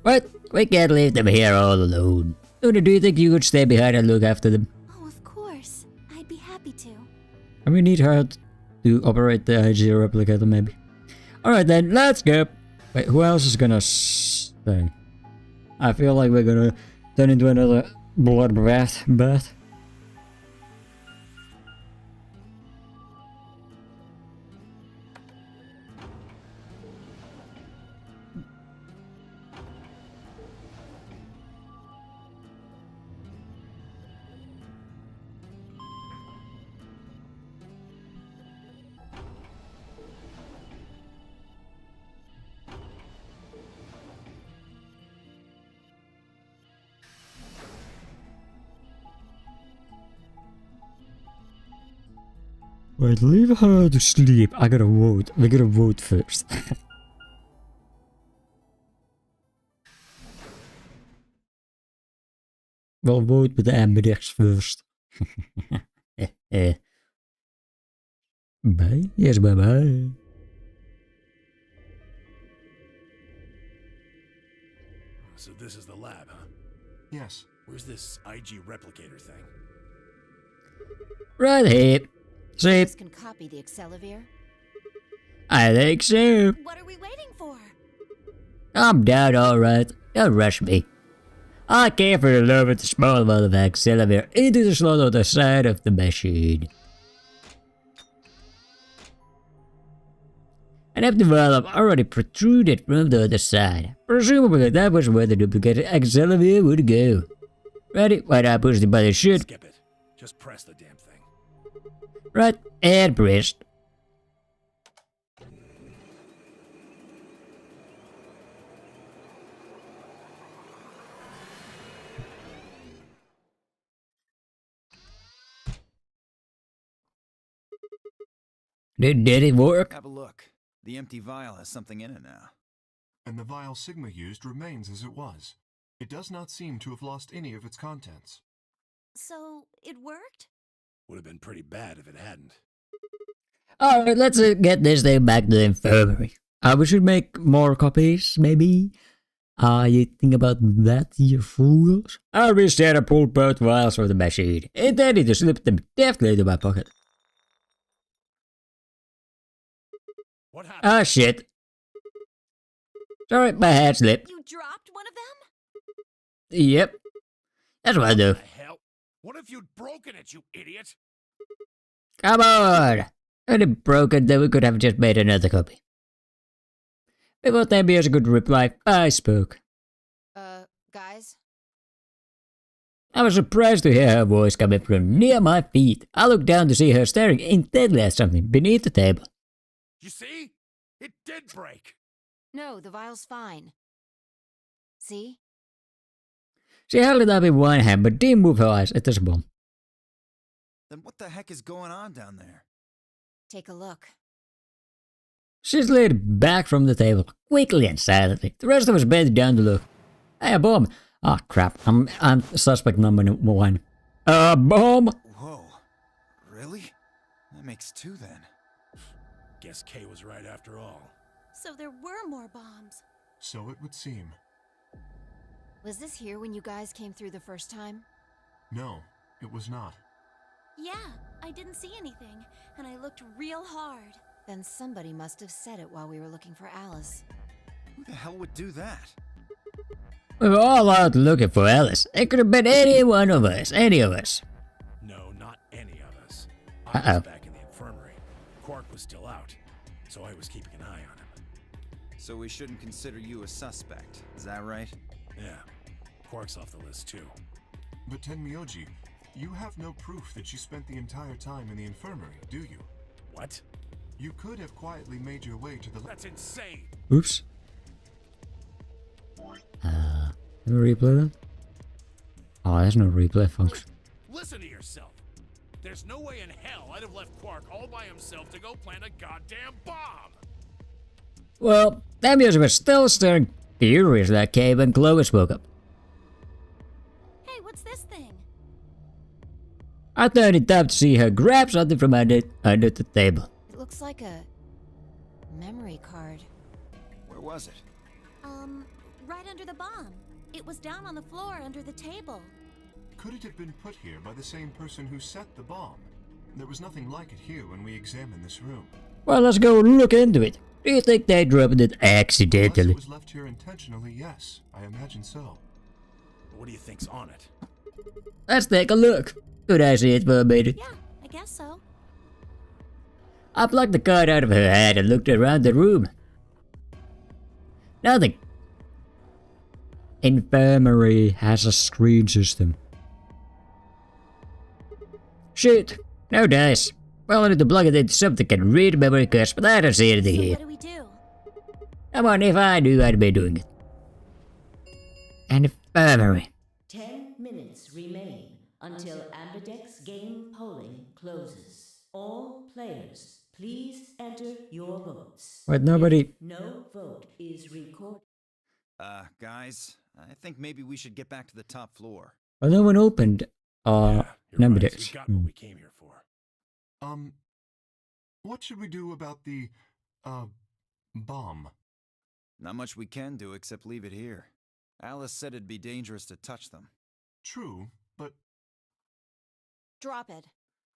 But we can't leave them here all alone. Luna, do you think you could stay behind and look after them?
Oh, of course. I'd be happy to.
And we need her to operate the IG replicator, maybe. Alright then, let's go. Wait, who else is gonna stay? I feel like we're gonna turn into another bloodbath. Wait, leave her to sleep. I gotta vote. We gotta vote first. We'll vote with the Ambidex first. Bye? Yes, bye-bye.
So this is the lab, huh?
Yes.
Where's this IG replicator thing?
Right here. See?
This can copy the Splapier.
I think so.
What are we waiting for?
I'm down alright. Don't rush me. I carefully lowered the small amount of Splapier into the slot on the side of the machine. And if the valve already protruded from the other side, presumably that was where the duplicated Splapier would go. Ready? When I push the button shoot.
Skip it. Just press the damn thing.
Right, and pressed. Did it work?
Have a look. The empty vial has something in it now.
And the vial Sigma used remains as it was. It does not seem to have lost any of its contents.
So, it worked?
Would have been pretty bad if it hadn't.
Alright, let's get this thing back to the infirmary. We should make more copies, maybe? You think about that, you fools? I wish I had pulled both vials from the machine, intending to slip them deftly into my pocket.
What happened?
Ah, shit. Sorry, my hand slipped.
You dropped one of them?
Yep. That's what I do.
What the hell? What if you'd broken it, you idiot?
Come on! If it broken, then we could have just made another copy. Before Tambiers could reply, I spoke.
Guys?
I was surprised to hear her voice coming from near my feet. I looked down to see her staring intently at something beneath the table.
You see? It did break.
No, the vial's fine. See?
She held it up in one hand, but didn't move her eyes at this bomb.
Then what the heck is going on down there?
Take a look.
She slid back from the table, quickly and silently. The rest of us bent down to look. Hey, a bomb! Oh crap, I'm suspect number one. A bomb!
Whoa. Really? That makes two then.
Guess Kay was right after all.
So there were more bombs.
So it would seem.
Was this here when you guys came through the first time?
No, it was not.
Yeah, I didn't see anything, and I looked real hard.
Then somebody must have said it while we were looking for Alice.
Who the hell would do that?
We were all out looking for Alice. It could have been any one of us, any of us.
No, not any of us. I was back in the infirmary. Quark was still out, so I was keeping an eye on him.
So we shouldn't consider you a suspect, is that right?
Yeah, Quark's off the list too.
But Tenmyoji, you have no proof that you spent the entire time in the infirmary, do you?
What?
You could have quietly made your way to the...
That's insane!
Oops. Can we replay that? Oh, there's no replay function.
Listen to yourself! There's no way in hell I'd have left Quark all by himself to go plant a goddamn bomb!
Well, Tambiers was still staring furiously at Kay when Clovis woke up.
Hey, what's this thing?
I turned it up to see her grab something from under the table.
It looks like a memory card.
Where was it?
Right under the bomb. It was down on the floor under the table.
Could it have been put here by the same person who set the bomb? There was nothing like it here when we examined this room.
Well, let's go look into it. Do you think they dropped it accidentally?
Unless it was left here intentionally, yes. I imagine so.
What do you think's on it?
Let's take a look. Could I see it for a minute?
Yeah, I guess so.
I plucked the card out of her hand and looked around the room. Nothing. Infirmary has a screen system. Shoot, no dice. Well, I need to plug it into something that can read memory cards, but I don't see anything
So
here.
what do we do?
Come on, if I knew, I'd be doing it. An infirmary.
10 minutes remain until Ambidex game polling closes. All players, please enter your votes.
But nobody...
No vote is recorded.
Guys, I think maybe we should get back to the top floor.
But no one opened
You're
number
right.
decks.
We got what we came here for.
What should we do about the, bomb?
Not much we can do except leave it here. Alice said it'd be dangerous to touch them.
True, but
Drop it.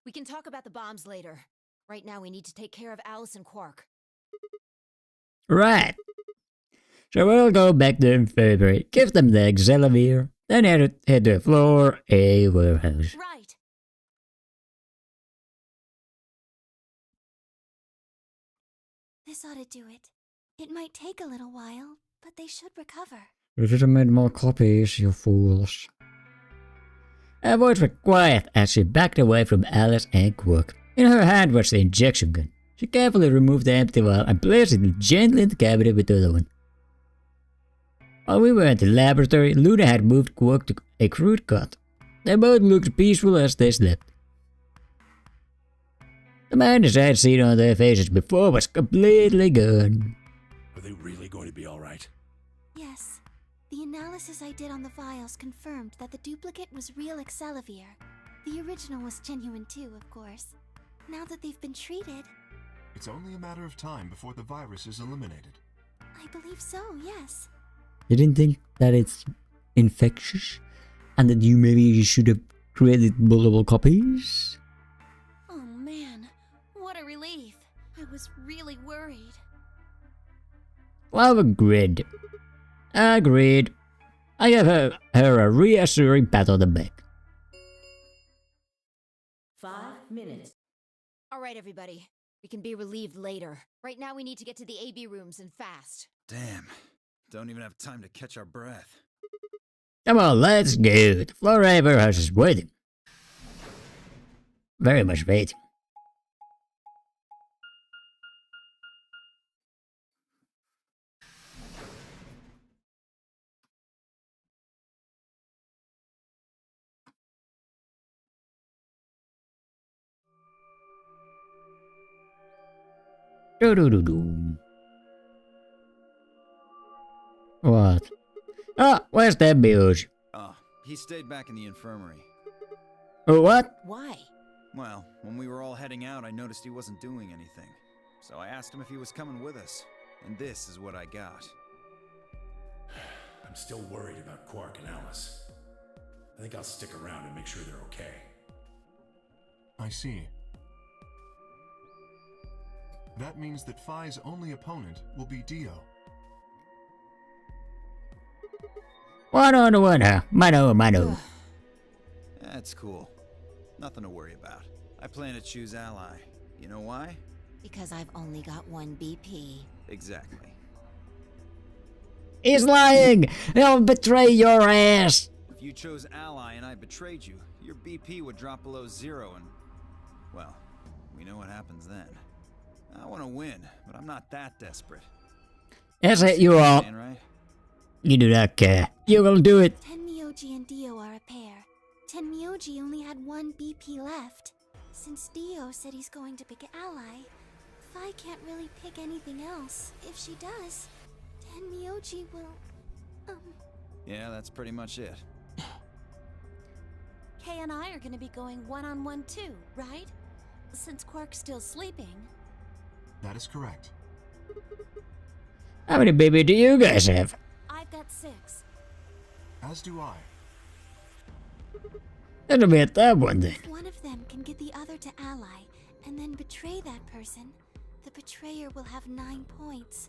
We can talk about the bombs later. Right now, we need to take care of Alice and Quark.
Right. So we'll go back to the infirmary, give them the Xelavir, then head to the floor A warehouse.
Right.
This ought to do it. It might take a little while, but they should recover.
We should have made more copies, you fools. Her voice was quiet as she backed away from Alice and Quark. In her hand was the injection gun. She carefully removed the empty vial and placed it gently in the cabinet with the other one. While we were in the laboratory, Luna had moved Quark to a crude cot. They both looked peaceful as they slept. The madness I had seen on their faces before was completely gone.
Are they really going to be alright?
Yes. The analysis I did on the vials confirmed that the duplicate was real Xelavir. The original was genuine too, of course. Now that they've been treated...
it's only a matter of time before the virus is eliminated.
I believe so, yes.
You didn't think that it's infectious? And that you maybe should have created multiple copies?
Oh man, what a relief. I was really worried.
Well, agreed. Agreed. I gave her a reassuring pat on the back.
5 minutes.
All right, everybody. We can be relieved later. Right now, we need to get to the AB rooms and fast.
Damn. Don't even have time to catch our breath.
Come on, let's go. The floor A warehouse is waiting. Very much waiting. Do-do-do-do. What? Ah, where's that bilge?
Oh, he stayed back in the infirmary.
Oh, what?
Why?
Well, when we were all heading out, I noticed he wasn't doing anything. So I asked him if he was coming with us. And this is what I got.
I'm still worried about Quark and Alice. I think I'll stick around and make sure they're okay.
I see. That means that Phi's only opponent will be Dio.
1-on-1, huh? Mano.
That's cool. Nothing to worry about. I plan to choose Ally. You know why?
Because I've only got one BP.
Exactly.
He's lying! He'll betray your ass!
If you chose Ally and I betrayed you, your BP would drop below 0 and... well, we know what happens then. I want to win, but I'm not that desperate.
Yes, you are.
Right?
You do not care. You will do it.
Tenmyoji and Dio are a pair. Tenmyoji only had one BP left. Since Dio said he's going to pick Ally, Phi can't really pick anything else. If she does, Tenmyoji will...
Yeah, that's pretty much it.
Kay and I are gonna be going one-on-one too, right? Since Quark's still sleeping.
That is correct.
How many baby do you guys have?
I've got 6.
As do I.
That'll be a third one then.
If one of them can get the other to Ally, and then betray that person, the betrayer will have 9 points.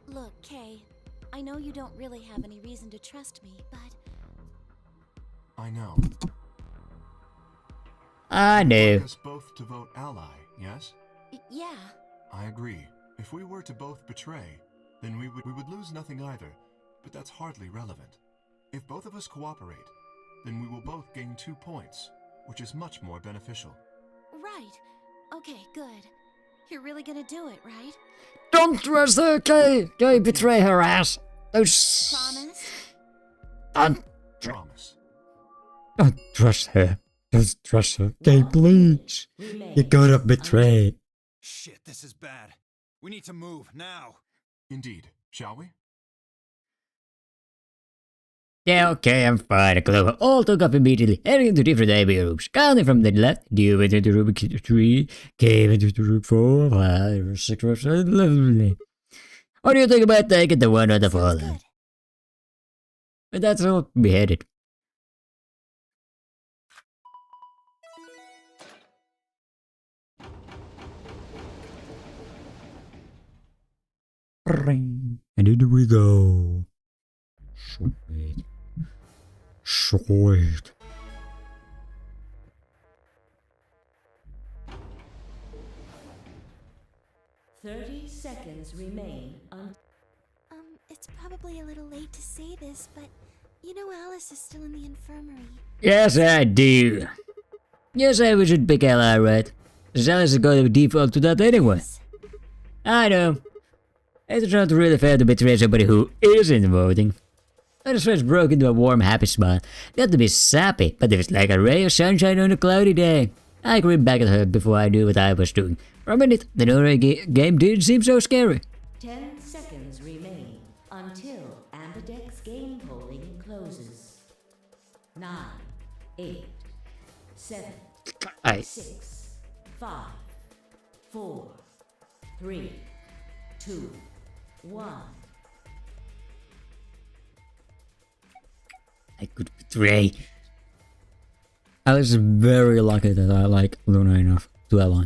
Look, Kay, I know you don't really have any reason to trust me, but...
I know.
I know.
Want us both to vote Ally, yes?
Yeah.
I agree. If we were to both betray, then we would lose nothing either, but that's hardly relevant. If both of us cooperate, then we will both gain 2 points, which is much more beneficial.
Right. Okay, good. You're really gonna do it, right?
Don't trust her, Kay! Don't betray her ass!
Promise?
Don't
Promise.
trust her. Just trust her. Okay, please. You gotta betray.
Shit, this is bad. We need to move, now.
Indeed. Shall we?
Yeah, okay, I'm fine. Clover all took off immediately, heading into different AB rooms. Counting from the left, you went into room 3, came into room 4, 5, 6, 7, lovely. What do you think about taking the one on the
Sounds
fallen?
good.
But that's all beheaded. Ring. And in we go. Sweet. Sweet.
Seconds remain
It's probably a little late to say this, but you know Alice is still in the infirmary.
Yes, I do. Yes, I should pick Ally, right? Alice is going to default to that anyway.
Yes.
I know. It's not really fair to betray somebody who isn't voting. I just first broke into a warm, happy smile. Not to be sappy, but it was like a ray of sunshine on a cloudy day. I grinned back at her before I knew what I was doing. For a minute, the NONARY game didn't seem so scary.
10 seconds remain until Ambidex game polling closes. 9, 8, 7, 6, 5, 4, 3, 2, 1.
I could betray. I was very lucky that I like Luna enough to ally.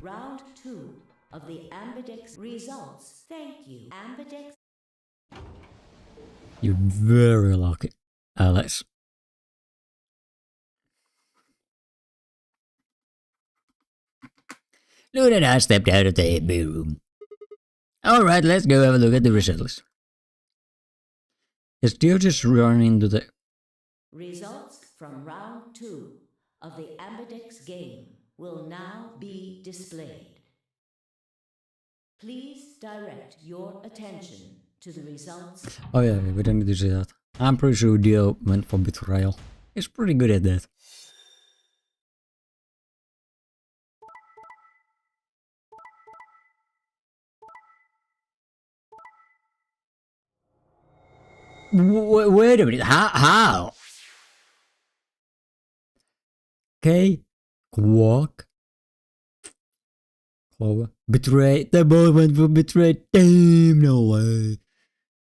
Round 2 of the Ambidex results. Thank you, Ambidex.
You're very lucky, Alex. Luna and I stepped out of the AB room. Alright, let's go have a look at the results. Is Dio just running into the...
Results from round 2 of the Ambidex game will now be displayed. Please direct your attention to the results.
Oh yeah, we didn't need to see that. I'm pretty sure Dio went for betrayal. He's pretty good at that. Wait a minute, how? Okay, Quark, Clover, betray, they both went for betray, damn, no way.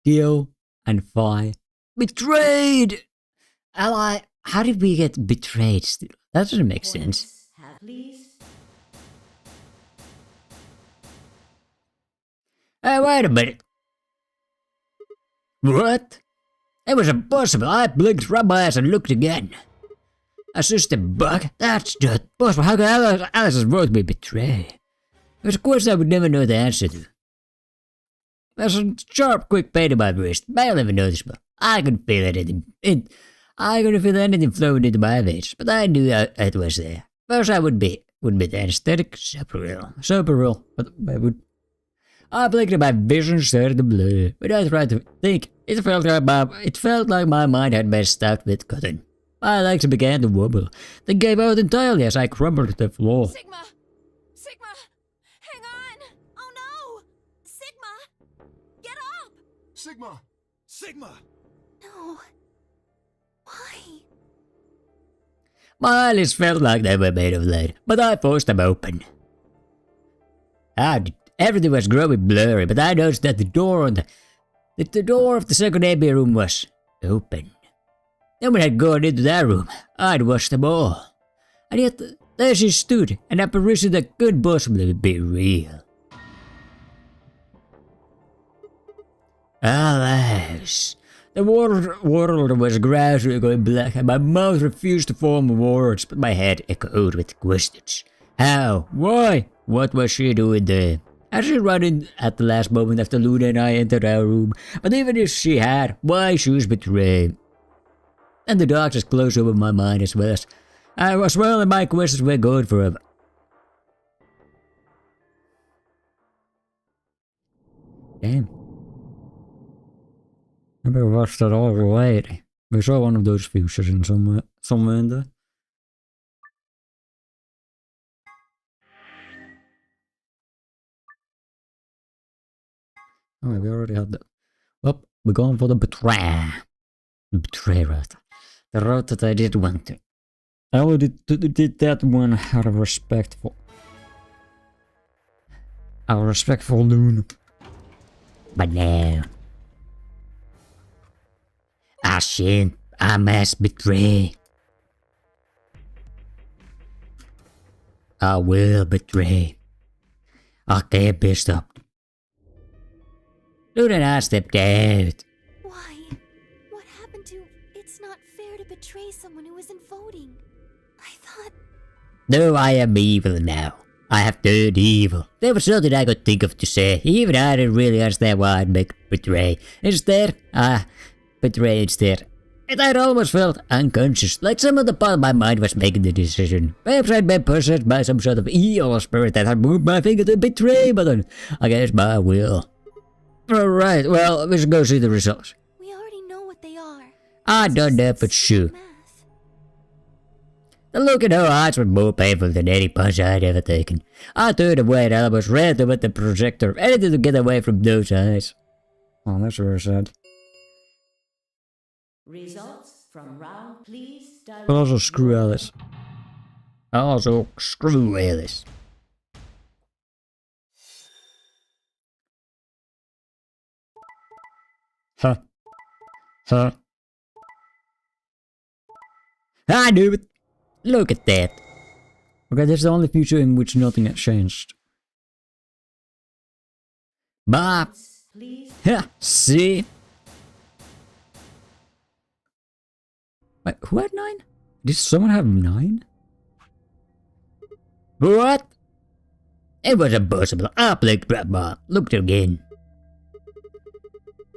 Dio and Phi, betrayed! Ally, how did we get betrayed still? That doesn't make sense. Hey, wait a minute. What? It was impossible. I blinked, rubbed my eyes and looked again. A system bug? That's not possible. How can Alice's vote be betrayed? It was a question I would never know the answer to. There's a sharp, quick pain in my wrist, barely even noticeable. I could feel it. I couldn't feel anything flowing into my veins, but I knew it was there. First, I would be the anesthetic, super real. But I would. I blinked and my vision started to blur. When I tried to think, it felt like my mind had been stuck with cotton. My legs began to wobble. They gave out entirely as I crumbled to the floor.
Sigma! Sigma! Hang on! Oh no! Sigma! Get up!
Sigma!
Sigma!
No. Why?
My eyelids felt like they were made of lead, but I forced them open. Everything was growing blurry, but I noticed that the door of the second AB room was open. No one had gone into that room. I'd watched them all. And yet, there she stood, an apparition that couldn't possibly be real. Alas, the world was gradually going black, and my mouth refused to form words, but my head echoed with questions. How? Why? What was she doing there? Had she run in at the last moment after Luna and I entered our room? But even if she had, why she was betrayed? And the darkness closed over my mind as well, and my questions were gone forever. Damn. Maybe I watched that all already. We saw one of those fuses in somewhere in there. Oh, we already had that. Well, we're going for the betray. The betray route. The route that I did want to. I only did that one out of respect for... Our respect for Luna. But now... I must betray. I will betray. I can't be stopped. Luna and I stepped out.
Why? What happened to... It's not fair to betray someone who isn't voting. I thought...
No, I am evil now. I have turned evil. There was nothing I could think of to say. Even I didn't really understand why I'd make betray. Instead, I betray instead. And I'd almost felt unconscious, like some other part of my mind was making the decision. Perhaps I'd been possessed by some sort of evil spirit that had moved my finger to the betray button against my will. Alright, well, we should go see the results.
We already know what they are.
I done that for sure.
Math.
The look in her eyes was more painful than any punch I'd ever taken. I turned away and I almost ran with the projector, anything to get away from those eyes. Oh, that's very sad.
Results from round, please.
But also screw Alice. Also screw Alice. Huh. Huh. I knew it. Look at that. Okay, this is the only future in which nothing has changed. Bob. Ha, see? Wait, who had 9? Did someone have 9? What? It was impossible. I played Grandma. Looked again.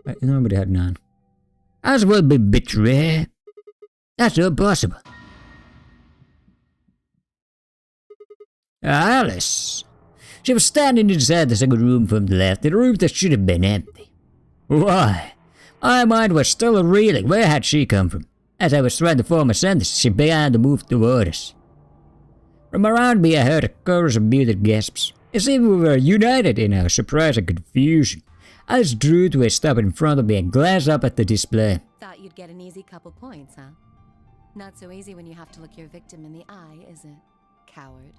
Wait, nobody had 9. As well be betrayed. That's impossible. Alice. She was standing inside the second room from the left, in a room that should have been empty. Why? My mind was still reeling. Where had she come from? As I was trying to form a sentence, she began to move toward us. From around me I heard a chorus of muted gasps. It seemed we were united in our surprise and confusion. I just drew to a stop in front of me and glanced up at the display.
Thought you'd get an easy couple points, huh? Not so easy when you have to look your victim in the eye, is it? Coward.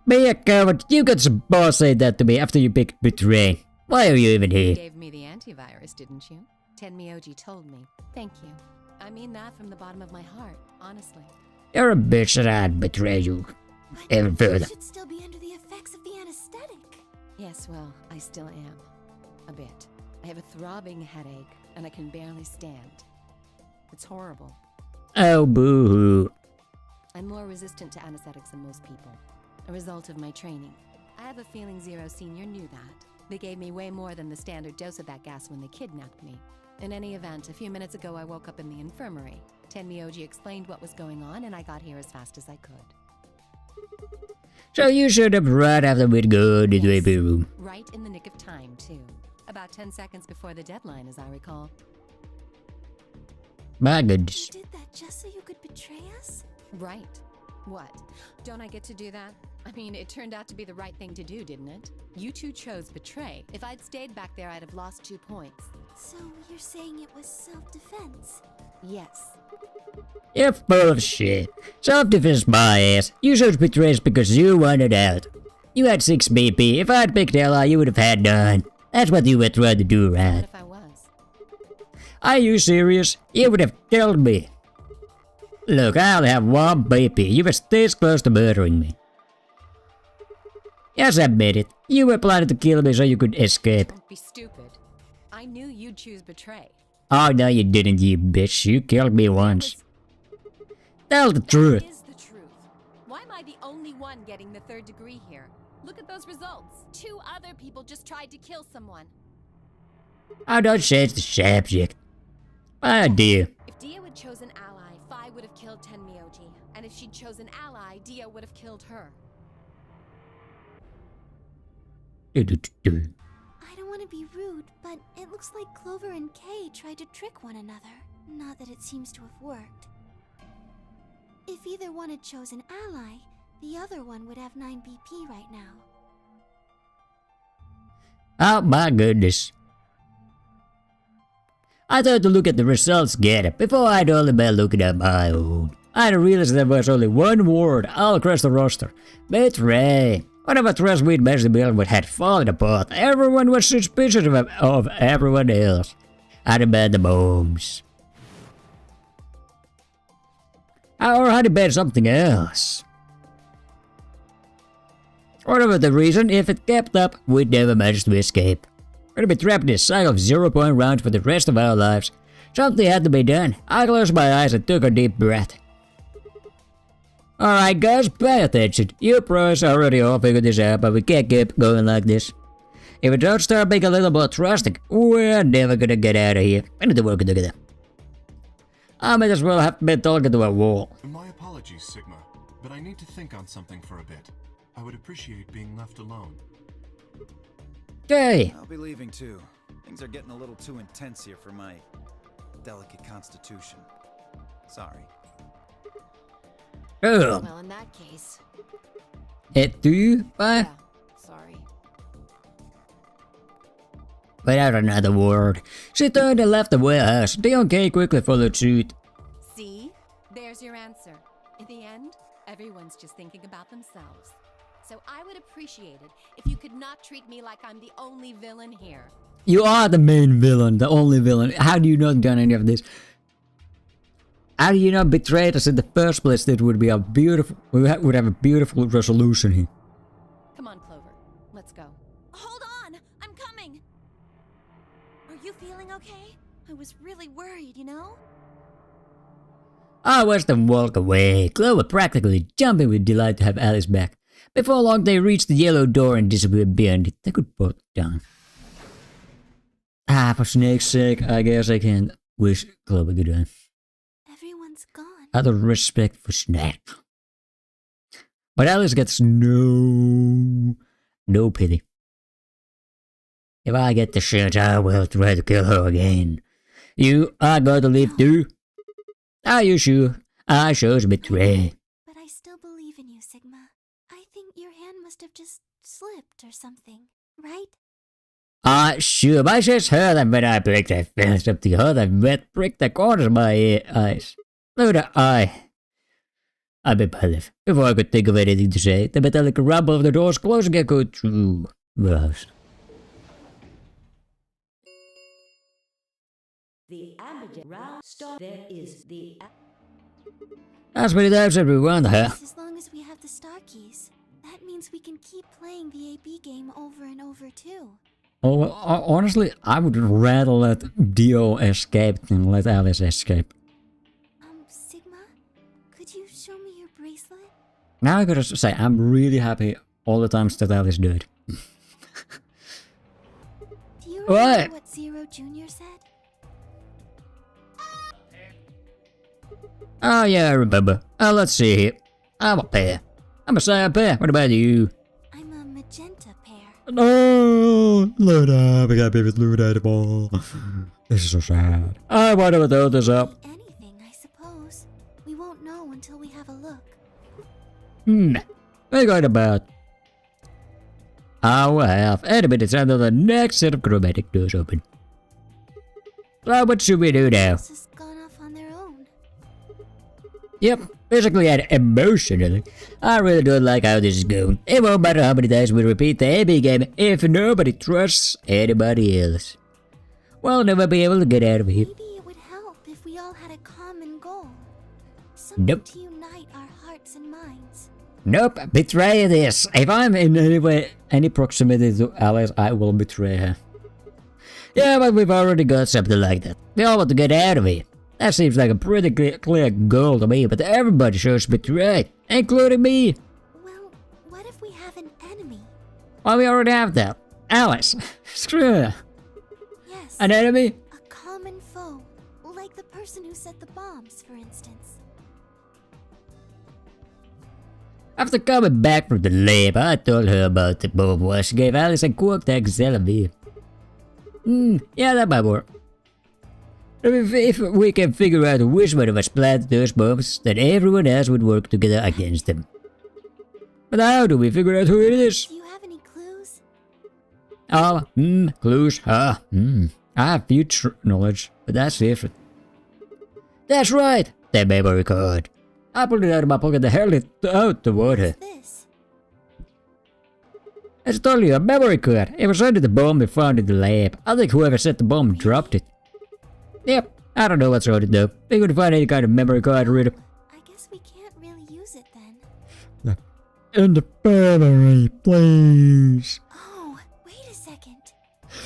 Be a coward. You got some balls say that to me after you picked betray. Why are you even here?
You gave me the antivirus, didn't you? Tenmyoji told me. Thank you. I mean that from the bottom of my heart, honestly.
You're a bitch and I'd betray you even further.
You should still be under the effects of the anesthetic.
Yes, well, I still am. A bit. I have a throbbing headache, and I can barely stand. It's horrible.
Oh, boo-hoo.
I'm more resistant to anesthetics than most people. A result of my training. I have a feeling Zero Senior knew that. They gave me way more than the standard dose of that gas when they kidnapped me. In any event, a few minutes ago I woke up in the infirmary. Tenmyoji explained what was going on, and I got here as fast as I could.
So you showed up right after we'd gone to the AP room.
Right in the nick of time, too. About 10 seconds before the deadline, as I recall.
My goodness.
You did that just so you could betray us?
Right. What? Don't I get to do that? I mean, it turned out to be the right thing to do, didn't it? You two chose betray. If I'd stayed back there, I'd have lost 2 points.
So you're saying it was self-defense?
Yes.
You're full of shit. Self-defense my ass. You chose betrays because you wanted out. You had 6 BP. If I'd picked Ella, you would have had 9. That's what you were trying to do, right?
What if I was?
Are you serious? You would have killed me. Look, I only have 1 BP. You were this close to murdering me. Yes, admit it. You were planning to kill me so you could escape.
Don't be stupid. I knew you'd choose betray.
Oh, no you didn't, you bitch. You killed me once. Tell the truth.
That is the truth. Why am I the only one getting the 3rd degree here? Look at those results. 2 other people just tried to kill someone.
I don't change the subject. My dear.
If Dia had chosen ally, Phi would have killed Tenmyoji. And if she'd chosen ally, Dia would have killed her.
I don't want to be rude, but it looks like Clover and Kay tried to trick one another. Not that it seems to have worked. If either one had chosen ally, the other one would have 9 BP right now.
Oh my goodness. I thought to look at the results again before I'd only been looking at my own. I realized there was only one word all across the roster. Betray. Whenever Trust Weed Master Build had fallen apart, everyone was suspicious of everyone else. I'd bet the bombs. Or I'd bet something else. Whatever the reason, if it kept up, we'd never manage to escape. We're gonna be trapped in a cycle of 0-point rounds for the rest of our lives. Something had to be done. I closed my eyes and took a deep breath. Alright guys, pay attention. You pros already all figured this out, but we can't keep going like this. If we don't start being a little more trusting, we're never gonna get out of here. We need to work together. I might as well have been talking to a wall.
My apologies, Sigma, but I need to think on something for a bit. I would appreciate being left alone.
Okay.
I'll be leaving too. Things are getting a little too intense here for my delicate constitution. Sorry.
Oh.
Well, in that case.
It do? Bye.
Yeah, sorry.
Without another word, she turned and left the warehouse. D&K quickly followed suit.
See? There's your answer. In the end, everyone's just thinking about themselves. So I would appreciate it if you could not treat me like I'm the only villain here.
You are the main villain, the only villain. How do you not done any of this? How do you not betray us in the first place? That would be a beautiful, we would have a beautiful resolution here.
Come on, Clover. Let's go.
Hold on! I'm coming! Are you feeling okay? I was really worried, you know?
I watched them walk away, Clover practically jumping with delight to have Alice back. Before long they reached the yellow door and disappeared beyond it. They could both down. For Snake's sake, I guess I can wish Clover good luck.
Everyone's gone.
Out of respect for Snake. But Alice gets no pity. If I get the chance, I will try to kill her again. You are going to leave too? Are you sure? I chose betray.
But I still believe in you, Sigma. I think your hand must have just slipped or something, right?
Sure, but I just heard that when I blinked, I felt something hot and wet pricked the corners of my eyes. Look at the eye. I believe. Before I could think of anything to say, the metallic rumble of the doors closing echoed through the house.
The ambiguous round start. There is the.
That's many times everyone, huh?
As long as we have the star keys, that means we can keep playing the AB game over and over too.
Oh, well, honestly, I would rather let Dio escape than let Alice escape.
Sigma, could you show me your bracelet?
Now I gotta say, I'm really happy all the times that Alice died.
Do you remember what Zero Jr. said?
Oh yeah, I remember. Let's see here. I'm a pair. I'm a cyan pair. What about you?
I'm a magenta pair.
No, Luna, we got baby Luna anymore. This is so sad. I wonder what the others up.
Anything, I suppose. We won't know until we have a look.
We're going about hour and a half, 80 minutes until the next set of chromatic doors open. So what should we do now?
This has gone off on their own.
Yep, physically and emotionally. I really don't like how this is going. It won't matter how many times we repeat the AB game if nobody trusts anybody else. We'll never be able to get out of here.
Maybe it would help if we all had a common goal. Something to unite our hearts and minds.
Nope, betray this. If I'm in any way, any proximity to Alice, I will betray her. Yeah, but we've already got something like that. We all want to get out of here. That seems like a pretty clear goal to me, but everybody shows betray, including me.
Well, what if we have an enemy?
Well, we already have that. Alice. Screw her.
Yes.
An enemy?
A common foe. Like the person who set the bombs, for instance.
After coming back from the lab, I told her about the bomb while she gave Alice a quirk to Xelavir. Yeah, that might work. If we can figure out which one of us planted those bombs, then everyone else would work together against them. But how do we figure out who it is?
Do you have any clues?
Oh, clues, I have future knowledge, but that's different. That's right, the memory card. I pulled it out of my pocket and held it out the water.
What's this?
It's totally a memory card. It was under the bomb we found in the lab. I think whoever set the bomb dropped it. Yep, I don't know what's on it though. We couldn't find any kind of memory card reader.
I guess we can't really use it then.
In the memory, please.
Oh, wait a second.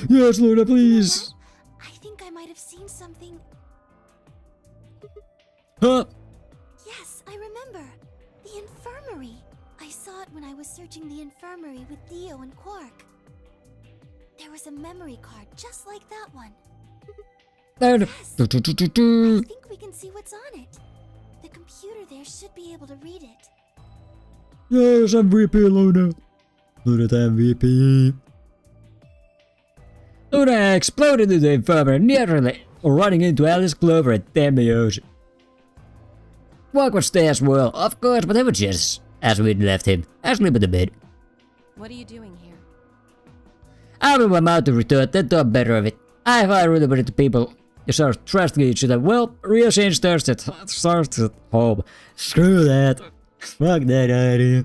Yes, Luna, please.
I think I might have seen something.
Huh?
Yes, I remember. The infirmary. I saw it when I was searching the infirmary with Dio and Quark. There was a memory card just like that one.
There.
Yes. I think we can see what's on it. The computer there should be able to read it.
Yes, MVP, Luna. Luna, the MVP. Luna exploded into the infirmary, nearly running into Alice Clover and damn the ocean. Quark was there as well, of course, but they were just as we'd left him, asleep in the bed.
What are you doing here?
I opened my mouth to retort, then thought better of it. I find really better to people. You start trusting each other. Well, real change starts at home. Screw that. Fuck that idea.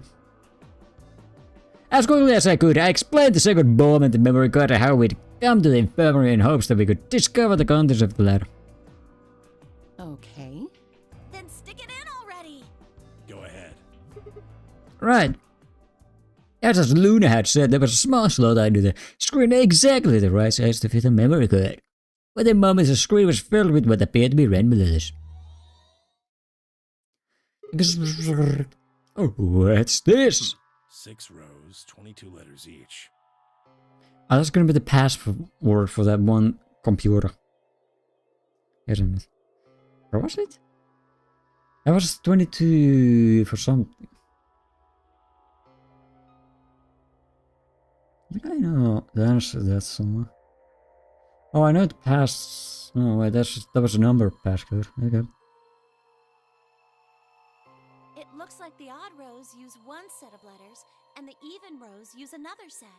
As quickly as I could, I explained the second bomb and the memory card and how we'd come to the infirmary in hopes that we could discover the contents of the letter.
Okay.
Then stick it in already.
Go ahead.
Right. As Luna had said, there was a small slot under the screen exactly the right size to fit a memory card. Within moments, the screen was filled with what appeared to be random letters. Oh, what's this?
6 rows, 22 letters each.
Oh, that's gonna be the password for that one computer. Isn't it? Or was it? That was 22 for something. I know the answer to that somewhere. Oh, I know the pass. Oh wait, that was a number passcode. Okay.
It looks like the odd rows use one set of letters, and the even rows use another set.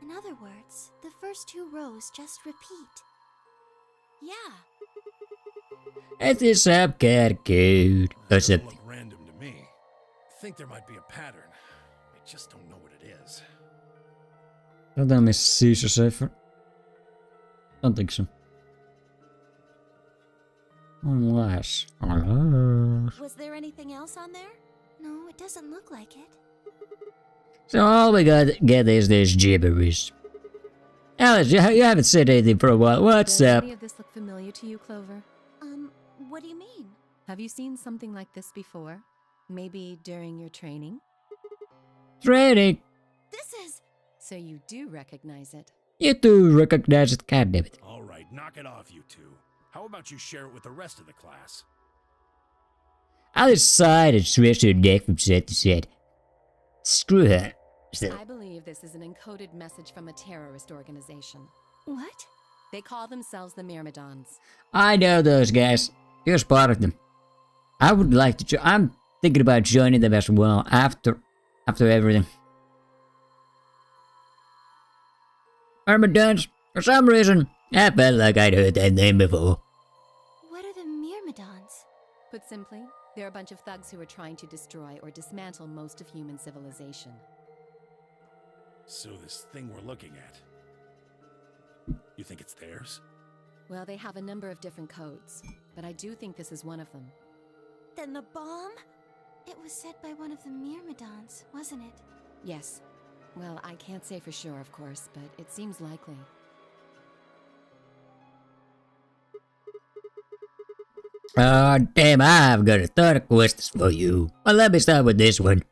In other words, the first two rows just repeat.
Yeah.
It is up cat code. Or
Doesn't
something.
look random to me. I think there might be a pattern. I just don't know what it is.
That is Caesar cipher. Don't think so. Unless.
Was there anything else on there?
No, it doesn't look like it.
So all we got to get is this gibberish. Alice, you haven't said anything for a while. What's
Does
up?
any of this look familiar to you, Clover?
What do you mean?
Have you seen something like this before? Maybe during your training?
Training.
This is...
So you do recognize it.
You do recognize it, goddammit.
Alright, knock it off, you two. How about you share it with the rest of the class?
Alice sighed and stretched her neck from side to side. Screw her. Still.
I believe this is an encoded message from a terrorist organization.
What?
They call themselves the Myrmidons.
I know those guys. You're part of them. I would like to I'm thinking about joining them as well after everything. Myrmidons, for some reason, I felt like I'd heard that name before.
What are the Myrmidons?
Put simply, they're a bunch of thugs who are trying to destroy or dismantle most of human civilization.
So this thing we're looking at, you think it's theirs?
Well, they have a number of different codes, but I do think this is one of them.
Then the bomb?
It was set by one of the Myrmidons, wasn't it?
Yes. Well, I can't say for sure, of course, but it seems likely.
Oh, damn, I've got a ton of questions for you. Well, let me start with this one.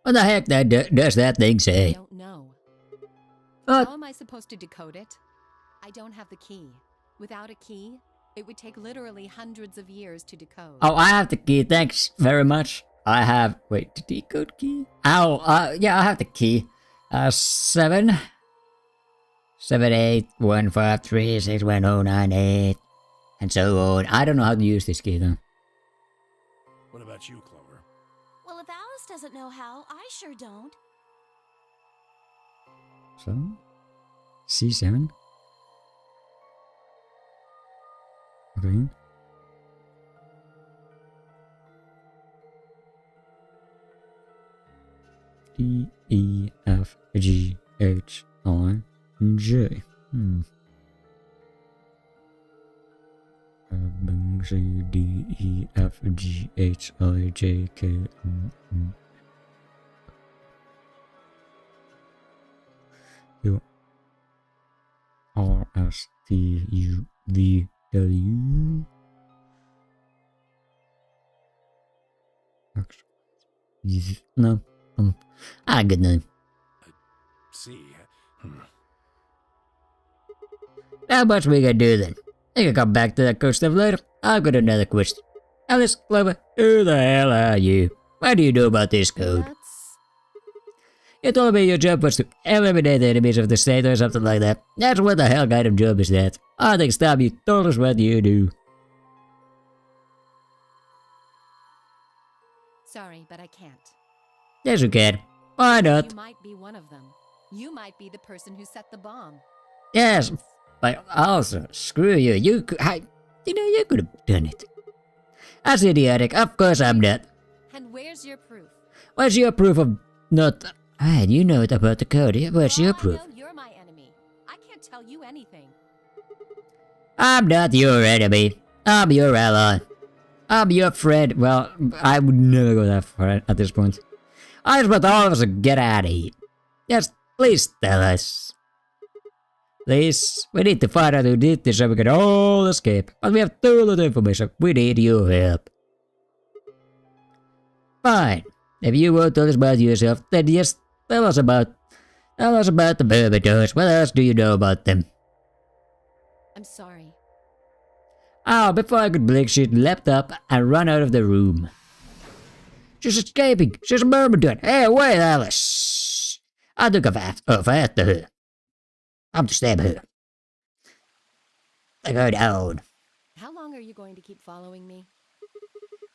What the heck does that thing
I
say?
don't know.
What?
How am I supposed to decode it? I don't have the key. Without a key, it would take literally hundreds of years to decode.
Oh, I have the key, thanks very much. I have, wait, the decode key? Oh, yeah, I have the key. 7. 7815361098 and so on. I don't know how to use this key though.
What about you, Clover?
Well, if Alice doesn't know how, I sure don't.
So, C7. Okay. D, E, F, G, H, I, J. B, C, D, E, F, G, H, I, J, K, L, M, Q, R, S, T, U, V, W, X, Z. No. Good name.
C.
Not much we can do then. You can come back to that code stuff later. I've got another question. Alice, Clover, who the hell are you? What do you know about this code? You told me your job was to eliminate the enemies of the state or something like that. That's what the hell kind of job is that? I think Stab, you told us what you do.
Sorry, but I can't.
Yes, you can. Why not?
You might be one of them. You might be the person who set the bomb.
Yes, but also, screw you. You could have done it. That's idiotic. Of course I'm not.
And where's your proof?
What's your proof of not... you know it about the code. What's your proof?
I know you're my enemy. I can't tell you anything.
I'm not your enemy. I'm your ally. I'm your friend. Well, I would never go that far at this point. I just want all of us to get out of here. Just please tell us. Please, we need to find out who did this so we can all escape. But we have too little information. We need your help. Fine. If you won't tell us about yourself, then just tell us about the Berbitors. What else do you know about them?
I'm sorry.
Oh, before I could blink, she leapt up and ran out of the room. She's escaping. She's a Berbiter. Hey, wait, Alice. I took a fat to her. I'm to stab her. Take her down.
How long are you going to keep following me?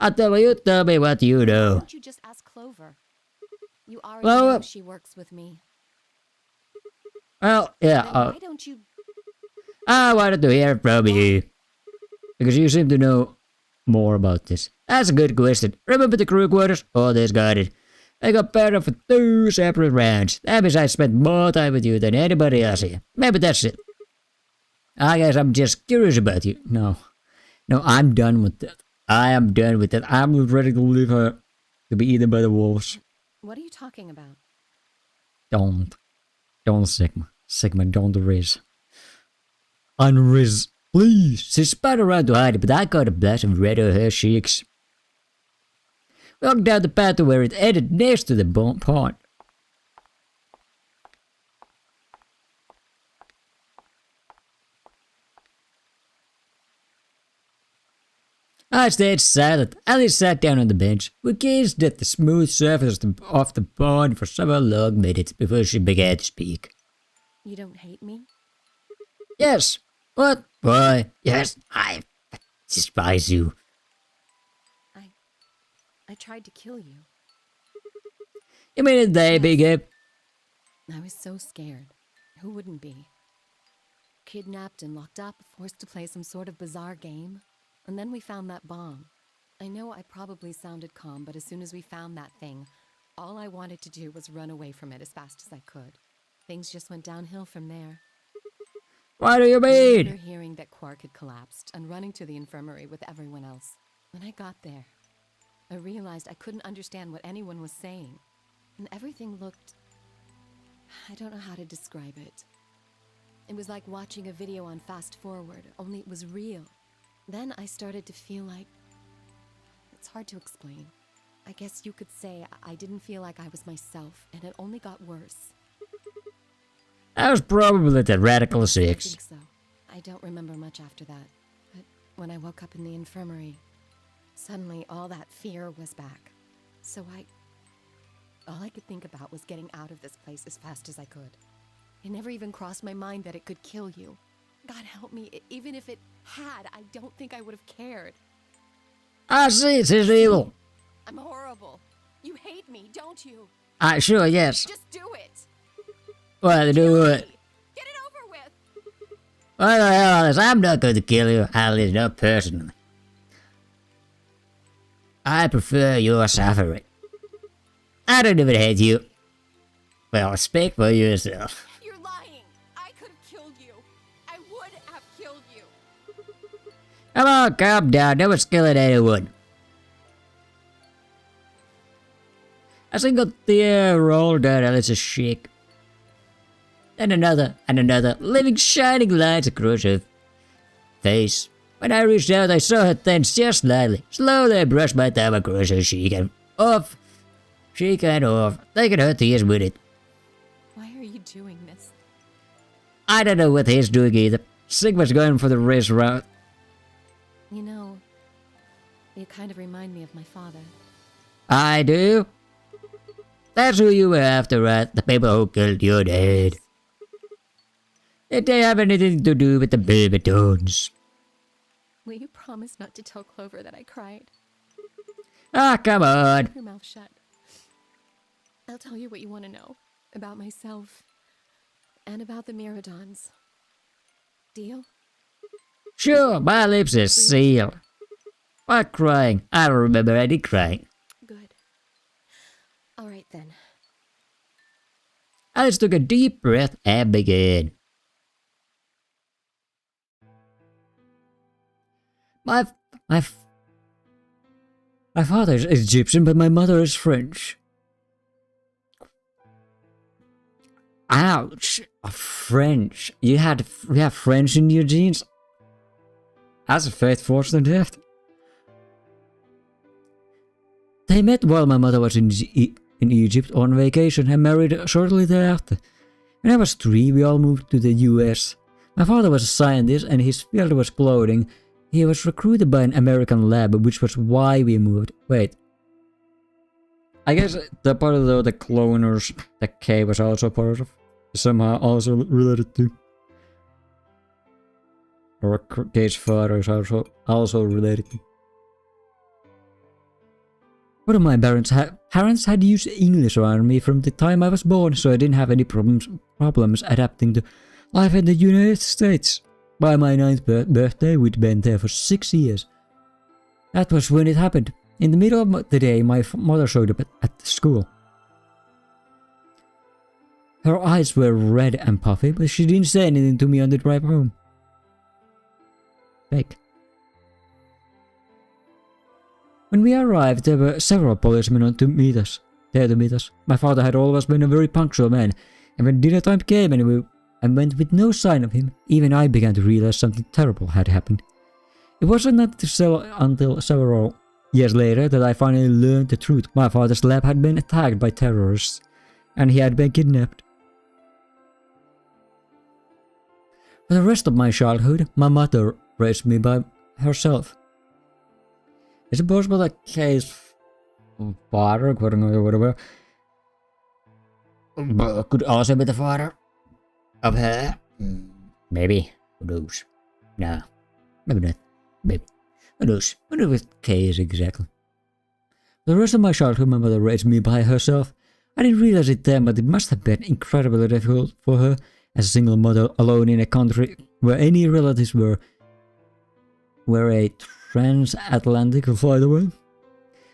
Tell me what you know.
Why don't you just ask Clover? You already
Clover?
know she works with me.
Well, yeah.
Then why don't you...
I wanted to hear from you. Because you seem to know more about this. That's a good question. Remember the crew quarters? Oh, this got it. I got paired up for 2 separate rounds. That means I spent more time with you than anybody else here. Maybe that's it. I guess I'm just curious about you. No, I'm done with that. I am done with that. I'm ready to leave her to be eaten by the wolves.
What are you talking about?
Don't, Sigma. Sigma, don't Riz. Unriz. Please. She spat around to hide it, but I got a blast of red on her cheeks. Walked down the path to where it ended next to the pond. I stayed silent. Alice sat down on the bench. We gazed at the smooth surface of the pond for several long minutes before she began to speak.
You don't hate me?
Yes. What? Why? Yes, I despise you.
I tried to kill you.
You mean they big?
I was so scared. Who wouldn't be? Kidnapped and locked up, forced to play some sort of bizarre game. And then we found that bomb. I know I probably sounded calm, but as soon as we found that thing, all I wanted to do was run away from it as fast as I could. Things just went downhill from there.
What do you
I
mean?
remember hearing that Quark had collapsed and running to the infirmary with everyone else. When I got there, I realized I couldn't understand what anyone was saying. And everything looked... I don't know how to describe it. It was like watching a video on fast forward, only it was real. Then I started to feel like... It's hard to explain. I guess you could say I didn't feel like I was myself, and it only got worse.
That was probably the Radical
I
6.
think so. I don't remember much after that. But when I woke up in the infirmary, suddenly all that fear was back. So all I could think about was getting out of this place as fast as I could. It never even crossed my mind that it could kill you. God help me, even if it had, I don't think I would have cared.
I see it is evil.
I'm horrible. You hate me, don't you?
Sure, yes.
Just do it.
Well, do it.
Get it over with.
What the hell is? I'm not going to kill you, at least not personally. I prefer your suffering. I don't even hate you. Well, speak for yourself.
You're lying. I could have killed you. I would have killed you.
Come on, calm down. No one's killing anyone. A single tear rolled down Alice's cheek. And another, leaving shining lines across her face. When I reached out, I saw her tense just slightly. Slowly, I brushed my thumb across her cheek and off, taking her tears with it.
Why are you doing this?
I don't know what he's doing either. Sigma's going for the race route.
You know, you kind of remind me of my father.
I do? That's who you were after, right? The people who killed your dad. Did they have anything to do with the baby tones?
Will you promise not to tell Clover that I cried?
Ah, come on.
Keep your mouth shut. I'll tell you what you want to know. About myself. And about the Myrmidons. Deal?
Sure, my lips are sealed. Why crying? I don't remember any crying.
Good. Alright then.
Alice took a deep breath and began. My father is Egyptian, but my mother is French. Ouch! French. You have French in your genes? That's a fate worse than death. They met while my mother was in Egypt on vacation and married shortly thereafter. When I was 3, we all moved to the US. My father was a scientist and his field was clothing. He was recruited by an American lab, which was why we moved. Wait. I guess the part of the cloners that Kay was also part of. Somehow also related to. Or Kay's father is also related to. One of my parents had used English around me from the time I was born, so I didn't have any problems adapting to life in the United States. By my 9th birthday, we'd been there for 6 years. That was when it happened. In the middle of the day, my mother showed up at the school. Her eyes were red and puffy, but she didn't say anything to me on the drive home. Fake. When we arrived, there were several policemen there to meet us. My father had always been a very punctual man, and when dinner time came and went with no sign of him, even I began to realize something terrible had happened. It wasn't until several years later that I finally learned the truth. My father's lab had been attacked by terrorists, and he had been kidnapped. For the rest of my childhood, my mother raised me by herself. Is it possible that Kay's father, whatever, could also be the father of her? Maybe. Who knows? No. Maybe not. Maybe. Who knows? Who knows what Kay is exactly? For the rest of my childhood, my mother raised me by herself. I didn't realize it then, but it must have been incredibly difficult for her as a single mother alone in a country where any relatives were a transatlantic flight away.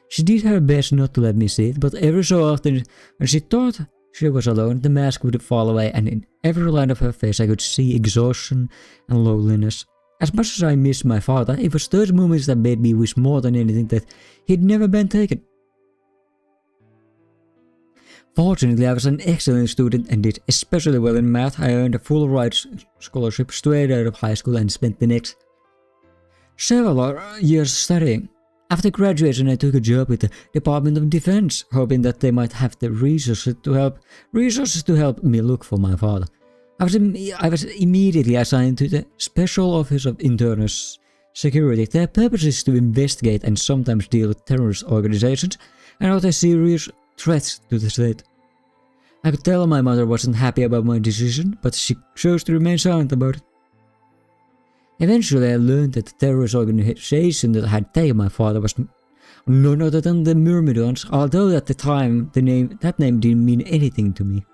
She did her best not to let me see it, but every so often, when she thought she was alone, the mask would fall away, and in every line of her face I could see exhaustion and loneliness. As much as I missed my father, it was those moments that made me wish more than anything that he'd never been taken. Fortunately, I was an excellent student and did especially well in math. I earned a full ride scholarship straight out of high school and spent the next several years studying. After graduation, I took a job with the Department of Defense, hoping that they might have the resources to help me look for my father. I was immediately assigned to the Special Office of Internal Security. Their purpose is to investigate and sometimes deal with terrorist organizations and other serious threats to the state. I could tell my mother wasn't happy about my decision, but she chose to remain silent about it. Eventually I learned that the terrorist organization that had taken my father was none other than the Myrmidons, although at the time that name didn't mean anything to me.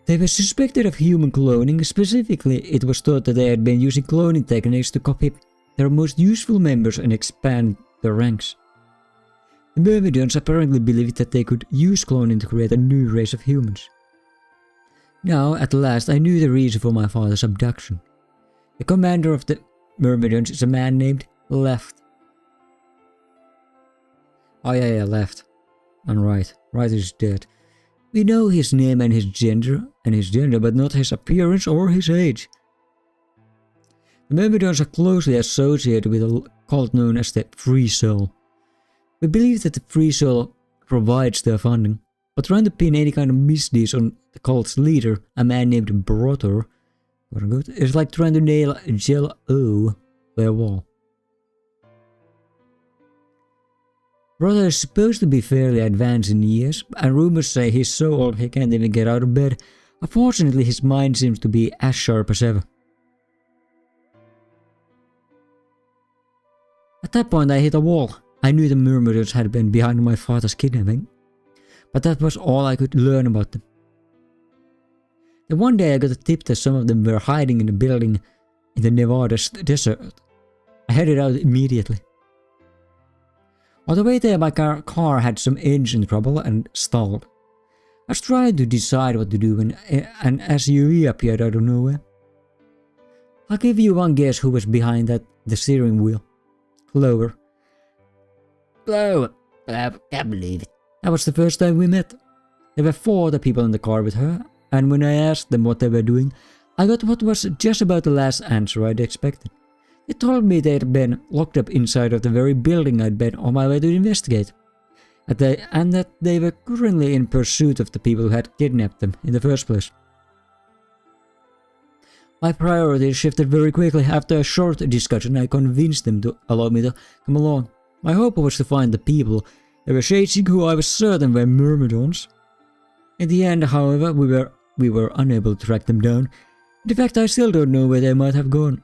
They were suspected of human cloning. Specifically, it was thought that they had been using cloning techniques to copy their most useful members and expand their ranks. The Myrmidons apparently believed that they could use cloning to create a new race of humans. Now, at last, I knew the reason for my father's abduction. The commander of the Myrmidons is a man named Left. Oh yeah, Left. And Right. Right is dead. We know his name and his gender, but not his appearance or his age. The Myrmidons are closely associated with a cult known as the Free Soul. We believe that the Free Soul provides their funding, but trying to pin any kind of misdeeds on the cult's leader, a man named Brotor, is like trying to nail a Jell-O to a wall. Brother is supposed to be fairly advanced in years, and rumors say he's so old he can't even get out of bed. Unfortunately, his mind seems to be as sharp as ever. At that point I hit a wall. I knew the Myrmidons had been behind my father's kidnapping, but that was all I could learn about them. Then one day I got a tip that some of them were hiding in a building in the Nevada desert. I headed out immediately. On the way there, my car had some engine trouble and stalled. I was trying to decide what to do when an SUV appeared out of nowhere. I'll give you one guess who was behind the steering wheel. Clover. Clover. I can't believe it. That was the first time we met. There were 4 other people in the car with her, and when I asked them what they were doing, I got what was just about the last answer I'd expected. They told me they'd been locked up inside of the very building I'd been on my way to investigate, and that they were currently in pursuit of the people who had kidnapped them in the first place. My priorities shifted very quickly. After a short discussion, I convinced them to allow me to come along. My hope was to find the people they were chasing, who I was certain were Myrmidons. In the end, however, we were unable to track them down. In fact, I still don't know where they might have gone.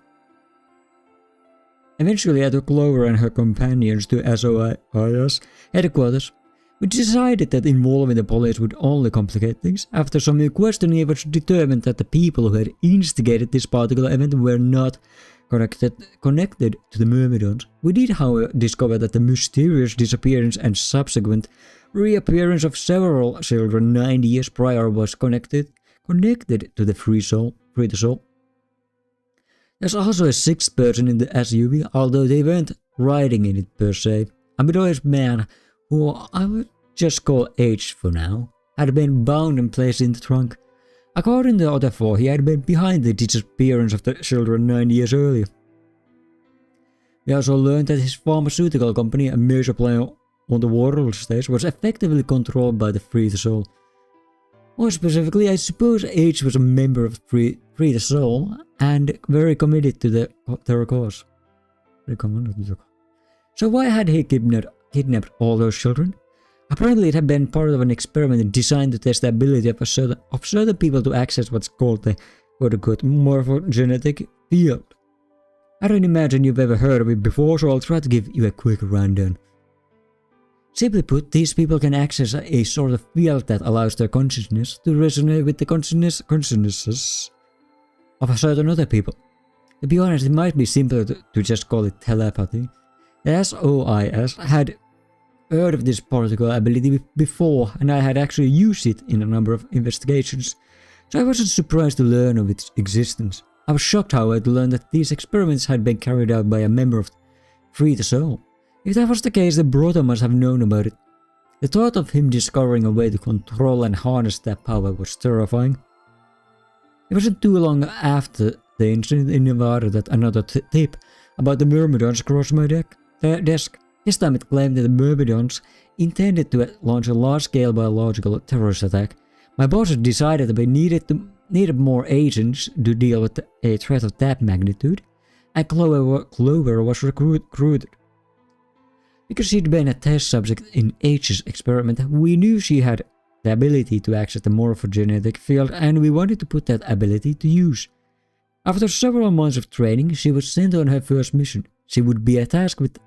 Eventually I took Clover and her companions to SOIS headquarters. We decided that involving the police would only complicate things. After some questioning, it was determined that the people who had instigated this particular event were not connected to the Myrmidons. We did, however, discover that the mysterious disappearance and subsequent reappearance of several children 90 years prior was connected to the Free Soul. There's also a 6th person in the SUV, although they weren't riding in it per se. A middle-aged man, who I would just call H for now, had been bound and placed in the trunk. According to the other 4, he had been behind the disappearance of the children 9 years earlier. We also learned that his pharmaceutical company, a major player on the world stage, was effectively controlled by the Free the Soul. More specifically, I suppose H was a member of Free the Soul and very committed to their cause. So why had he kidnapped all those children? Apparently it had been part of an experiment designed to test the ability of certain people to access what's called the quote-unquote morphogenetic field. I don't imagine you've ever heard of it before, so I'll try to give you a quick rundown. Simply put, these people can access a sort of field that allows their consciousness to resonate with the consciousnesses of certain other people. To be honest, it might be simpler to just call it telepathy. The SOIS had heard of this particular ability before, and I had actually used it in a number of investigations, so I wasn't surprised to learn of its existence. I was shocked, however, to learn that these experiments had been carried out by a member of Free the Soul. If that was the case, the brother must have known about it. The thought of him discovering a way to control and harness that power was terrifying. It wasn't too long after the incident in Nevada that another tip about the Myrmidons crossed my desk. This time it claimed that the Myrmidons intended to launch a large-scale biological terrorist attack. My bosses decided that we needed more agents to deal with a threat of that magnitude, and Clover was recruited. Because she'd been a test subject in H's experiment, we knew she had the ability to access the morphogenetic field, and we wanted to put that ability to use. After several months of training, she was sent on her first mission. She would be tasked with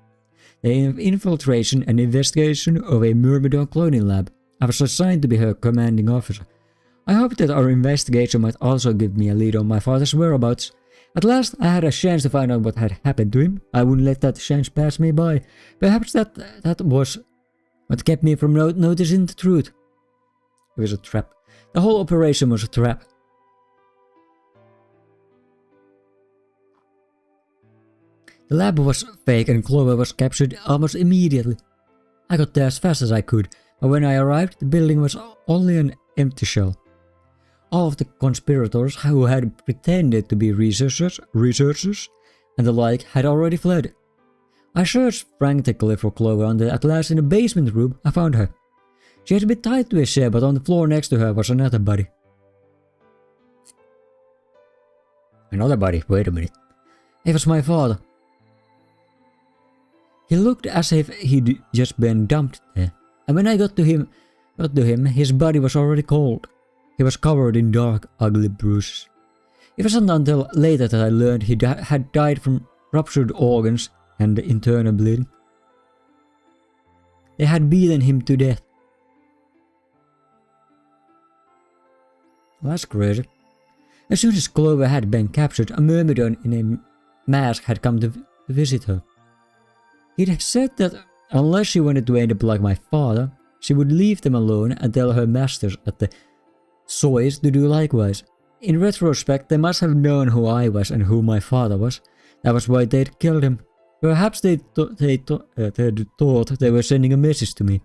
the infiltration and investigation of a Myrmidon cloning lab. I was assigned to be her commanding officer. I hoped that our investigation might also give me a lead on my father's whereabouts. At last, I had a chance to find out what had happened to him. I wouldn't let that chance pass me by. Perhaps that was what kept me from noticing the truth. It was a trap. The whole operation was a trap. The lab was fake and Clover was captured almost immediately. I got there as fast as I could, but when I arrived, the building was only an empty shell. All of the conspirators who had pretended to be researchers and the like had already fled. I searched frantically for Clover until at last in the basement room I found her. She had been tied to a chair, but on the floor next to her was another body. Another body? Wait a minute. It was my father. He looked as if he'd just been dumped there, and when I got to him, his body was already cold. He was covered in dark, ugly bruises. It wasn't until later that I learned he had died from ruptured organs and internal bleeding. They had beaten him to death. Well, that's crazy. As soon as Clover had been captured, a Myrmidon in a mask had come to visit her. He'd said that unless she wanted to end up like my father, she would leave them alone and tell her masters at the Soys to do likewise. In retrospect, they must have known who I was and who my father was. That was why they'd killed him. Perhaps they thought they were sending a message to me,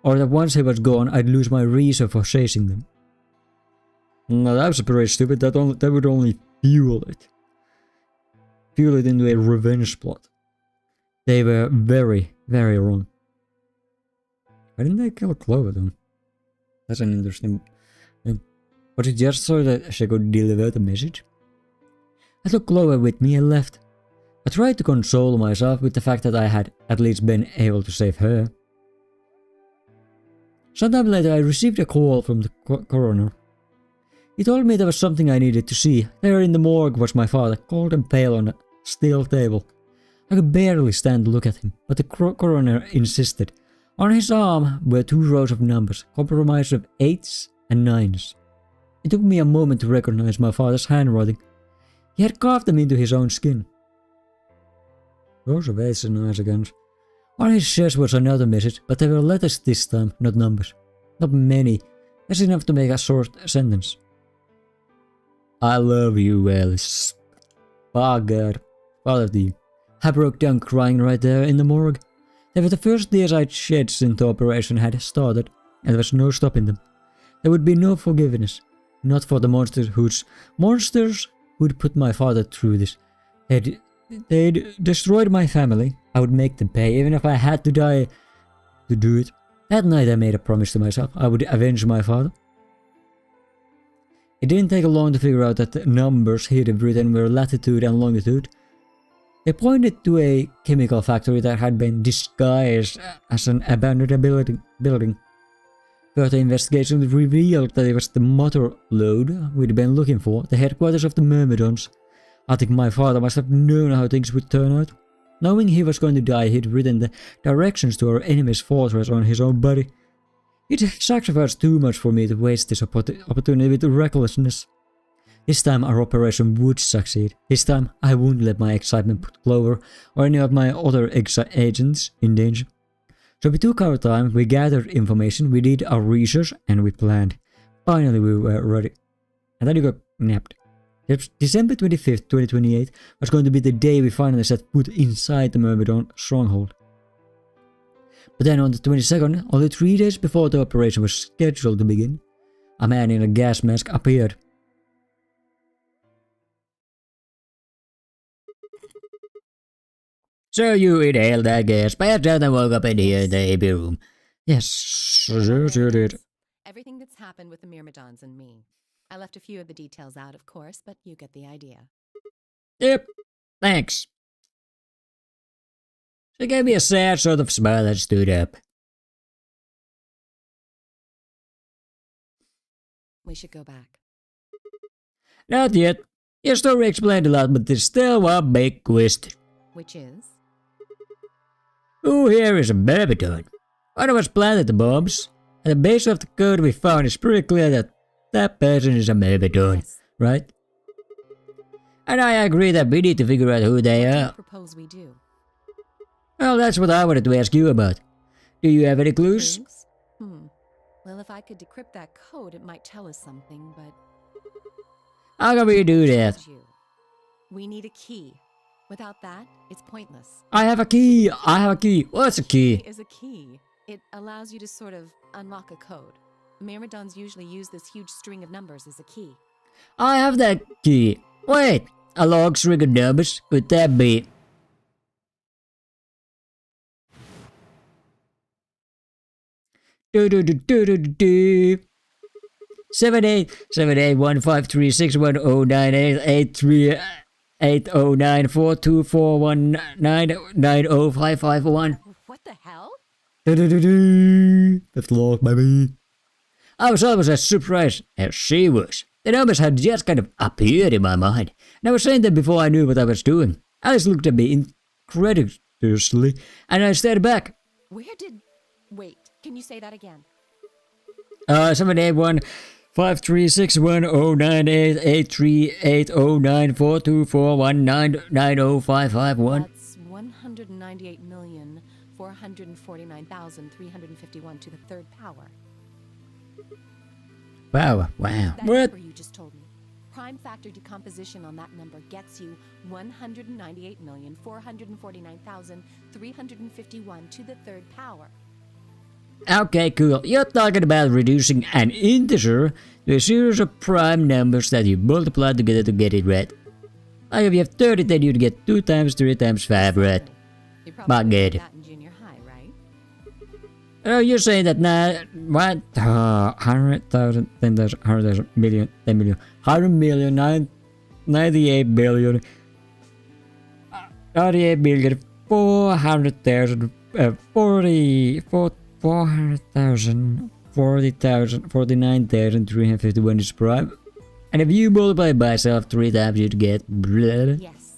or that once he was gone, I'd lose my reason for chasing them. No, that was pretty stupid. That would only fuel it. Fuel it into a revenge plot. They were very, very wrong. Why didn't they kill Clover then? That's an interesting thing. Was it just so that she could deliver the message? I took Clover with me and left. I tried to console myself with the fact that I had at least been able to save her. Sometime later I received a call from the coroner. He told me there was something I needed to see. There in the morgue was my father, cold and pale on a steel table. I could barely stand to look at him, but the coroner insisted. On his arm were 2 rows of numbers, comprised of 8s and 9s. It took me a moment to recognize my father's handwriting. He had carved them into his own skin. Rows of 8s and 9s again. On his chest was another message, but there were letters this time, not numbers. Not many. That's enough to make a short sentence. I love you, Alice. By God. Father to you. I broke down crying right there in the morgue. They were the first tears I'd shed since the operation had started, and there was no stopping them. There would be no forgiveness. Not for the monsters who'd put my father through this. They'd destroyed my family. I would make them pay, even if I had to die to do it. That night I made a promise to myself. I would avenge my father. It didn't take long to figure out that the numbers he had written were latitude and longitude. They pointed to a chemical factory that had been disguised as an abandoned building. Further investigation revealed that it was the motor lode we'd been looking for, the headquarters of the Myrmidons. I think my father must have known how things would turn out. Knowing he was going to die, he'd written the directions to our enemy's fortress on his own body. He'd sacrificed too much for me to waste this opportunity with recklessness. This time our operation would succeed. This time I wouldn't let my excitement put Clover or any of my other agents in danger. So we took our time, we gathered information, we did our research, and we planned. Finally we were ready. And then you got napped. December 25th, 2028 was going to be the day we finally set foot inside the Myrmidon stronghold. But then on the 22nd, only 3 days before the operation was scheduled to begin, a man in a gas mask appeared. So you inhaled that gas, passed out and woke up in here in the AP room. Yes, sure did.
Everything that's happened with the Myrmidons and me. I left a few of the details out, of course, but you get the idea.
Yep, thanks. She gave me a sad sort of smile and stood up.
We should go back.
Not yet. Your story explained a lot, but there's still one big question.
Which is?
Who here is a Myrmidon? One of us planted the bombs, and the base of the code we found is pretty clear that that person is a Myrmidon,
Yes.
right? And I agree that we need to figure out who they
What do you
are.
propose we do?
Well, that's what I wanted to ask you about. Do you have any clues?
Clues? Well, if I could decrypt that code, it might tell us something, but...
How can we do that?
Told you. We need a key. Without that, it's pointless.
I have a key! I have a key! What's a key?
Is a key. It allows you to sort of unlock a code. Myrmidons usually use this huge string of numbers as a key.
I have that key. Wait, a long string of numbers? Could that be? Do do do do do do. 78781536109838094241990551.
What the hell?
That's long, baby. I was almost as surprised as she was. The numbers had just kind of appeared in my mind, and I was saying them before I knew what I was doing. Alice looked at me incredulously, and I stared back.
Where did... Wait, can you say that again?
781-536-10983838094241990551.
That's 198,449,351 to the third power.
Wow.
That
What?
number you just told me. Prime factor decomposition on that number gets you 198,449,351 to the third power.
Okay, cool. You're talking about reducing an integer to a series of prime numbers that you multiply together to get it right. Like if you have 30, then you'd get 2 times 3 times 5 right.
You
But
probably
get
did
it.
that in junior high, right?
Oh, you're saying that now, what? 100,000, 10,000, 100,000, million, 10 million, 100 million, 98 billion, 98 billion, 400,000, 400,000, 40,000, 49,351 is prime. And if you multiply by yourself 3 times, you'd get blah.
Yes.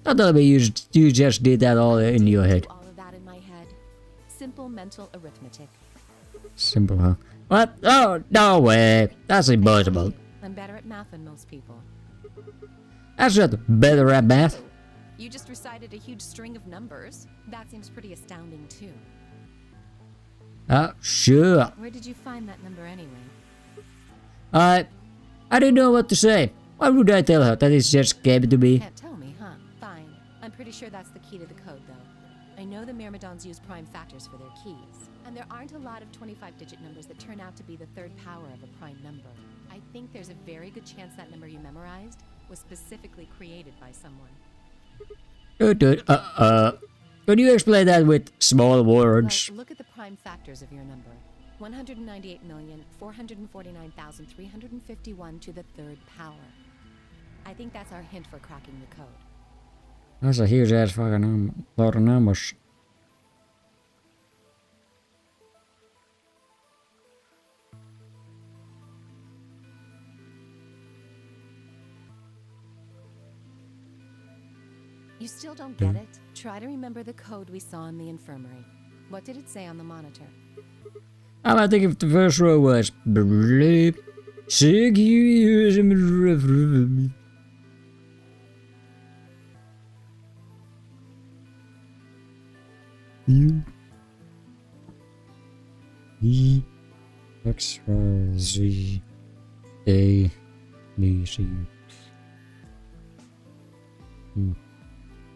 Not that you just did that all in your head.
Do all of that in my head. Simple mental arithmetic.
Simple, huh? What? Oh, no way. That's impossible.
I'm better at math than most people.
That's not better at math.
You just recited a huge string of numbers. That seems pretty astounding, too.
Sure.
Where did you find that number anyway?
I didn't know what to say. Why would I tell her that it just came to me?
Can't tell me, huh? Fine. I'm pretty sure that's the key to the code, though. I know the Myrmidons use prime factors for their keys, and there aren't a lot of 25-digit numbers that turn out to be the third power of a prime number. I think there's a very good chance that number you memorized was specifically created by someone.
Could you explain that with small words?
Well, look at the prime factors of your number. 198,449,351 to the third power. I think that's our hint for cracking the code.
That's a huge ass fucking lot of numbers.
You still don't get it? Try to remember the code we saw in the infirmary. What did it say on the monitor?
I think if the first row was U E X Y Z A B C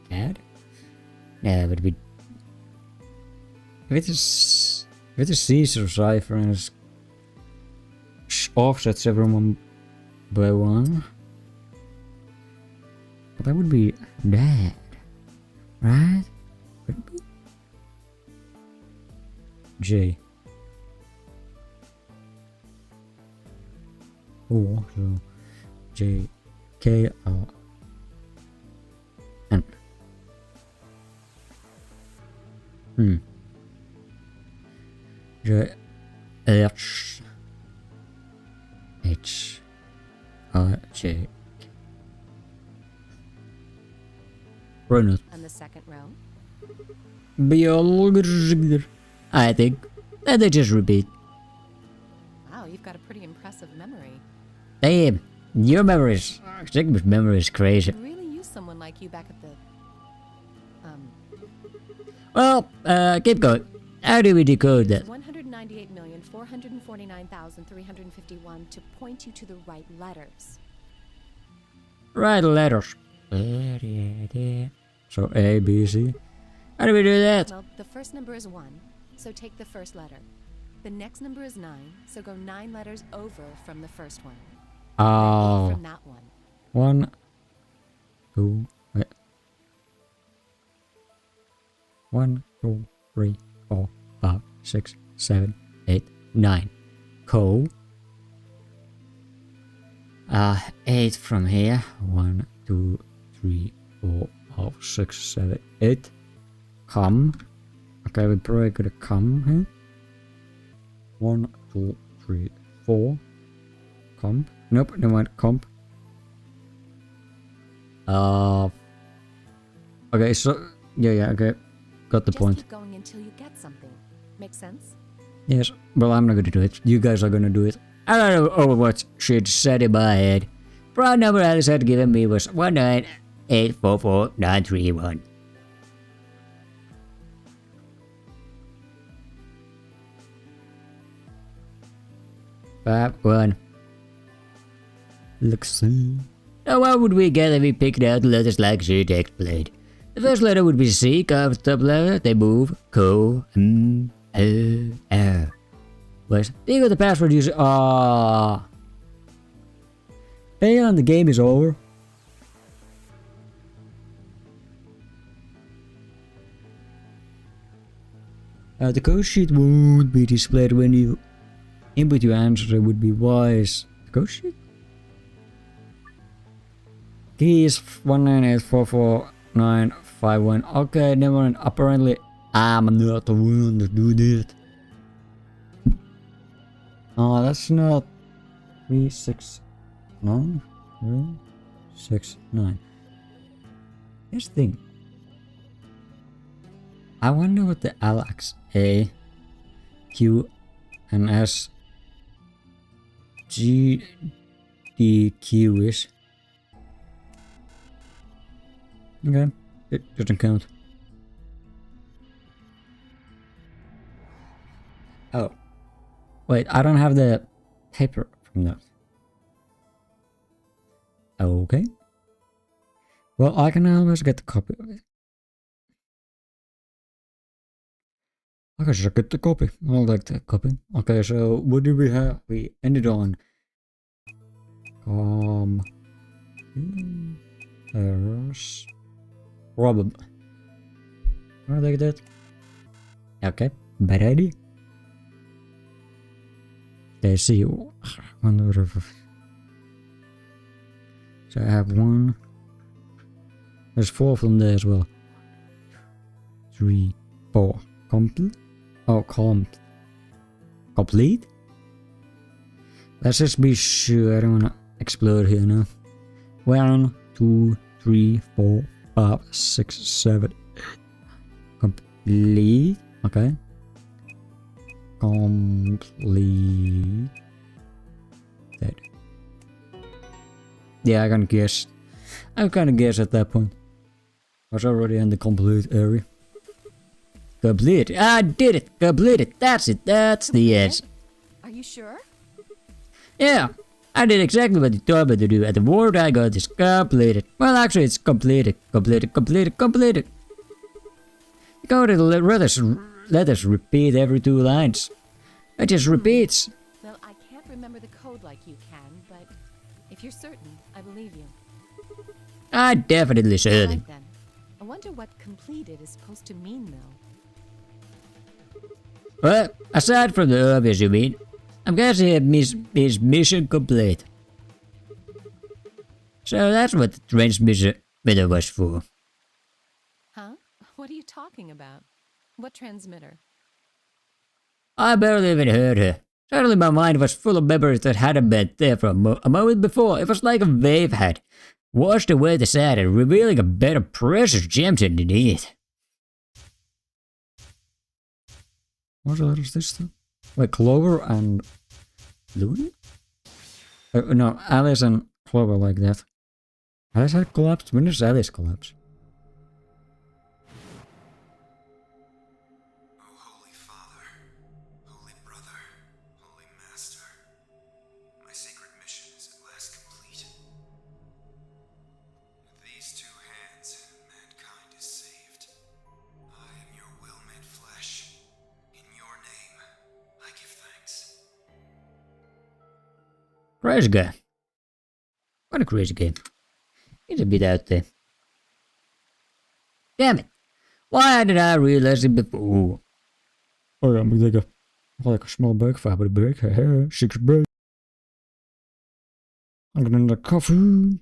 Cat? Yeah, it would be if it is Caesar cipher and it's offsets everyone by 1. But that would be that, right? Could it be? J. Oh, so J K L N. J H J. Ronald.
On the second row.
Biologer. I think. And they just repeat.
Wow, you've got a pretty impressive memory.
Damn, your memory is... Sigma's memory is crazy.
Could really use someone like you back at the...
Well, keep going. How do we decode that?
198,449,351 to point you to the right letters.
Right letters. So A, B, C. How do we do that?
Well, the first number is 1, so take the first letter. The next number is 9, so go 9 letters over from the first one.
Oh.
From that one.
1, 2, wait. 1, 2, 3, 4, 5, 6, 7, 8, 9. Cool. 8 from here. 1, 2, 3, 4, 5, 6, 7, 8. Come. Okay, we probably could have come here. 1, 2, 3, 4. Comp. Nope, never mind. Comp. Okay, so yeah, okay. Got the point.
Just keep going until you get something. Make sense?
Yes, well, I'm not gonna do it. You guys are gonna do it. I don't know what she said in my head. Prime number Alice had given me was 198444931. Five, 1. Let's see. Now what would we get if we picked out letters like she explained? The first letter would be C, comes top letter, they move, co, R. Wait, there you go, the password user. And the game is over. The code sheet won't be displayed when you input your answer. It would be wise. The code sheet? Key is 198444951. Okay, never mind. Apparently, I'm not the one to do that. Oh, that's not 369. 369. Here's the thing. I wonder what the LX, A, Q, and S, G, D, Q is. Okay, it doesn't count. Oh. Wait, I don't have the paper from that. Okay. Well, I can always get the copy of it. I guess I get the copy. I'll take the copy. Okay, so what did we have? We ended on errors. Problem. I'll take that. Okay, bad idea. Let's see. So I have 1. There's 4 of them there as well. 3, 4. Complete. Oh, complete? Let's just be sure. I don't wanna explode here now. 1, 2, 3, 4, 5, 6, 7, 8. Complete. Okay. Complete. That. Yeah, I can guess. I kind of guess at that point. I was already in the complete area. Complete. I did it. Completed. That's it. That's the answer.
Are you sure?
Yeah. I did exactly what you told me to do. And the word I got is completed. Well, actually, it's completed. Completed. Completed. Completed. You gotta let us repeat every 2 lines. It just repeats.
Well, I can't remember the code like you can, but if you're certain, I believe you.
I definitely certain.
Right then. I wonder what completed is supposed to mean, though.
Well, aside from the obvious, you mean, I'm guessing it means mission complete. So that's what the transmitter was for.
Huh? What are you talking about? What transmitter?
I barely even heard her. Suddenly my mind was full of memories that hadn't been there for a moment before. It was like a wave had washed away the sand and revealing a bed of precious gems underneath. What is this thing? Wait, Clover and Looney? No, Alice and Clover like that. Alice had collapsed? When does Alice collapse?
Oh, Holy Father, Holy Brother, Holy Master, my sacred mission is at last complete. With these two hands, mankind is saved. I am your will made flesh. In your name, I give thanks.
Crazy game. What a crazy game. It's a bit out there. Damn it. Why did I realize it before? Oh ja, moet ik like a small break, 5 minute break. 6 break. I'm gonna need a coffee.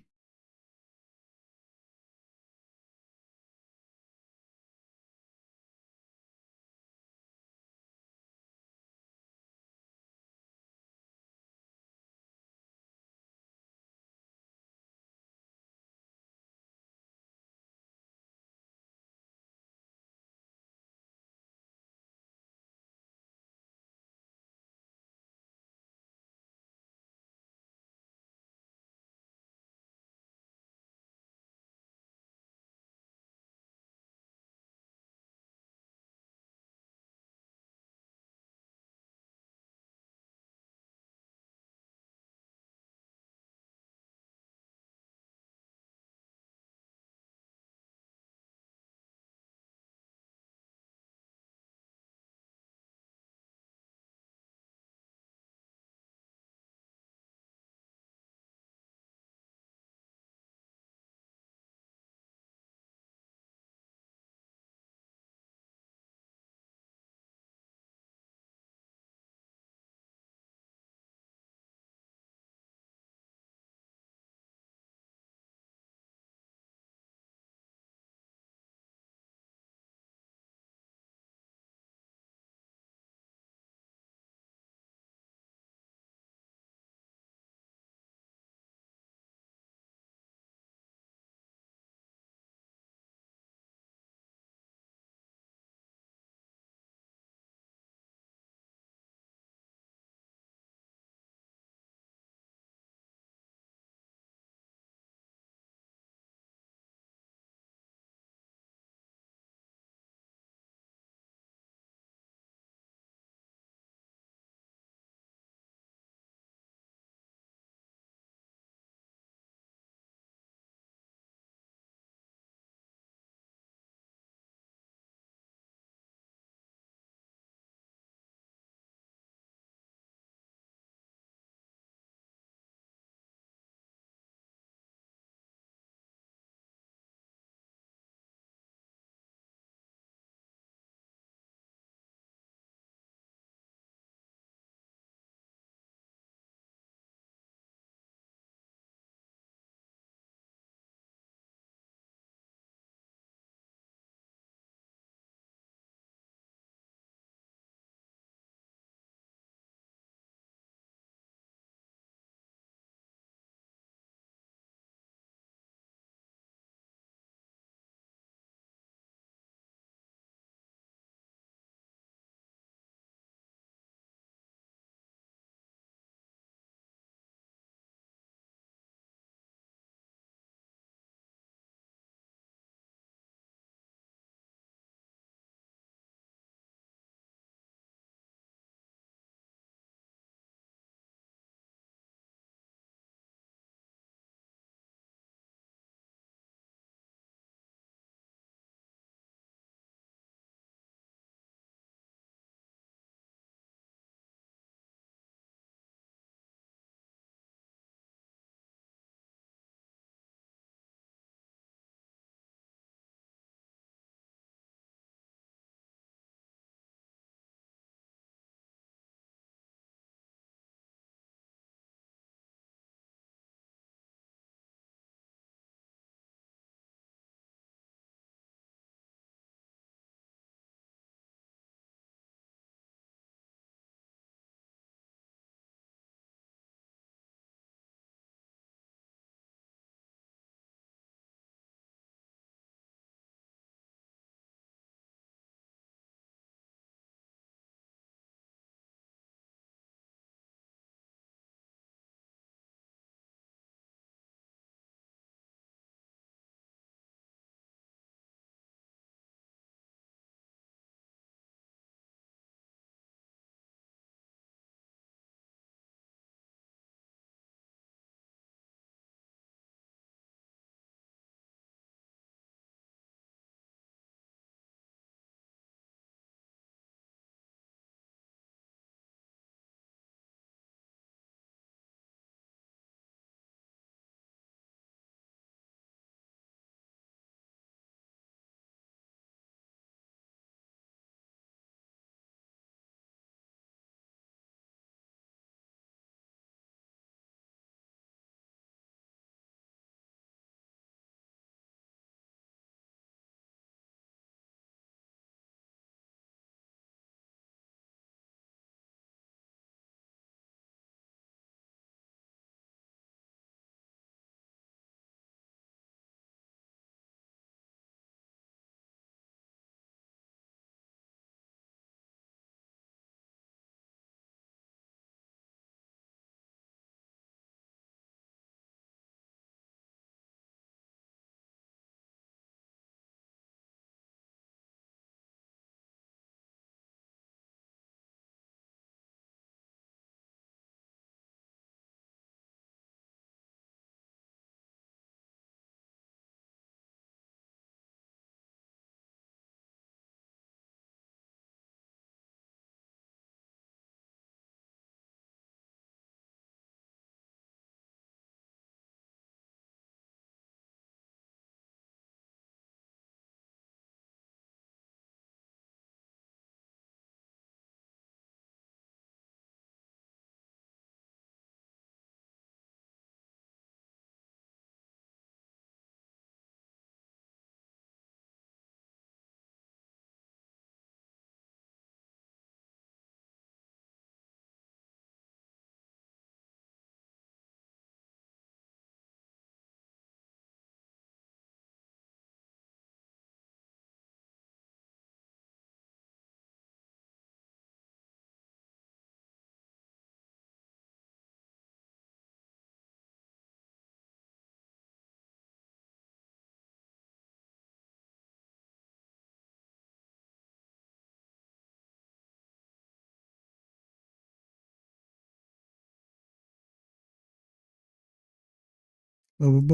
We're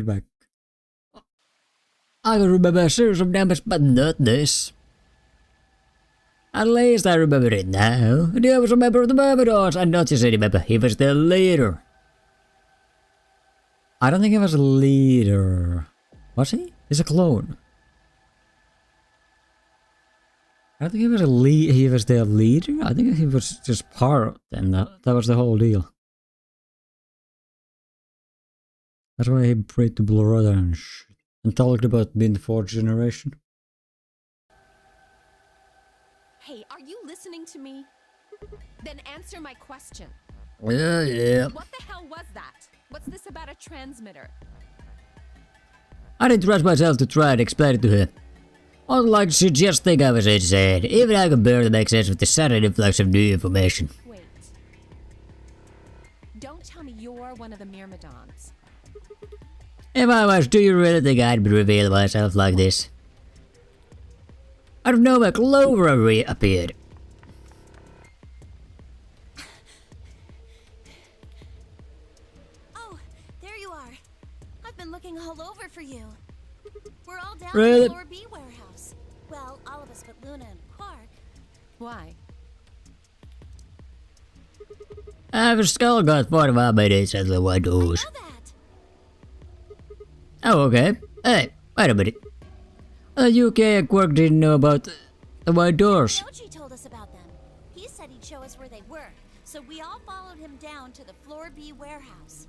back. I can remember a series of numbers, but not this. At least I remember it now. Dio was a member of the Myrmidons, and not just any member, he was the leader. I don't think he was a leader. Was he? He's a clone. I don't think he was he was the leader. I think he was just part, and that was the whole deal. That's why he prayed to Blorada and shit. And talked about being the fourth generation.
Hey, are you listening to me? Then answer my question.
Yeah.
What the hell was that? What's this about a transmitter?
I didn't trust myself to try and explain it to her. I'd like to just think I was insane. Even I could barely make sense with the sudden influx of new information.
Wait. Don't tell me you're one of the Myrmidons.
If I was, do you really think I'd reveal myself like this? Out of nowhere, Clover reappeared.
Oh, there you are. I've been looking all over for you. We're all down
Really?
in the Floor B warehouse. Well, all of us but Luna and Quark.
Why?
I've still got 45 minutes at the white doors.
I know that.
Oh, okay. Hey, wait a minute. The UK and Quark didn't know about the white doors.
Yoji told us about them. He said he'd show us where they were, so we all followed him down to the Floor B warehouse.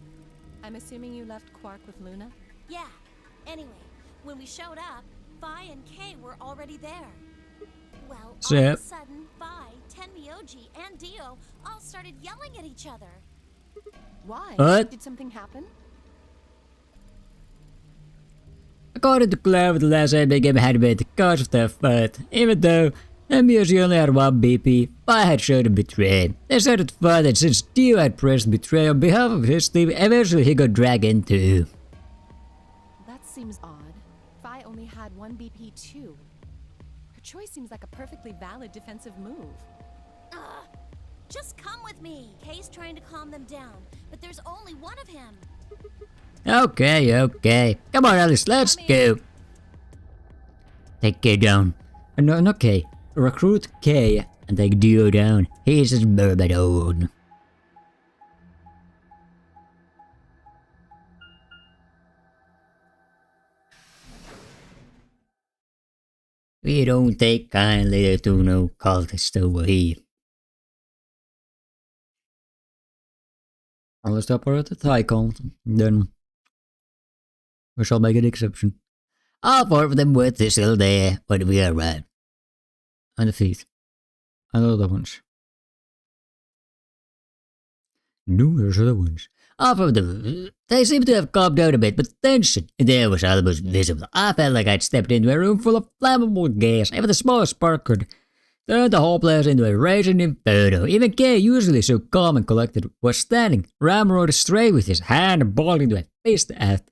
I'm assuming you left Quark with Luna?
Yeah. Anyway, when we showed up, Vi and Kay were already there. Well, all of
Yep.
a sudden, Vi, Tenmyoji, and Dio all started yelling at each other.
Why?
What?
Did something happen?
According to Clover, the last enemy game had been the cause of their fight. Even though Tenmyoji only had one BP, Vi had shown him betrayed. They started to fight, and since Dio had pressed betray on behalf of his team, eventually he got dragged into.
That seems odd. Vi only had one BP too. Her choice seems like a perfectly valid defensive move.
Ugh! Just come with me. Kay's trying to calm them down, but there's only one of him.
Okay. Come on, Alice, let's go. Take K down. No, not K. Recruit K and take Dio down. He's his Myrmidon. We don't take kindly to no cultist over here. Unless they operate at high count, then we shall make an exception. All four of them were still there when we arrived. And the fifth. And the other ones. Numerous other ones. All of them, they seem to have calmed down a bit, but tension in there was almost visible. I felt like I'd stepped into a room full of flammable gas. Even the smallest spark could turn the whole place into a raging inferno. Even Kay, usually so calm and collected, was standing ramrod straight with his hand balled into a fist at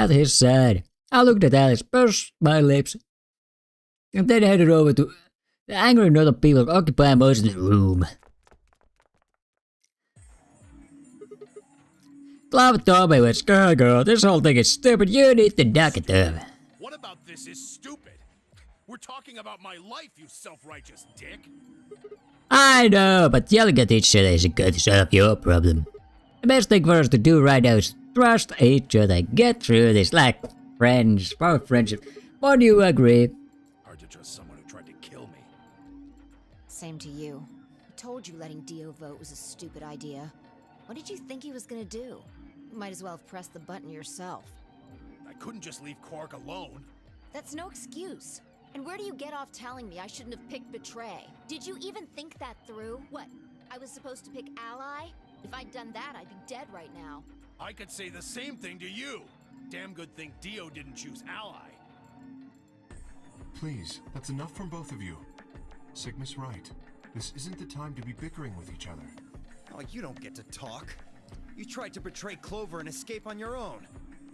his side. I looked at Alice, pursed my lips, and then headed over to the angry other people occupying most of the room. Clover told me with girl, this whole thing is stupid. You need to knock it over.
What about this is stupid? We're talking about my life, you self-righteous dick.
I know, but yelling at each other isn't going to solve your problem. The best thing for us to do right now is trust each other, get through this like friends, power friendship. Won't you agree?
Hard to trust someone who tried to kill me.
Same to you. I told you letting Dio vote was a stupid idea. What did you think he was gonna do? You might as well have pressed the button yourself.
I couldn't just leave Quark alone.
That's no excuse. And where do you get off telling me I shouldn't have picked Betray? Did you even think that through? What? I was supposed to pick Ally? If I'd done that, I'd be dead right now.
I could say the same thing to you. Damn good thing Dio didn't choose Ally.
Please, that's enough from both of you. Sigma's right. This isn't the time to be bickering with each other.
Oh, you don't get to talk. You tried to betray Clover and escape on your own.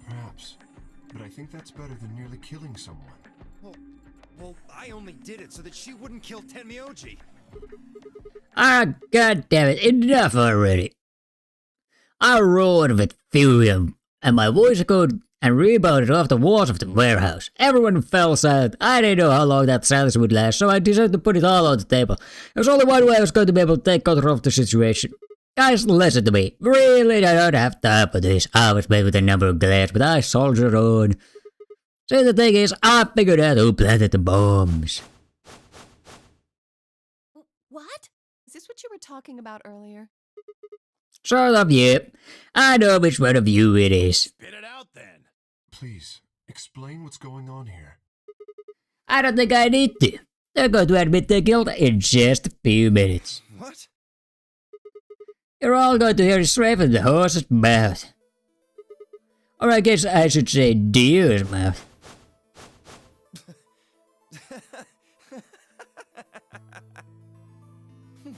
Perhaps. But I think that's better than nearly killing someone.
Well, I only did it so that she wouldn't kill Tenmyoji.
Ah, god damn it, enough already. I roared with fury, and my voice echoed and rebounded off the walls of the warehouse. Everyone fell silent. I didn't know how long that silence would last, so I decided to put it all on the table. There was only one way I was going to be able to take control of the situation. Guys, listen to me. Really, I don't have time for this. I was made with a number of glares, but I soldiered on. See, the thing is, I figured out who planted the bombs.
What? Is this what you were talking about earlier?
Sort of, yeah. I know which one of you it is.
Spit it out then.
Please, explain what's going on here.
I don't think I need to. They're going to admit their guilt in just a few minutes.
What?
You're all going to hear it straight from the horse's mouth. Or I guess I should say deer's mouth.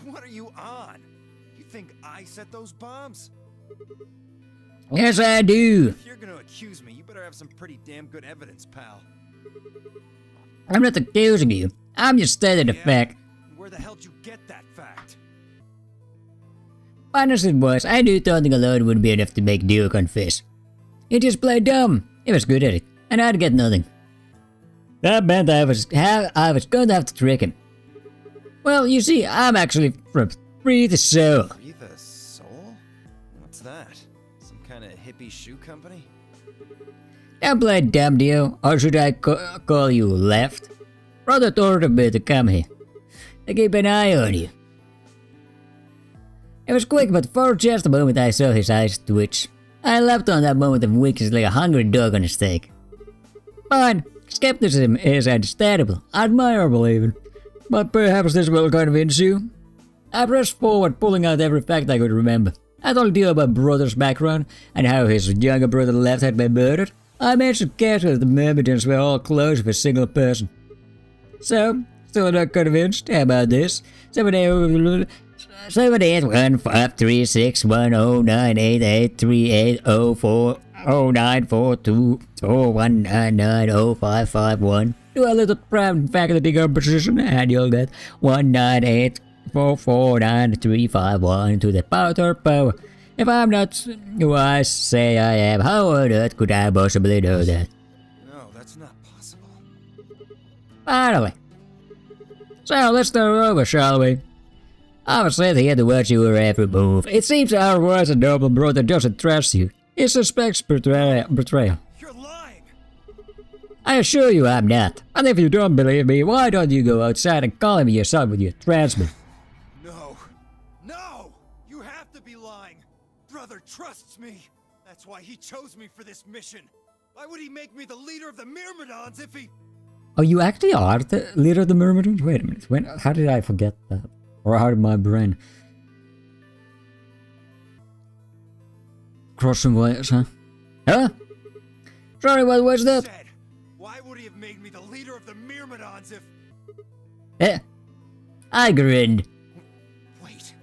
What are you on? You think I set those bombs?
Yes, I do.
If you're gonna accuse me, you better have some pretty damn good evidence, pal.
I'm not accusing you. I'm just stating the fact.
Where the hell did you get that fact?
Honestly, boys, I knew taunting alone wouldn't be enough to make Dio confess. He just played dumb. He was good at it, and I'd get nothing. That meant I was going to have to trick him. Well, you see, I'm actually from Free the Soul.
Free the Soul? What's that? Some kind of hippie shoe company?
Don't play dumb, Dio, or should I call you left? Brother ordered me to come here. To keep an eye on you. It was quick, but for just a moment I saw his eyes twitch. I leapt on that moment of weakness like a hungry dog on a steak. Fine, skepticism is understandable, admirable even. But perhaps this will convince you. I pressed forward, pulling out every fact I could remember. I told Dio about brother's background, and how his younger brother left had been murdered. I mentioned carefully that the Myrmidons were all close with a single person. So, still not convinced? How about this? 781536109883804094241990551. Do a little proud faculty decomposition and you'll get 198449351 to the power. If I'm not who I say I am, how on earth could I possibly know that?
No, that's not possible.
Finally. So let's start over, shall we? I was sitting here to watch your every move. It seems our wise and noble brother doesn't trust you. He suspects betrayal.
You're lying!
I assure you I'm not. And if you don't believe me, why don't you go outside and call him yourself with your transmitter?
No. No! You have to be lying! Brother trusts me! That's why he chose me for this mission! Why would he make me the leader of the Myrmidons if he...
Oh, you actually are the leader of the Myrmidons? Wait a minute, how did I forget that? Or how did my brain... Crossing wires, huh? Huh? Sorry, what was that?
Said, why would he have made me the leader of the Myrmidons if...
Eh? I grinned.
Wait.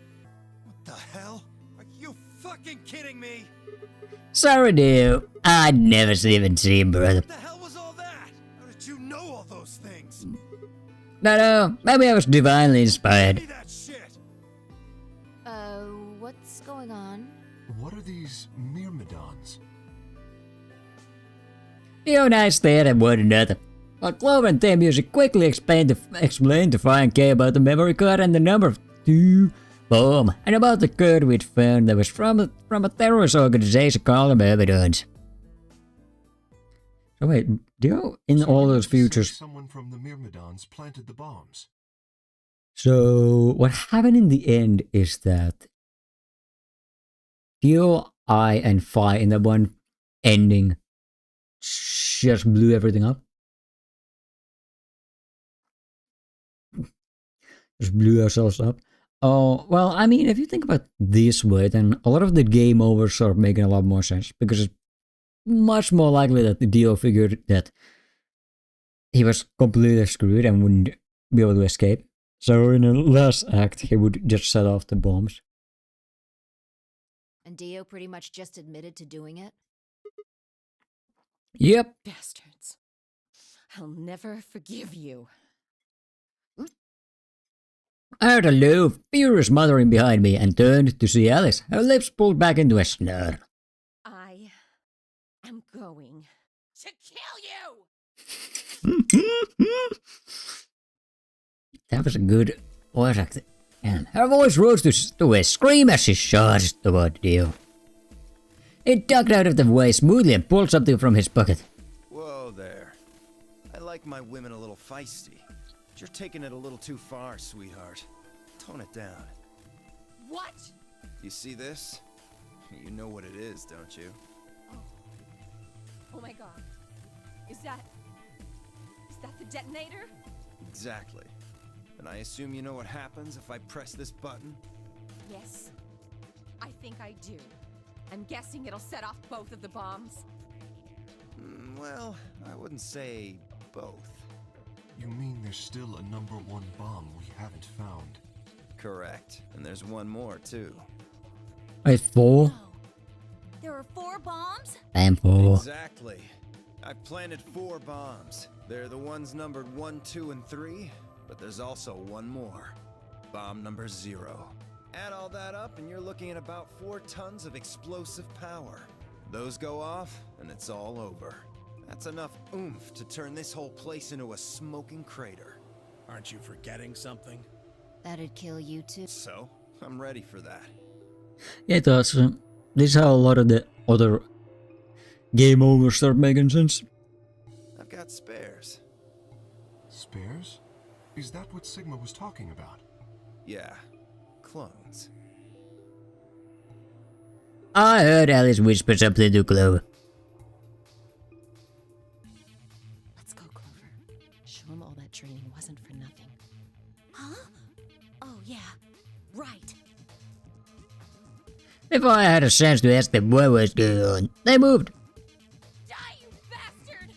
What the hell? Are you fucking kidding me?
Sorry, dude. I'd never even seen brother.
What the hell was all that? How did you know all those things?
No, maybe I was divinely inspired.
Give me that shit!
What's going on?
What are these Myrmidons?
You and I stared at one another. While Clover and theme music quickly explained to Fine K about the memory card and the number of 2 bomb, and about the code we'd found that was from a terrorist organization called the Myrmidons. So wait, in all those futures...
Someone from the Myrmidons planted the bombs.
So what happened in the end is that Dio, I, and Phi in that one ending just blew everything up. Just blew ourselves up. Oh, well, I mean, if you think about it this way, then a lot of the game overs start making a lot more sense, because it's much more likely that the Dio figured that he was completely screwed and wouldn't be able to escape. So in the last act, he would just set off the bombs.
And Dio pretty much just admitted to doing it?
Yep.
Bastards. I'll never forgive you.
I heard a low, furious muttering behind me and turned to see Alice, her lips pulled back into a snarl.
I am going to kill you!
That was a good voice acting. And her voice rose to a scream as she charged toward Dio. He ducked out of the way smoothly and pulled something from his pocket.
Whoa there. I like my women a little feisty. But you're taking it a little too far, sweetheart. Tone it down.
What?
You see this? You know what it is, don't you?
Oh my god. Is that the detonator?
Exactly. And I assume you know what happens if I press this button?
Yes. I think I do. I'm guessing it'll set off both of the bombs.
Well, I wouldn't say both.
You mean there's still a number 1 bomb we haven't found?
Correct. And there's one more, too.
Wait, 4?
No. There are 4 bombs?
Damn 4.
Exactly. I've planted 4 bombs. They're the ones numbered 1, 2, and 3, but there's also one more. Bomb number 0. Add all that up and you're looking at about 4 tons of explosive power. Those go off and it's all over. That's enough oomph to turn this whole place into a smoking crater.
Aren't you forgetting something?
That'd kill you too.
So, I'm ready for that.
Yeah, it does. This is how a lot of the other game overs start making sense.
I've got spares.
Spares? Is that what Sigma was talking about?
Yeah, clones.
I heard Alice whisper something to Clover.
Let's go, Clover. Show him all that training wasn't for nothing.
Huh? Oh, yeah. Right.
Before I had a chance to ask them what was going on, they moved.
Die, you bastard!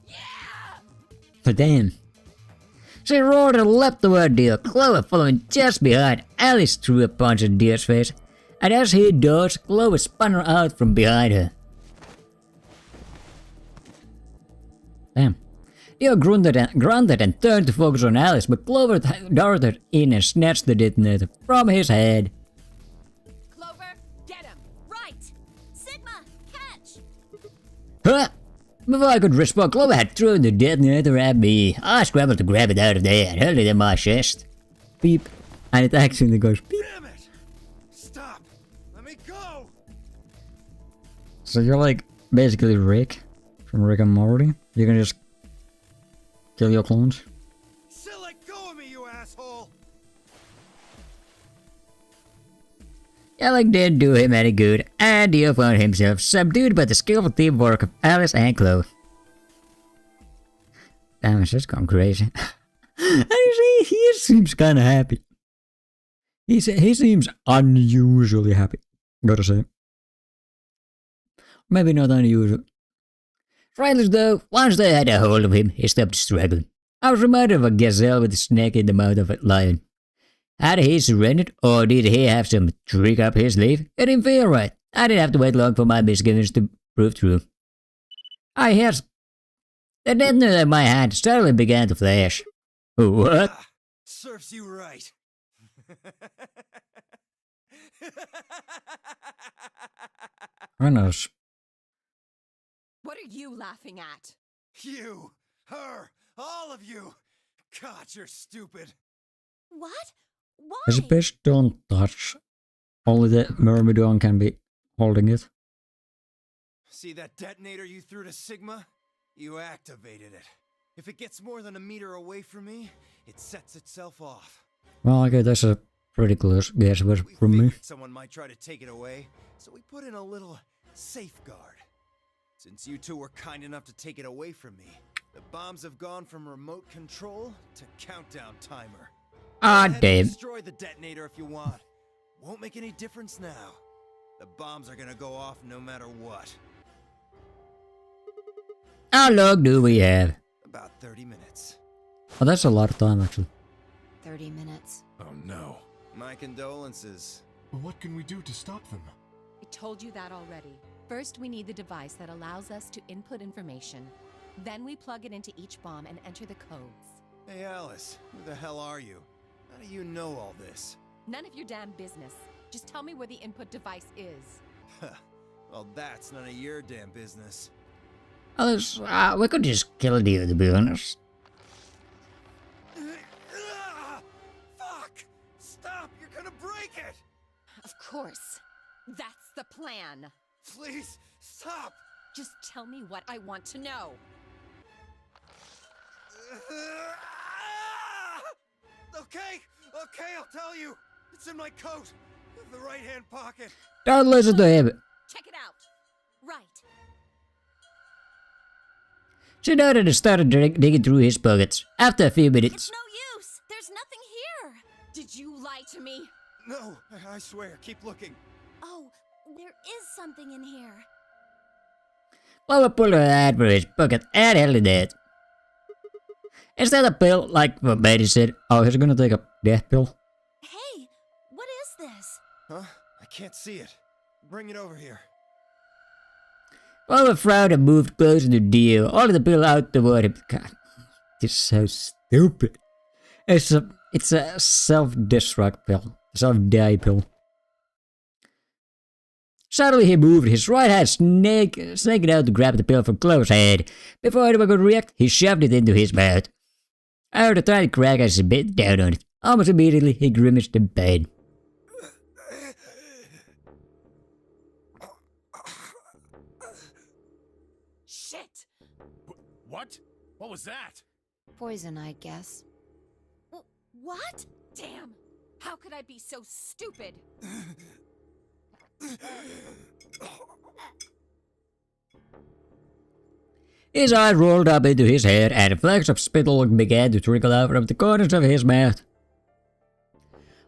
Yeah!
But damn. She roared and leapt toward Dio, Clover following just behind. Alice threw a punch in Dio's face, and as he dodged, Clover spun her out from behind her. Damn. Dio grunted and turned to focus on Alice, but Clover darted in and snatched the detonator from his head.
Clover, get him! Right!
Sigma, catch!
Huh! Before I could respond, Clover had thrown the detonator at me. I scrambled to grab it out of there and held it in my chest. Beep. And it actually goes beep.
Damn it! Stop! Let me go!
So you're like basically Rick from Rick and Morty. You can just kill your clones.
Still let go of me, you asshole!
Yelling didn't do him any good, and Dio found himself subdued by the skillful teamwork of Alice and Chloe. Damn, it's just gone crazy. And he seems kinda happy. He seems unusually happy, gotta say. Maybe not unusual. Frightless though, once they had a hold of him, he stopped struggling. I was reminded of a gazelle with a snake in the mouth of a lion. Had he surrendered, or did he have some trick up his sleeve? It didn't feel right. I didn't have to wait long for my misgivings to prove true. I heard the detonator in my hand suddenly began to flash. What?
Ah, serves you right.
Who knows?
What are you laughing at?
You, her, all of you. God, you're stupid.
What? Why?
As a bitch, don't touch. Only the Myrmidon can be holding it.
See that detonator you threw to Sigma? You activated it. If it gets more than a meter away from me, it sets itself off.
Well, okay, that's a pretty close guess from me.
Someone might try to take it away, so we put in a little safeguard. Since you two were kind enough to take it away from me, the bombs have gone from remote control to countdown timer.
Ah,
Go ahead and
damn.
destroy the detonator if you want. Won't make any difference now. The bombs are gonna go off no matter what.
How long do we have?
About 30 minutes.
Oh, that's a lot of time, actually.
30 minutes.
Oh no.
My condolences.
What can we do to stop them?
I told you that already. First, we need the device that allows us to input information. Then we plug it into each bomb and enter the codes.
Hey Alice, who the hell are you? How do you know all this?
None of your damn business. Just tell me where the input device is.
Well, that's none of your damn business.
We could just kill you, to be honest.
Fuck! Stop! You're gonna break it!
Of course. That's the plan.
Please, stop!
Just tell me what I want to know.
Okay, I'll tell you. It's in my coat, in the right-hand pocket.
Don't listen to him.
Check it out. Right.
She nodded and started digging through his pockets. After a few minutes,
It's no use. There's nothing here.
Did you lie to me?
No, I swear, keep looking.
Oh, there is something in here.
Lola pulled her hand from his pocket and held it out. Instead of a pill, like what Betty said, oh, he's gonna take a death pill.
Hey, what is this?
Huh? I can't see it. Bring it over here.
Lola frowned and moved closer to Dio, holding the pill out toward him. God, this is so stupid. It's a self-destruct pill. Self-die pill. Suddenly he moved, his right hand snaking out to grab the pill from Chloe's head. Before anyone could react, he shoved it into his mouth. I heard a tiny crack as he bit down on it. Almost immediately, he grimaced in pain.
Shit!
What? What was that?
Poison, I guess.
What?
Damn! How could I be so stupid?
His eyes rolled up into his head, and flecks of spittle began to trickle out from the corners of his mouth.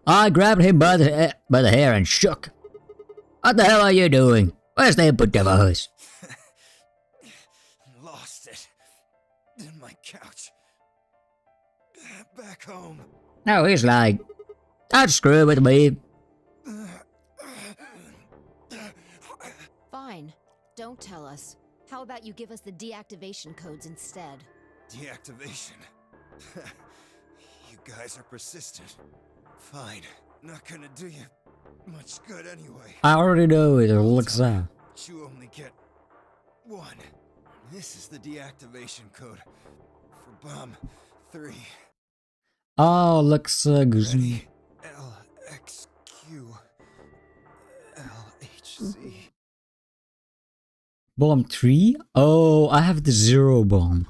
I grabbed him by the hair and shook. What the hell are you doing? Where's the input device?
Lost it. In my couch. Back home.
No, he's lying. Don't screw with me.
Fine. Don't tell us. How about you give us the deactivation codes instead?
Deactivation? You guys are persistent. Fine. Not gonna do you much good anyway.
I already know it looks out.
But you only get one. This is the deactivation code for bomb 3.
Oh, looks good.
Ready? LXQ LHC.
Bomb 3? Oh, I have the 0 bomb.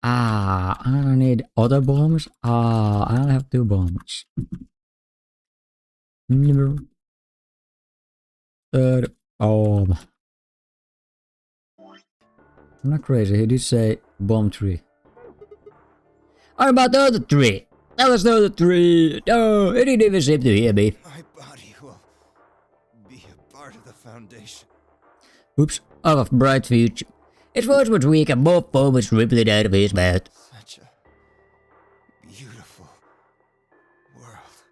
I don't need other bombs. I don't have 2 bombs. Number 3rd bomb. I'm not crazy, he did say bomb 3. What about the other 3? Tell us the other 3. No, he didn't even seem to hear me.
My body will be a part of the Foundation.
Oops, of a bright future. His voice was weak and more foam was rippling out of his mouth.
Such a beautiful world.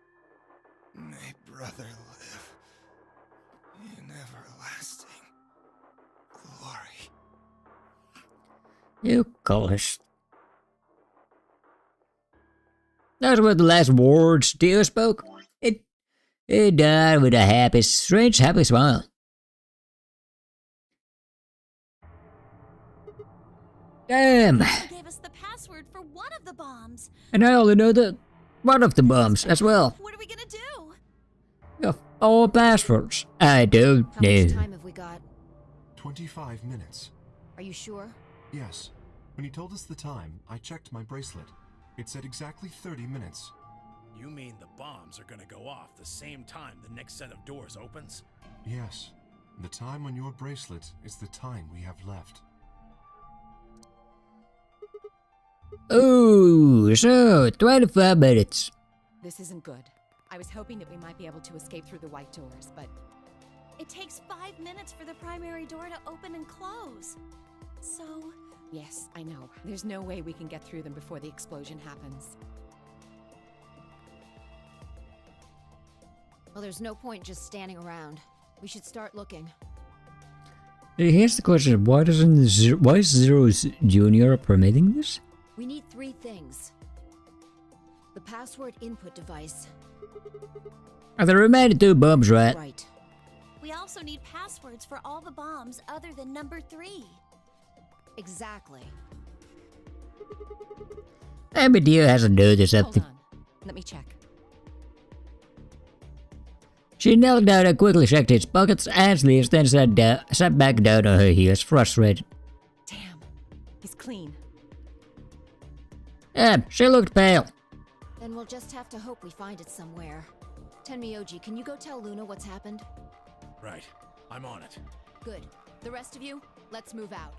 May brother live in everlasting glory.
You college. Those were the last words Dio spoke. It died with a strange happy smile. Damn!
They gave us the password for one of the bombs.
And I only know that one of the bombs as well.
What are we gonna do?
Of all passwords, I don't
How
know.
much time have we got?
25 minutes.
Are you sure?
Yes. When he told us the time, I checked my bracelet. It said exactly 30 minutes.
You mean the bombs are gonna go off the same time the next set of doors opens?
Yes. The time on your bracelet is the time we have left.
Ooh, so 25 minutes.
This isn't good. I was hoping that we might be able to escape through the white doors, but
It takes 5 minutes for the primary door to open and close. So,
yes, I know. There's no way we can get through them before the explosion happens.
Well, there's no point just standing around. We should start looking.
Here's the question: why is Zero's Junior permitting this?
We need 3 things. The password input device.
Are the remaining 2 bombs right?
Right.
We also need passwords for all the bombs other than number 3.
Exactly.
Maybe Dio hasn't noticed
Hold
something.
on. Let me check.
She knelt down and quickly checked his pockets and sleeves, then sat back down on her heels, frustrated.
Damn. He's clean.
She looked pale.
Then we'll just have to hope we find it somewhere. Tenmyoji, can you go tell Luna what's happened?
Right. I'm on it.
Good. The rest of you, let's move out.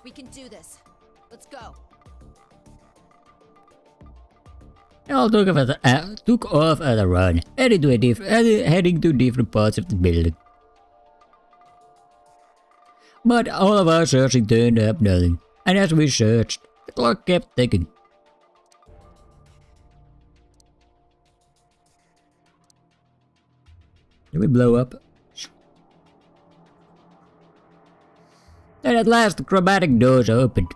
We can do this. Let's go.
They all took off at a run, heading to different parts of the building. But all of our searching turned up nothing, and as we searched, the clock kept ticking. Did we blow up? Then at last the chromatic doors opened.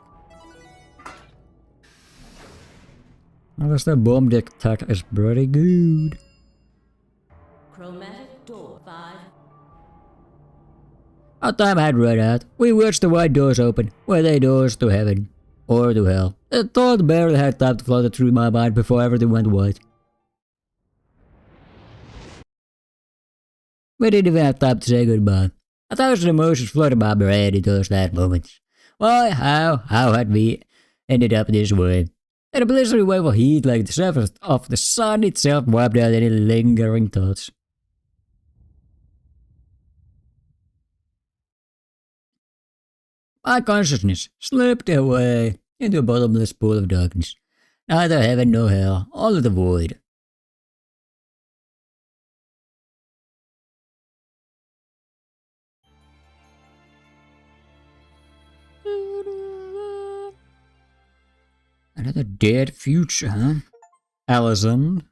Unless the bomb detector is pretty good.
Chromatic door 5.
Our time had run out. We watched the white doors open. Were they doors to heaven? Or to hell? The thought barely had time to flutter through my mind before everything went white. We didn't even have time to say goodbye. 1,000 emotions flooded my brain in those last moments. Why, how had we ended up this way? And a blistering wave of heat like the surface of the sun itself wiped out any lingering thoughts. My consciousness slipped away into a bottomless pool of darkness. Neither heaven nor hell, all of the void. Another dead future, huh? Allison.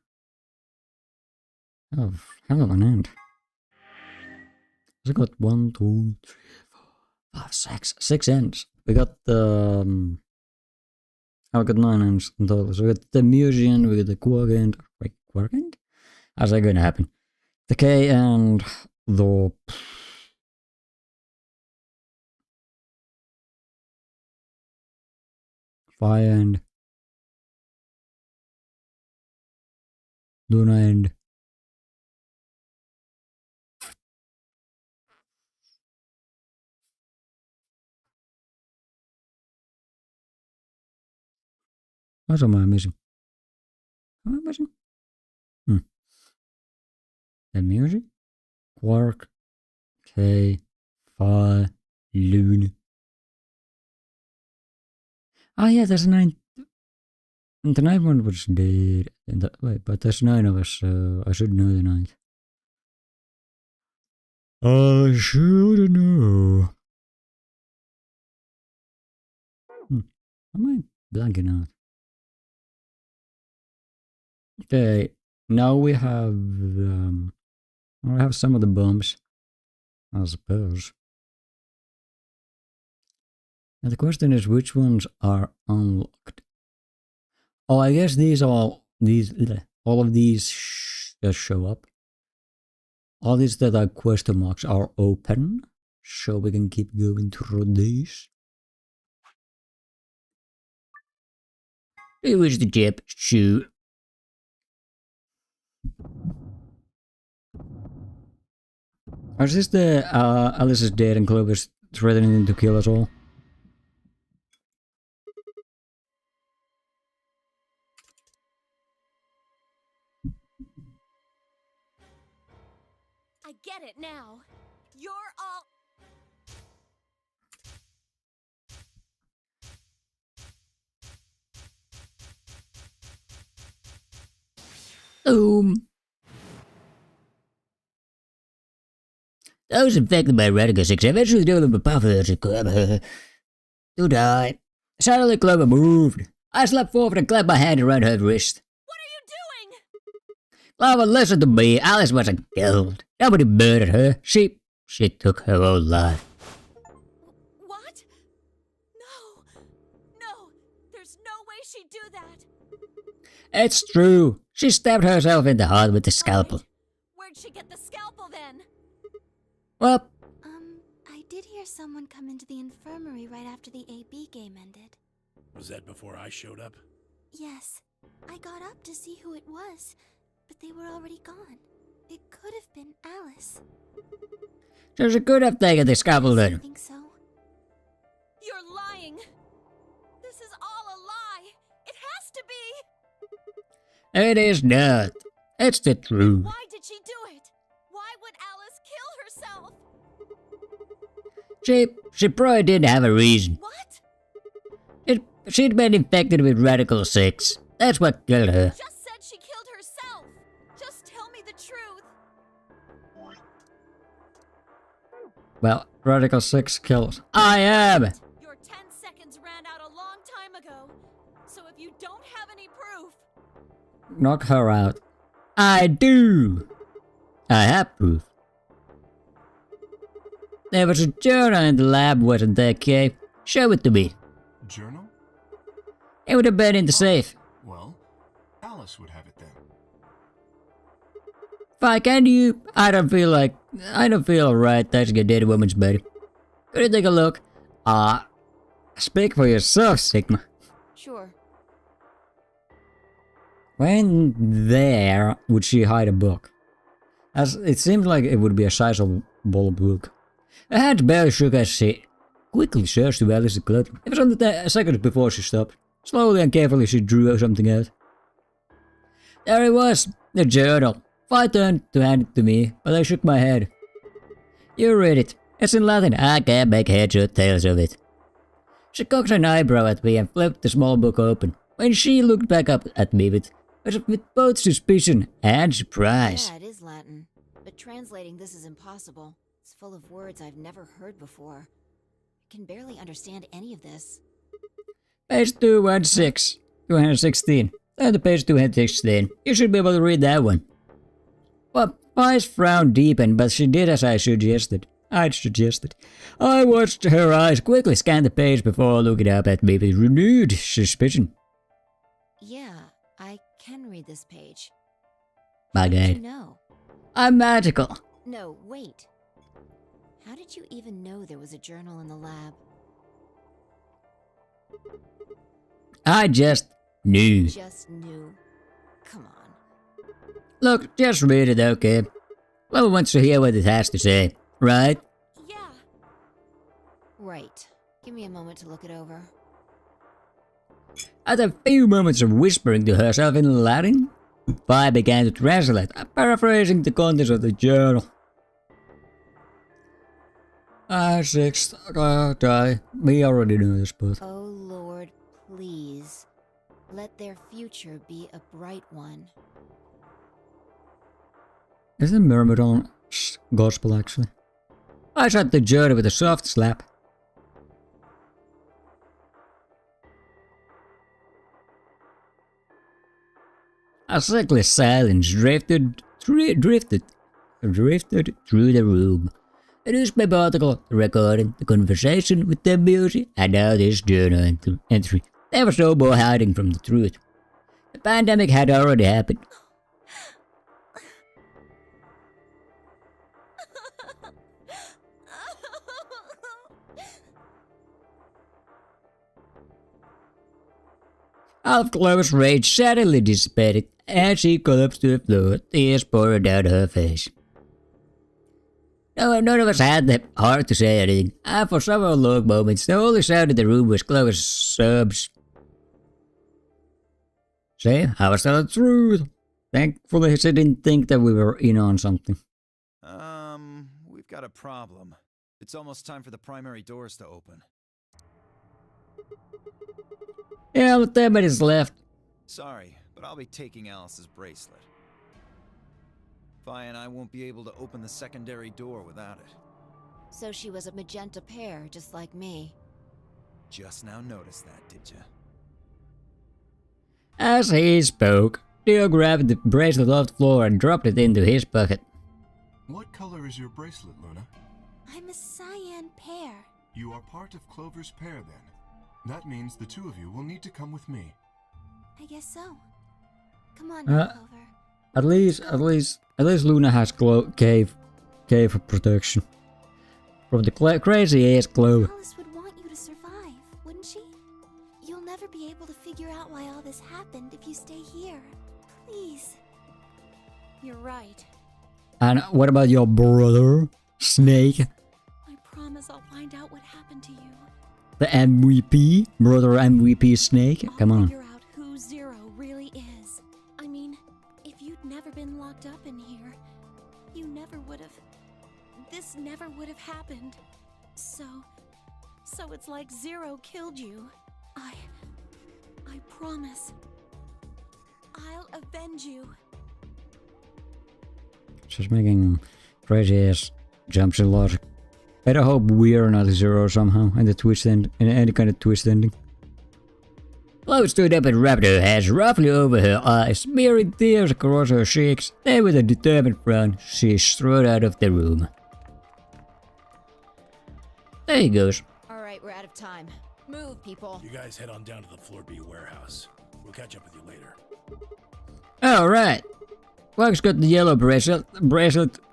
Oh, hell of an end. I got 1, 2, 3, 4, 5, 6. 6 ends. We got the. I got 9 ends in total. So we got the museum, we got the quark end. Wait, quark end? How's that going to happen? The K and the. Phi end. Luna end. What am I missing? Am I missing? The music? Quark, K, Phi, Luna. Oh yeah, there's 9. And the 9th one was dead. Wait, but there's 9 of us, so I should know the 9th. I should know. Am I blanking out? Okay, now we have some of the bombs, I suppose. And the question is, which ones are unlocked? Oh, I guess all of these just show up. All these that are question marks are open, so we can keep going through these. It was the chip, shoot. Is this the Alice is dead and Clovis threatening to kill us all?
I get it now. You're all...
Those infected by Radical 6 eventually develop a powerful to die. Suddenly Clover moved. I slept forward and clapped my hand around her wrist.
What are you doing?
Clover, listen to me. Alice wasn't killed. Nobody murdered her. She took her own life.
What? No. No. There's no way she'd do that.
It's true. She stabbed herself in the heart with the scalpel.
Where'd she get the scalpel then?
Well,
I did hear someone come into the infirmary right after the AB game ended.
Was that before I showed up?
Yes. I got up to see who it was, but they were already gone. It could have been Alice.
so she could have taken the scalpel
I
then.
think so.
You're lying. This is all a lie. It has to be.
It is not. It's the truth.
Why did she do it? Why would Alice kill herself?
She probably didn't have a reason.
What?
She'd been infected with Radical 6. That's what killed her.
Just said she killed herself. Just tell me the truth.
Well, Radical 6 killed. I am!
Your 10 seconds ran out a long time ago. So if you don't have any proof,
Knock her out. I do! I have proof. There was a journal in the lab, wasn't there, Kay? Show it to me.
Journal?
It would have been in the safe.
Well, Alice would have it then.
Fine, can you? I don't feel right touching a dead woman's body. Could you take a look? Speak for yourself, Sigma.
Sure.
When there would she hide a book? As it seemed like it would be a sizable book. Her hands barely shook as she quickly searched through Alice's clothing. It was only seconds before she stopped. Slowly and carefully she drew something out. There it was, the journal. I turned to hand it to me, but I shook my head. You read it. It's in Latin. I can't make heads or tails of it. She cocked an eyebrow at me and flipped the small book open. When she looked back up at me with both suspicion and surprise.
Yeah, it is Latin. But translating this is impossible. It's full of words I've never heard before. I can barely understand any of this.
Page 216. Turn to page 216. You should be able to read that one. Well, Pi's frown deepened, but she did as I suggested. I watched her eyes quickly scan the page before looking up at me with renewed suspicion.
Yeah, I can read this page.
My
How did
God.
you know?
I'm magical.
No, wait. How did you even know there was a journal in the lab?
I just knew.
Just knew. Come on.
Look, just read it, okay? Love wants to hear what it has to say, right?
yeah.
Right. Give me a moment to look it over.
After a few moments of whispering to herself in Latin, Pi began to translate, paraphrasing the contents of the journal. Die. We already know this, but...
Oh Lord, please. Let their future be a bright one.
Is the Myrmidon gospel, actually? I shut the journal with a soft slap. A sickly silence drifted through the room. A newspaper article, the recording, the conversation with the music, and now this journal entry. There was no more hiding from the truth. The pandemic had already happened. Half Clover's rage suddenly dissipated as she collapsed to the floor, tears pouring down her face. No, none of us had the heart to say anything, and for several long moments, the only sound in the room was Clover's sobs. See, I was telling the truth. Thankfully, she didn't think that we were in on something.
We've got a problem. It's almost time for the primary doors to open.
Yeah, only 10 minutes left.
Sorry, but I'll be taking Alice's bracelet. Vi and I won't be able to open the secondary door without it.
So she was a magenta pair, just like me.
Just now noticed that, did ya?
As he spoke, Theo grabbed the bracelet off the floor and dropped it into his pocket.
What color is your bracelet, Luna?
I'm a cyan pair.
You are part of Clover's pair, then. That means the two of you will need to come with me.
I guess so. Come on now, Clover.
At least Luna has cave of protection from the crazy ass Clover.
Alice would want you to survive, wouldn't she? You'll never be able to figure out why all this happened if you stay here. Please.
You're right.
And what about your brother, Snake?
I promise I'll find out what happened to you.
The MVP? Brother MVP Snake? Come
I'll
on.
figure out who Zero really is. I mean, if you'd never been locked up in here, you never would have... This never would have happened. So it's like Zero killed you. I promise. I'll avenge you.
She's making crazy ass jumps in logic. Better hope we are not Zero somehow in the twist end, in any kind of twist ending. Chloe stood up and wrapped her hands roughly over her eyes, smearing tears across her cheeks. Then with a determined frown, she strode out of the room. There he goes.
Alright, we're out of time. Move, people.
You guys head on down to the Floor B warehouse. We'll catch up with you later.
Alright. Quark's got the yellow bracelet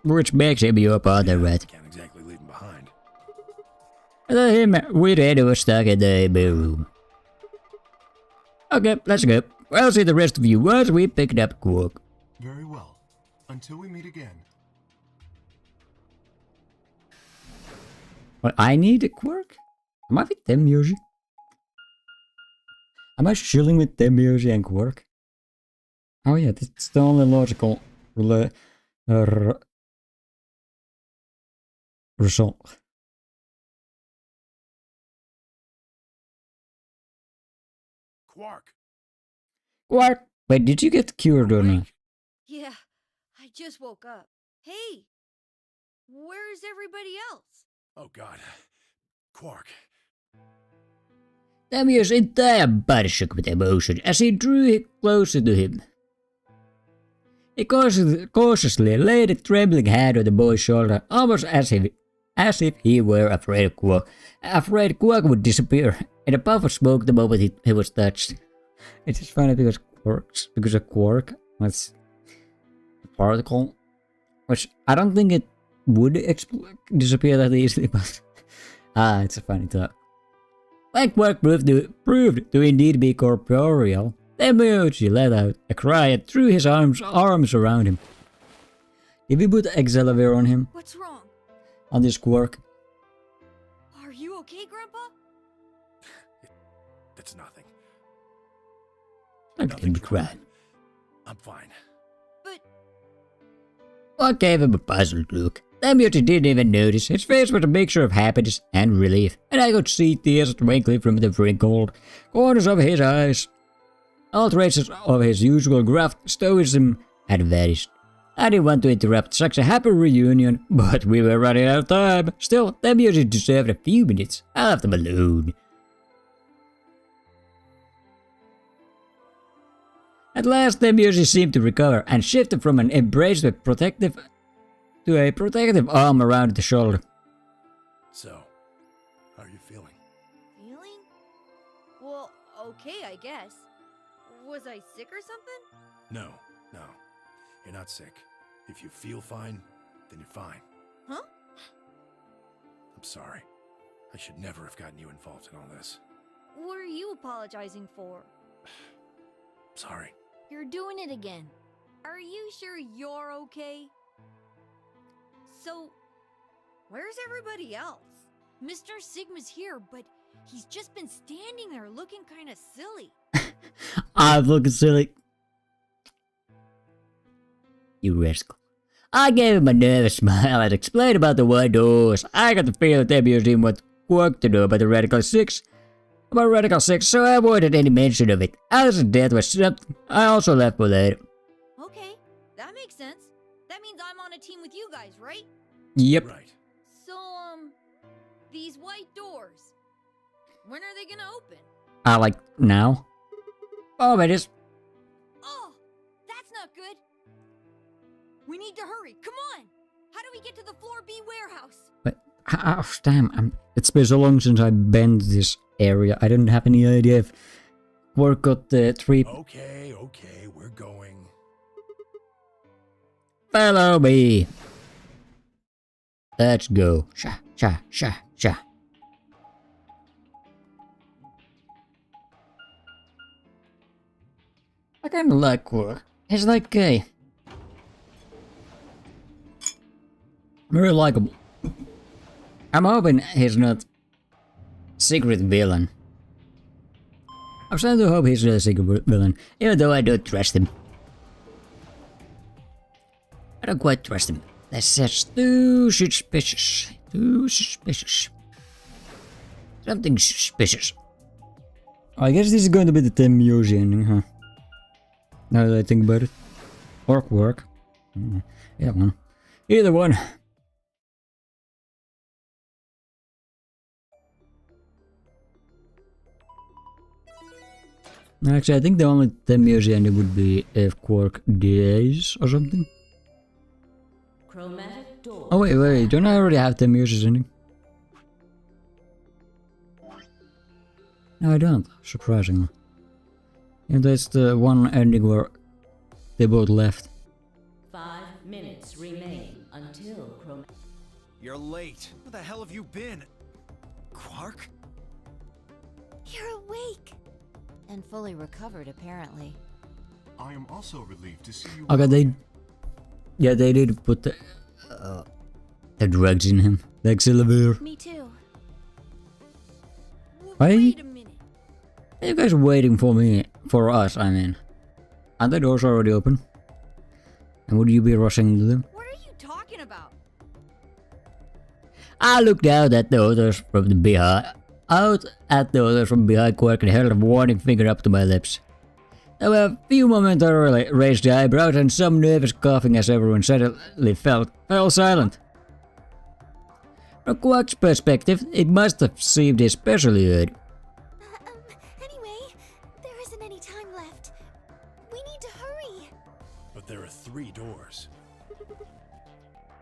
which makes him your partner, right?
Can't exactly leave him behind.
Let him with Eddie was stuck in the room. Okay, let's go. I'll see the rest of you once we picked up Quark.
Very well. Until we meet again.
Well, I need a Quark? Am I with Temyoshi? Am I chilling with Temyoshi and Quark? Oh yeah, that's the only logical result.
Quark!
Quark! Wait, did you get cured or not?
Yeah, I just woke up. Hey, where's everybody else?
Oh god. Quark.
Temyo's entire body shook with emotion as he drew it closer to him. He cautiously laid a trembling hand on the boy's shoulder, almost as if he were afraid of Quark. Afraid Quark would disappear in a puff of smoke the moment he was touched. It's just funny because a quark, that's a particle, which I don't think it would disappear that easily, but it's a funny thought. When Quark proved to indeed be corporeal, Temyoshi let out a cry and threw his arms around him. Did we put Exelavir on him?
What's wrong?
On this Quark?
Are you okay, Grandpa?
It's nothing.
Look at him cry.
I'm fine.
But...
Quark gave him a puzzled look. Temyoshi didn't even notice. His face was a mixture of happiness and relief, and I could see tears twinkling from the wrinkled corners of his eyes. All traces of his usual gruff stoicism had vanished. I didn't want to interrupt such a happy reunion, but we were running out of time. Still, Temyoshi deserved a few minutes. I left him alone. At last, Temyoshi seemed to recover and shifted from an embrace with to a protective arm around the shoulder.
So, how are you feeling?
Feeling? Well, okay, I guess. Was I sick or something?
No. You're not sick. If you feel fine, then you're fine.
Huh?
I'm sorry. I should never have gotten you involved in all this.
What are you apologizing for?
Sorry.
You're doing it again. Are you sure you're okay? So, where's everybody else? Mr. Sigma's here, but he's just been standing there looking kind of silly.
I'm looking silly. You rascal. I gave him a nervous smile and explained about the white doors. I got the feeling Temyoshi didn't want Quark to know about the Radical 6. About Radical 6, so I avoided any mention of it. Alice's death was something I also left for later.
Okay, that makes sense. That means I'm on a team with you guys, right?
Yep.
Right.
So, these white doors, when are they gonna open?
Like, now? Oh, it is.
Oh, that's not good. We need to hurry, come on! How do we get to the Floor B warehouse?
But, damn, it's been so long since I've been to this area. I don't have any idea if Quark got the 3...
Okay, we're going.
Follow me! Let's go. Sha, sha, sha, sha. I kinda like Quark. He's like gay. Very likable. I'm hoping he's not secret villain. I'm starting to hope he's not a secret villain, even though I don't trust him. I don't quite trust him. That's just too suspicious. Too suspicious. Something suspicious. I guess this is going to be the Temyoshi ending, huh? Now that I think about it. Or Quark. Yeah, one. Either one. Actually, I think the only Temyoshi ending would be if Quark dies or something.
Chromatic door.
Oh wait, don't I already have Temyoshi's ending? No, I don't, surprisingly. And that's the one ending where they both left.
5 minutes remain until chromatic.
You're late. Where the hell have you been? Quark?
You're awake.
And fully recovered, apparently.
I am also relieved to see you.
Okay, they... Yeah, they did put the drugs in him. Like Splapier.
Me too.
Wait
a minute.
Are you guys waiting for me? For us, I mean. Aren't the doors already open? And would you be rushing into them?
What are you talking about?
I looked out at the others from the behind. Out at the others from behind Quark and held a warning finger up to my lips. There were a few momentarily raised eyebrows and some nervous coughing as everyone suddenly fell silent. From Quark's perspective, it must have seemed especially odd.
Anyway, there isn't any time left. We need to hurry.
But there are 3 doors.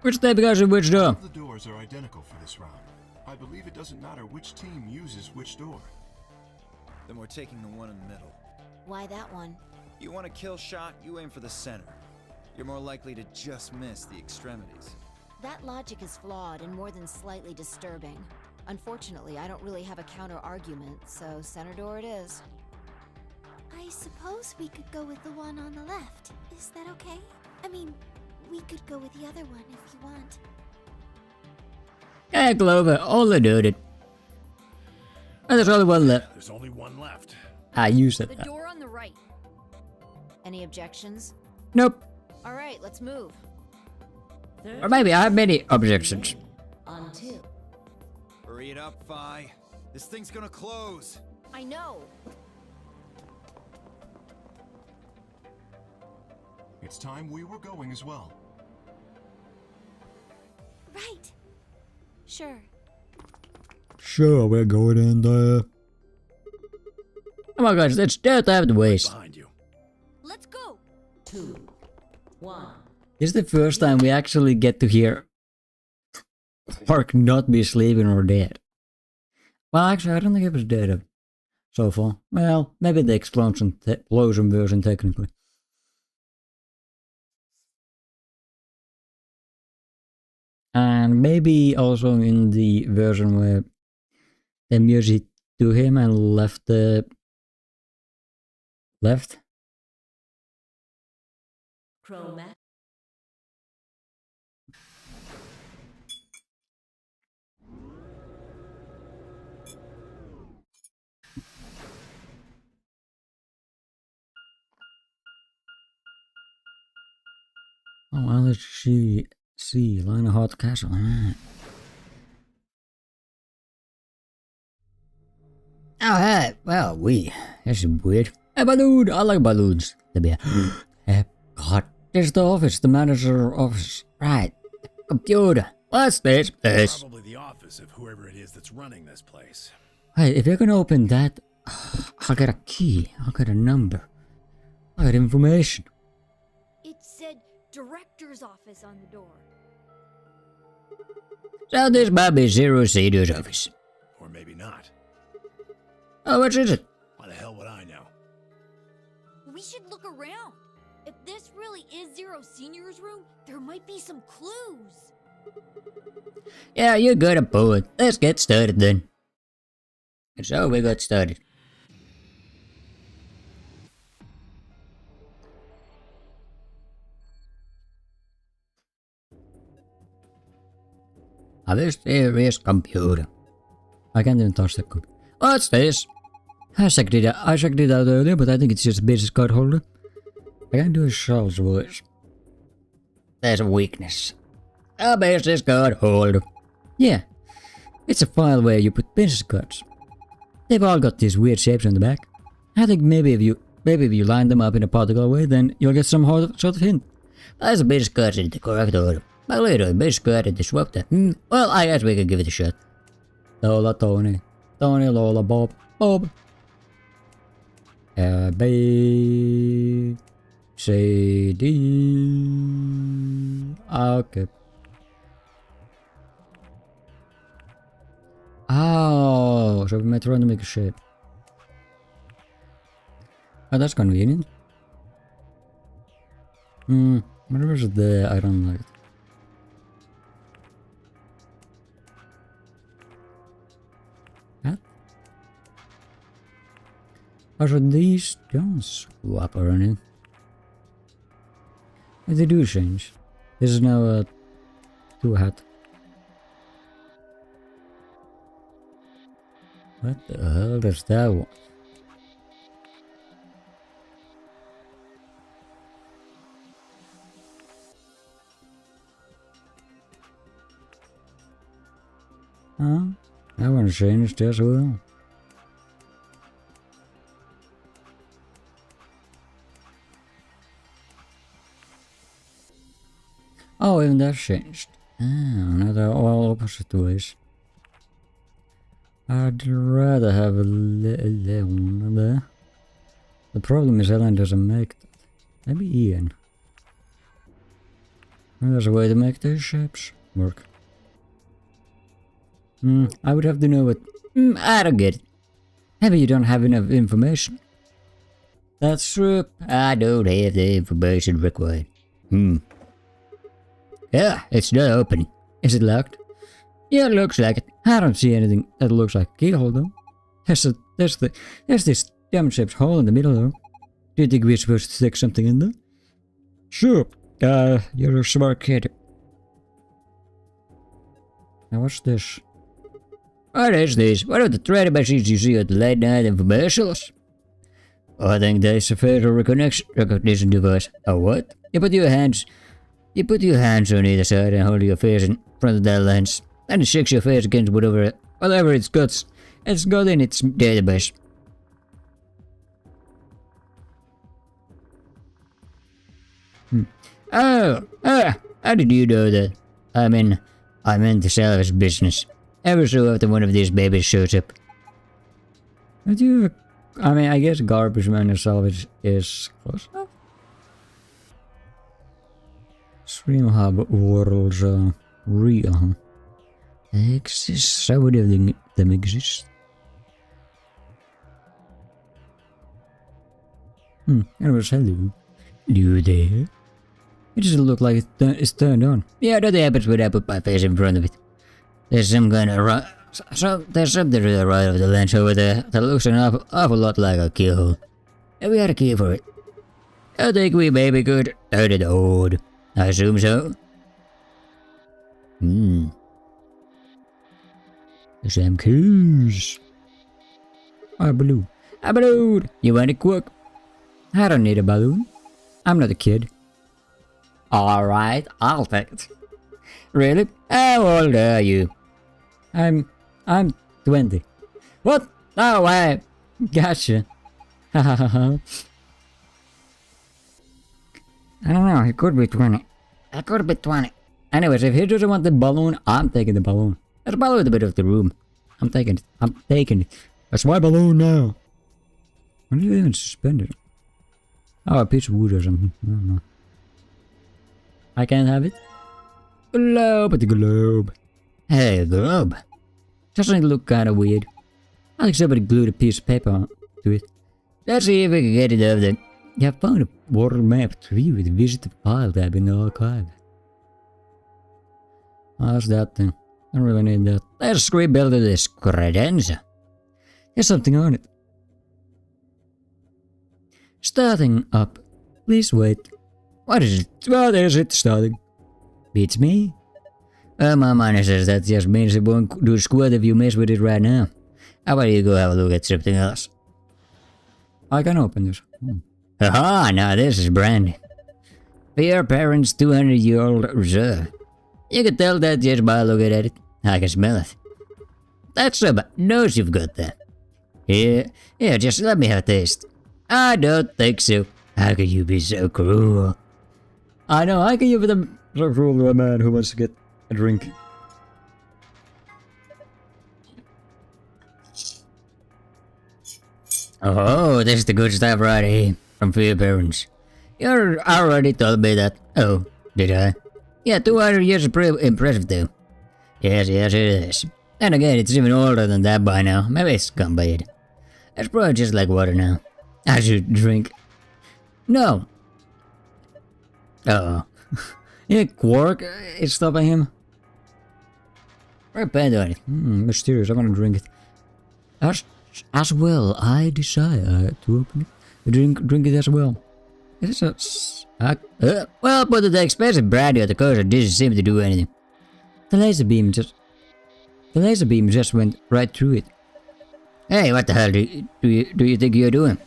Which step goes in which door?
All the doors are identical for this round. I believe it doesn't matter which team uses which door.
Then we're taking the one in the middle.
Why that one?
You want a kill shot, you aim for the center. You're more likely to just miss the extremities.
That logic is flawed and more than slightly disturbing. Unfortunately, I don't really have a counter-argument, so center door it is.
I suppose we could go with the one on the left. Is that okay? I mean, we could go with the other one if you want.
Yeah, Clover, only did it. And there's only one left.
There's only one left.
Ah, you said
The
that.
door on the right.
Any objections?
Nope.
All right, let's move.
Or maybe I have many objections.
Until
Hurry it up, Vi. This thing's gonna close.
I know.
It's time we were going as well.
Right. Sure.
Sure, we're going in there. Oh my gosh, let's don't have to waste.
Behind you.
Let's go.
2, 1.
This is the first time we actually get to hear Quark not be sleeping or dead. Well, actually, I don't think he was dead so far. Well, maybe the explosion version technically. And maybe also in the version where the music to him and left the... Left?
Chromatic.
Oh, well, let's see. Liner Hot Castle. Ah. Oh, hey. Well, that's weird. A balloon. I like balloons. God, this is the office. The manager office. Right. The computer. What's this place?
Probably the office of whoever it is that's running this place.
Hey, if you're gonna open that, I'll get a key. I'll get a number. I'll get information.
It said director's office on the door.
So this might be Zero Cedar's office.
Or maybe not.
Oh, which is it?
Why the hell would I know?
is Zero Senior's room, there might be some clues.
Yeah, you got a point. Let's get started then. And so we got started. A mysterious computer. I can't even touch that computer. What's this? I checked it out earlier, but I think it's just a business card holder. I can't do a Charles voice. There's a weakness. A business card holder. Yeah. It's a file where you put business cards. They've all got these weird shapes on the back. I think maybe if you line them up in a particular way, then you'll get some sort of hint. There's a business card in the correct order. But later, a business card in the disruptor. Well, I guess we could give it a shot. Lola, Tony. Tony, Lola, Bob. Bob. B. C. D. Okay. Oh, so we might try to make a shape. Oh, that's convenient. Whatever's there, I don't like it. What? Oh, so these don't swap or anything. But they do change. This is now a 2-hat. What the hell is that one? Huh? That one changed as well. Oh, even that changed. Ah, now they're all opposite ways. I'd rather have a little one there. The problem is Ellen doesn't make that. Maybe Ian. There's a way to make these shapes work. I would have to know what... I don't get it. Maybe you don't have enough information. That's true. I don't have the information required. Yeah, it's not opening. Is it locked? Yeah, it looks like it. I don't see anything that looks like a keyhole though. There's this diamond-shaped hole in the middle though. Do you think we're supposed to stick something in there? Sure. You're a smart kid. Now what's this? What is this? What are the trading machines you see at the late night infomercials? I think that's a facial recognition device. A what? You put your hands on either side and hold your face in front of that lens. And it shakes your face against whatever it's got in its database. How did you know that? I'm in the salvage business. Ever so often one of these babies shows up. I guess garbage man and salvage is close enough. Stream hub worlds are real, huh? They exist, so would them exist. Anyways, hello. You there? It doesn't look like it's turned on. Yeah, that happens when I put my face in front of it. There's some kind of there's something to the right of the lens over there that looks an awful lot like a keyhole. And we had a key for it. I think we maybe could turn it on. I assume so. Some keys. A balloon. A balloon! You want it quick? I don't need a balloon. I'm not a kid. Alright, I'll take it. Really? How old are you? I'm 20. What? No way! Gotcha. I don't know, he could be 20. I could be 20. Anyways, if he doesn't want the balloon, I'm taking the balloon. Let's balloon a bit of the room. I'm taking it. That's my balloon now. When did you even suspend it? Oh, a piece of wood or something. I don't know. I can't have it? Globe at the globe. Hey, globe. Doesn't it look kinda weird? I think somebody glued a piece of paper to it. Let's see if we can get it over there. You have found a world map 3 with visit the file tab in the archive. How's that thing? I don't really need that. Let's rebuild this credenza. There's something on it. Starting up. Please wait. What is it? Oh, there's it starting. Beats me. My miner says that just means it won't do squat if you mess with it right now. How about you go have a look at something else? I can open this. Aha, now this is brandy. For your parents' 200-year-old reserve. You can tell that just by looking at it. I can smell it. That's some nose you've got there. Here, just let me have a taste. I don't think so. How could you be so cruel? I know, I can give them so cruel to a man who wants to get a drink. Oh, this is the good stuff right here. From for your parents. You already told me that. Oh, did I? Yeah, 200 years is pretty impressive too. Yes, it is. And again, it's even older than that by now. Maybe it's gone bad. It's probably just like water now. I should drink. No. Uh-oh. Yeah, Quark is stopping him. Right bad on it. Mysterious, I'm gonna drink it. As well, I desire to open it. Drink it as well. Is this a... well, but the expensive brandy at the coaster didn't seem to do anything. The laser beam just went right through it. Hey, what the hell do you think you're doing?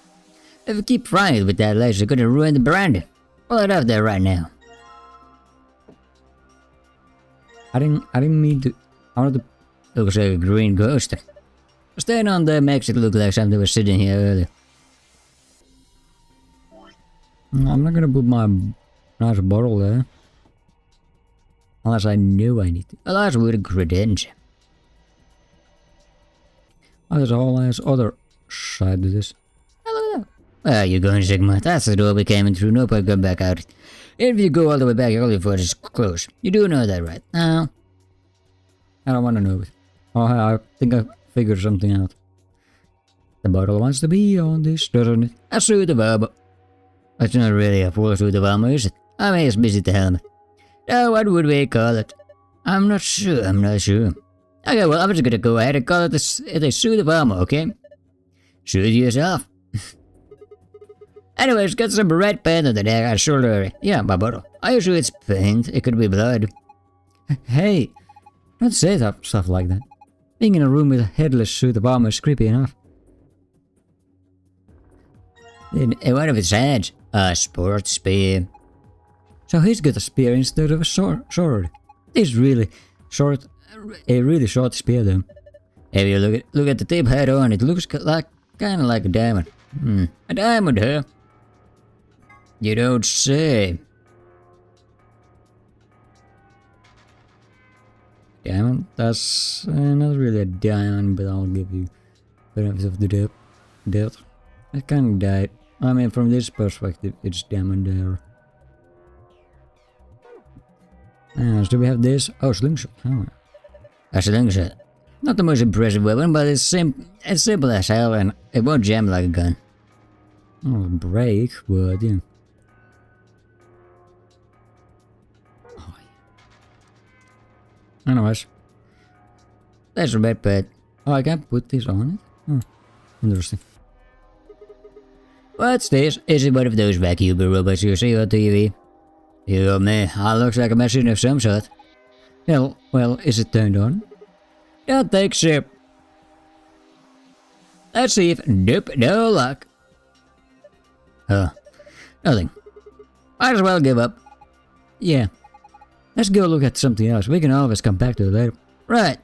If you keep frying it with that laser, you're gonna ruin the brandy. Pull it out there right now. I didn't mean to... I wanted to... Looks like a green coaster. Staying on there makes it look like something was sitting here earlier. I'm not gonna put my nice bottle there. Unless I know I need to. Unless with a credential. Oh, there's a whole ass other side to this. Hello. Well, you're going, Sigma. That's the door we came in through. No point going back out. If you go all the way back, all your foot is closed. You do know that, right? No. I don't want to know it. Oh, I think I figured something out. The bottle wants to be on this, doesn't it? A suit of armor. It's not really a full suit of armor, is it? I may just visit the helmet. Oh, what would we call it? I'm not sure. Okay, well, I'm just gonna go ahead and call it a suit of armor, okay? Shoot yourself. Anyways, got some red paint on the neck and shoulder area. Yeah, my bottle. Are you sure it's paint? It could be blood. Hey, don't say stuff like that. Being in a room with a headless suit of armor is creepy enough. In one of his hands, a sports spear. So he's got a spear instead of a sword. It's really short, a really short spear though. If you look at the tip head on, it looks kind of like a diamond. A diamond, huh? You don't say. Diamond? That's not really a diamond, but I'll give you benefit of the doubt. It kind of died. I mean, from this perspective, it's diamond there. So we have this. Oh, slingshot. Oh. A slingshot. Not the most impressive weapon, but it's simple as hell and it won't jam like a gun. Oh, break, but yeah. Oh, yeah. Anyways. That's a bad pet. Oh, I can't put this on it? Oh, interesting. What's this? Is it one of those vacuum robots you see on TV? You or me, it looks like a machine of some sort. Well, is it turned on? Don't think so. Let's see if... Nope, no luck. Nothing. Might as well give up. Yeah. Let's go look at something else. We can always come back to it later. Right.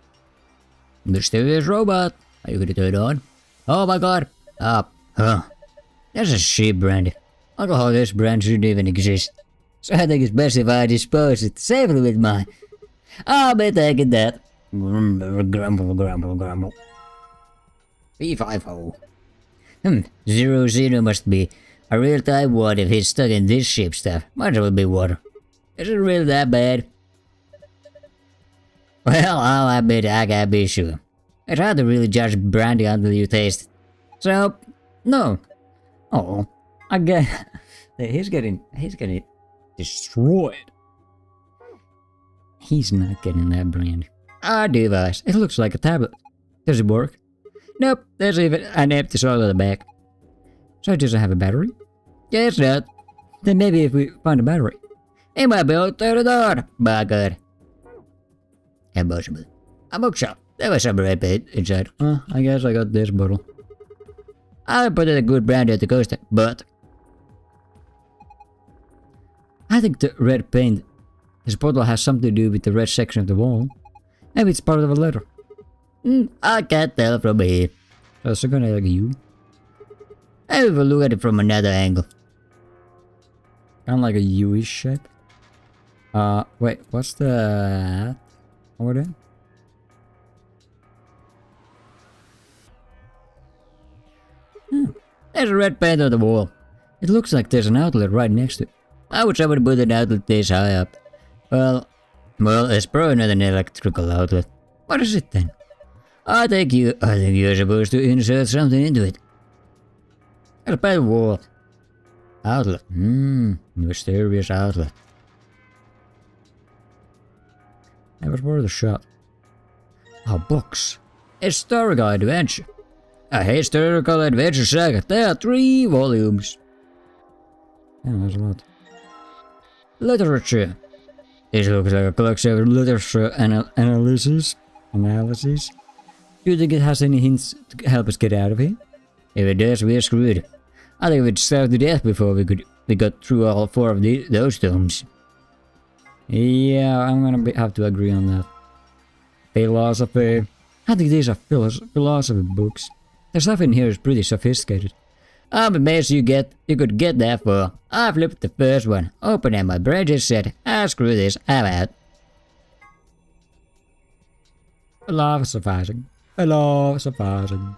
Mysterious robot. Are you gonna turn it on? Oh my god. There's a sheep brand. Alcohol, this brand shouldn't even exist. So I think it's best if I dispose it safely with mine. I'll be taking that. Grumble. B50. 00 must be a real type one if he's stuck in this ship stuff. Might as well be water. Is it really that bad? Well, I'll admit I can't be sure. It's hard to really judge brandy until you taste it. So, no. Oh, Again, he's getting destroyed. He's not getting that brand. Our device. It looks like a tablet. Does it work? Nope, there's even an empty soil at the back. So it doesn't have a battery? Yeah, it's not. Then maybe if we find a battery, it might be able to turn it on. By God. Impossible. A bookshop. There was some red paint inside. I guess I got this bottle. I'll put in a good brand at the coaster, but I think the red paint, this bottle has something to do with the red section of the wall. Maybe it's part of a letter. I can't tell from here. So it's gonna like you. Maybe we'll look at it from another angle. Kind of like a U-ish shape. Wait, what's the over there? There's a red paint on the wall. It looks like there's an outlet right next to it. Why would somebody put an outlet this high up? Well, it's probably not an electrical outlet. What is it then? I think you're supposed to insert something into it. There's a paint wall. Outlet. Mysterious outlet. That was worth a shot. Books. Historical adventure. A historical adventure saga. There are 3 volumes. Yeah, that's a lot. Literature. This looks like a collection of literature analysis. Do you think it has any hints to help us get out of here? If it does, we're screwed. I think we'd starve to death before we got through all 4 of those tomes. Yeah, I'm gonna have to agree on that. Philosophy. I think these are philosophy books. The stuff in here is pretty sophisticated. I'm amazed you could get that far. I flipped the first one, opened and my brain just said, screw this, I'm out. Philosophizing. Philosophizing.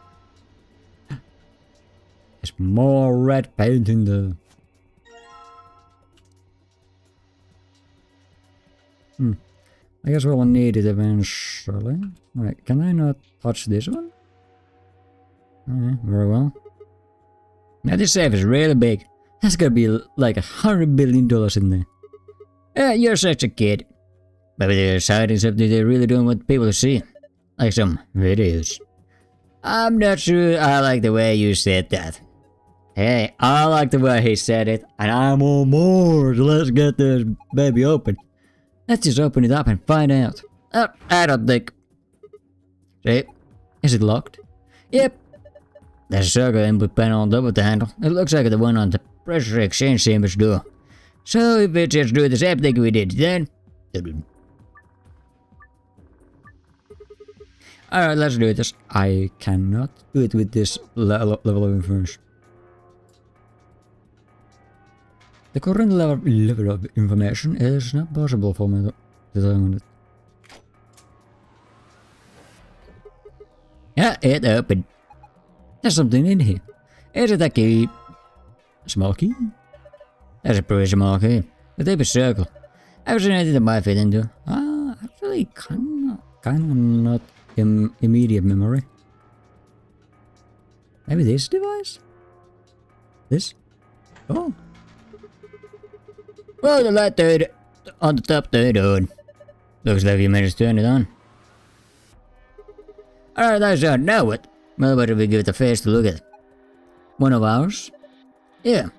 There's more red paint in there. I guess we'll need it eventually. Wait, can I not touch this one? Very well. Now this safe is really big. That's gonna be like $100 billion in there. Yeah, you're such a kid. Maybe they're hiding something they really don't want people to see. Like some videos. I'm not sure I like the way you said that. Hey, I like the way he said it, and I'm on board. Let's get this baby open. Let's just open it up and find out. I don't think. See? Is it locked? Yep. There's a circle input panel on top of the handle. It looks like the one on the pressure exchange chamber's door. So if we just do the same thing we did then. Alright, let's do this. I cannot do it with this level of information. The current level of information is not possible for me to determine it. Yeah, it opened. There's something in here. Is it a key? A small key? That's a pretty small key. The type of circle. I've seen anything that might fit into. Actually, kinda not immediate memory. Maybe this device? This? Oh. Well, the light turned on the top turned on. Looks like you managed to turn it on. Alright, that's on. Now what? Well, but if we give it a face to look at. One of ours? Yeah.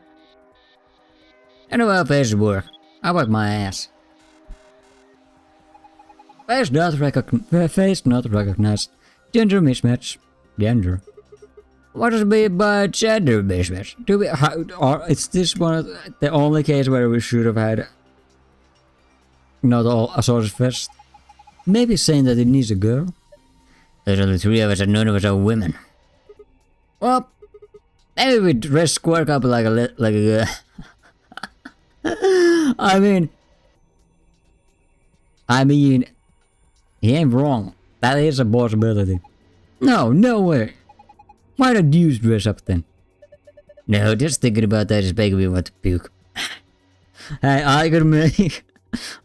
I know how faces work. How about my ass? Face not recognized. Gender mismatch. Gender. What does it mean by gender mismatch? Is this one of the only case where we should have had not all assorted first? Maybe saying that it needs a girl? There's only 3 of us and none of us are women. Well, maybe we dress Squirk up like a girl. I mean, he ain't wrong. That is a possibility. No way. Why don't you dress up then? No, just thinking about that is making me want to puke. Hey, I could make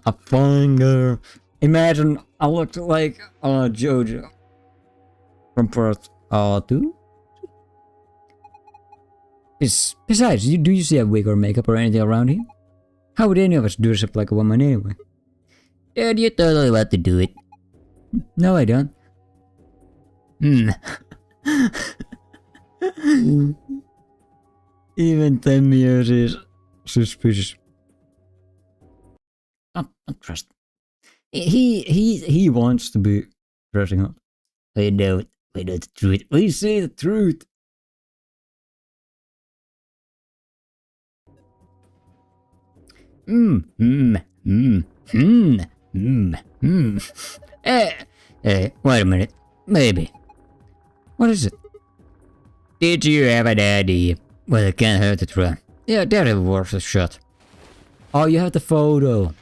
a fine girl. Imagine I looked like Jojo from Part 2. Besides, do you see a wig or makeup or anything around here? How would any of us dress up like a woman anyway? Dude, you totally want to do it. No, I don't. Even 10 years is suspicious. Don't trust. He wants to be dressing up. We know the truth. We say the truth. Wait a minute. Maybe. What is it? Did you have an idea? Well, it can't hurt to try. Yeah, that is worth a shot. Oh, you have the photo.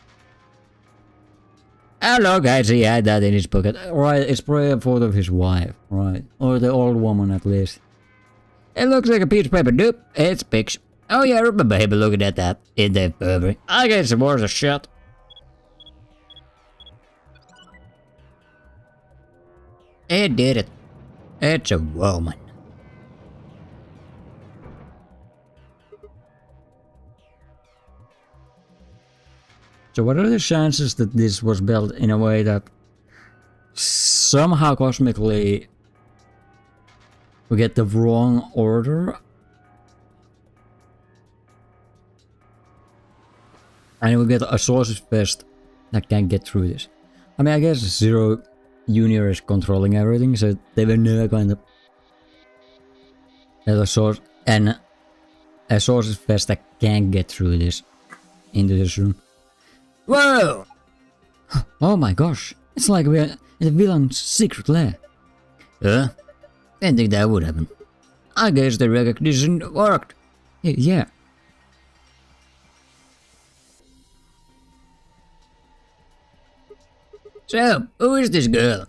Oh look, I see he had that in his pocket. Right, it's probably a photo of his wife, right? Or the old woman at least. It looks like a piece of paper. Nope, it's a picture. Oh yeah, I remember him looking at that in the infirmary. I guess it was a shot. It did it. It's a woman. So what are the chances that this was built in a way that somehow cosmically we get the wrong order? And we get a sources fest that can't get through this. I mean, I guess Zero Junior is controlling everything, so they were never going to have a source and a sources fest that can't get through this into this room. Whoa! Oh my gosh, it's like we're in the villain's secret lair. Didn't think that would happen. I guess the recognition worked. Yeah. So, who is this girl?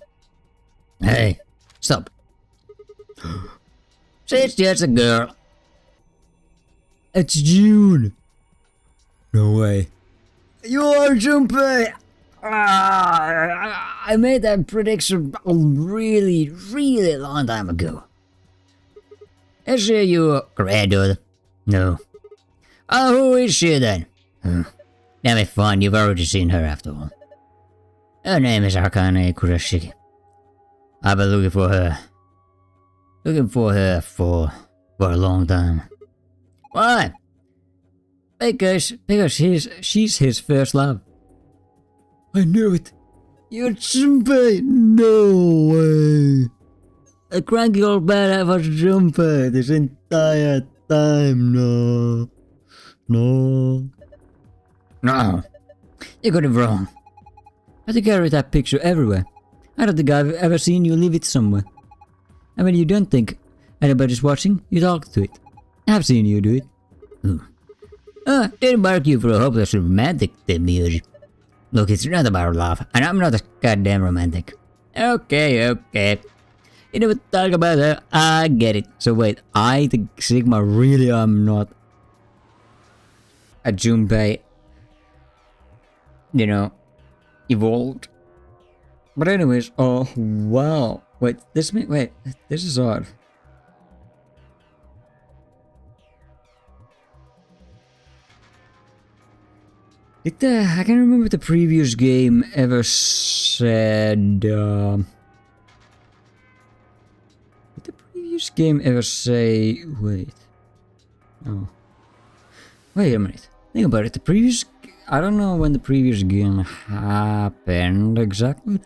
Hey, stop. So it's just a girl. It's June. No way. You are Junpei! I made that prediction a really long time ago. Is she your granddaughter? No. Oh, who is she then? Damn it, fun, you've already seen her after all. Her name is Akane Kurashiki. I've been looking for her. Looking for her for a long time. Why? Because she's his first love. I knew it. You're Junpei. No way. A cranky old man was Junpei this entire time. No. No. You got it wrong. I think I carry that picture everywhere. I don't think I've ever seen you leave it somewhere. And when you don't think anybody's watching, you talk to it. I've seen you do it. Didn't mark you for a hopeless romantic, Demure. Look, it's not about love, and I'm not a goddamn romantic. Okay. You never talk about her, I get it. So wait, I think Sigma really am not a Junpei, evolved. But anyways, oh wow. Wait, this is odd. I can't remember if the previous game ever said... did the previous game ever say... Wait. Oh. Wait a minute. Think about it. The previous... I don't know when the previous game happened exactly.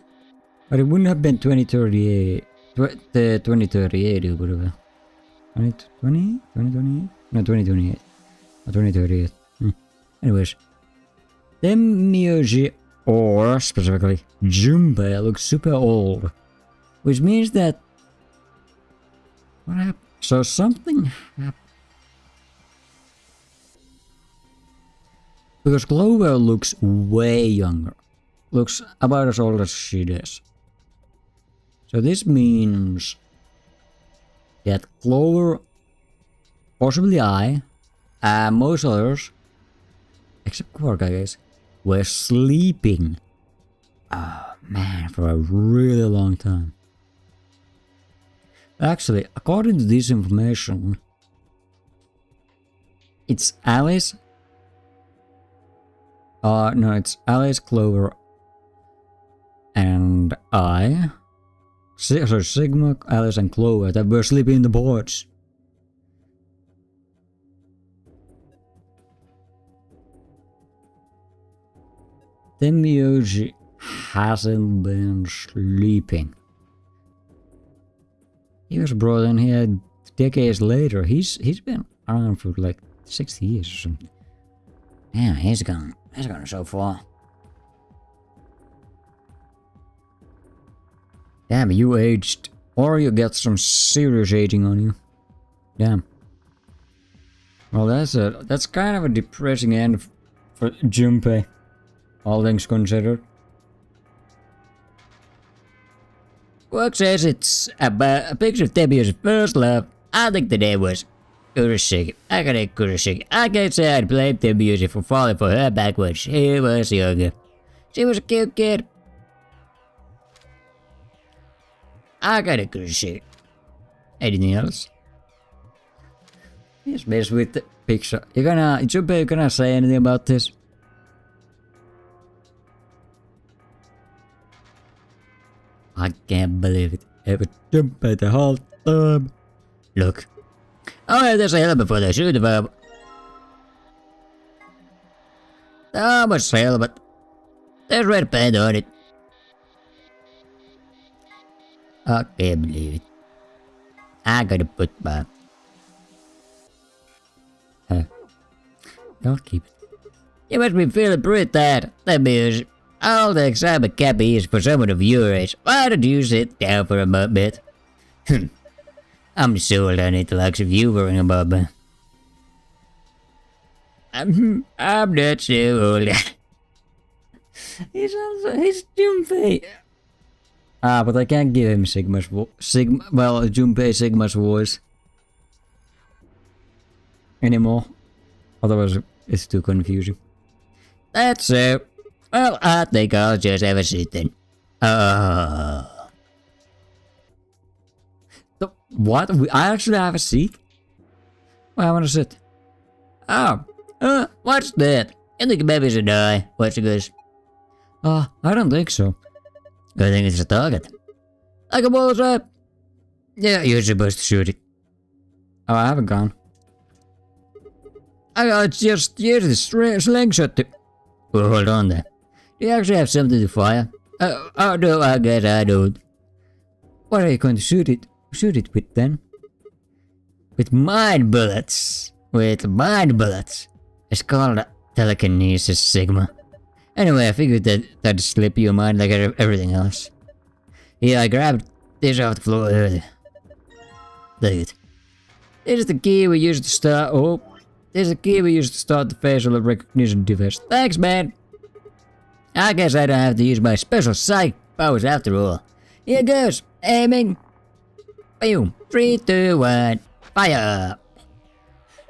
But it wouldn't have been 2038. The 2038 it would have been. 2020? 2028? No, 2028. Or 2038. Anyways. Demure, or specifically Junpei, looks super old. Which means that... What happened? So something happened. Because Clover looks way younger. Looks about as old as she is. So this means that Clover, possibly I, and most others, except Quark I guess, were sleeping. Oh man, for a really long time. Actually, according to this information, It's Alice. No, it's Alice, Clover, and I. So Sigma, Alice, and Clover that were sleeping in the porch. Temioji hasn't been sleeping. He was brought in here decades later. He's been around for like 60 years or something. Yeah, he's gone so far. Damn, you aged. Or you get some serious aging on you. Damn. Well, that's kind of a depressing end for Junpei. All things considered. Work says it's about a picture of Tebia's first love. I think the name was Kurashiki. I got it, Kurashiki. I can't say I'd blame Tebia for falling for her back when she was younger. She was a cute kid. I got it, Kurashiki. Anything else? Yes, mess with the picture. Junpei, you gonna say anything about this? I can't believe it. Ever Junpei the whole time. Look. Oh yeah, there's a helmet for the shoot verb. How much helmet? There's red paint on it. I can't believe it. I gotta put my... I'll keep it. You must be feeling pretty tired. That means all the excitement can't be is for someone of your age. Why don't you sit down for a bit? I'm so old I need the likes of you worrying about me. I'm not so old. He's Junpei. But I can't give him Junpei Sigma's voice anymore. Otherwise, it's too confusing. That's it. Well, I think I'll just have a seat then. What? I actually have a seat? Well, I want to sit. What's that? You think maybe it's a die? What's it goes? I don't think so. I think it's a target. Like a bullseye. Yeah, you're supposed to shoot it. Oh, I have a gun. I just use the slingshot to... Well, hold on there. Do you actually have something to fire? Oh no, I guess I don't. What are you going to shoot it with then? With mind bullets. With mind bullets. It's called telekinesis, Sigma. Anyway, I figured that'd slip your mind like everything else. Yeah, I grabbed this off the floor earlier. Look it. This is the key we used to start. Oh, this is the key we used to start the facial recognition device. Thanks, man. I guess I don't have to use my special psych powers after all. Here goes. Aiming. Boom. 3, 2, 1. Fire.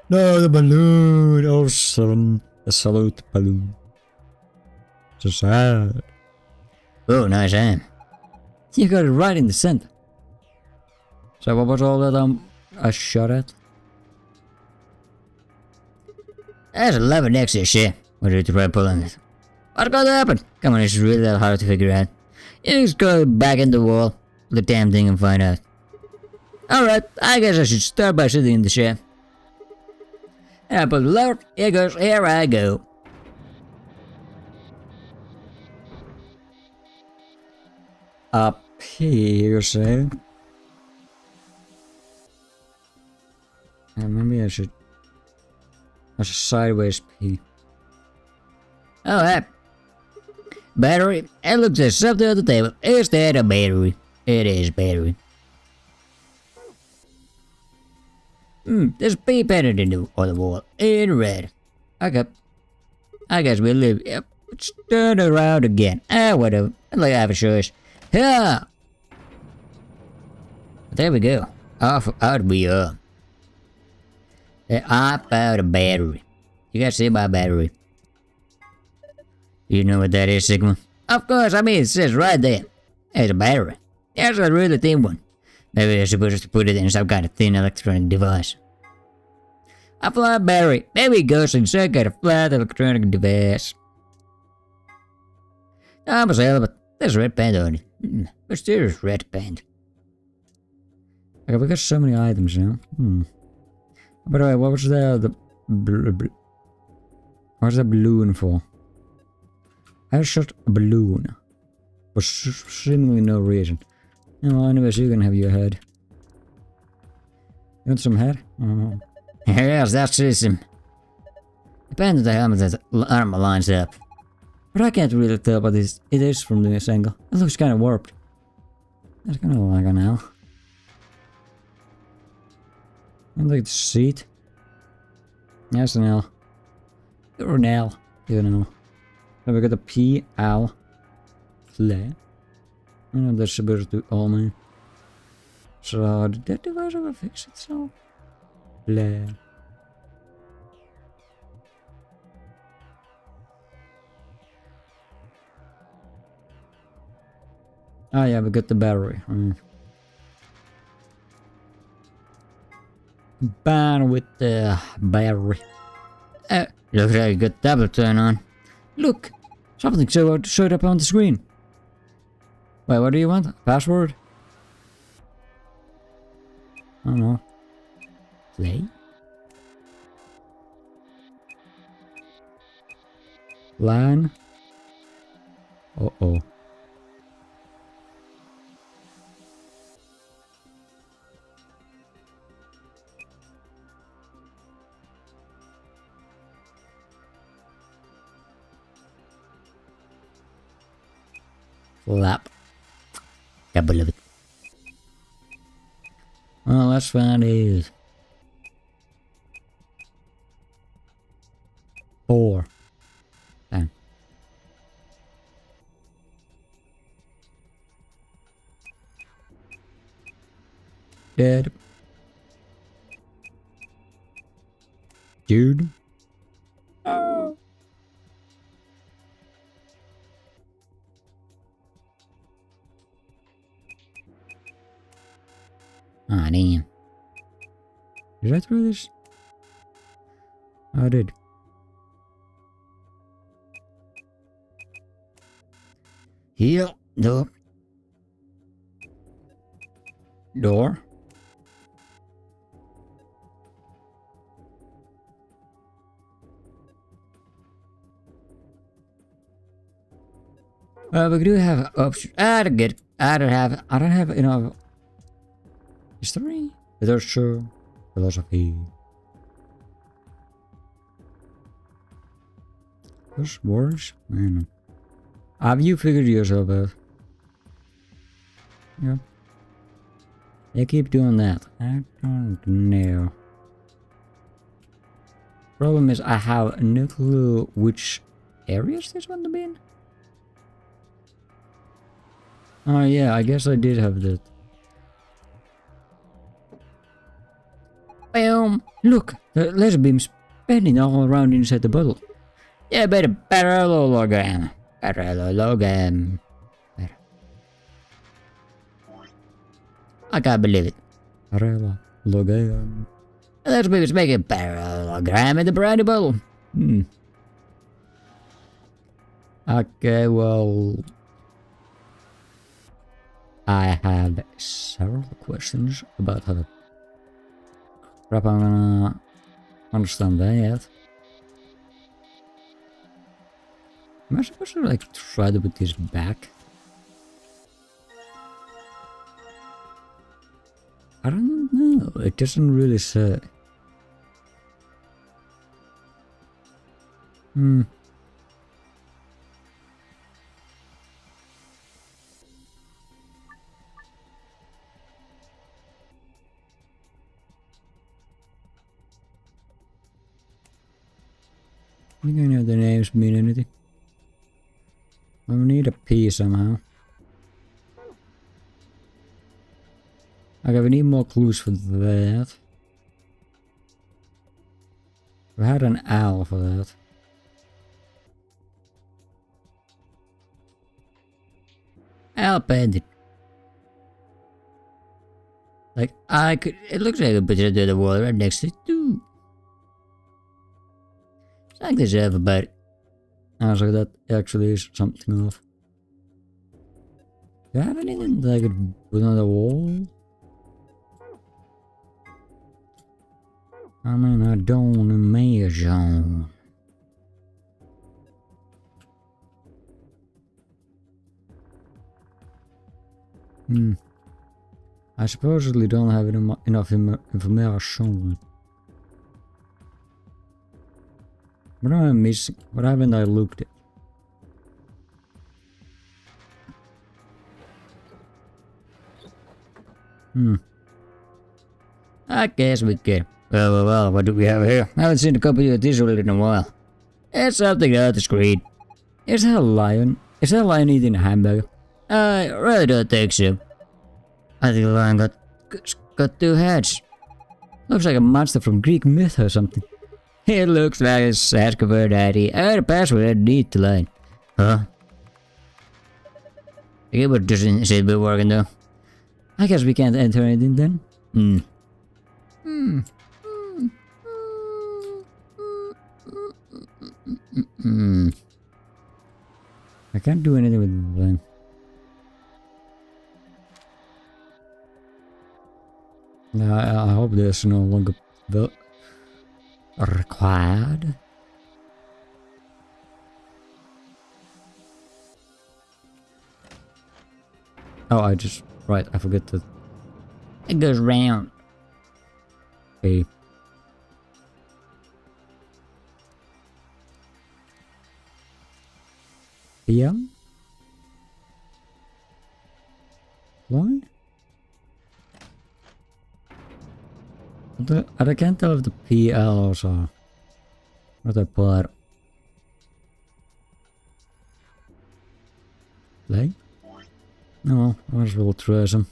No, the balloon. Oh, 7. The salute balloon. So sad. Oh, nice aim. You got it right in the center. So what was all that I shot at? There's a lever next to your shit. What did you try pulling it? What's going to happen? Come on, it's really that hard to figure out. You just go back in the wall, the damn thing, and find out. Alright, I guess I should start by sitting in the chair. And I pull the lever. Here goes. Here I go. Up here, say. Maybe I should sideways pee. Oh, hey. Battery. It looks like something on the table. Is that a battery? It is battery. There's a pea painted on the wall. In red. Okay. I guess we'll leave. Yep. Let's turn around again. Whatever. Like I have a choice. Yeah. There we go. Out we are. I found a battery. You guys see my battery? You know what that is, Sigma? Of course, I mean, it says right there. It's a battery. There's a really thin one. Maybe they're supposed to put it in some kind of thin electronic device. A flat battery. Maybe goes inside a flat electronic device. Thomas Albert. There's red paint on it. Mysterious red paint. Okay, we got so many items now. By the way, what was the what's the balloon for? I shot a balloon. For seemingly no reason. Well, anyways, you can have your head. You want some head? Yes, that's system. Depends on how the armor lines up. But I can't really tell what it is from this angle. It looks kind of warped. That's kind of like an L. I like the seat. That's an L. Or an L. You know. So we got a P, L, play. And that's supposed to all mean. So did that device ever fix itself? Play. Oh yeah, we got the battery. Ban with the battery. Looks like a good tablet turn on. Look! Something showed up on the screen. Wait, what do you want? Password? I don't know. Play? Line? Uh-oh. Flap. Can't believe it. Well, let's find these. 4. Damn. Dead. Dude. Oh. Ah, damn. Did I throw this? I did. Here, door. Door. We do have options. I don't have enough. History, literature, philosophy. Those words? Man. Have you figured yourself out? Yeah. They keep doing that. I don't know. Problem is, I have no clue which areas this want to be in. Oh yeah, I guess I did have that. Boom! Look, the laser beam's spinning all around inside the bottle. Yeah, better parallelogram. Parallelogram. I can't believe it. Parallelogram. The laser beam's making a parallelogram in the brandy bottle. Okay, well, I have several questions about how the crap I'm gonna understand that yet. Am I supposed to like try to put this back? I don't know, it doesn't really say. I think any of the names mean anything. I need a P somehow. Okay, we need more clues for that. We had an L for that. L painted. Like, I could, it looks like a picture of the wall right next to it too. Like this everybody. I was like, that actually is something off. Do you have anything that I could put on the wall? I mean, I don't imagine. I supposedly don't have enough information. What am I missing? What haven't I looked at? I guess we can. Well, what do we have here? I haven't seen a copy of this in a while. It's something out the screen. Is that a lion? Is that a lion eating a hamburger? I really don't think so. I think the lion got two heads. Looks like a monster from Greek myth or something. It looks like a Saskatoon daddy. I got a password underneath the line. Huh? The keyboard doesn't seem to be working though. I guess we can't enter anything then. I can't do anything with the line. I hope this no longer required. Oh, I forget that. It goes round. Okay. Yeah? Why? I can't tell if the PLs are what I put. Play? No, I might as well try some.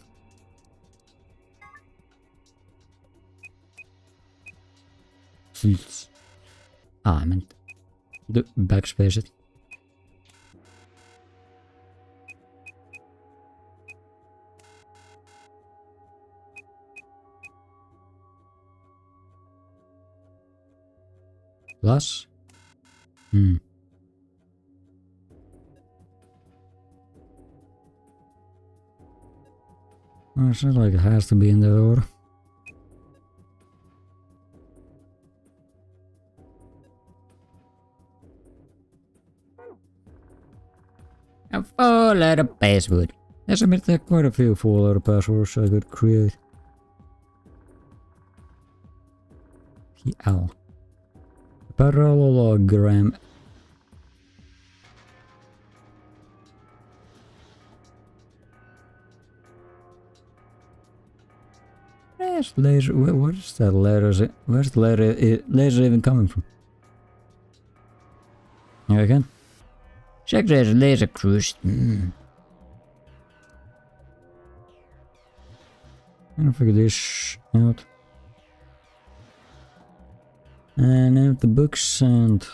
I meant the backspace it. Plus? Oh, it's not like it has to be in that order. A 4-letter password. There's quite a few 4-letter passwords I could create. PL. Parallelogram. Yes, laser. What is that letter? Where's the laser even coming from? Here again. Check there's laser cruise. I'm gonna figure this out. And now the books and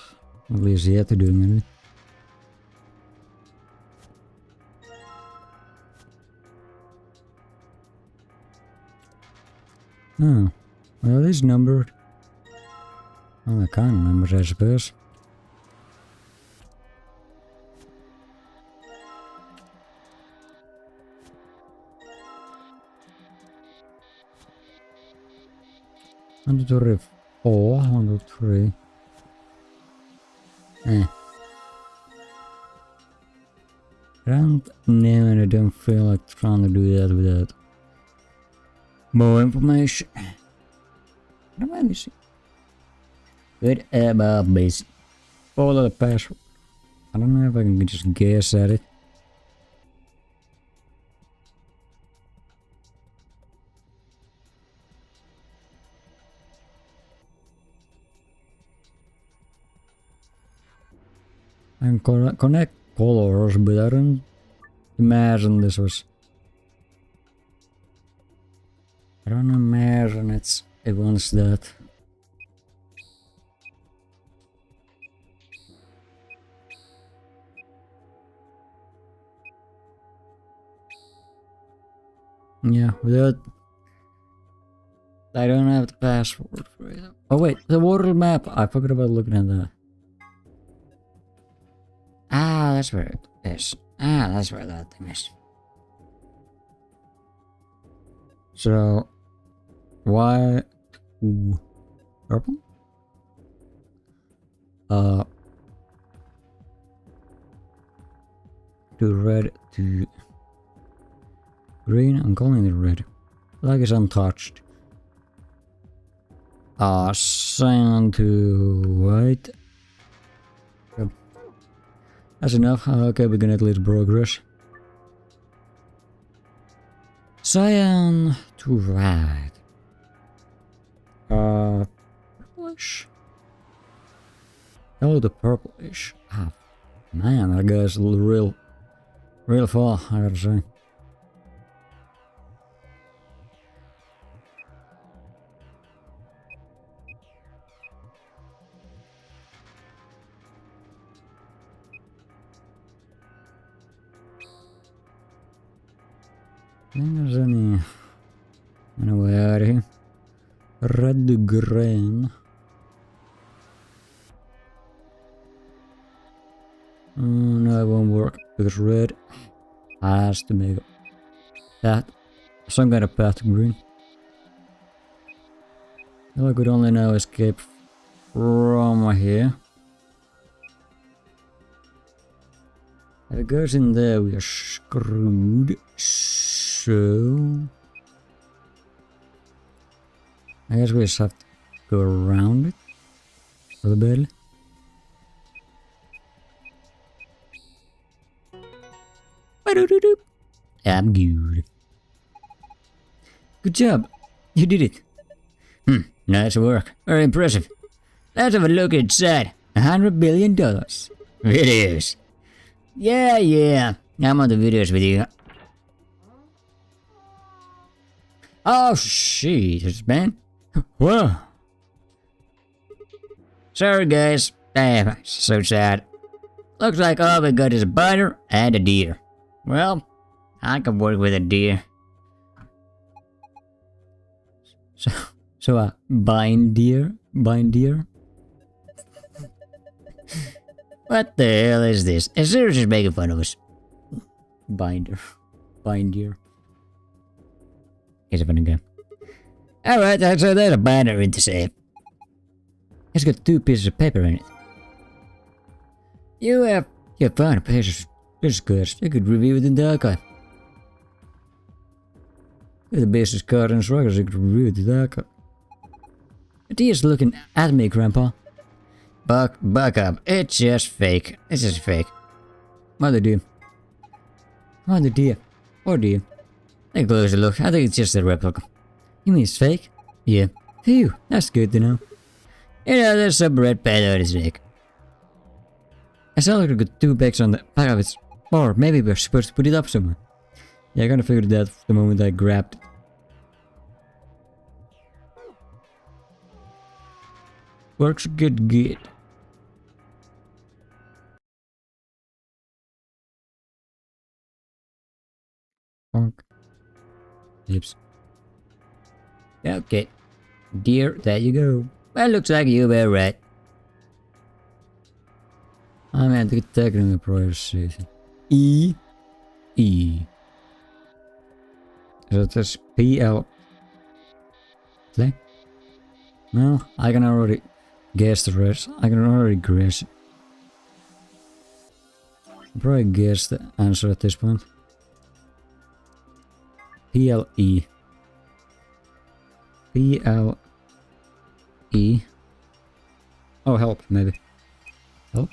at least yet to do anything. Oh, well, these numbered. Well, they're kind of numbers, I suppose. One, two, three, four. 1, 2, 3. Around now, and I don't feel like trying to do that without more information. What am I missing? Good about basic. Follow the password. I don't know if I can just guess at it. I can connect colors, but I don't imagine this was. I don't imagine it wants that. Yeah, without. I don't have the password for it. Oh wait, the world map. I forgot about looking at that. Ah, that's where it is. Ah, that's where that thing is. So, why... Ooh, purple? To red, to green. I'm calling it red. Like it's untouched. Cyan to white. Yep. That's enough. Okay, we can at least progress. Cyan to red. Purplish. Oh, the purplish. Ah, man, that guy's real far, I gotta say. I think there's any way out of here. Red to green. No, it won't work because red has to make that some kind of path to green. I could only now escape from here. If it goes in there, we are screwed. So I guess we just have to go around it a little bit. I'm good. Good job. You did it. Nice work. Very impressive. Let's have a look inside. $100 billion. Videos. Yeah. I'm on the videos with you. Oh, shit, man. Whoa. Sorry, guys. Damn, so sad. Looks like all we got is a binder and a deer. Well, I can work with a deer. So a bind deer? What the hell is this? Is Sarah just making fun of us? Bind deer. He's a funny guy. Alright, so there's a binder in the safe. It's got 2 pieces of paper in it. You found a piece of cards. You could review it in the archive. If the business card and struggles, you could review it in the archive. He looking at me, Grandpa. Buck up. It's just fake. It's just fake. Mother dear. Or dear. Take a closer look. I think it's just a replica. You mean it's fake? Yeah. Phew, that's good to know. You know, there's some red pad on his neck. I saw like I got 2 bags on the back of it. Or maybe we're supposed to put it up somewhere. Yeah, I kinda figured that the moment I grabbed it. Works good. Bonk. Lips. Okay. Dear, there you go. Well, looks like you were right. I meant to attack in the process. E. So that's PL. Play? No, I can already guess the rest. I can already guess. Probably guess the answer at this point. PLE. Oh, help, maybe. Help?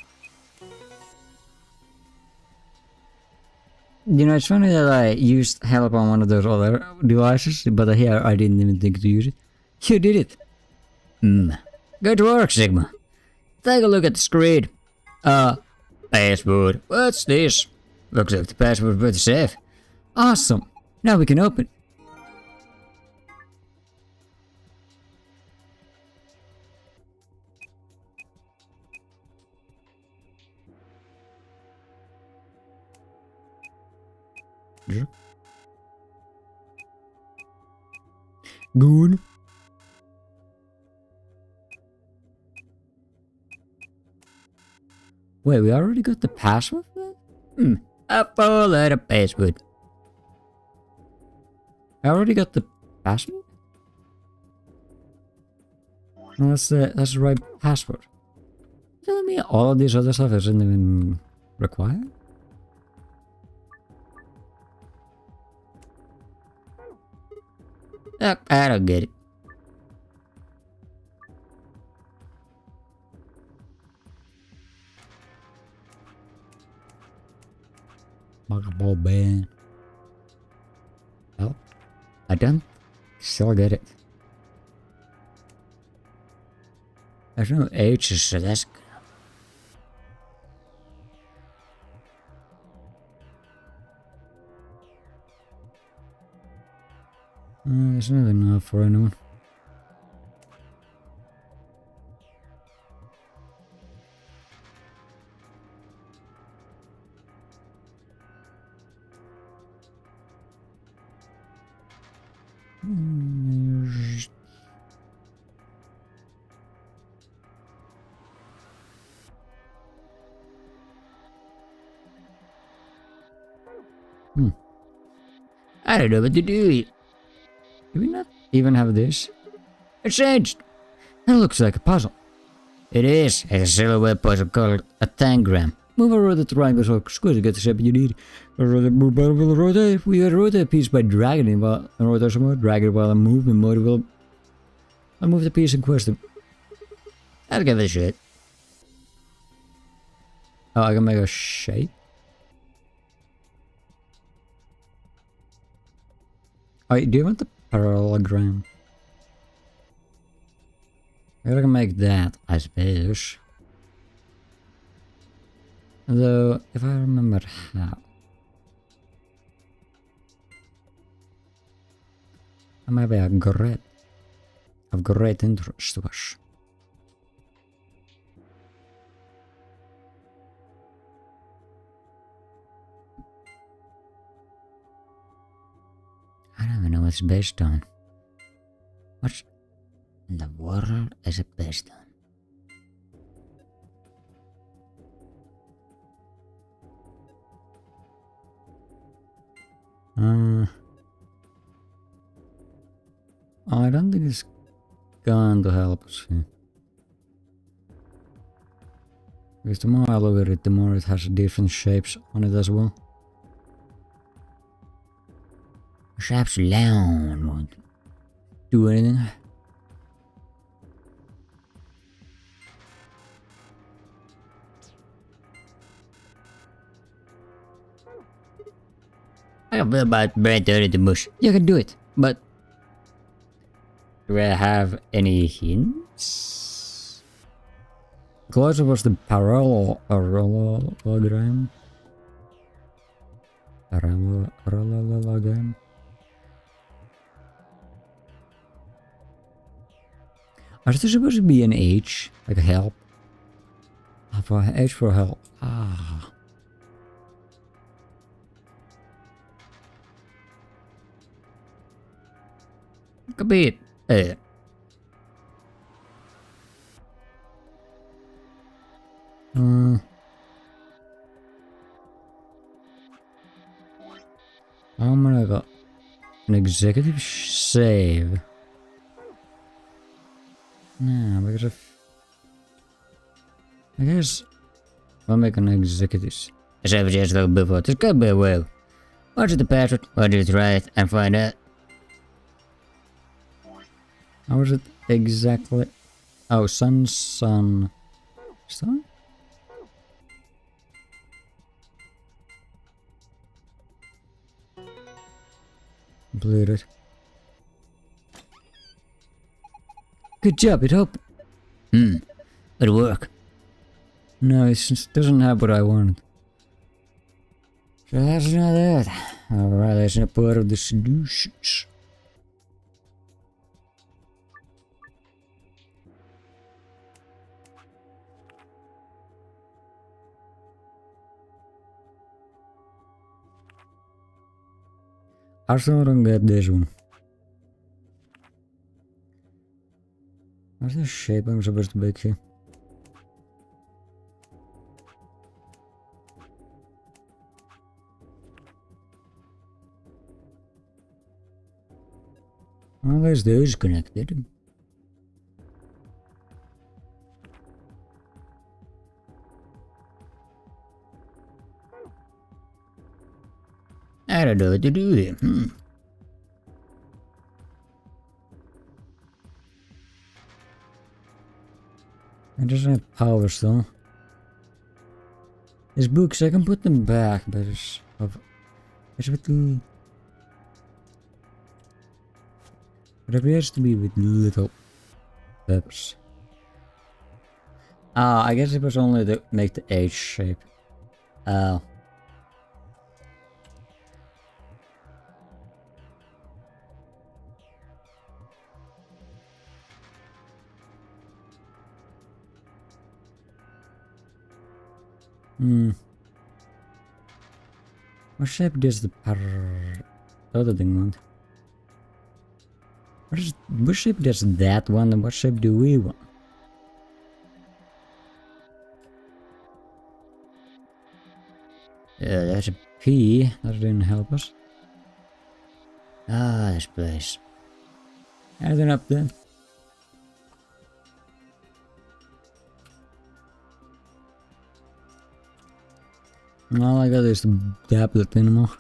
You know, it's funny that I used help on one of those other devices, but here I didn't even think to use it. You did it! Good work, Sigma. Take a look at the screen. Password. What's this? Looks like the password for the safe. Awesome. Now we can open. Good. Wait, we already got the password for that? A full lot of password. I already got the password? No, that's the right password. Telling me all of this other stuff isn't even required? I don't get it. Ball band. Well, I don't still get it. There's no H's, so that's good. There's not enough for anyone. I don't know what to do. Do we not even have this? It's changed! It looks like a puzzle. It is. It's a silhouette puzzle called a tangram. Move around the triangle so square to get the shape you need. Rotate. We rotate a piece by dragging it while rotate some more. Drag it while I'm moving mode will. I'll move the piece in question. I'll give it a shot. Oh, I can make a shape. Oh, do you want the parallelogram? I can make that, I suppose. Though, if I remember how. Maybe I've great interest to us. I don't even know what it's based on. What in the world is it based on? I don't think it's going to help us here. Because the more I look at it, the more it has different shapes on it as well. Shapes alone won't do anything. I can feel about bread dirty the mush. You can do it, but do I have any hints? Closer was the parallelogram. Parallelogram. Is there supposed to be an H? Like a help? For H for help. Ah. Could be it. I'm gonna go an executive save. No, because if I guess I'll make an executive save just like before. This could be a way. Watch the password, watch it right, and find out. How was it exactly? Oh, sun. Star? Completed. Good job, it opened. It'll work. No, it just doesn't have what I wanted. So that's not it. Alright, that's not part of the solutions. I still don't get this one. What's the shape I'm supposed to make here? Unless those connected. I don't know what to do here. It doesn't have powers though. His books, I can put them back, but it's with the... It appears to be with little peppers. Ah, I guess it was only to make the H shape. Oh. What shape does the other thing want? What shape does that one and what shape do we want? Yeah, that's a P. That didn't help us. Ah, this place. Anything up there? All I got is the tablet anymore.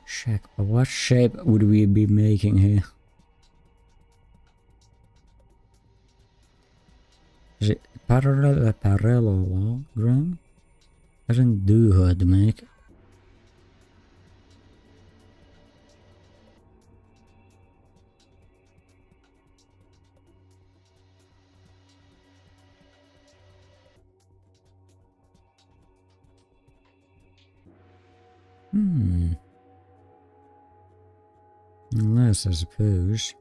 Check, but what shape would we be making here? Is it parallelogram? Doesn't do hard to make. Unless, I suppose.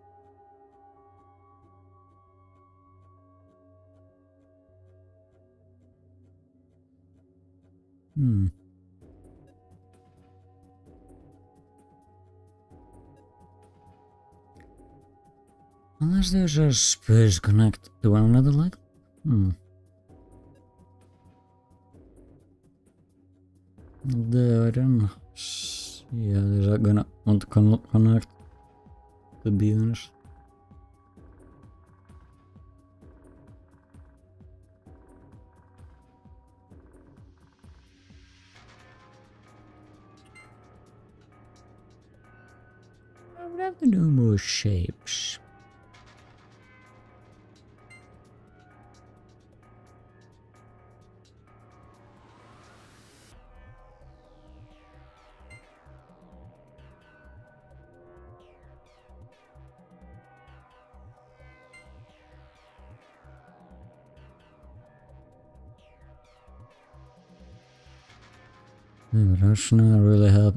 Unless there's a space connect to one another like There, I don't see how they're gonna want to connect, to be honest. I would have to do more shapes. That's not really help.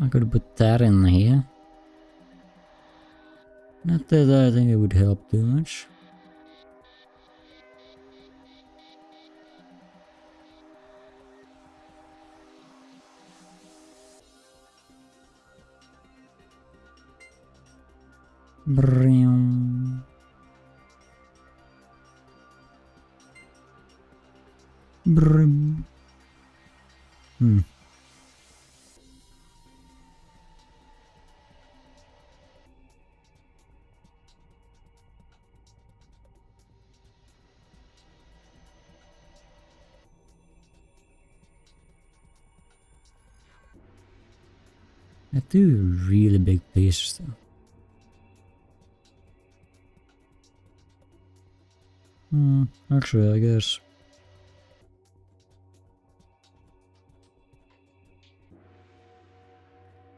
I could put that in here. Not that I think it would help too much. Brum. Brum. I do really big pieces though. Actually, I guess.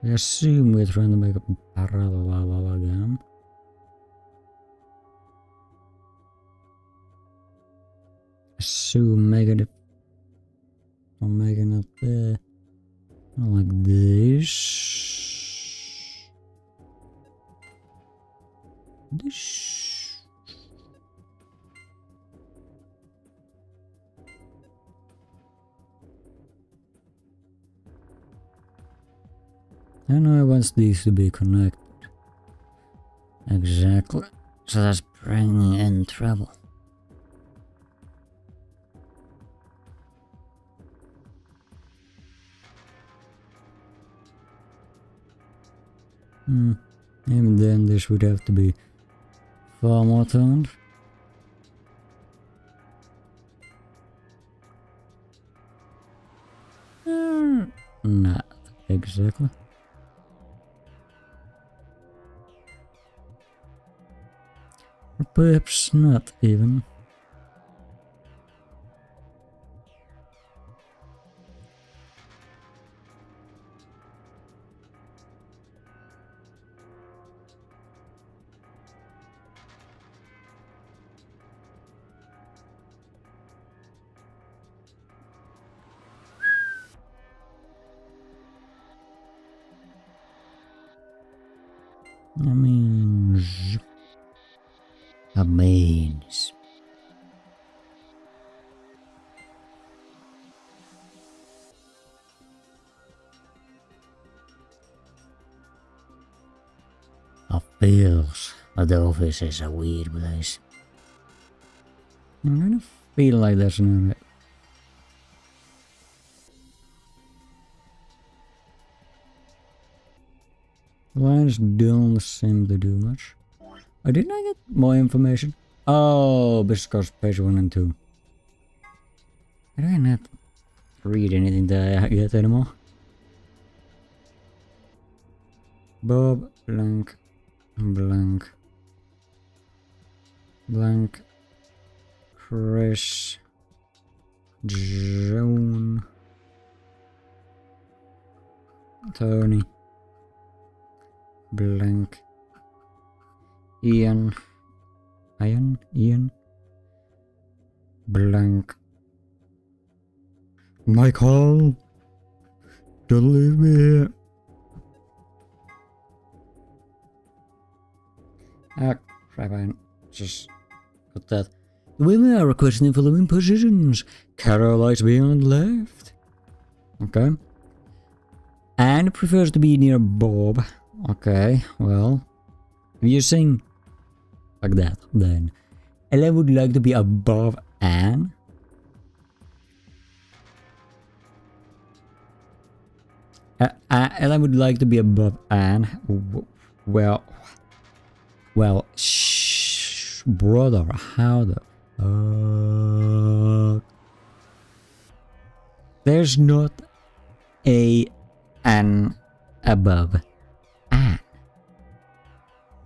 I assume we're trying to make a parallelogram. Assume making it. I'm making it there. Like this. This. And I want these to be connected. Exactly. So that's bringing in trouble. Even then this would have to be far more toned. Not exactly. Or perhaps not even. I mean... I feels that the office is a weird place. I'm gonna feel like there's no... Lines don't seem to do much. Oh, didn't I get more information? Oh, because page 1 and 2. I don't not read anything that I get anymore. Bob, blank, blank, blank, Chris, Joan, Tony, blank, Ian, blank, Michael, don't leave me here. Fine, just got that. The women are requesting the following positions. Carol likes to be on the left. Okay. Anne prefers to be near Bob. Okay, well, if you sing like that, then Ella would like to be above Anne. Ella would like to be above Anne. Well, shh, brother, how the... there's not an above Anne.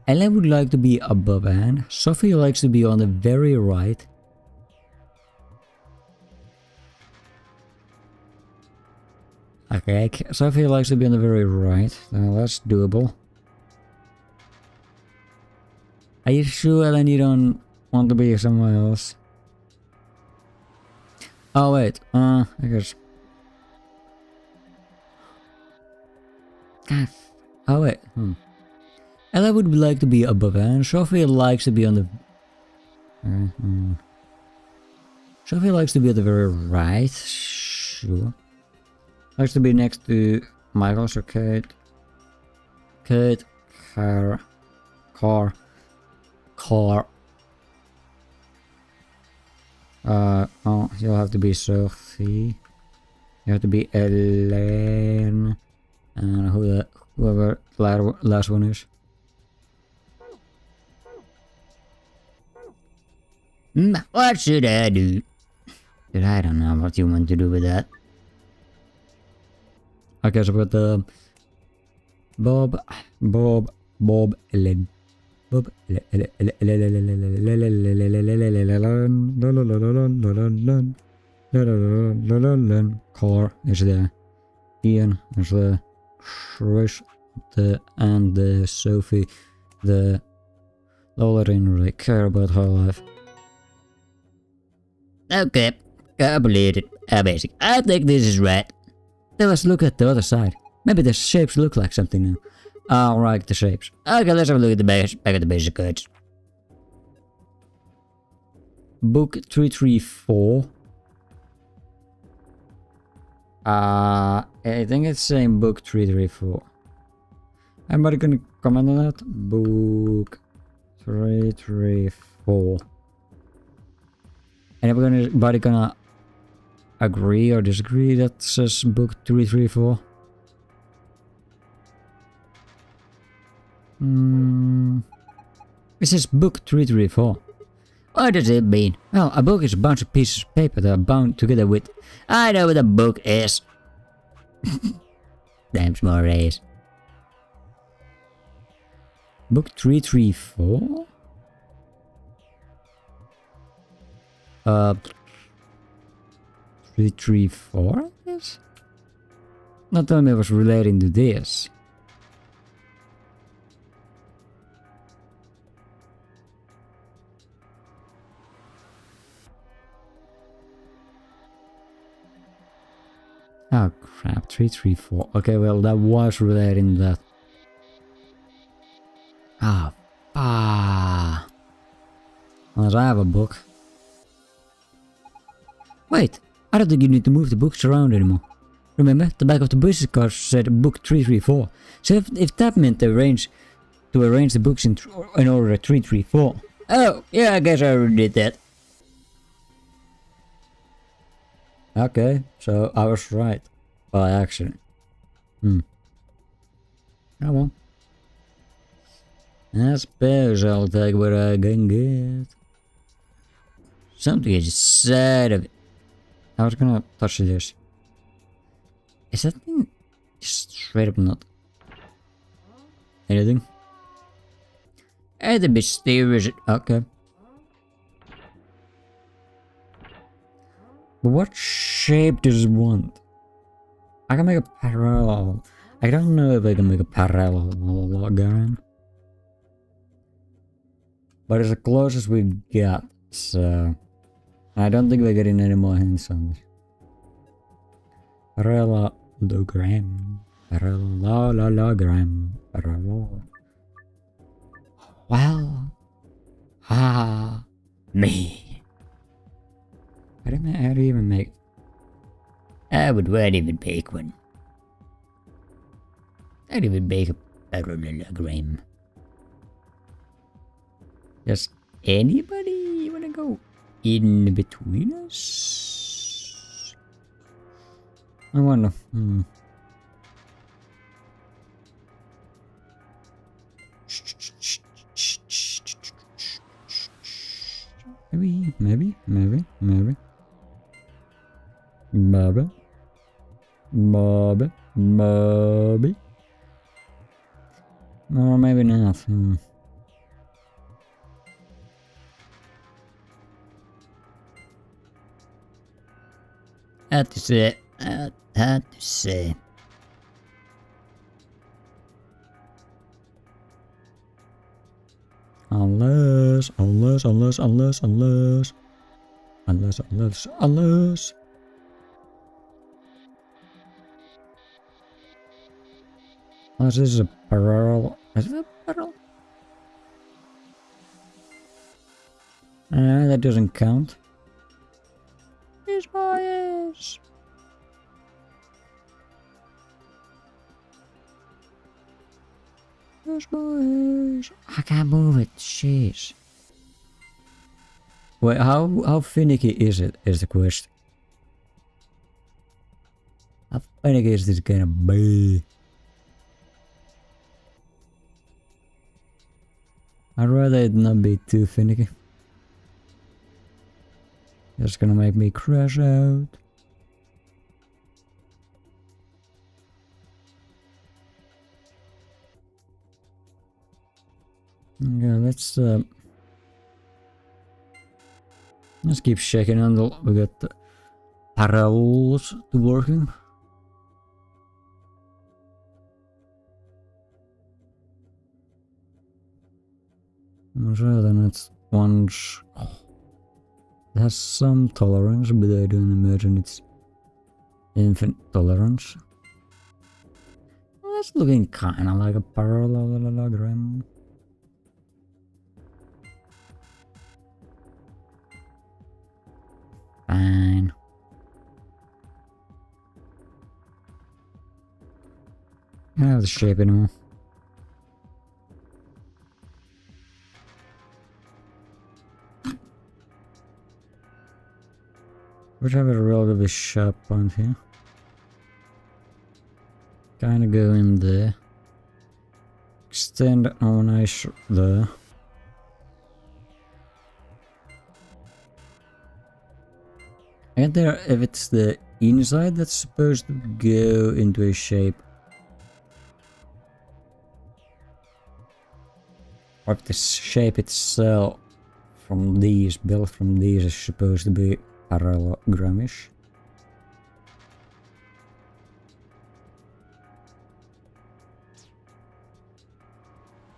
Ella would like to be above Anne. Sophie likes to be on the very right. Okay, Sophie likes to be on the very right. That's doable. Are you sure Ellen you don't want to be somewhere else? Oh wait, I guess... God. Oh wait, Ella would like to be above Anne. Sophie likes to be on the... Sophie likes to be at the very right. Sure. Likes to be next to Michael, so Kate, Car. Oh, you'll have to be Sophie. You have to be Ellen. And whoever last one is. What should I do? But I don't know what you want to do with that. I guess I've got the Bob, Ellen. Bob, Car is there. Ian is there. Chris and Sophie. Lola didn't really care about her life. Okay, I believe it. Basic. I think this is right. Let's look at the other side. Maybe the shapes look like something new. I like the shapes. Okay, let's have a look at the back of the basic codes. Book 334. I think it's saying book 334. Anybody gonna comment on that? Book 334. Anybody gonna agree or disagree that says book 334? It says book 334. What does it mean? Well, a book is a bunch of pieces of paper that are bound together with... I know what a book is. Damn smart ass. Book 334? 334, I guess? Not only was relating to this. Oh crap, 334. Okay, well that was relating to that. Unless I have a book. Wait, I don't think you need to move the books around anymore. Remember, the back of the business card said book 334. So if that meant to arrange the books in order 334. Oh, yeah, I guess I already did that. Okay, so I was right. By accident. Oh well. I suppose I'll take what I can get. Something inside of it. I was gonna touch this. Is that thing just straight up not anything? And the mysterious. Okay. But what shape does it want? I can make a parallel. I don't know if I can make a parallelogram. But it's the closest we've got, so... I don't think we're getting any more hints on this. Parallelogram. Parallelogram. Well... me. How do you even make... I won't even make one. I'd even make a parallelogram. Does anybody wanna go in between us? I wonder. Maybe. Or maybe not. Had to say. Unless. Unless this is a parallel. Is it a parallel? That doesn't count. Yes, boys. Yes, boys. I can't move it. Jeez. Wait, how finicky is it? Is the question. How finicky is this gonna be? I'd rather it not be too finicky. That's gonna make me crash out. Yeah, let's keep checking until we get the parallels to working. So then it's once it has some tolerance, but I don't imagine it's infinite tolerance. Well, that's looking kinda like a parallelogram. Fine. I don't have the shape anymore. would have a relatively sharp point here. Kinda go in there. Extend our nice there. I can't tell if it's the inside that's supposed to go into a shape. Or if the shape itself from these, built from these, is supposed to be parallelogramish.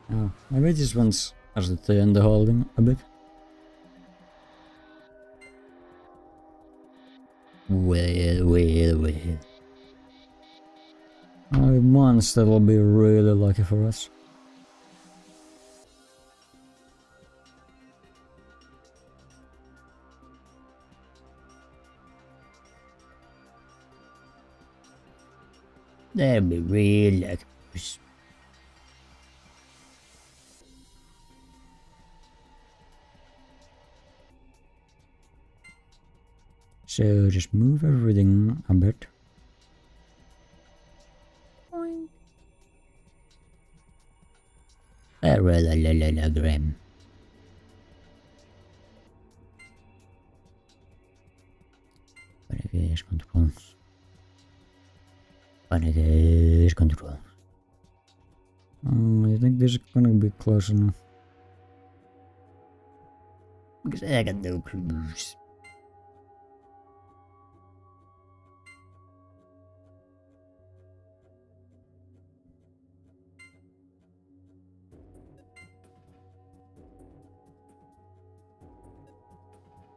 Oh, maybe this one's has to turn the holding a bit. Well. Only once that'll be really lucky for us. That'd be really lucky for us. So just move everything a bit. Parallelogram. Paredes controls. Paredes controls. I think this is gonna be close enough. Because I got no clues.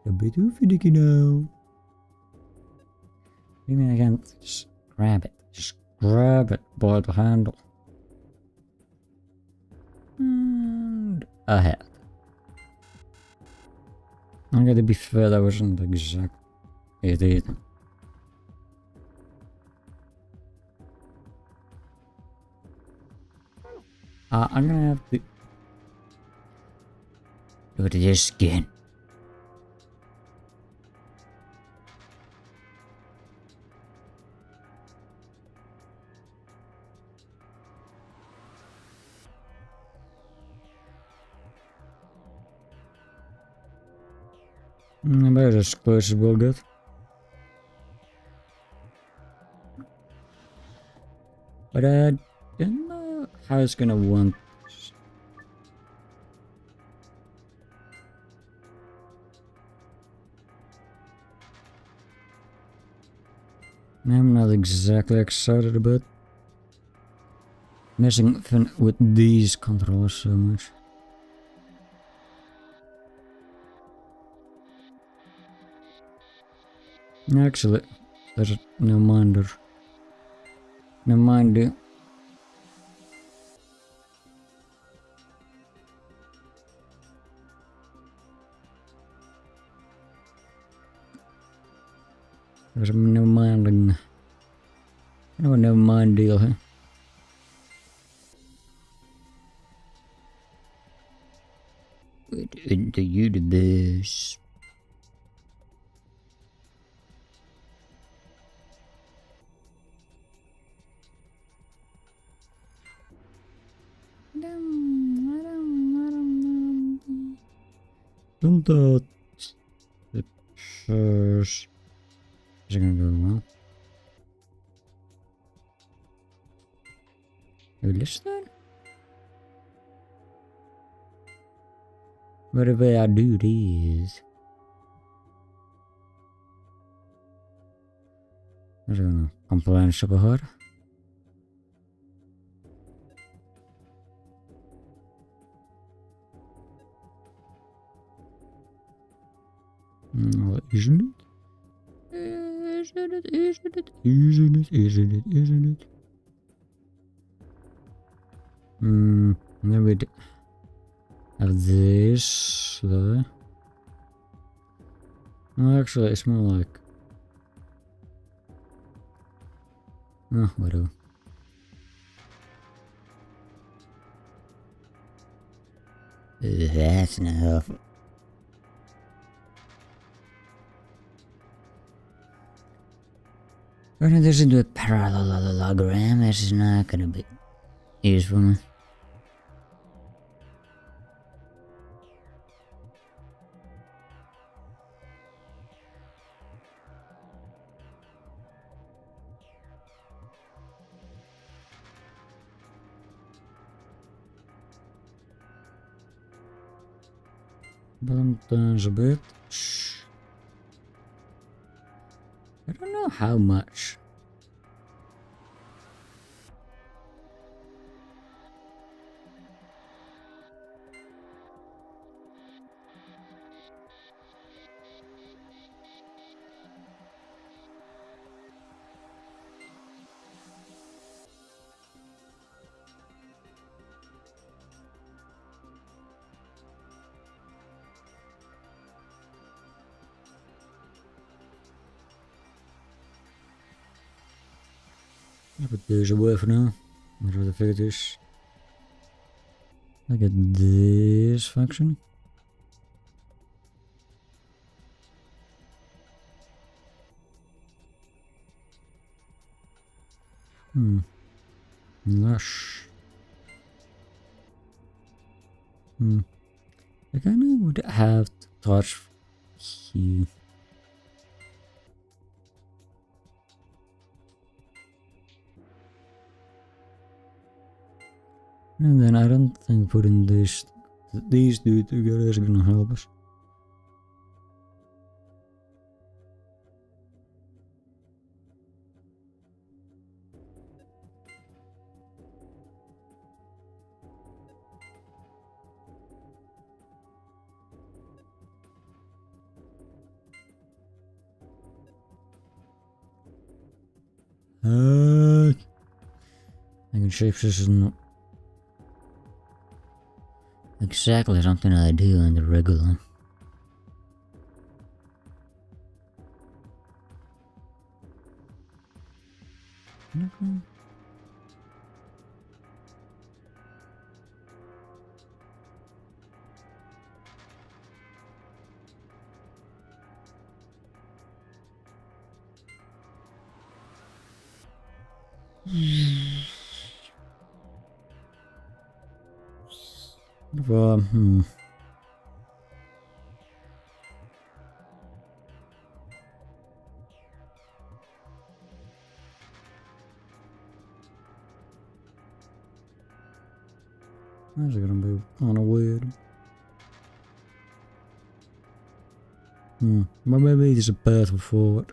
A bit too finicky now. Maybe I can't just grab it. Just grab it by the handle. And ahead. I gotta be fair, that wasn't exact it either. I'm gonna have to do this again. About as close as we'll get. But I don't know how it's gonna want this. I'm not exactly excited about messing with these controllers so much. Actually, there's no minder. No minder. There's no minding. No mind deal here. Into universe. Don't thought the first is gonna go well. You listen? Whatever I do this. I don't know. Complain super hard. No, isn't it? Isn't it? Then we have this there. No, actually, it's more like. Oh, whatever. That's enough. Turning this into a parallelogram is not gonna be useful. Sometimes a bit. I don't know how much. I put deze away for now. I'm trying to figure this. I get this function. Lush. I kinda would have to touch here. And then I don't think putting these two together is gonna help us. I can shape this isn't exactly something I do on the regular. Okay. Well, That's gonna be kinda weird. But maybe there's a path forward.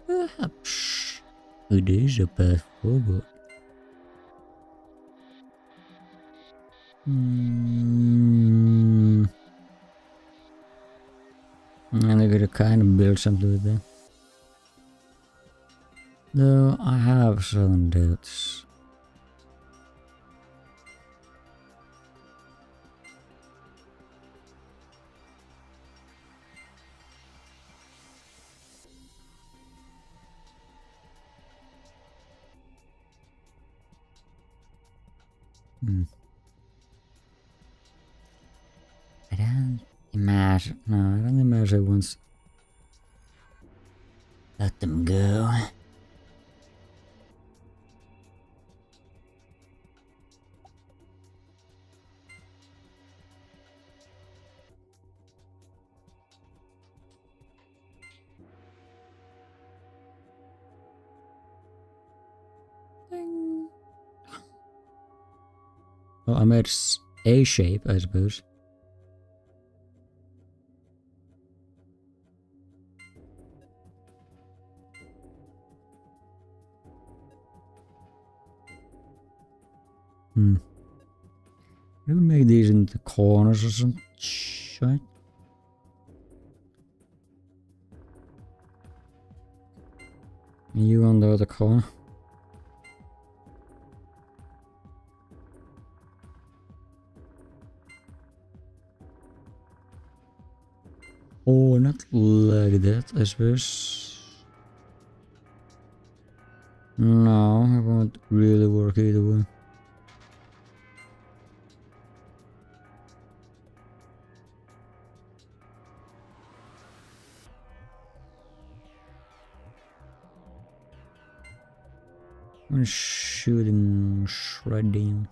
Perhaps it is a path forward. And I gotta kind of build something with that. Though I have some doubts. I don't imagine. No, I don't imagine I once let them go. Ding. Well, I made a shape, I suppose. Maybe make these into corners or some shit. And you on the other corner. Oh, not like that, I suppose. No, it won't really work either way. I'm shooting shredding.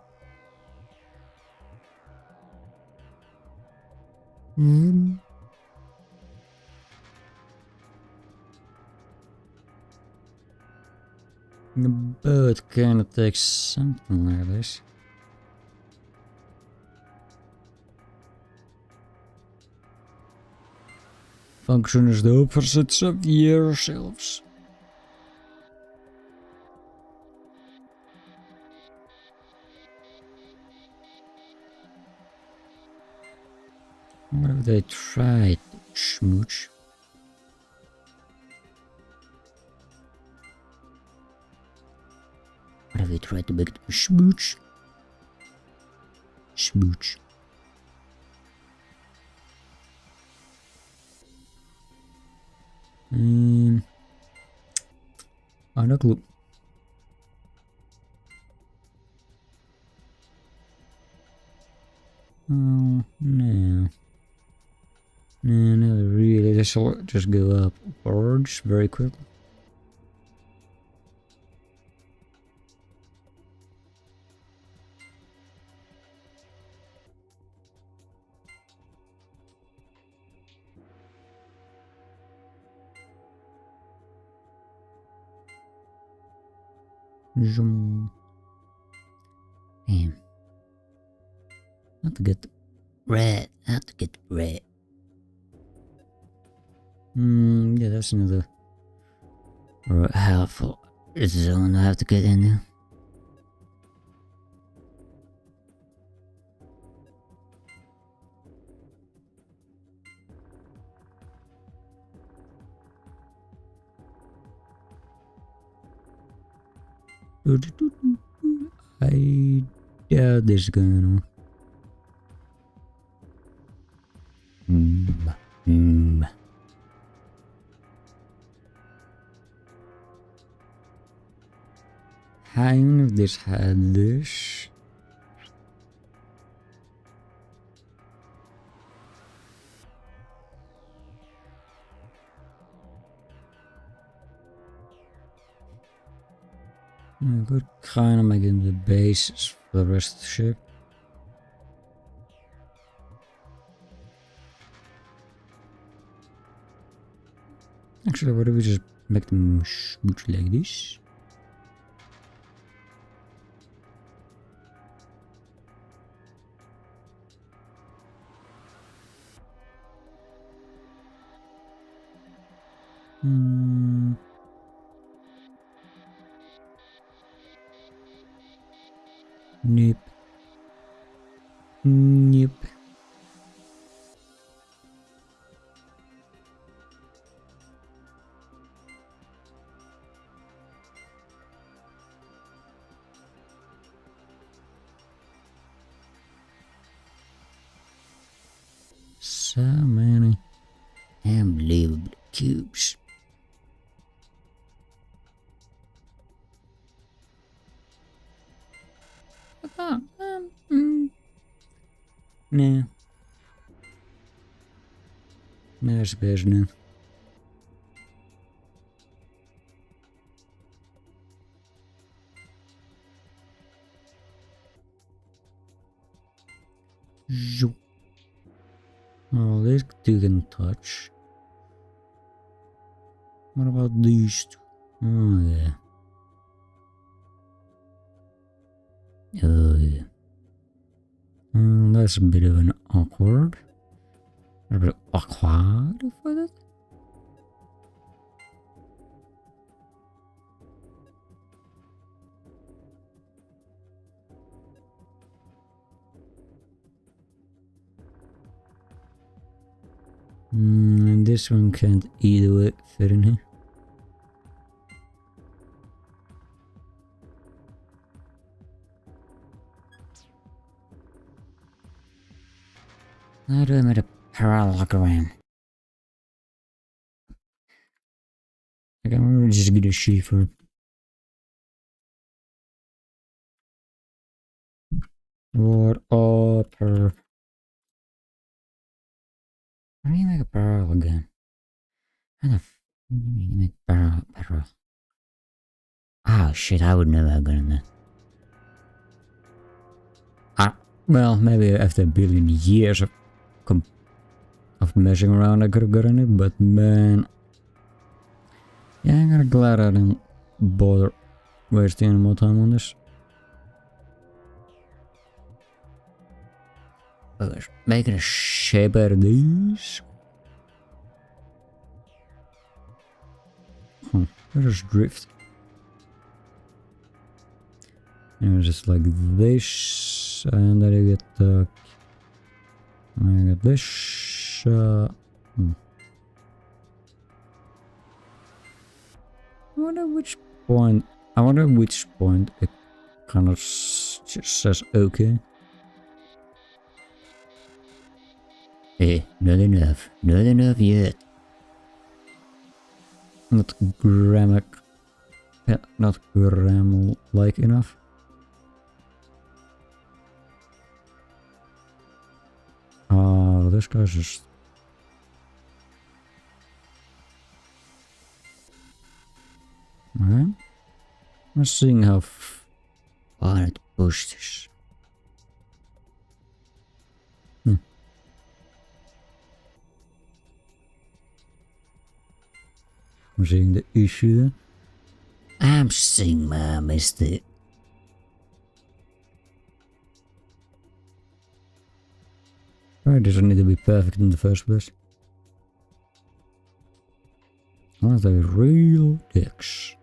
The boat kinda takes something like this. Function is the opposites of yourselves. What if they tried to smooch? What if they tried to make it a smooch? Smooch. Oh, no clue. Oh, no. No, not really. This will just go upwards very quickly. Zoom. Damn. Not to get red. Not to get red. Yeah, that's another helpful zone I have to get into. I doubt this is going on. Even if this had this. I could kind of make it the basis for the rest of the ship. Actually, what if we just make them smooch like this? Nope. Nope. So many unbelievable cubes. No. No, it's better now. Zoop. Oh, these two can touch. What about these two? Oh, yeah. Oh, yeah. That's a bit of an awkward. A bit awkward for that. And this one can't either fit in here. How do I make a parallelogram? Like, I'm gonna just get a sheet for it. What upper? How do you make a parallelogram? How the f do you make parallel? Oh shit, I would never have gotten that. Well, maybe after a billion years of messing around I could have gotten it, but man... Yeah, I'm kinda glad I didn't bother wasting any more time on this. Making a shape out of these. There's drift. And just like this, and then you get I get this. I wonder which point. I wonder which point it kind of just says okay. Hey, not enough. Not enough yet. Not grammar. Yeah, not grammar-like enough. This guy's just... Alright. I'm seeing how far it pushed this. I'm seeing the issue then. I'm seeing my mistake. It doesn't need to be perfect in the first place. Are they real dicks?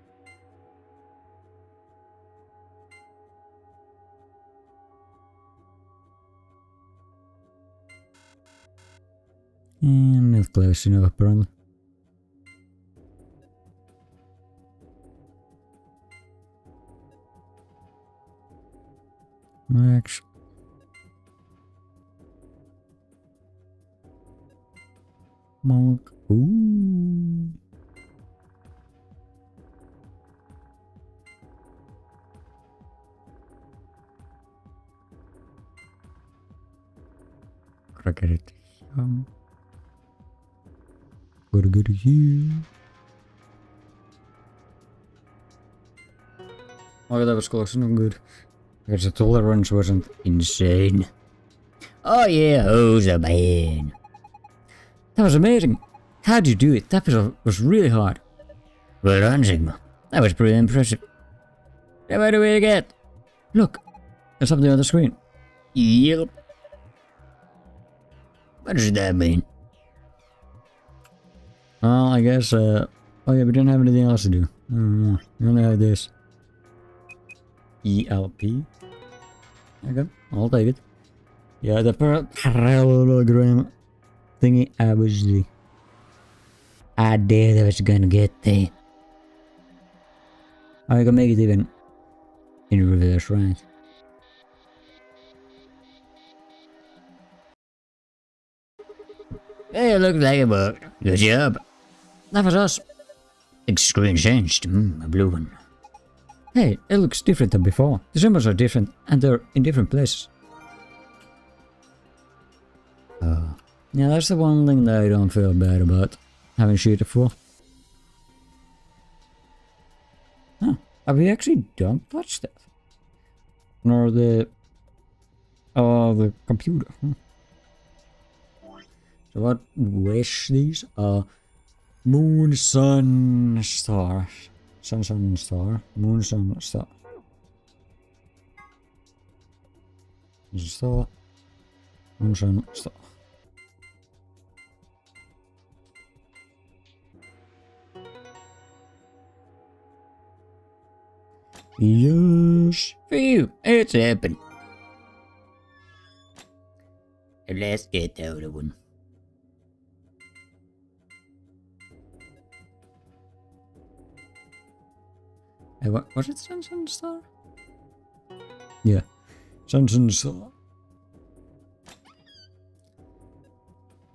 And not close enough apparently. Next. Monk. Ooh. Gotta get it. Gotta get it here. Oh, that was close enough. Good. Because the tolerance wasn't insane. Oh yeah, who's a man? That was amazing. How'd you do it? That was really hard. Well done, Sigma. That was pretty impressive. Yeah, by the way to get. Look, there's something on the screen. Yep. What does that mean? Well, I guess, oh yeah, we didn't have anything else to do. We only have this. ELP. Okay, I'll take it. Yeah, the parallelogram thingy I was the idea that was gonna get there. I can make it even in reverse, right? Hey, it looks like it worked. Good job. That was us. The screen changed. A blue one. Hey, it looks different than before. The symbols are different and they're in different places. Yeah, that's the one thing that I don't feel bad about having shooter for. Huh, have we actually done touch that? Nor the computer. So what wish these are? Moon, sun, star. Sun, sun, star. Moon, sun, star. Star. Moon, sun, star. Yes. Phew, it's happened. Let's get the other one. Hey, what was it? Sun, sun, star? Yeah. Sun, sun, star.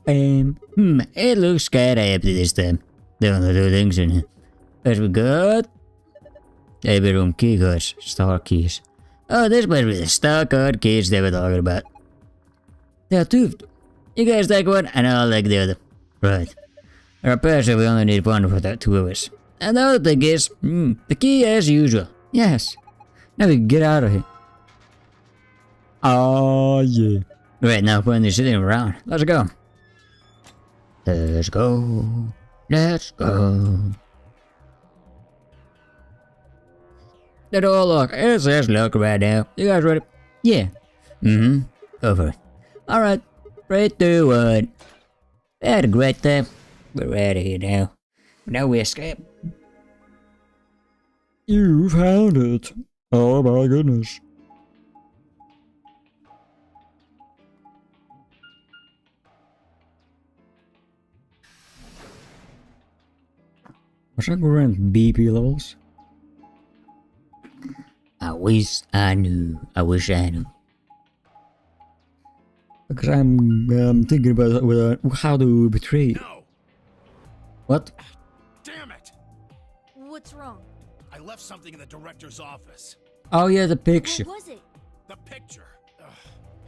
It looks kinda empty this time. There are no two things in here. As we got every room key cards, star keys. Oh, this must be the star card keys they were talking about. There are two of them. You guys take one and I'll take the other. Right. Apparently we only need one for the two of us. And the other thing is, the key as usual. Yes. Now we can get out of here. Oh yeah. Right, now when they're sitting around. Let's go. Let's go. Let's go. The door lock. It says lock right now. You guys ready? Yeah. Go for it. Alright. 3, 2, 1. We had a great time. We're out of here now. Now we escape. You found it. Oh my goodness. Was I around BP levels? I wish I knew. I wish I knew. Because I'm thinking about how to betray.
No.
What?
Damn it!
What's wrong?
I left something in the director's office.
Oh yeah, the picture.
What was it?
The picture. Ugh,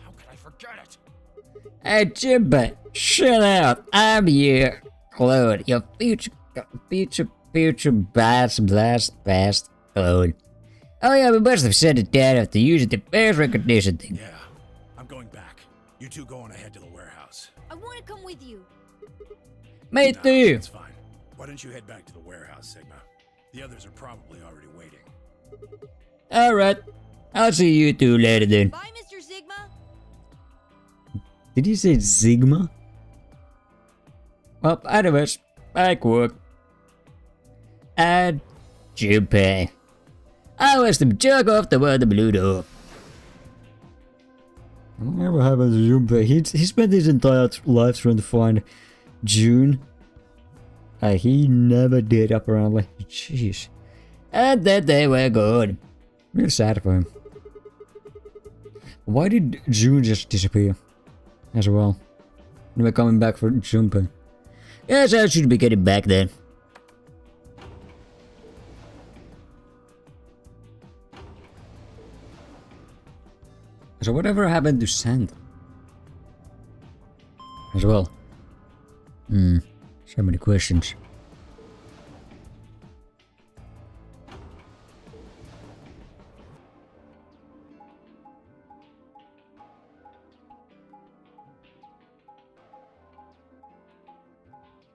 how could I forget it?
Hey Jimbo, shut up. I'm your clone. Your future blast clone. Oh yeah, we must have sent it down after using the face recognition thing.
Yeah, I'm going back. You two go on ahead to the warehouse.
I want to come with you.
Me
No,
too.
it's fine. Why don't you head back to the warehouse, Sigma? The others are probably already waiting.
Alright. I'll see you two later then.
Bye, Mr. Sigma.
Did you say Sigma? Well, anyways, back work. And Junpei. I was the jerk off the one the blue door. Whatever happened to Junpei? He spent his entire life trying to find June. He never did, apparently. Jeez. And then they were gone. Really sad for him. Why did June just disappear? As well. And we're coming back for Junpei. Yes, I should be getting back then. So whatever happened to Sand? As well. So many questions.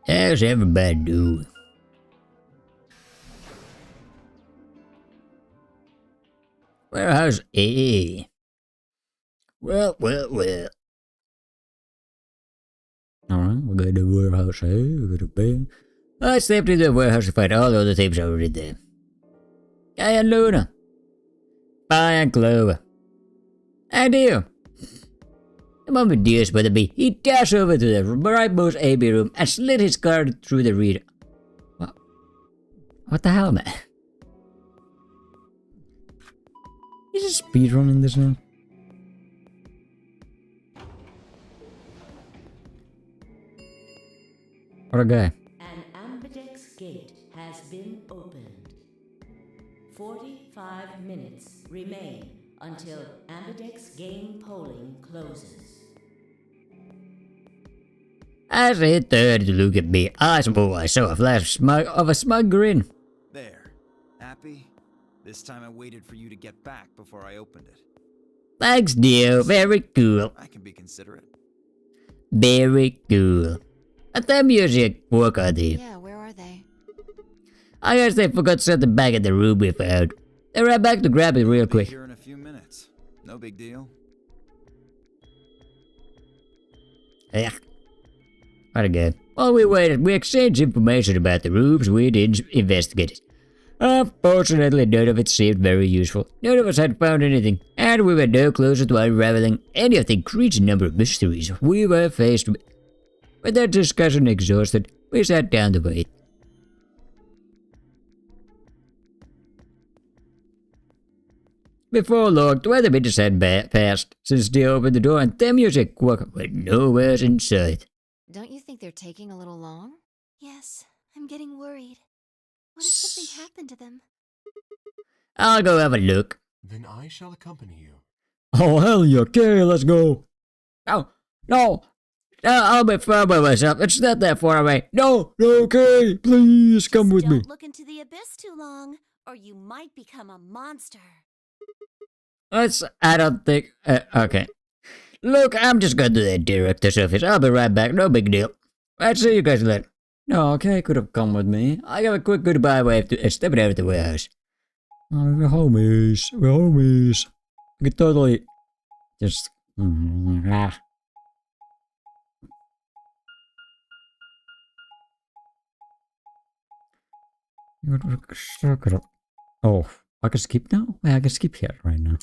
How's everybody doing? Warehouse A. Well. Alright, we go to the warehouse A, we go to B. I stepped into the warehouse to find all the other teams already there. Guy and Luna. Bye and Clover. And you. The moment Dio spotted me, he dashed over to the rightmost AB room and slid his card through the reader. What the hell, man? Is he speedrunning this now? What a guy.
An ambidex gate has been opened. 45 minutes remain until ambidex game polling closes.
As he turned to look at me, I saw a flash of a smug grin.
There. Happy? This time I waited for you to get back before I opened it.
Thanks, Dio. Very cool.
I can be considerate.
Very cool. Let the music work on you.
Yeah, where are they?
I guess they forgot something back in the room we found. They're right back to grab it real quick.
Here in a few minutes. No big deal.
Yeah. What a guy. While we waited, we exchanged information about the rooms we didn't investigate. Unfortunately, none of it seemed very useful. None of us had found anything, and we were no closer to unraveling any of the increasing number of mysteries we were faced with. With that discussion exhausted, we sat down to wait. Before long, 20 minutes had passed since they opened the door and the music walker went nowhere in sight.
Don't you think they're taking a little long?
Yes, I'm getting worried. What if something happened to them?
I'll go have a look.
Then I shall accompany you.
Oh hell yeah, okay, let's go. No, No, I'll be far by myself. It's not that far away. No, okay, please come with me.
Don't look into the abyss too long, or you might become a monster.
I don't think, okay. Look, I'm just going to the director's office. I'll be right back, no big deal. I'll see you guys later. No, okay, could have come with me. I got a quick goodbye wave to step out of the warehouse. Oh, we're homies. We're homies. I could totally just... Oh, I can skip now? Yeah, I can skip here right now.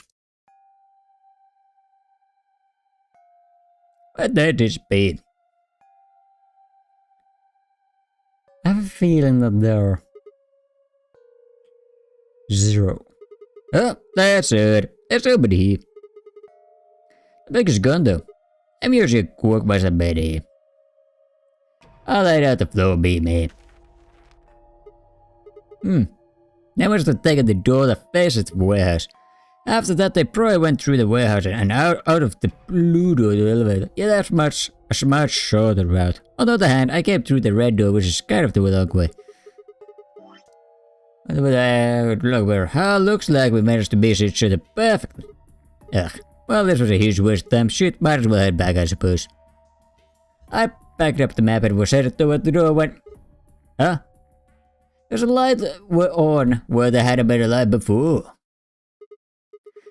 But that is bad. I have a feeling that they're... 0. Oh, that's it. It's over here. The biggest gun though. I'm usually a quirk by some bed here. I'll lay out the floor beam here. That was the thing at the door that faces the warehouse. After that they probably went through the warehouse and out of the blue door to the elevator. Yeah, that's a much shorter route. On the other hand, I came through the red door, which is kind of the long way. Looks like we managed to miss each other perfectly. Ugh, well, this was a huge waste of time. Shit, might as well head back, I suppose. I packed up the map and was headed toward the door when... Huh? There's a light on where there hadn't been a light before.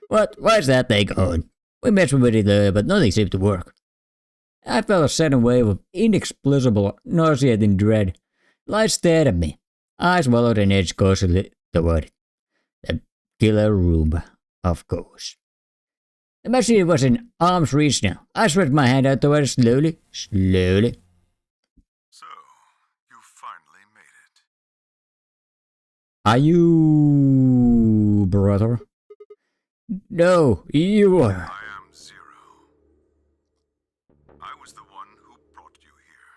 What? Why is that thing on? We messed with it there, but nothing seemed to work. I felt a sudden wave of inexplicable, nauseating dread. Light stared at me. I swallowed and edged cautiously toward it. The killer room, of course. The machine was in arm's reach now. I stretched my hand out toward it slowly.
So, you finally made it.
Are you... brother? No, you are.
I am Zero. I was the one who brought you here.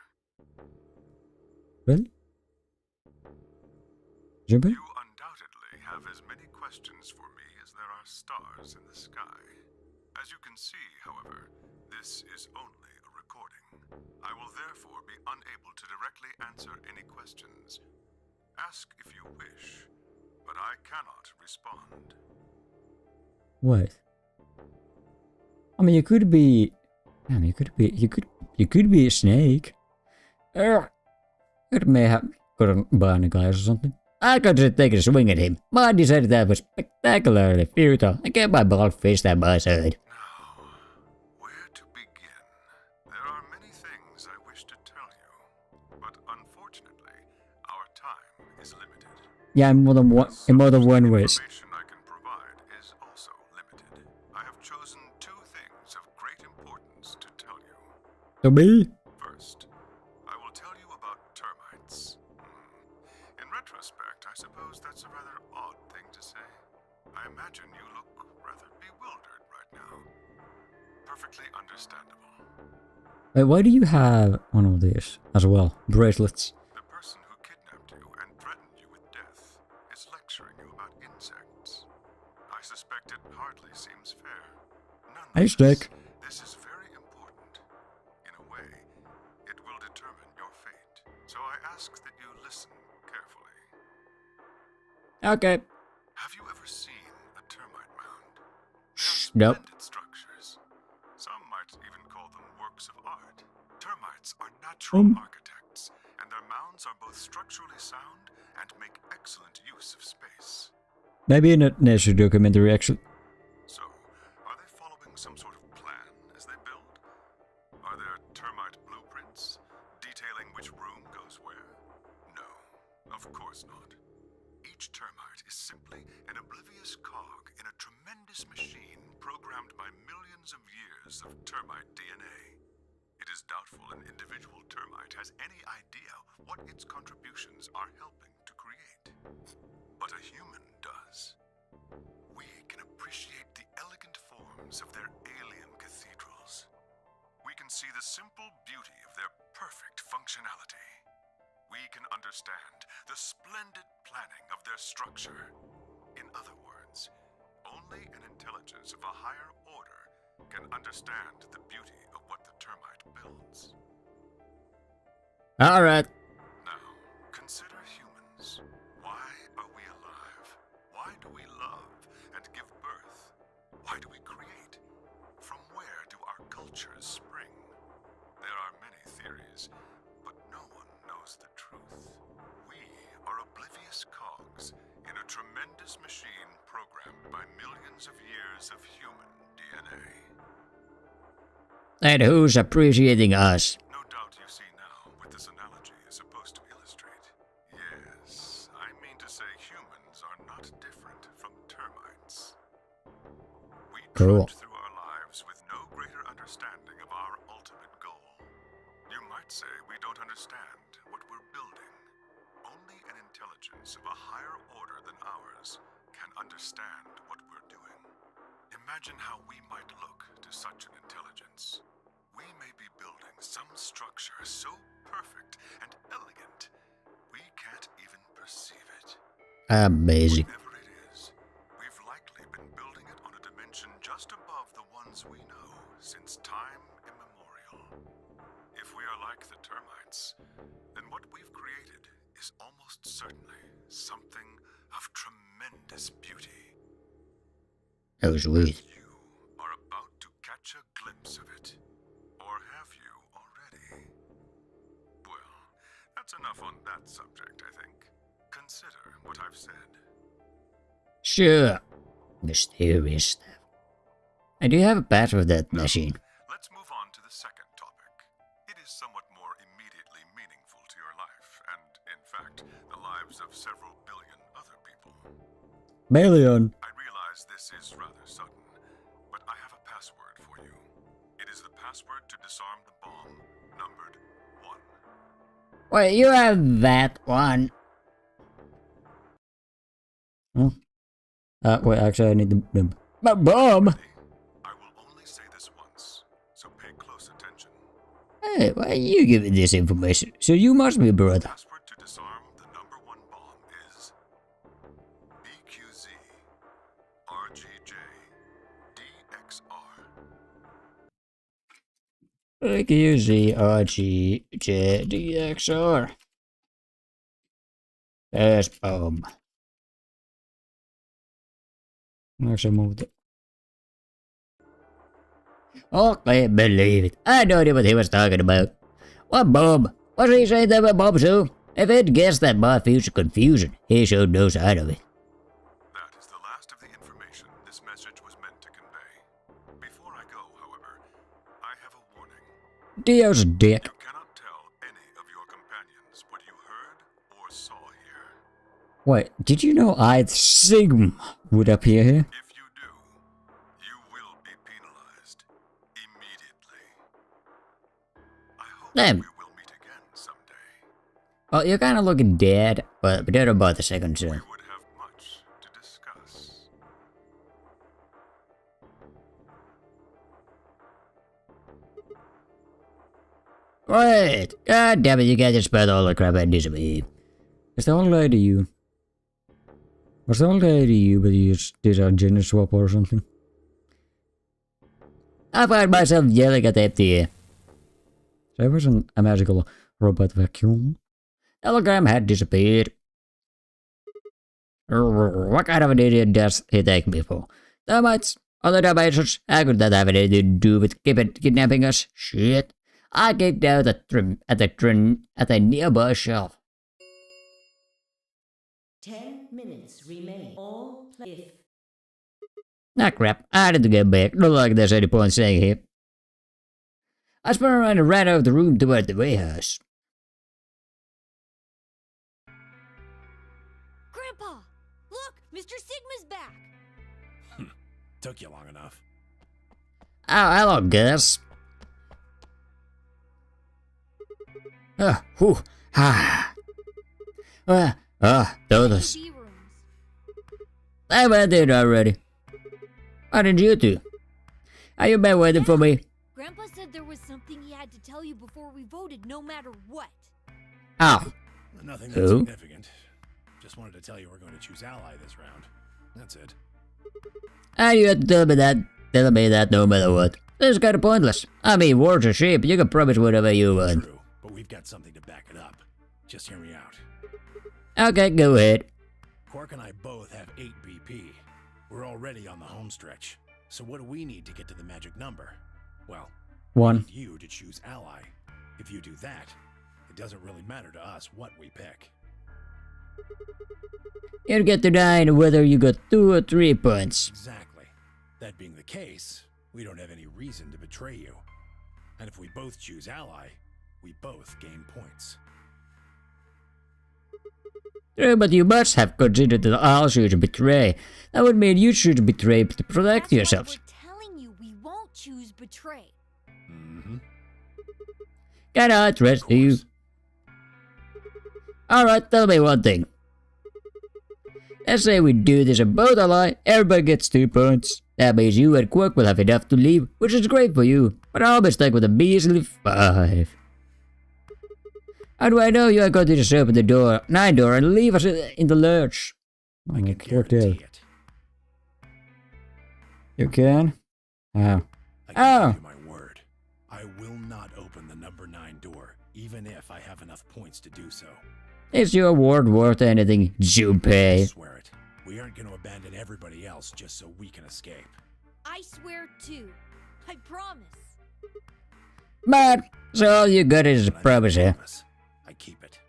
Really? Jimmy?
You undoubtedly have as many questions for me as there are stars in the sky. As you can see, however, this is only a recording. I will therefore be unable to directly answer any questions. Ask if you wish, but I cannot respond.
What? I mean, you could be... Damn, you could be a snake. It may have got a bunny guys or something. I considered taking a swing at him, but I decided that was spectacularly futile and kept my bald fist at my side.
Now, where to begin? There are many things I wish to tell you, but unfortunately, our time is limited.
Yeah, in more than one ways.
Information I can provide is also limited. I have chosen two things of great importance to tell you.
To me?
First, I will tell you about termites. In retrospect, I suppose that's a rather odd thing to say. I imagine you look rather bewildered right now. Perfectly understandable.
Wait, why do you have one of these as well? Bracelets.
The person who kidnapped you and threatened you with death is lecturing you about insects. I suspect it hardly seems fair.
Hey, Stick.
This is very important. In a way, it will determine your fate. So I ask that you listen carefully.
Okay.
Have you ever seen a termite mound?
Nope.
Splendid structures. Some might even call them works of art. Termites are natural architects, and their mounds are both structurally sound and make excellent use of space.
Maybe in a nature documentary, actually.
So, are they following some sort of plan as they build? Are there termite blueprints detailing which room goes where? No, of course not. Each termite is simply an oblivious cog in a tremendous machine programmed by millions of years of termite DNA. It is doubtful an individual termite has any idea what its contributions are helping to create. But a human does. We can appreciate the elegant forms of their alien cathedrals. We can see the simple beauty of their perfect functionality. We can understand the splendid planning of their structure. In other words, only an intelligence of a higher order can understand the beauty of what the termite builds.
Alright.
Now, consider humans. Why are we alive? Why do we love and give birth? Why do we create? From where do our cultures spring? There are many theories, but no one knows the truth. We are oblivious cogs in a tremendous machine programmed by millions of years of human DNA.
And who's appreciating us?
No doubt you see now what this analogy is supposed to illustrate. Yes, I mean to say humans are not different from termites. We
Cool.
trudge through our lives with no greater understanding of our ultimate goal. You might say we don't understand what we're building. Only an intelligence of a higher order than ours can understand what we're doing. Imagine how we might look to such an intelligence. We may be building some structure so perfect and elegant, we can't even perceive it.
Amazing.
Whatever it is, we've likely been building it on a dimension just above the ones we know since time immemorial. If we are like the termites, then what we've created is almost certainly something of tremendous beauty.
Oh, sweet.
You are about to catch a glimpse of it. Or have you already? Well, that's enough on that subject, I think. Consider what I've said.
Sure. Mysterious stuff. And do you have a patch of that machine?
Let's move on to the second topic. It is somewhat more immediately meaningful to your life, and, in fact, the lives of several billion other people.
Billion.
I realize this is rather sudden, but I have a password for you. It is the password to disarm the bomb, numbered 1.
Wait, you have that one. Huh? Wait, actually I need the bomb.
I will only say this once, so pay close attention.
Hey, why are you giving this information? So you must be a brother.
Password to disarm the number 1 bomb is BQZ RGJ DXR.
QZRGJDXR. There's bomb. Actually moved it. Oh, I can't believe it. I had no idea what he was talking about. What bomb? Was he saying that about bomb too? If he'd guessed that my future confusion, he showed no sign of it.
That is the last of the information this message was meant to convey. Before I go, however, I have a warning.
Dio's dick.
You cannot tell any of your companions what you heard or saw here.
Wait, did you know Sigma would appear here?
If you do, you will be penalized immediately. I hope
Damn.
we will meet again someday.
Well, you're kind of looking dead, but don't about the second
We
soon.
would have much to discuss.
Wait! God damn it, you can't just spell all the crap out of me. Is the old lady you? Was the old lady you, but you just did a gender swap or something? I find myself yelling at the empty air. So it wasn't a magical robot vacuum. The hologram had disappeared. What kind of an idiot does he take me for? Termites? Other dimensions? How could that have anything to do with kidnapping us? Shit. I kicked out at the nearby shelf.
10 minutes remain. All play.
Ah crap, I need to get back. Not like there's any point staying here. I spun around and ran out of the room toward the warehouse.
Grandpa! Look! Mr. Sigma's back!
Took you long enough.
Oh, hello, Gus. Whew, those.
B rooms.
I went in already. Why didn't you two? Are you been waiting for me?
Grandpa said there was something he had to tell you before we voted, no matter what.
Oh.
Nothing
Who?
that's significant. Just wanted to tell you we're going to choose ally this round. That's it.
Ah, you had to tell me that. tell me that no matter what. This is kind of pointless. I mean, words are cheap. You can promise whatever you want.
True, but we've got something to back it up. Just hear me out.
Okay, go ahead.
Quark and I both have 8 BP. We're already on the home stretch. So what do we need to get to the magic number? Well,
1.
we need you to choose ally. If you do that, it doesn't really matter to us what we pick.
You get to 9 whether you got 2 or 3 points.
Exactly. That being the case, we don't have any reason to betray you. And if we both choose ally, we both gain points.
True, but you must have considered that I'll choose to betray. That would mean you should betray to protect yourselves.
That's why we're telling you we won't choose betray.
Mm-hmm.
Can I trust you? Alright, tell me one thing. Let's say we do this and both ally, everybody gets 2 points. That means you and Quark will have enough to leave, which is great for you, but I'll be stuck with a measly 5. How do I know you are going to just open the door, 9 door, and leave us in the lurch?
I can guarantee it.
You can? How?
I give you my word. I will not open the number 9 door, even if I have enough points to do so.
Is your word worth anything,
I
Junpei?
swear it. We aren't going to abandon everybody else just so we can escape.
I swear too. I promise.
But, so all you got is a
But I
promise, huh?
promise. I keep it.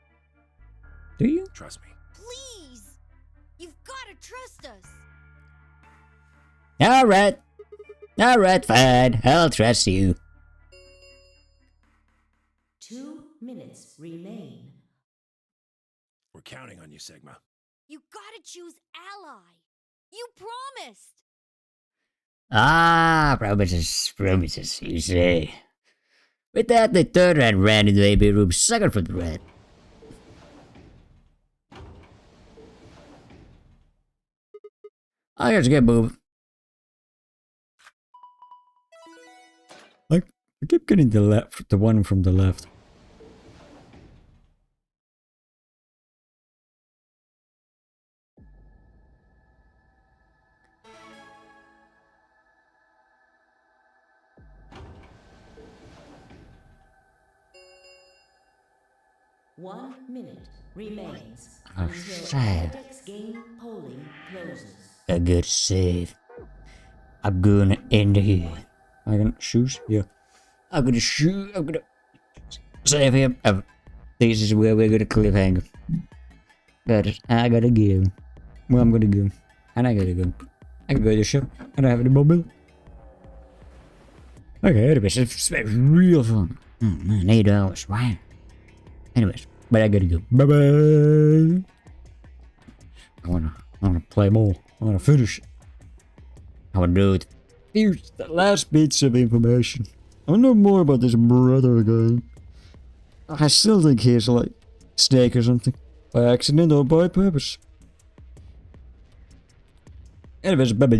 Do you?
Trust me.
Please! You've gotta trust us!
Alright. Alright, fine. I'll trust you.
2 minutes remain.
We're counting on you, Sigma.
You gotta choose ally! You promised!
Ah, promises, promises, you say. With that, they turned and ran into the AB room, sucking for the red. I gotta get moving. I keep getting the one from the left.
One minute remains
Oh,
until
sad.
index game polling closes.
A good save. I'm gonna end here. I'm gonna shoot? Yeah. I'm gonna shoot. I'm gonna save him. This is where we're gonna cliffhanger. But I gotta go. Well, I'm gonna go. And I gotta go. I can go to the shop. I don't have any mobile. Okay, anyways, it's real fun. Oh man, $8. Wow. Anyways, but I gotta go. Bye bye. I wanna play more. I wanna finish it. I wanna do it. Here's the last bits of information. I wanna know more about this brother guy. I still think he's like Snake or something. By accident or by purpose. Anyways, bye bye.